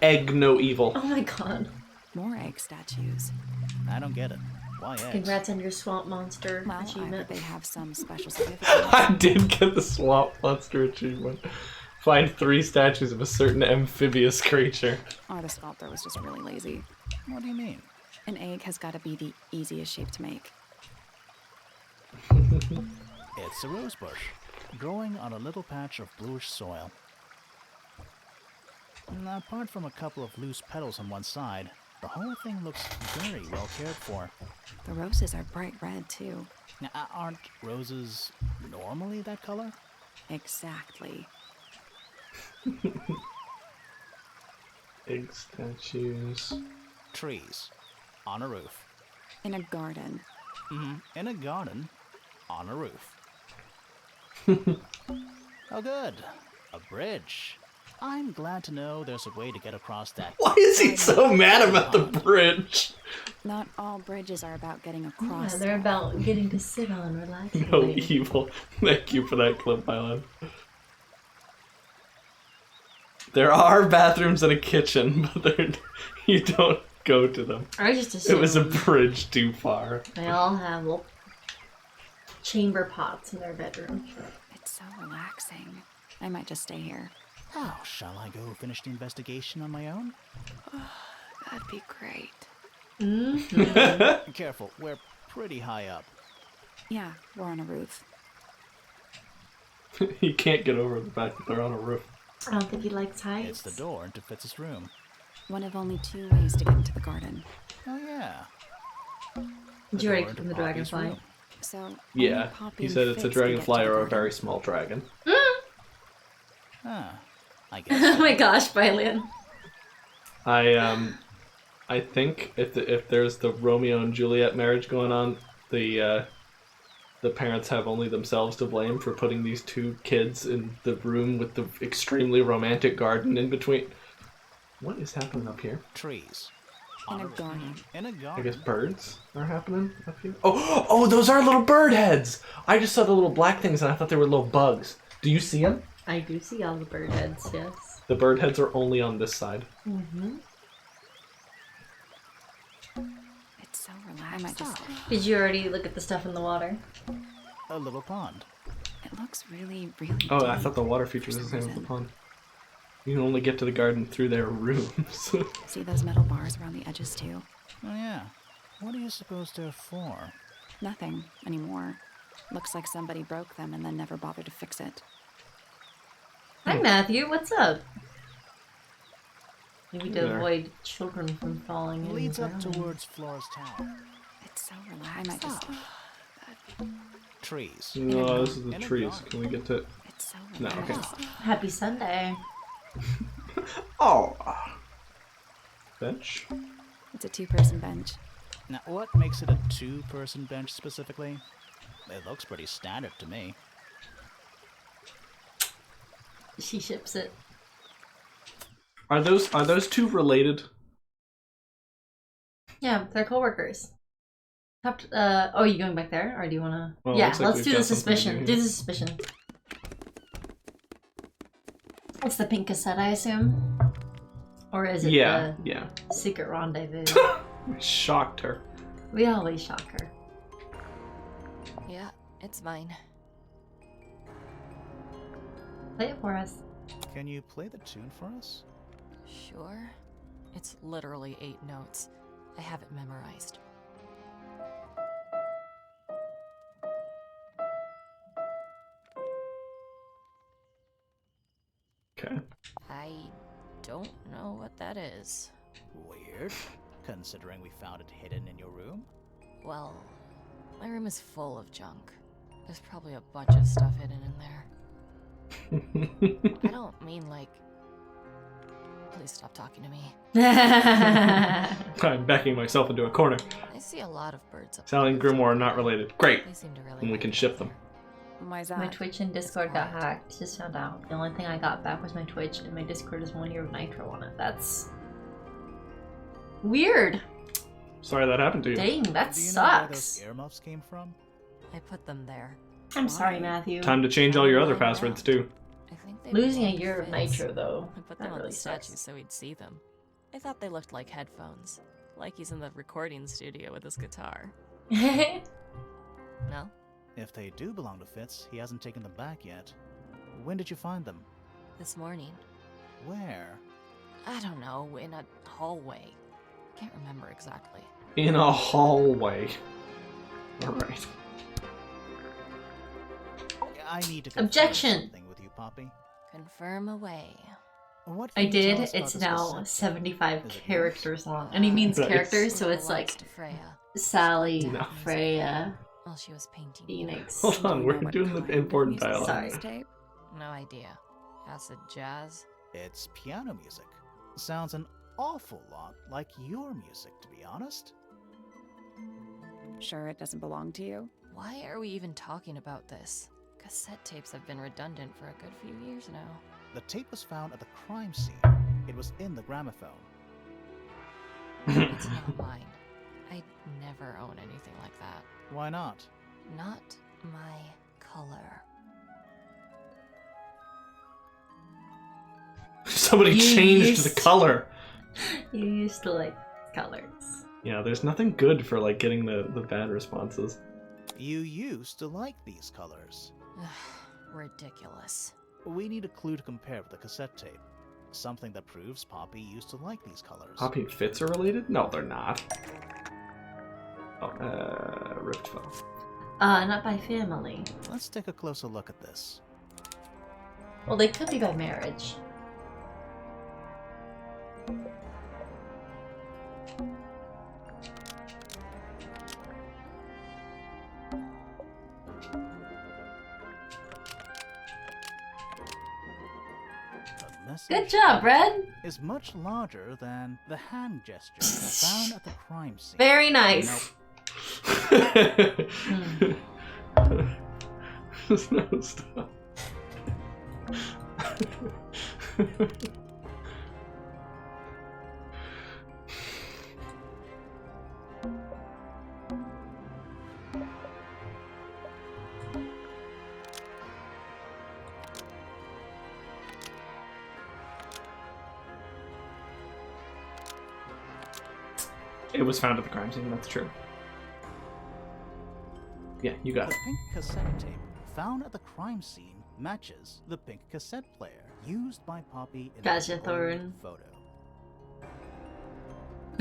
Egg no evil. Oh my god. More egg statues. I don't get it. Why eggs? Congrats on your swamp monster achievement. They have some special certificate. I did get the swamp monster achievement. Find 3 statues of a certain amphibious creature. Or the sculptor was just really lazy. What do you mean? An egg has got to be the easiest shape to make. It's a rose bush, growing on a little patch of bluish soil. Now, apart from a couple of loose petals on one side, the whole thing looks very well cared for. The roses are bright red, too. Now, aren't roses normally that color? Exactly. Egg statues. Trees. On a roof. In a garden. In a garden. On a roof. Oh, good. A bridge. I'm glad to know there's a way to get across that. Why is he so mad about the bridge? Not all bridges are about getting across. Yeah, they're about getting to sit on relaxingly. No evil. Thank you for that clip, Island. There are bathrooms and a kitchen, but you don't go to them. I just assumed it was a bridge too far. They all have little chamber pots in their bedroom. It's so relaxing. I might just stay here. Oh, shall I go finish the investigation on my own? That'd be great. Mm-hmm. Careful, we're pretty high up. Yeah, we're on a roof. You can't get over the fact that they're on a roof. I don't think he likes heights. It's the door into Fitz's room. One of only 2 ways to get into the garden. Oh, yeah. Did you already click the dragonfly? So, yeah, Poppy he and said it's a Fitz can get dragonfly to the or a garden. very small dragon. Ah, I guess. Oh my gosh, Playin. I think if there's the Romeo and Juliet marriage going on, the parents have only themselves to blame for putting these 2 kids in the room with the extremely romantic garden in between. What is happening up here? Trees. In a garden. In a I garden. guess birds are happening up here. Oh, those are little bird heads! I just saw the little black things and I thought they were little bugs. Do you see them? I do see all the bird heads, yes. The bird heads are only on this side. Mm-hmm. It's so relaxing. I might just... Did you already look at the stuff in the water? A little pond. It looks really, really Oh, deep I thought the water feature was the same as the pond. You can only get to the garden through their rooms. See those metal bars around the edges, too? Oh, yeah. What do you suppose they're for? Nothing anymore. Looks like somebody broke them and then never bothered to fix it. Hi, Matthew. What's up? Maybe to There. avoid children from falling in. Leads and up drowning. towards Flora's tower. It's so relaxing. I might just... Trees. No, this is the In a trees. garden. Can we get to... It's so No, relaxing. okay. Happy Sunday. Oh. Bench? It's a 2-person bench. Now, what makes it a 2-person bench specifically? It looks pretty standard to me. She ships it. Are those 2 related? Yeah, they're coworkers. Oh, you going back there, or do you wanna? Well, yeah, looks like let's we've do got the something to suspicion. do Do here. the suspicion. It's the pink cassette, I assume? Or is it Yeah, the yeah. secret rendezvous? Shocked her. We always shock her. Yeah, it's mine. Play it for us. Can you play the tune for us? Sure. It's literally 8 notes. I have it memorized. Okay. I don't know what that is. Weird, considering we found it hidden in your room. Well, my room is full of junk. There's probably a bunch of stuff hidden in there. I don't mean like... Please stop talking to me. I'm backing myself into a corner. I see a lot of birds up Sally and there. Grimoire are not related. Great. They seem to really And we like can each ship other. them. Why's that? My Twitch and Discord got hacked. Just found out. The only thing I got back was my Twitch, and my Discord is 1 year of Nitro on it. That's weird. Sorry that happened to you. Dang, that Do you know where sucks. those earmuffs came from? I put them there. I'm sorry, Matthew. Time to change all your other passwords too. I think they Losing a belong to year of Fizz. Nitro, though. I put That them on really the statue sucks. so he'd see them. I thought they looked like headphones. Like he's in the recording studio with his guitar. No? If they do belong to Fitz, he hasn't taken them back yet. When did you find them? This morning. Where? I don't know, in a hallway. Can't remember exactly. In a hallway. Alright. I need to confirm Objection. something with you, Poppy. Confirm away. What I can you tell did. us about It's this now cassette? 75 Is it characters long. And he means Nice. characters, so it's Belongs like to Freya. Sally, No. Freya, While she was painting. Phoenix. Hold on, Do you we're know what doing the kind of important music is on dialogue. this tape? No idea. Acid jazz? It's piano music. Sounds an awful lot like your music, to be honest. Sure it doesn't belong to you? Why are we even talking about this? Cassette tapes have been redundant for a good few years now. The tape was found at the crime scene. It was in the gramophone. It's not mine. I'd never own anything like that. Why not? Not my color. Somebody You changed used- the color. You used to like colors. Yeah, there's nothing good for like getting the bad responses. You used to like these colors. Ridiculous. We need a clue to compare with the cassette tape. Something that proves Poppy used to like these colors. Poppy and Fitz are related? No, they're not. Oh, Rift Foe. Not by family. Let's take a closer look at this. Well, they could be by marriage. The message Good job, Red. is much larger than the hand gesture found at the crime scene. Very nice. No, stop. It was found at the crime scene, that's true. Yeah, you got The it. pink cassette tape found at the crime scene matches the pink cassette player used by Poppy in Gotcha, the old Thorin. photo.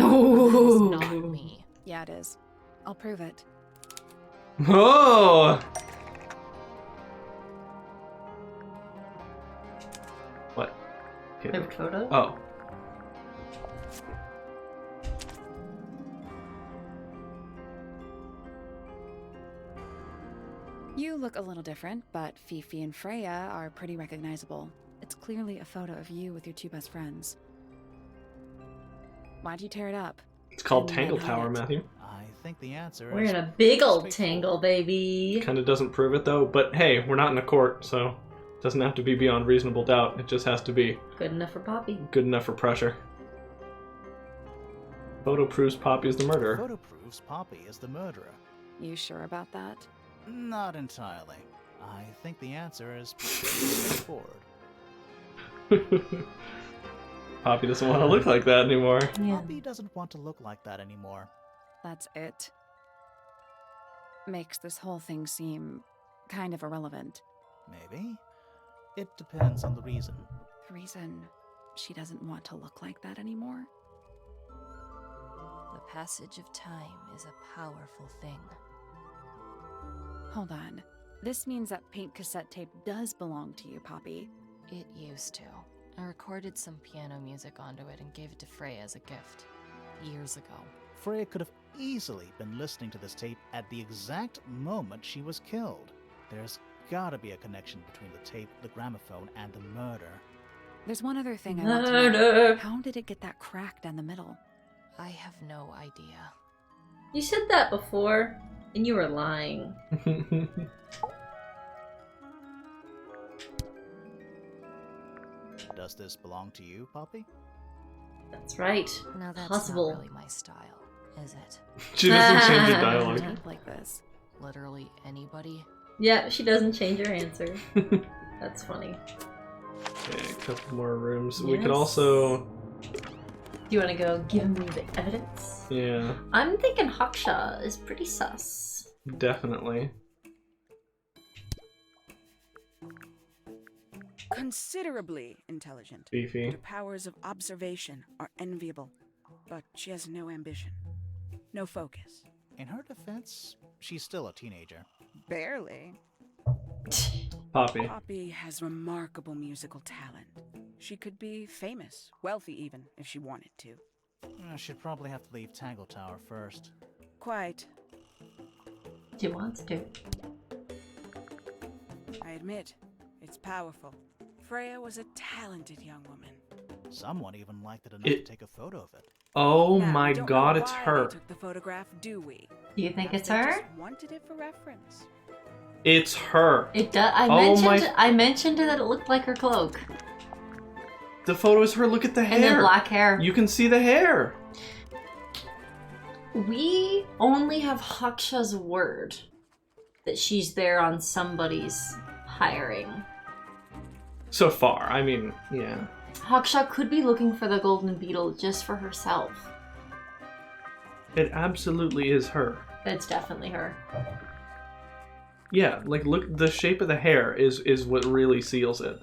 Ooh. It's not me. Yeah, it is. I'll prove it. Oh! What? Okay. Favorite photo? Oh. You look a little different, but Fifi and Freya are pretty recognizable. It's clearly a photo of you with your two best friends. Why'd you tear it up? It's called And Tangle then Tower, hide it? Matthew. I think the answer We're is in a big old straightforward. tangle, baby. Kinda doesn't prove it though, but hey, we're not in a court, so it doesn't have to be beyond reasonable doubt. It just has to be Good enough for Poppy. good enough for pressure. Photo proves Poppy is the murderer. Photo proves Poppy is the murderer. You sure about that? Not entirely. I think the answer is pretty straightforward. Poppy doesn't want to look like that anymore. Yeah. Poppy doesn't want to look like that anymore. That's it. Makes this whole thing seem kind of irrelevant. Maybe. It depends on the reason. The reason she doesn't want to look like that anymore? The passage of time is a powerful thing. Hold on. This means that pink cassette tape does belong to you, Poppy. It used to. I recorded some piano music onto it and gave it to Freya as a gift. Years ago. Freya could have easily been listening to this tape at the exact moment she was killed. There's gotta be a connection between the tape, the gramophone, and the murder. There's one other thing I want to know. Murder. How did it get that crack down the middle? I have no idea. You said that before, and you were lying. Does this belong to you, Poppy? That's right. Now that's Possible. not really my style, is it? She doesn't change the dialogue. Tape like this. Literally anybody? Yeah, she doesn't change her answer. That's funny. Okay, a couple more rooms. We could Yes. also... Do you want to go give me the evidence? Yeah, I'm thinking Haksha is pretty sus. definitely. Considerably intelligent. Beefy. Her powers of observation are enviable, but she has no ambition, no focus. In her defense, she's still a teenager. Barely. Poppy. Poppy has remarkable musical talent. She could be famous, wealthy even, if she wanted to. She'd probably have to leave Tangle Tower first. Quite. She wants to. I admit, it's powerful. Freya was a talented young woman. Someone even liked it enough It- to take a photo of it. Oh Now, my we don't god, know it's why her. They took the photograph, do we? Do you think Perhaps it's they her? just wanted it for reference. It's her. It does. Oh I mentioned that it looked like her cloak. The photo is her. Look at the hair. And then black hair. You can see the hair. We only have Haksha's word that she's there on somebody's hiring. So far, I mean, yeah. Haksha could be looking for the golden beetle just for herself. It absolutely is her. It's definitely her. Yeah, like look, the shape of the hair is what really seals it.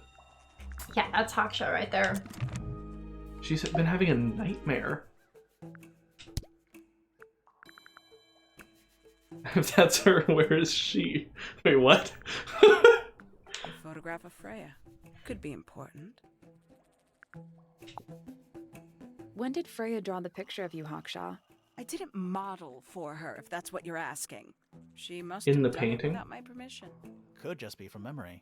Yeah, that's Haksha right there. She's been having a nightmare. If that's her, where is she? Wait, what? A photograph of Freya. Could be important. When did Freya draw the picture of you, Haksha? I didn't model for her, if that's what you're asking. She must In have the done painting? it without my permission. Could just be from memory.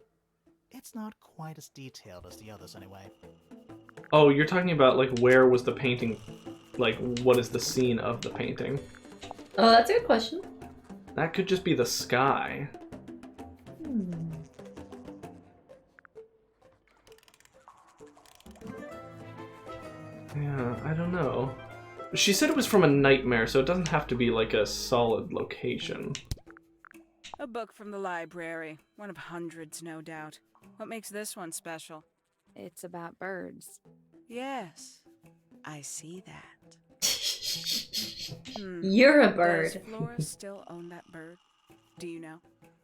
It's not quite as detailed as the others anyway. Oh, you're talking about like where was the painting? Like what is the scene of the painting? Oh, that's a good question. That could just be the sky. Yeah, I don't know. She said it was from a nightmare, so it doesn't have to be like a solid location. A book from the library. One of hundreds, no doubt. What makes this one special? It's about birds. Yes, I see that. You're a Does bird. Flora still own that bird? Do you know?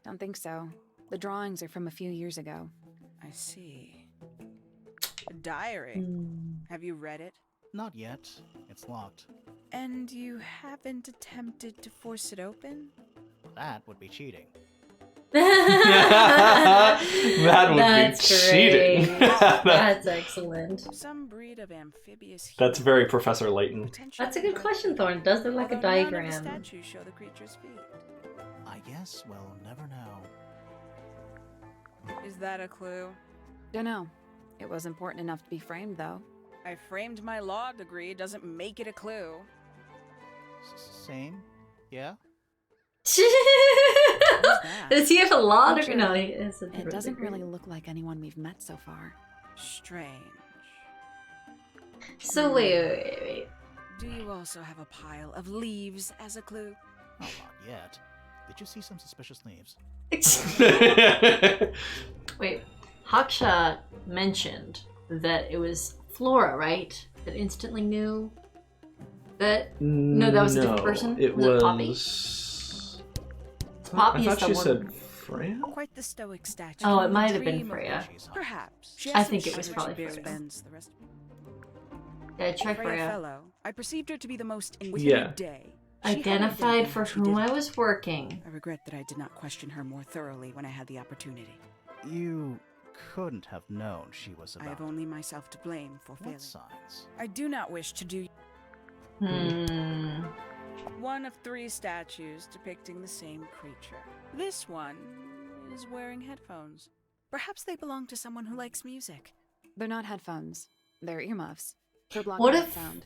Don't think so. The drawings are from a few years ago. I see. A diary. Have you read it? Not yet. It's locked. And you haven't attempted to force it open? That would be cheating. That would That's be cheating. great. That's excellent. Some breed of amphibious That's very Professor Layton. potentially That's a good good. question, Thorn. Does look like a Although none of the diagram. statues show the creature's feet. I guess we'll never know. Is that a clue? Dunno. It was important enough to be framed, though. I framed my law degree. Doesn't make it a clue. Same? Yeah? Does he have a law degree? Actually, No, he has a It different doesn't degree. really look like anyone we've met so far. Strange. So wait. Do you also have a pile of leaves as a clue? Oh, not yet. Did you see some suspicious leaves? Wait. Haksha mentioned that it was Flora, right? That instantly knew that... No, that was a different person? It Was it Poppy? Poppy I is thought she someone... said Freya? Quite the stoic statue. Oh, it The might have been dream of Freya. witches. Perhaps. She I has think some it was shine probably which Freya. bends the rest. Yeah, try Freya. Fellow. I perceived her to be the most Yeah. intimidating day. She had Identified for she whom did. I was working. I regret that I did not question her more thoroughly when I had the opportunity. You couldn't have known she was I about. have only myself to blame for failing. What signs? I do not wish to do one of 3 statues depicting the same creature. This one is wearing headphones. Perhaps they belong to someone who likes music. They're not headphones. They're earmuffs. They're blocking What out if- sound.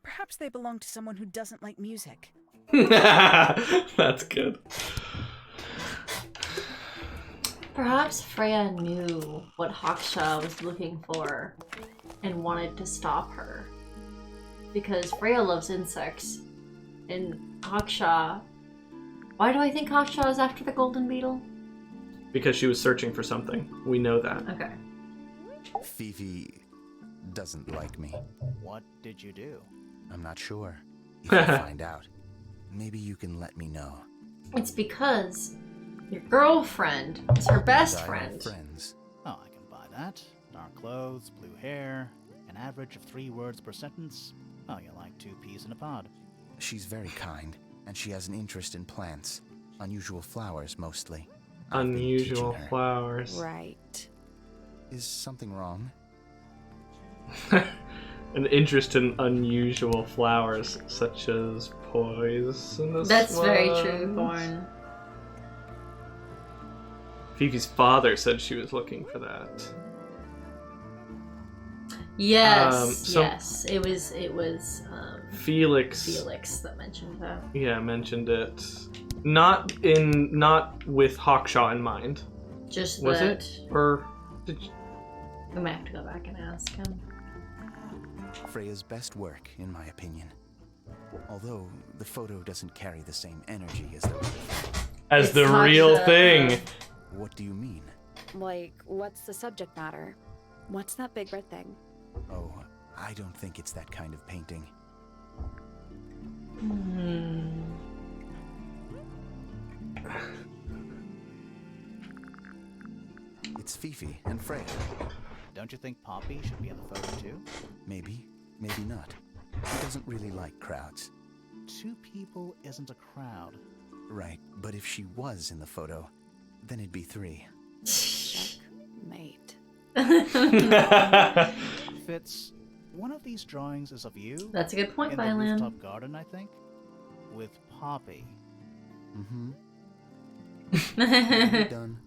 Perhaps they belong to someone who doesn't like music. That's good. Perhaps Freya knew what Hawkshaw was looking for and wanted to stop her. Because Freya loves insects, and Hawkshaw... Why do I think Hawkshaw is after the golden beetle? Because she was searching for something. We know that. Okay. Fifi doesn't like me. What did you do? I'm not sure. If I find out, maybe you can let me know. It's because your girlfriend is her best I have friend. friends. Oh, I can buy that. Dark clothes, blue hair, an average of 3 words per sentence. Oh, you're like 2 peas in a pod. She's very kind, and she has an interest in plants. Unusual flowers, mostly. Unusual teaching her. flowers. Right. Is something wrong? An interest in unusual flowers, such as poisonous That's very ones. true, Thorn. Fifi's father said she was looking for that. Yes, so- yes. It was Felix. Felix that mentioned that. Yeah, mentioned it. Not with Hawkshaw in mind. Just Was that it? Or did you... we might have to go back and ask him. Freya's best work, in my opinion. Although the photo doesn't carry the same energy as the real thing. As It's the not real the- thing. What do you mean? Like, what's the subject matter? What's that big red thing? Oh, I don't think it's that kind of painting. It's Fifi and Freya. Don't you think Poppy should be in the photo too? Maybe, maybe not. She doesn't really like crowds. 2 people isn't a crowd. Right, but if she was in the photo, then it'd be 3. Mate. Fitz, one of these drawings is of you. That's a good point, in the Violin. rooftop garden, I think, with Poppy. Mm-hmm. Yeah. Done.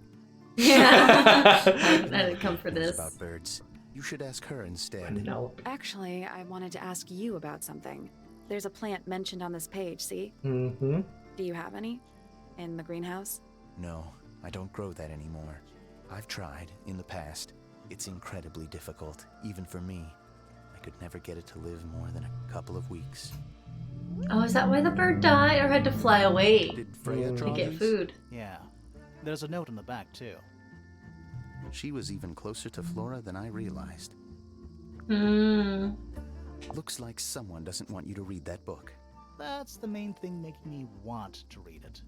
I didn't come for Knows this. about birds. You should ask her instead. Nope. Actually, I wanted to ask you about something. There's a plant mentioned on this page, see? Mm-hmm. Do you have any? In the greenhouse? No, I don't grow that anymore. I've tried in the past. It's incredibly difficult, even for me. I could never get it to live more than a couple of weeks. Oh, is that why the bird died or had to fly away Did Freya to draw get these? food? Yeah. There's a note on the back too. She was even closer to Flora than I realized. Hmm. Looks like someone doesn't want you to read that book. That's the main thing making me want to read it.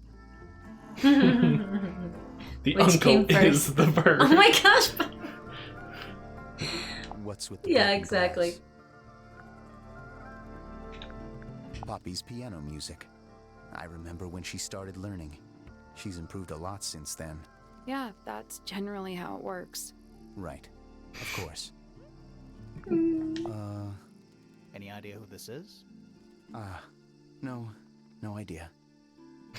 The Which came uncle first? is the bird. Oh my gosh! What's with the Yeah, broken exactly. glass? Poppy's piano music. I remember when she started learning. She's improved a lot since then. Yeah, that's generally how it works. Right. Of course. Any idea who this is? No idea.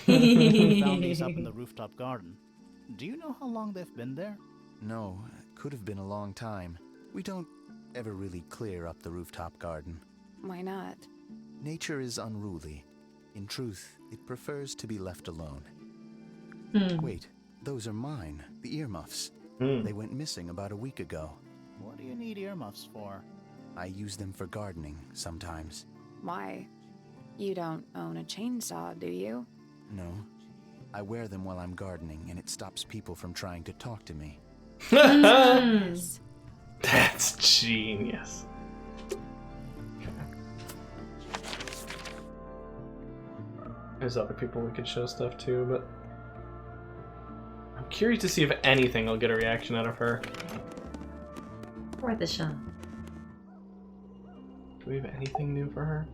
We found these up in the rooftop garden. Do you know how long they've been there? No, could have been a long time. We don't ever really clear up the rooftop garden. Why not? Nature is unruly. In truth, it prefers to be left alone. Wait, those are mine, the earmuffs. They went missing about a week ago. What do you need earmuffs for? I use them for gardening sometimes. Why? You don't own a chainsaw, do you? No. I wear them while I'm gardening, and it stops people from trying to talk to me. Yes. That's genius. There's other people we could show stuff to, but I'm curious to see if anything will get a reaction out of her. Worth a shot. Do we have anything new for her?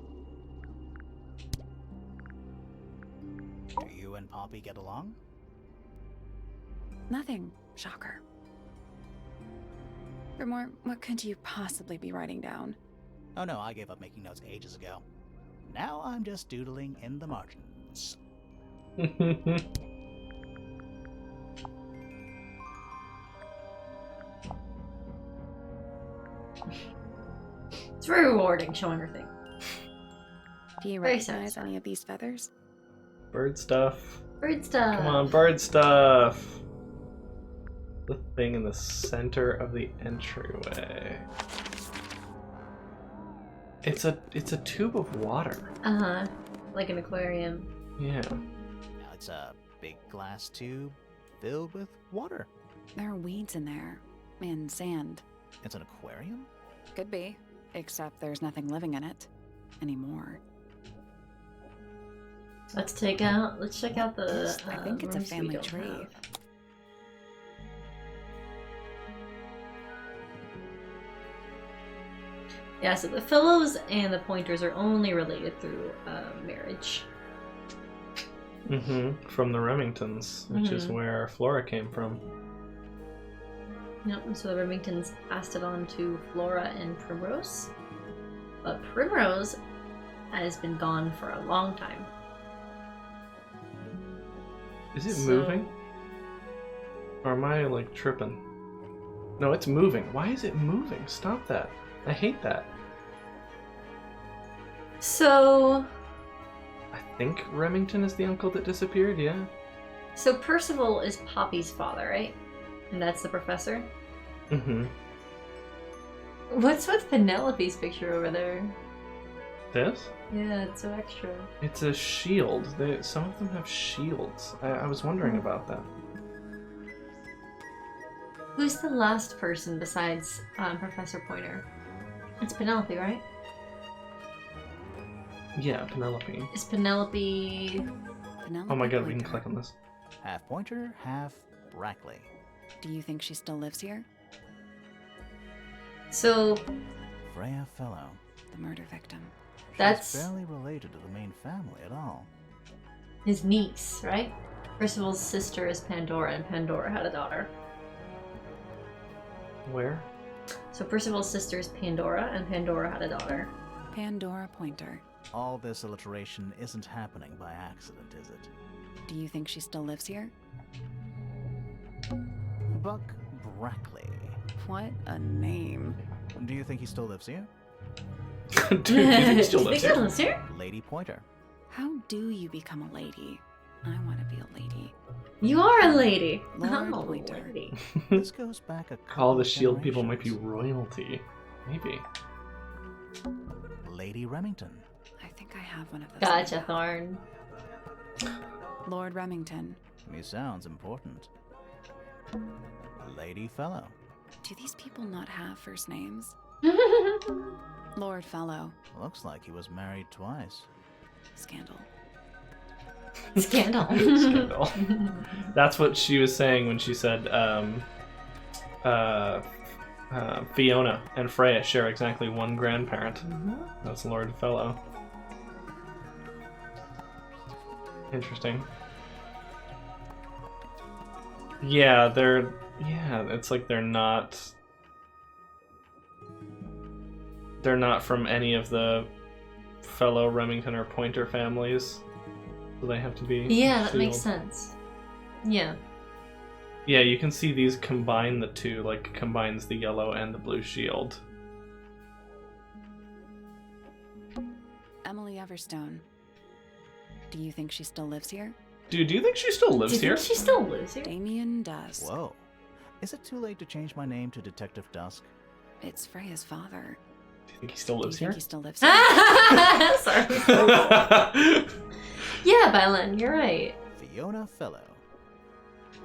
Do you and Poppy get along? Nothing. Shocker. Grimore, what could you possibly be writing down? Oh no, I gave up making notes ages ago. Now I'm just doodling in the margins. It's very rewarding showing her thing. Do you Very recognize satisfying. any of these feathers? Bird stuff. Bird stuff. Come on, bird stuff. The thing in the center of the entryway. It's a tube of water. Uh-huh. Like an aquarium. Yeah. Now it's a big glass tube filled with water. There are weeds in there. And sand. It's an aquarium? Could be. Except there's nothing living in it. Anymore. Let's check out the I think it's a rooms we family don't tree. have. Yeah, so the Fellows and the Pointers are only related through marriage. Mm-hmm. From the Remingtons, which is where Flora came from. Yep, and so the Remingtons passed it on to Flora and Primrose. But Primrose has been gone for a long time. Is it So- moving? Or am I, like, tripping? No, it's moving. Why is it moving? Stop that. I hate that. So I think Remington is the uncle that disappeared, yeah? Percival is Poppy's father, right? And that's the professor? Mm-hmm. What's with Penelope's picture over there? This? Yeah, it's so extra. It's a shield. Some of them have shields. I was wondering about that. Who's the last person besides Professor Pointer? It's Penelope, right? Yeah, Penelope. Is Penelope... Oh my god, we can click on this. Half Pointer, half Brackley. Do you think she still lives here? So, Freya Fellow. The murder victim. that's She's barely related to the main family at all. his niece, right? Percival's sister is Pandora, and Pandora had a daughter. Where? So Percival's sister is Pandora, and Pandora had a daughter. Pandora Pointer. All this alliteration isn't happening by accident, is it? Do you think she still lives here? Buck Brackley. What a name. Do you think he still lives here? Dude, do you think he still Do you lives think here? lives here? Lady Pointer. How do you become a lady? I want to be a lady. You are a lady. Lord I'm a Pointer. lady. This goes back a couple All the of shield people might be generations. royalty. Maybe. Lady Remington. I think I have one of those. Gotcha, now. Thorn. Lord Remington. He sounds important. Lady Fellow. Do these people not have first names? Lord Fellow. Looks like he was married twice. Scandal. Scandal. Scandal. That's what she was saying when she said Fiona and Freya share exactly one grandparent. That's Lord Fellow. Interesting. Yeah, it's like they're not from any of the fellow Remington or Pointer families. So they have to be Yeah, that makes shield. sense. Yeah. Yeah, you can see these combine the two, like combines the yellow and the blue shield. Emily Everstone. Do you think she still lives here? Dude, do you think she still lives Do you here? think she still lives here? Damien does. Whoa. Is it too late to change my name to Detective Dusk? It's Freya's father. Do you think he still Do you lives think here? he still lives here? Sorry. Yeah, Belen, you're right. Fiona Fellow.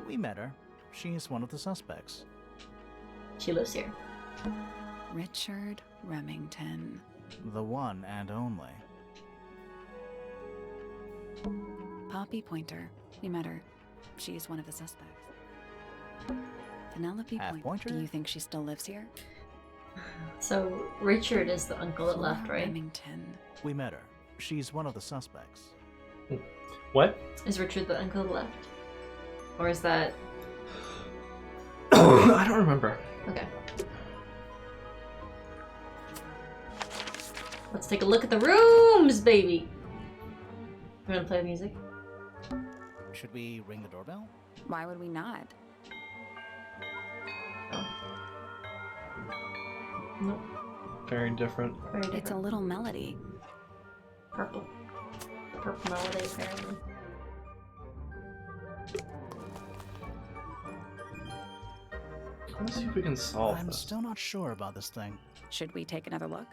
We met her. She is one of the suspects. She lives here. Richard Remington. The one and only. Poppy Pointer. We met her. She's one of the suspects. Penelope Pointer. Do you think she still lives here? So Richard is the uncle that left, right? Remington. We met her. She's one of the suspects. What? Is Richard the uncle that left? Or is that... I don't remember. Okay. Let's take a look at the rooms, baby! You wanna play music? Should we ring the doorbell? Why would we not? Oh. Nope. Very different. Very different. It's a little melody. Purple. Purple melody, apparently. Let's see if we can solve I'm this. still not sure about this thing. Should we take another look?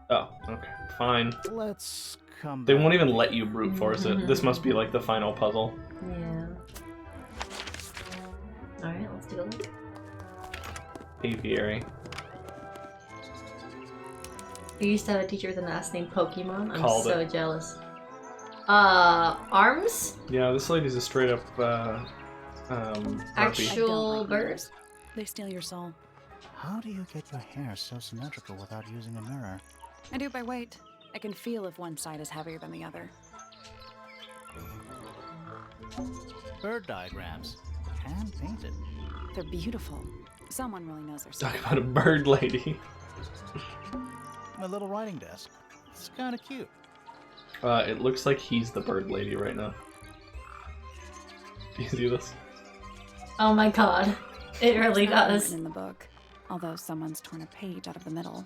Oh, okay. Fine. Let's come They back. won't even let you brute force it. This must be like the final puzzle. Yeah. Alright, let's take a look. Aviary. I used to have a teacher with an ass named Pokemon. I'm Called so it. jealous. Arms? Yeah, this lady's a straight up harpy. Actual birds? They steal your soul. How do you get your hair so symmetrical without using a mirror? I do it by weight. I can feel if one side is heavier than the other. Bird diagrams. Hand painted. They're beautiful. Someone really knows their stuff. Talk about a bird lady. My little writing desk. It's kind of cute. It looks like he's the bird lady right now. Do you see this? Oh my god. It really It's not does. written in the book, although someone's torn a page out of the middle.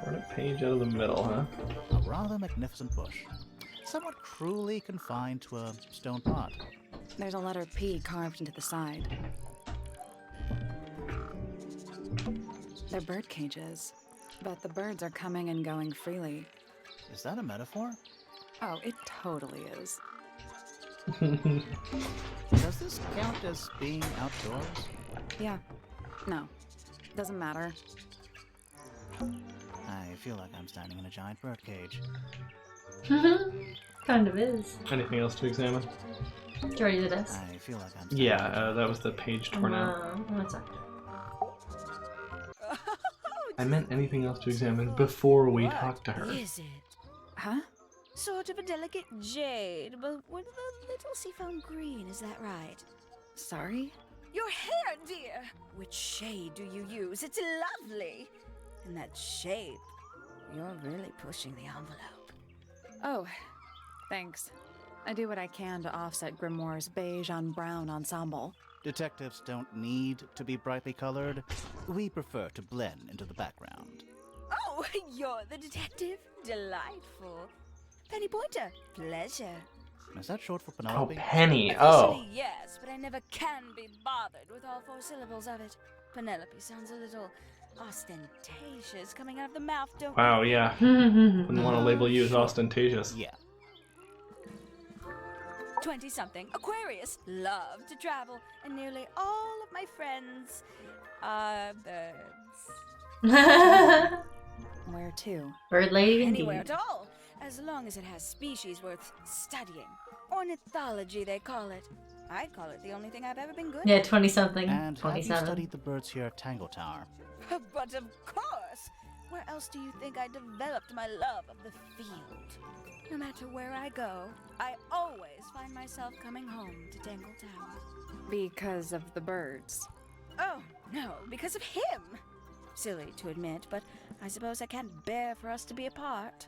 Torn a page out of the middle, huh? A rather magnificent bush. Somewhat cruelly confined to a stone pot. There's a letter P carved into the side. They're bird cages, but the birds are coming and going freely. Is that a metaphor? Oh, it totally is. Does this count as being outdoors? Yeah. No. Doesn't matter. I feel like I'm standing in a giant bird cage. Kind of is. Anything else to examine? Did you already do this? I feel like I'm standing in a Yeah, giant that was the page torn out. One sec. I meant anything else to examine before we talked to her. Is it? Huh? Sort of a delicate jade, but with a little seafoam green, is that right? Sorry? Your hair, dear! Which shade do you use? It's lovely! In that shape, you're really pushing the envelope. Oh, thanks. I do what I can to offset Grimoire's beige on brown ensemble. Detectives don't need to be brightly colored. We prefer to blend into the background. Oh, you're the detective? Delightful. Penny Pointer, pleasure. Is that short for Oh, Penelope? Penny. Oh. Officially, yes, but I never can be bothered with all 4 syllables of it. Penelope sounds a little ostentatious coming out of the mouth, don't Wow, you? yeah. Wouldn't want to label you as ostentatious. Yeah. 20-something, Aquarius, love to travel, and nearly all of my friends are birds. Where to? Bird lady Anywhere indeed. at all, as long as it has species worth studying. Ornithology, they call it. I call it the only thing I've ever been good Yeah, at. 20-something. And have you 27. studied the birds here at Tangle Tower? But of course! Where else do you think I developed my love of the field? No matter where I go, I always find myself coming home to Tangle Tower. Because of the birds. Oh, no, because of him! Silly to admit, but I suppose I can't bear for us to be apart.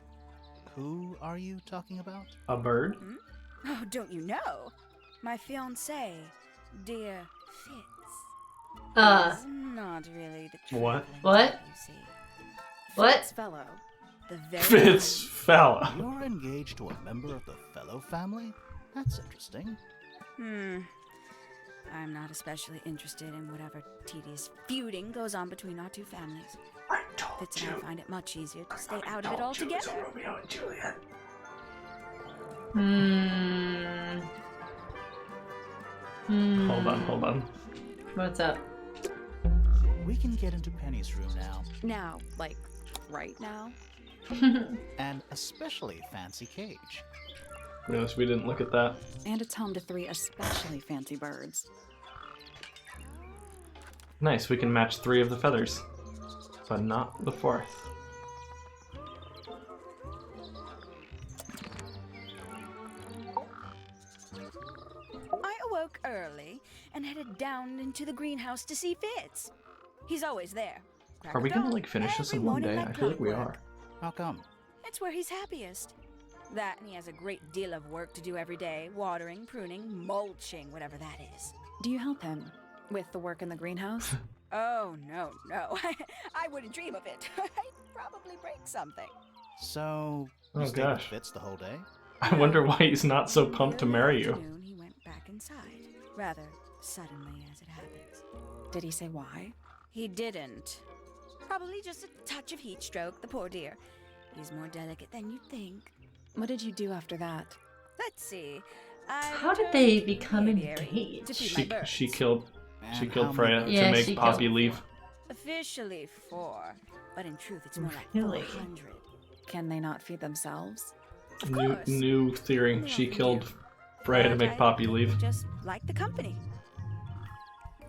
Who are you talking about? A bird? Oh, don't you know? My fiancé, dear Fitz. He's not really the What? traveling What? type, you see. What? Fitzfellow. The very Fitz fella. You're engaged to a member of the Fellow family? That's interesting. I'm not especially interested in whatever tedious feuding goes on between our two families. I told Fitz and I find it much easier to stay out of it altogether. Romeo and Juliet. Hmm. Hold on. What's up? We can get into Penny's room now. Now, like, right now? An especially fancy cage. Notice we didn't look at that. And it's home to 3 especially fancy birds. Nice, we can match 3 of the feathers, but not the 4th. I awoke early and headed down into the greenhouse to see Fitz. He's always there. Crack Are we of gonna dawn, like finish this in every one morning day? I feel like we clockwork. are. How come? It's where he's happiest. That and he has a great deal of work to do every day. Watering, pruning, mulching, whatever that is. Do you help him with the work in the greenhouse? Oh, no. I wouldn't dream of it. I'd probably break something. So, you Oh stayed with gosh. Fitz the whole day? I wonder why he's not so pumped to marry you. Afternoon, he went back inside. Rather suddenly, as it happens. Did he say why? He didn't. Probably just a touch of heat stroke, the poor dear. He's more delicate than you'd think. What did you do after that? Let's see. How did they become engaged? To feed my She birds. killed And Freya how many- Yeah, to she make Poppy killed- leave. Officially 4, but in truth it's more like Really? 400. Can they not feed themselves? Of New course. new theory. They She often killed do. Freya to But make I Poppy leave. Just like the company.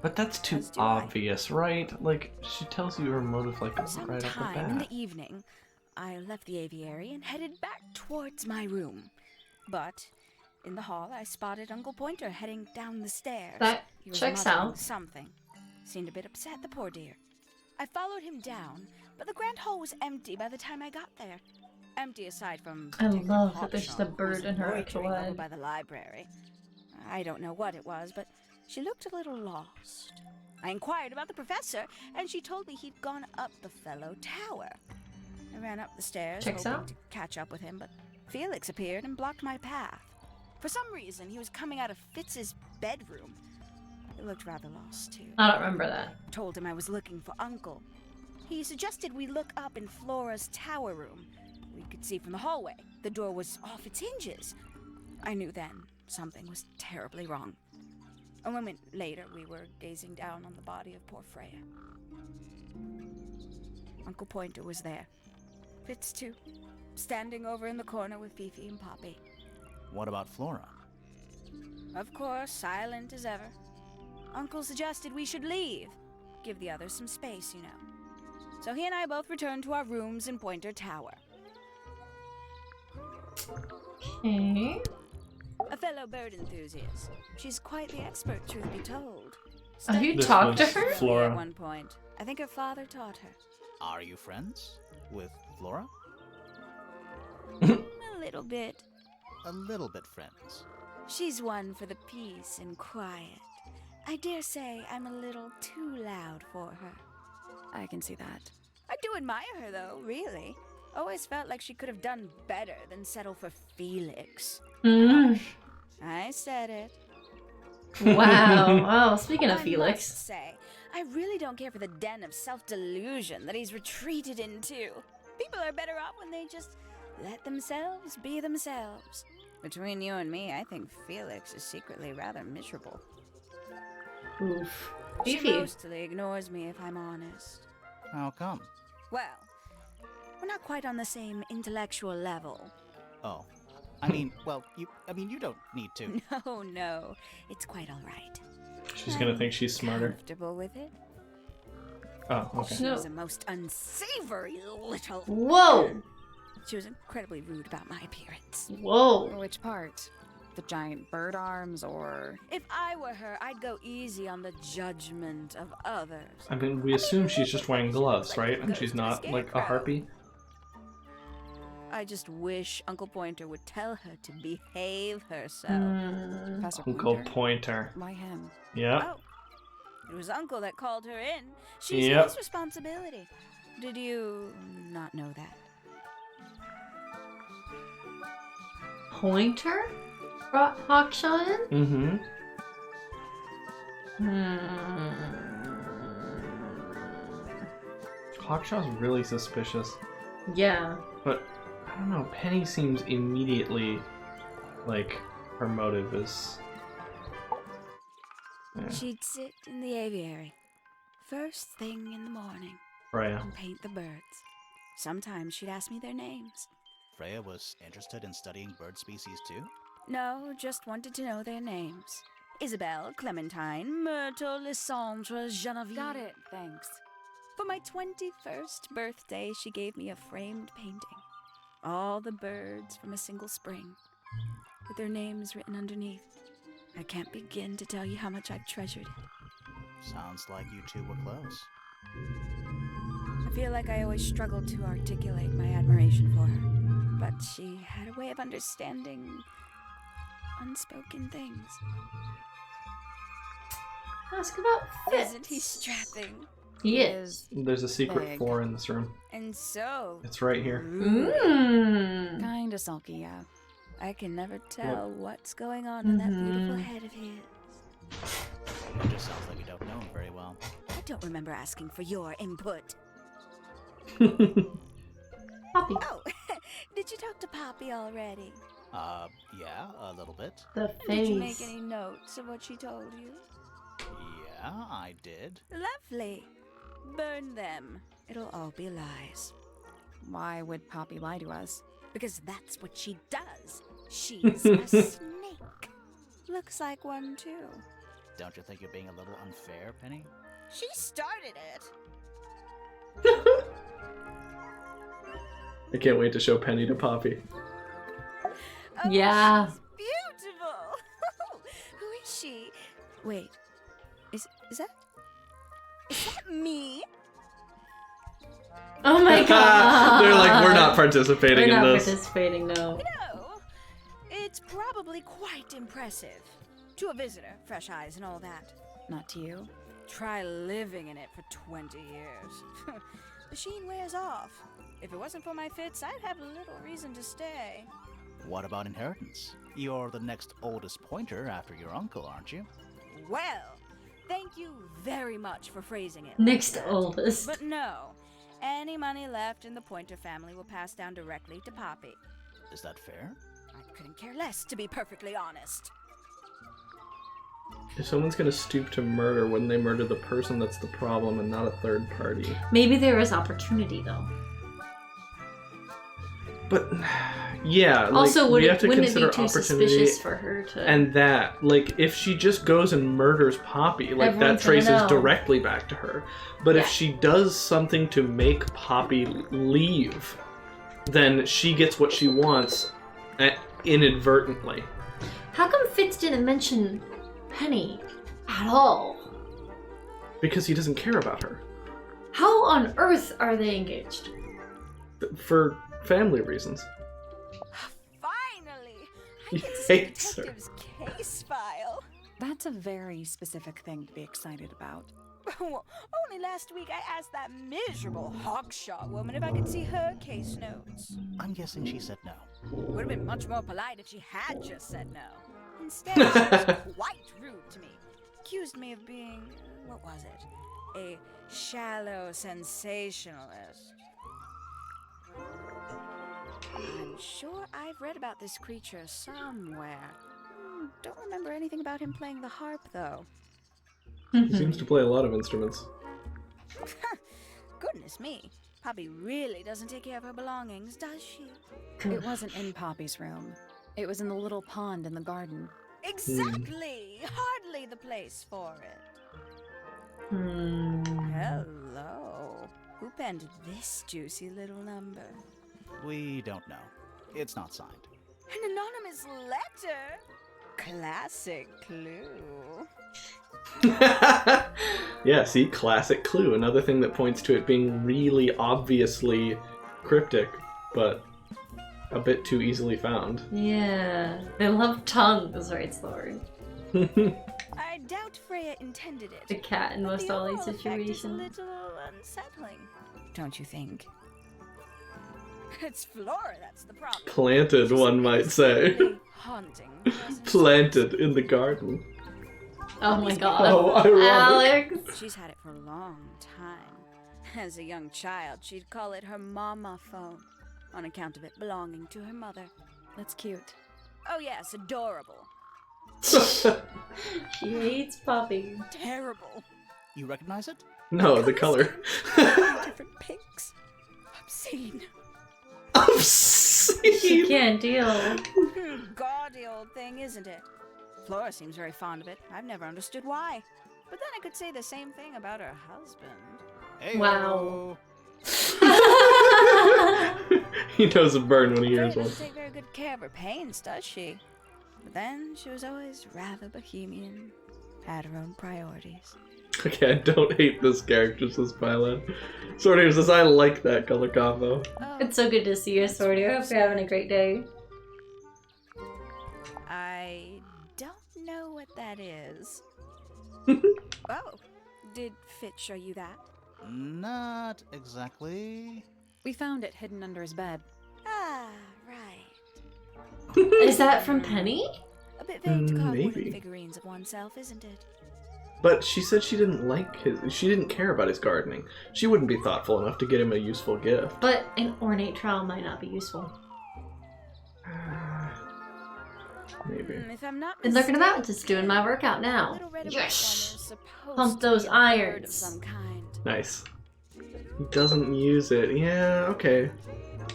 But that's too As do I. obvious, right? Like she tells you her motive like right off the Sometime in bat. the evening, I left the aviary and headed back towards my room. But in the hall, I spotted Uncle Pointer heading down the stairs. That He was checks muttering out. something. Seemed a bit upset, the poor dear. I followed him down, but the grand hall was empty by the time I got there. Empty aside from I Detective love that there's just a Hawkshaw, who bird was in her loitering actual over head. by the library. I don't know what it was, but she looked a little lost. I inquired about the professor, and she told me he'd gone up the fellow tower. I ran up the stairs, Checks hoping out. to catch up with him, but Felix appeared and blocked my path. For some reason, he was coming out of Fitz's bedroom. He looked rather lost, too. I don't remember that. Told him I was looking for Uncle. He suggested we look up in Flora's tower room. We could see from the hallway. The door was off its hinges. I knew then something was terribly wrong. A moment later, we were gazing down on the body of poor Freya. Uncle Pointer was there. Fitz, too, standing over in the corner with Fifi and Poppy. What about Flora? Of course, silent as ever. Uncle suggested we should leave. Give the others some space, you know. So he and I both returned to our rooms in Pointer Tower. Okay. A fellow bird enthusiast. She's quite the expert, truth be told. Have you This talked to was her? Flora. At one point. I think her father taught her. Are you friends with Flora? A little bit. A little bit friends. She's one for the peace and quiet. I dare say I'm a little too loud for her. I can see that. I do admire her, though, really. Always felt like she could have done better than settle for Felix. I said it. Wow. Oh, speaking of I Felix. must say, I really don't care for the den of self-delusion that he's retreated into. People are better off when they just let themselves be themselves. Between you and me, I think Felix is secretly rather miserable. Oof. She Fifi. mostly ignores me, if I'm honest. How come? Well, we're not quite on the same intellectual level. Oh. I mean, well, you don't need to. No, it's quite all right. She's gonna think she's smarter. Comfortable with it? Oh, okay. She was a most unsavory little... Whoa! She was incredibly rude about my appearance. Whoa. Which part? The giant bird arms, or... If I were her, I'd go easy on the judgment of others. I mean, we assume she's just wearing gloves, right? And she's not like a harpy. I just wish Uncle Pointer would tell her to behave herself. Professor Uncle Pointer? Pointer. Why him? Yeah. Oh, it was Uncle that called her in. She's Yep. his responsibility. Did you not know that? Pointer? Brought Hawkshaw in? Hawkshaw's really suspicious. Yeah. But, I don't know, Penny seems immediately like her motive is... Yeah. She'd sit in the aviary, first thing in the morning, Freya. and paint the birds. Sometimes she'd ask me their names. Freya was interested in studying bird species too? No, just wanted to know their names. Isabelle, Clementine, Myrtle, Lysandre, Genevieve. Got it, thanks. For my 21st birthday, she gave me a framed painting. All the birds from a single spring, with their names written underneath. I can't begin to tell you how much I've treasured it. Sounds like you two were close. I feel like I always struggled to articulate my admiration for her, but she had a way of understanding unspoken things. Ask about Fitz. Isn't he strapping? He is. There's a secret Big. 4 in this room. And so... It's right here. Kinda sulky, yeah. I can never tell what's going on in that beautiful head of his. It just sounds like you don't know him very well. I don't remember asking for your input. Poppy. Oh, did you talk to Poppy already? Yeah, a little bit. The Did you face. make any notes of what she told you? Yeah, I did. Lovely. Burn them. It'll all be lies. Why would Poppy lie to us? Because that's what she does. She's a snake. Looks like one, too. Don't you think you're being a little unfair, Penny? She started it. I can't wait to show Penny to Poppy. Oh, Yeah. she's beautiful. Who is she? Wait. Is that me? Oh my god. They're like, we're not participating We're in not this. participating, no. No. It's probably quite impressive. To a visitor, fresh eyes and all that. Not to you. Try living in it for 20 years. The sheen wears off. If it wasn't for my fits, I'd have little reason to stay. What about inheritance? You're the next oldest pointer after your uncle, aren't you? Well, thank you very much for phrasing it. Next like that. oldest. But no. Any money left in the Pointer family will pass down directly to Poppy. Is that fair? I couldn't care less, to be perfectly honest. If someone's gonna stoop to murder, wouldn't they murder the person that's the problem and not a third party? Maybe there is opportunity, though. But yeah, like, Also, we have to wouldn't it consider be too opportunity suspicious for her to... and that. Like, if she just goes and murders Poppy, like Everyone's that traces gonna know. directly back to her. But Yeah. if she does something to make Poppy leave, then she gets what she wants inadvertently. How come Fitz didn't mention Penny at all? Because he doesn't care about her. How on earth are they engaged? For family reasons. Finally! He I get to see hates her. detective's case file. That's a very specific thing to be excited about. Well, only last week I asked that miserable hogshot woman if I could see her case notes. I'm guessing she said no. Would have been much more polite if she had just said no. Instead, she was quite rude to me. Accused me of being, what was it? A shallow sensationalist. I'm sure I've read about this creature somewhere. Don't remember anything about him playing the harp, though. He seems to play a lot of instruments. Goodness me. Poppy really doesn't take care of her belongings, does she? It wasn't in Poppy's room. It was in the little pond in the garden. Exactly! Hardly the place for it. Hello. Who penned this juicy little number? We don't know. It's not signed. An anonymous letter? Classic clue. Yeah, see? Classic clue. Another thing that points to it being really obviously cryptic, but a bit too easily found. Yeah. They love tongues, writes Lord. I doubt Freya intended it. The cat in but most the all these overall effect is a situations. little unsettling. Don't you think? It's Flora that's the problem. Planted, one might say. Haunting. Planted in the garden. Oh my god. Oh, ironic. Alex! She's had it for a long time. As a young child, she'd call it her mama phone, on account of it belonging to her mother. That's cute. Oh yes, adorable. She hates Poppy. Terrible. You recognize it? No, the color. Different pinks. Obscene. Obscene! She can't deal. Gaudy old thing, isn't it? Flora seems very fond of it. I've never understood why. But then I could say the same thing about her husband. Wow. He knows a burn when he hears Freya one. doesn't take very good care of her pains, does she? But then she was always rather bohemian. Had her own priorities. Okay, I don't hate this character, says Violet. Sorty says, I like that color combo. It's so good to see you, Sorty. I hope you're having a great day. I don't know what that is. Oh, did Fitz show you that? Not exactly. We found it hidden under his bed. Ah, right. Is that from Penny? A bit vague to carve Maybe. wooden figurines of oneself, isn't it? But she said she didn't like she didn't care about his gardening. She wouldn't be thoughtful enough to get him a useful gift. But an ornate trowel might not be useful. Maybe. If I'm not Been lurking mistaken, about, just doing my workout now. little red Yes! one is supposed Pump to those be a bird of irons. some kind. Nice. He doesn't use it. Yeah, okay.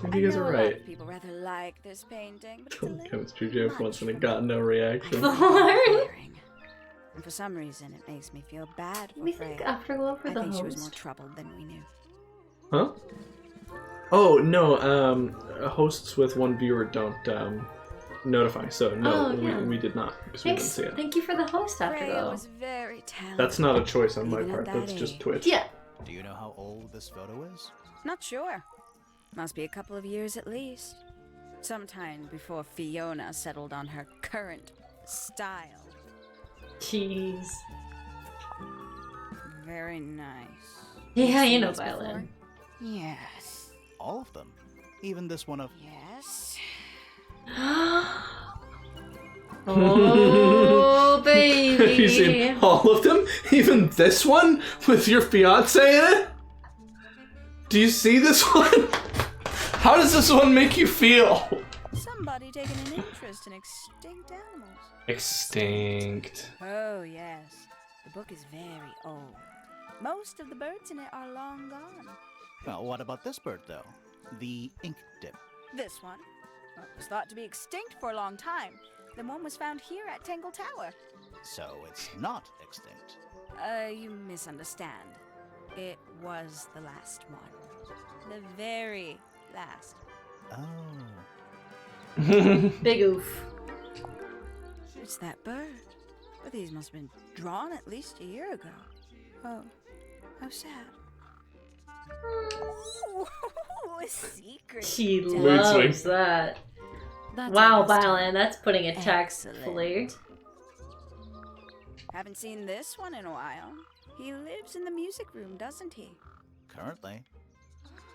Maybe you guys I are know a lot right. of people rather like this painting, but it's a little Chemistry joke once and it much got no reaction. tiring. And for some reason, it makes me feel bad for We Freya. think Afterglow for I the think she was more host. troubled than we knew. Huh? Oh, no, hosts with one viewer don't notify, so no, Oh, yeah. we did not, because we didn't Thanks. see it. Thank you for the host, Freya Afterglow. was very talented. That's not a choice on my Even at part, that that's just age. Twitch. Yeah. Do you know how old this photo is? Not sure. Must be a couple of years at least. Sometime before Fiona settled on her current style. Jeez. Very nice. Yeah, you Seen know this before? Violin. Yes. All of them. Even this one of... Yes. Oh, baby. Have you seen all of them? Even this one? With your fiance in it? Do you see this one? How does this one make you feel? Somebody taking an interest in extinct animals. Extinct. Oh, yes. The book is very old. Most of the birds in it are long gone. Well, what about this bird, though? The ink dip. This one was thought to be extinct for a long time. Then one was found here at Tangle Tower. So it's not extinct. You misunderstand. It was the last one. The very last. Oh. Big oof. It's that bird. But these must have been drawn at least a year ago. Oh, how sad. Ooh, a secret. She Mood loves swing. that. That's Wow, our best time. Violin, that's putting it Excellent. tactfully. Haven't seen this one in a while. He lives in the music room, doesn't he? Currently.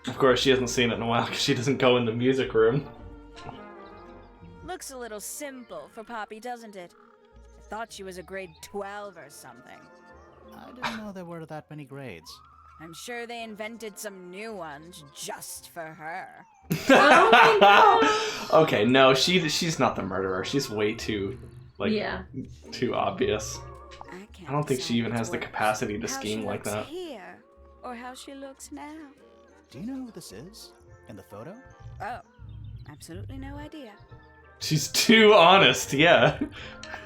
Of course, she hasn't seen it in a while because she doesn't go in the music room. Looks a little simple for Poppy, doesn't it? I thought she was a grade 12 or something. I didn't know there were that many grades. I'm sure they invented some new ones just for her. Okay, no, she's not the murderer. She's way too, Yeah. too obvious. I don't think she even has the capacity to how scheme she like looks that. Here, or how she looks now. Do you know who this is? In the photo? Oh, absolutely no idea. She's too honest, yeah.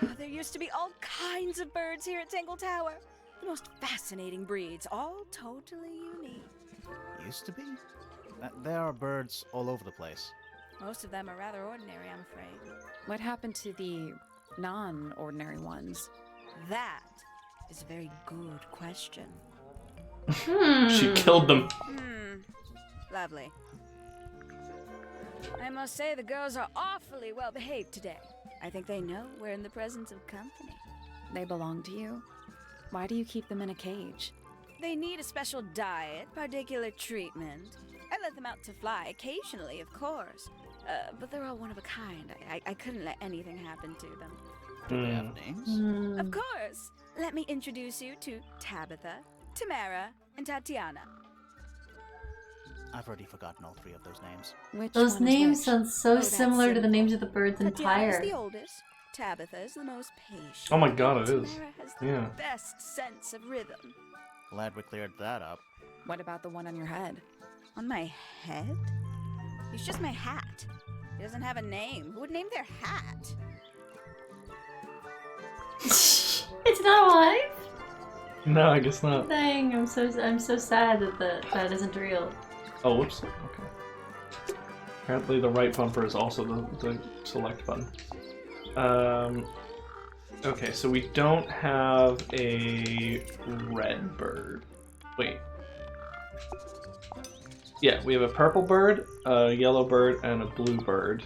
Oh, there used to be all kinds of birds here at Tangle Tower. The most fascinating breeds, all totally unique. Used to be? There are birds all over the place. Most of them are rather ordinary, I'm afraid. What happened to the non-ordinary ones? That is a very good question. She killed them. Lovely. I must say the girls are awfully well behaved today. I think they know we're in the presence of company. They belong to you? Why do you keep them in a cage? They need a special diet, particular treatment. I let them out to fly occasionally, of course. But they're all one of a kind. I couldn't let anything happen to them. Do they have names? Of course. Let me introduce you to Tabitha, Tamara, and Tatiana. I've already forgotten all three of those names. Which Those one is names which? sound so that's similar to the simple. names of the birds in Tatiana's Pyre. the oldest. Tabitha's the most patient. Oh my god, it is. Tamara has the Yeah. best sense of rhythm. Glad we cleared that up. What about the one on your head? On my head? He's just my hat. He doesn't have a name. Who would name their hat? It's not alive? No, I guess not. Dang, I'm so sad that that isn't real. Oh, whoops. Okay. Apparently the right bumper is also the select button. Okay, so we don't have a red bird. Wait. Yeah, we have a purple bird, a yellow bird, and a blue bird.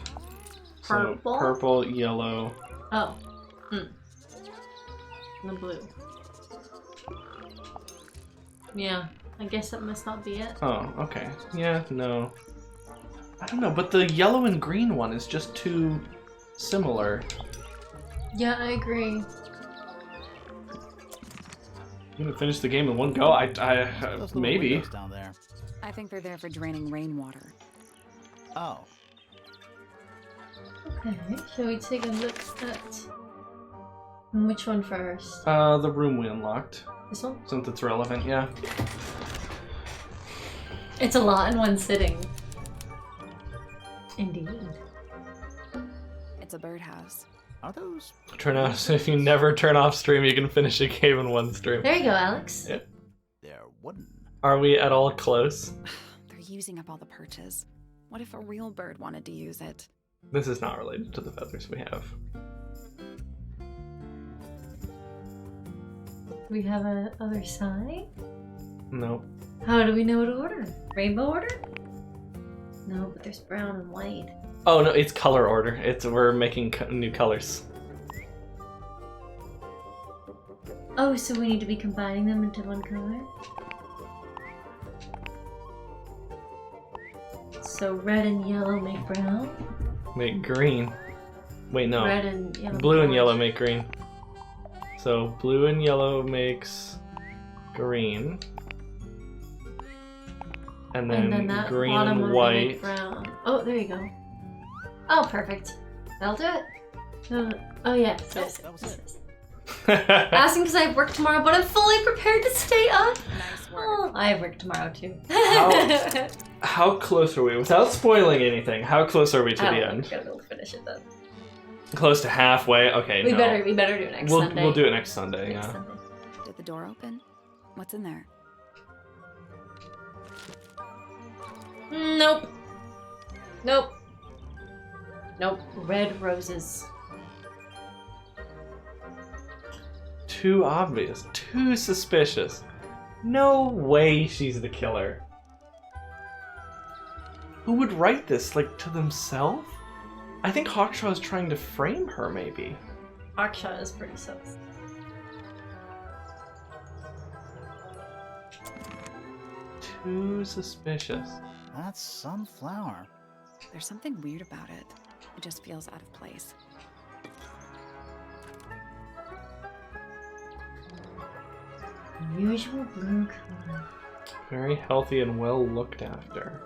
Purple? So purple, yellow. Oh. The blue. Yeah, I guess that must not be it. Oh, okay. Yeah, no. I don't know, but the yellow and green one is just too similar. Yeah, I agree. I'm gonna finish the game in one go. Those little Maybe. windows down there. I think they're there for draining rainwater. Oh, Okay, shall we take a look at which one first? The room we unlocked. This one? Since it's relevant, yeah. It's a lot in one sitting. Indeed. It's a birdhouse. are those? Turn off. If you never turn off stream, you can finish a game in one stream. There you go, Alex. Yeah. They're wooden. Are we at all close? They're using up all the perches. What if a real bird wanted to use it? This is not related to the feathers we have. We have a other side? No. How do we know what to order? Rainbow order? No, but there's brown and white. Oh no, it's color order. We're making new colors. Oh, so we need to be combining them into one color? So red and yellow make brown? Make green. Wait, no. Red and yellow. Blue and make yellow orange. make green. So blue and yellow makes green. And then, that green bottom and one will white. make brown. Oh, there you go. Oh, perfect. That'll do it. Oh yeah. So Nope, that was it. Asking because I have work tomorrow, but I'm fully prepared to stay up. Nice work. Oh, I have work tomorrow too. How close are we? Without spoiling anything, how close are we to the We're end? gonna be able to finish it though. Close to halfway? Okay, We no. better do it next Sunday. We'll do it next Sunday, Next yeah. Sunday. Did the door open? What's in there? Nope. Nope. Nope. Red roses. Too obvious. Too suspicious. No way she's the killer. Who would write this, like, to themselves? I think Hawkshaw is trying to frame her, maybe. Aksha is pretty sus. Too suspicious. That's sunflower. There's something weird about it. It just feels out of place. Unusual blue color. Very healthy and well looked after.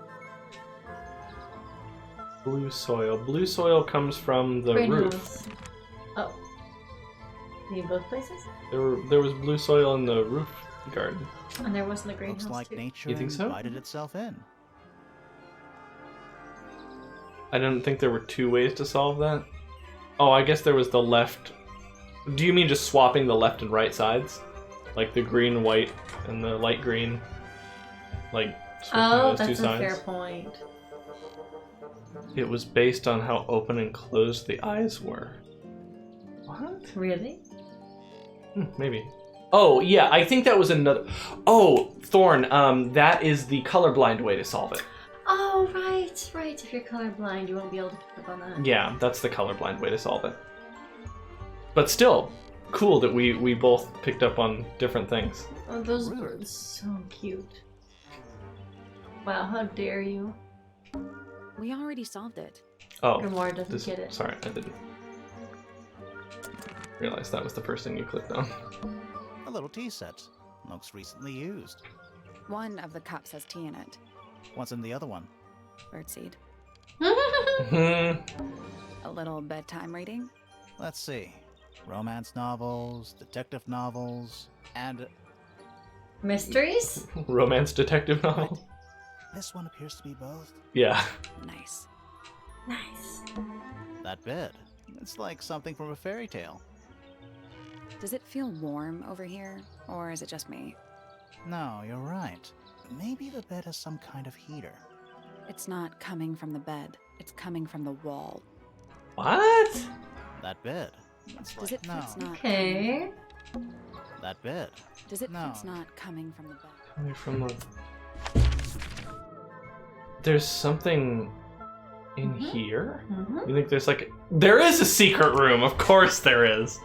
Blue soil. Blue soil comes from the roof. Greenhouse. Oh. You need both places? There was blue soil in the roof garden. And there wasn't a greenhouse Looks like too. nature You think so? invited itself in. I didn't think there were two ways to solve that. Oh, I guess there was the left. Do you mean just swapping the left and right sides? Like the green, white, and the light green? Like switching Oh, those two that's a sides? fair point. It was based on how open and closed the eyes were. What? Really? Maybe. Oh, yeah, I think that was another... Oh, Thorn, that is the colorblind way to solve it. Oh, right. If you're colorblind, you won't be able to pick up on that. Yeah, that's the colorblind way to solve it. But still, cool that we both picked up on different things. Oh, those birds, so cute. Wow, how dare you? We already solved it. Oh, Grimoire doesn't get it. Sorry, I didn't realize that was the first thing you clicked on. A little tea set. Looks recently used. One of the cups has tea in it. What's in the other one? Birdseed. Hmm. A little bedtime reading. Let's see. Romance novels, detective novels, and... Mysteries? Romance detective novel? This one appears to be both. Yeah. Nice. Nice. That bed. It's like something from a fairy tale. Does it feel warm over here, or is it just me? No, you're right. Maybe the bed has some kind of heater. It's not coming from the bed. It's coming from the wall. What? That bed. It's Does like, it? no. It's not. Okay. That bed. Does it? No. It's not coming from the bed. Coming from the... There's something in here? You think there's like... There is a secret room! Of course there is!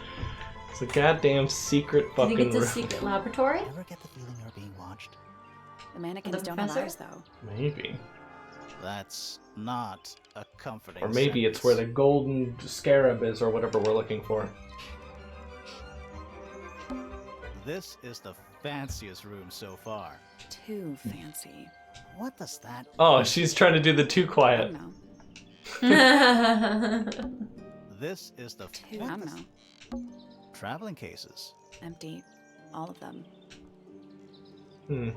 It's a goddamn secret Do you fucking think it's a room. secret laboratory? Ever get the feeling you're being watched? The mannequins don't have eyes, though. Maybe. That's not a comforting Or maybe it's where the golden scarab is or whatever we're looking for. This is the fanciest room so far. Too fancy. What does that... Oh, she's trying to do the too quiet. This is the... I don't know. Traveling cases. Empty. All of them. Hmm.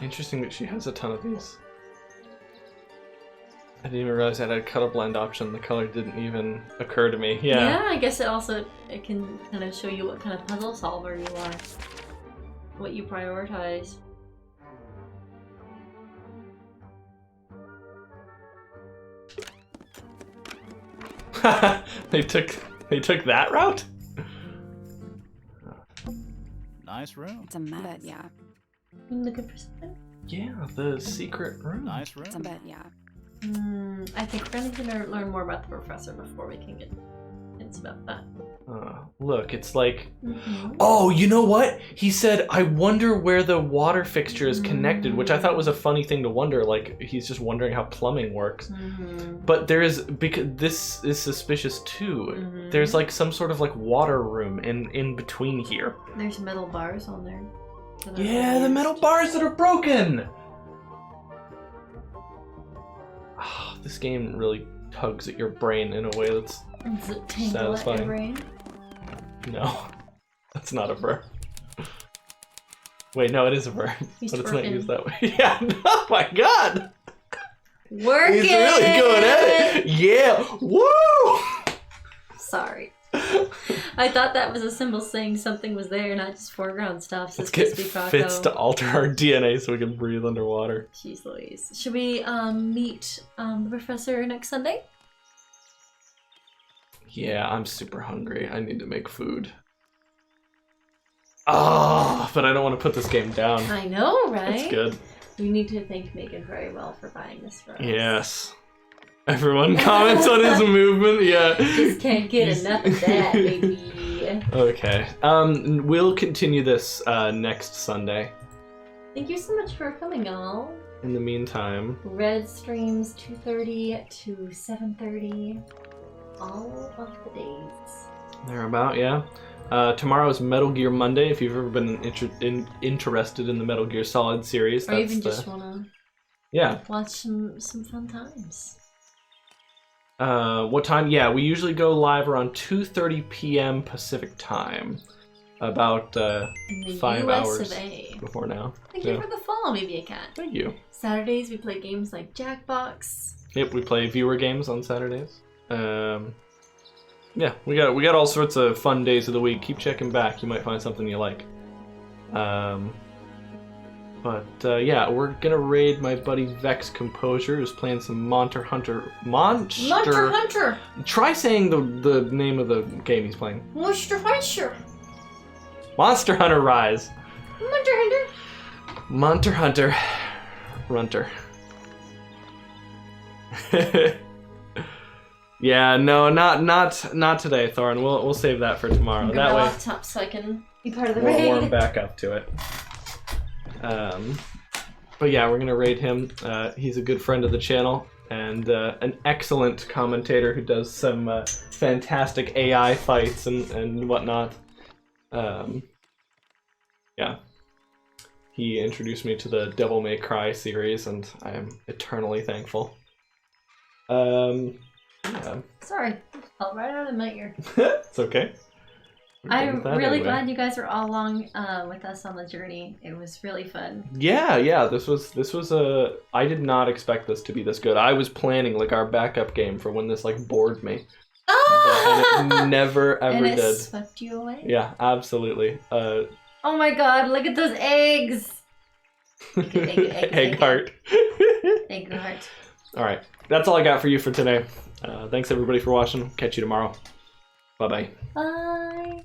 Interesting that she has a ton of these. I didn't even realize I had a color blend option. The color didn't even occur to me. Yeah. Yeah, I guess it can kind of show you what kind of puzzle solver you are. What you prioritize. They took that route? Nice room. It's a mess. Yeah. I'm looking for something. Yeah, the secret room. Nice room. It's a bed. Yeah. I think we're gonna learn more about the professor before we can get hints about that. Look, it's like... Oh, you know what? He said, I wonder where the water fixture is connected, which I thought was a funny thing to wonder. Like, he's just wondering how plumbing works. But there is... Because this is suspicious, too. There's, like, some sort of, like, water room in between here. There's metal bars on there. Yeah, the metal bars that are broken! Oh, this game really tugs at your brain in a way that's Does it tangle at your satisfying. brain? No, that's not a verb. Wait, no, it is a verb, He's but it's not twerking. used that way. Yeah, oh my god! Working! He's really good at it! Yeah, woo! Sorry. I thought that was a symbol saying something was there, not just foreground stuff. So Let's get Fitz to alter our DNA so we can breathe underwater. Jeez Louise. Should we meet the professor next Sunday? Yeah, I'm super hungry. I need to make food. Oh, but I don't want to put this game down. I know, right? It's good. We need to thank Megan very well for buying this for us. Yes. Everyone comments on his movement, yeah. Just can't get enough of that, baby. Okay. We'll continue this next Sunday. Thank you so much for coming, y'all. In the meantime, Red streams 2:30 to 7:30 all of the days. thereabout, yeah. Tomorrow is Metal Gear Monday. If you've ever been interested in the Metal Gear Solid series, Or that's even just wanna watch some fun times. What time? Yeah, we usually go live around 2:30 p.m. Pacific time. About In the 5 US hours of A. before now. Thank you for the follow, maybe a cat. Thank you. Saturdays we play games like Jackbox. Yep, we play viewer games on Saturdays. Yeah, we got all sorts of fun days of the week. Keep checking back. You might find something you like. Yeah, we're gonna raid my buddy Vex Composure, who's playing some Monster Hunter. Monster Hunter! Try saying the name of the game he's playing. Monster Hunter! Monster Hunter Rise. Monster Hunter! Monster Hunter. Runter. Yeah, no, not today, Thorin. We'll save that for tomorrow. Grab That my way laptop so I can be part of the we'll raid. warm back up to it. But yeah, we're gonna raid him. He's a good friend of the channel and an excellent commentator who does some fantastic AI fights and whatnot. Yeah. He introduced me to the Devil May Cry series, and I am eternally thankful. Yeah. Sorry. Oh, right out of my ear. It's okay. I'm really glad you guys were all along with us on the journey. It was really fun. Yeah. This was a. I did not expect this to be this good. I was planning like our backup game for when this like bored me. And it never ever and it did. Swept you away. Yeah, absolutely. Oh my god! Look at those eggs. Egg heart. Egg heart. All right, that's all I got for you for today. Thanks everybody for watching. Catch you tomorrow. Bye-bye. Bye.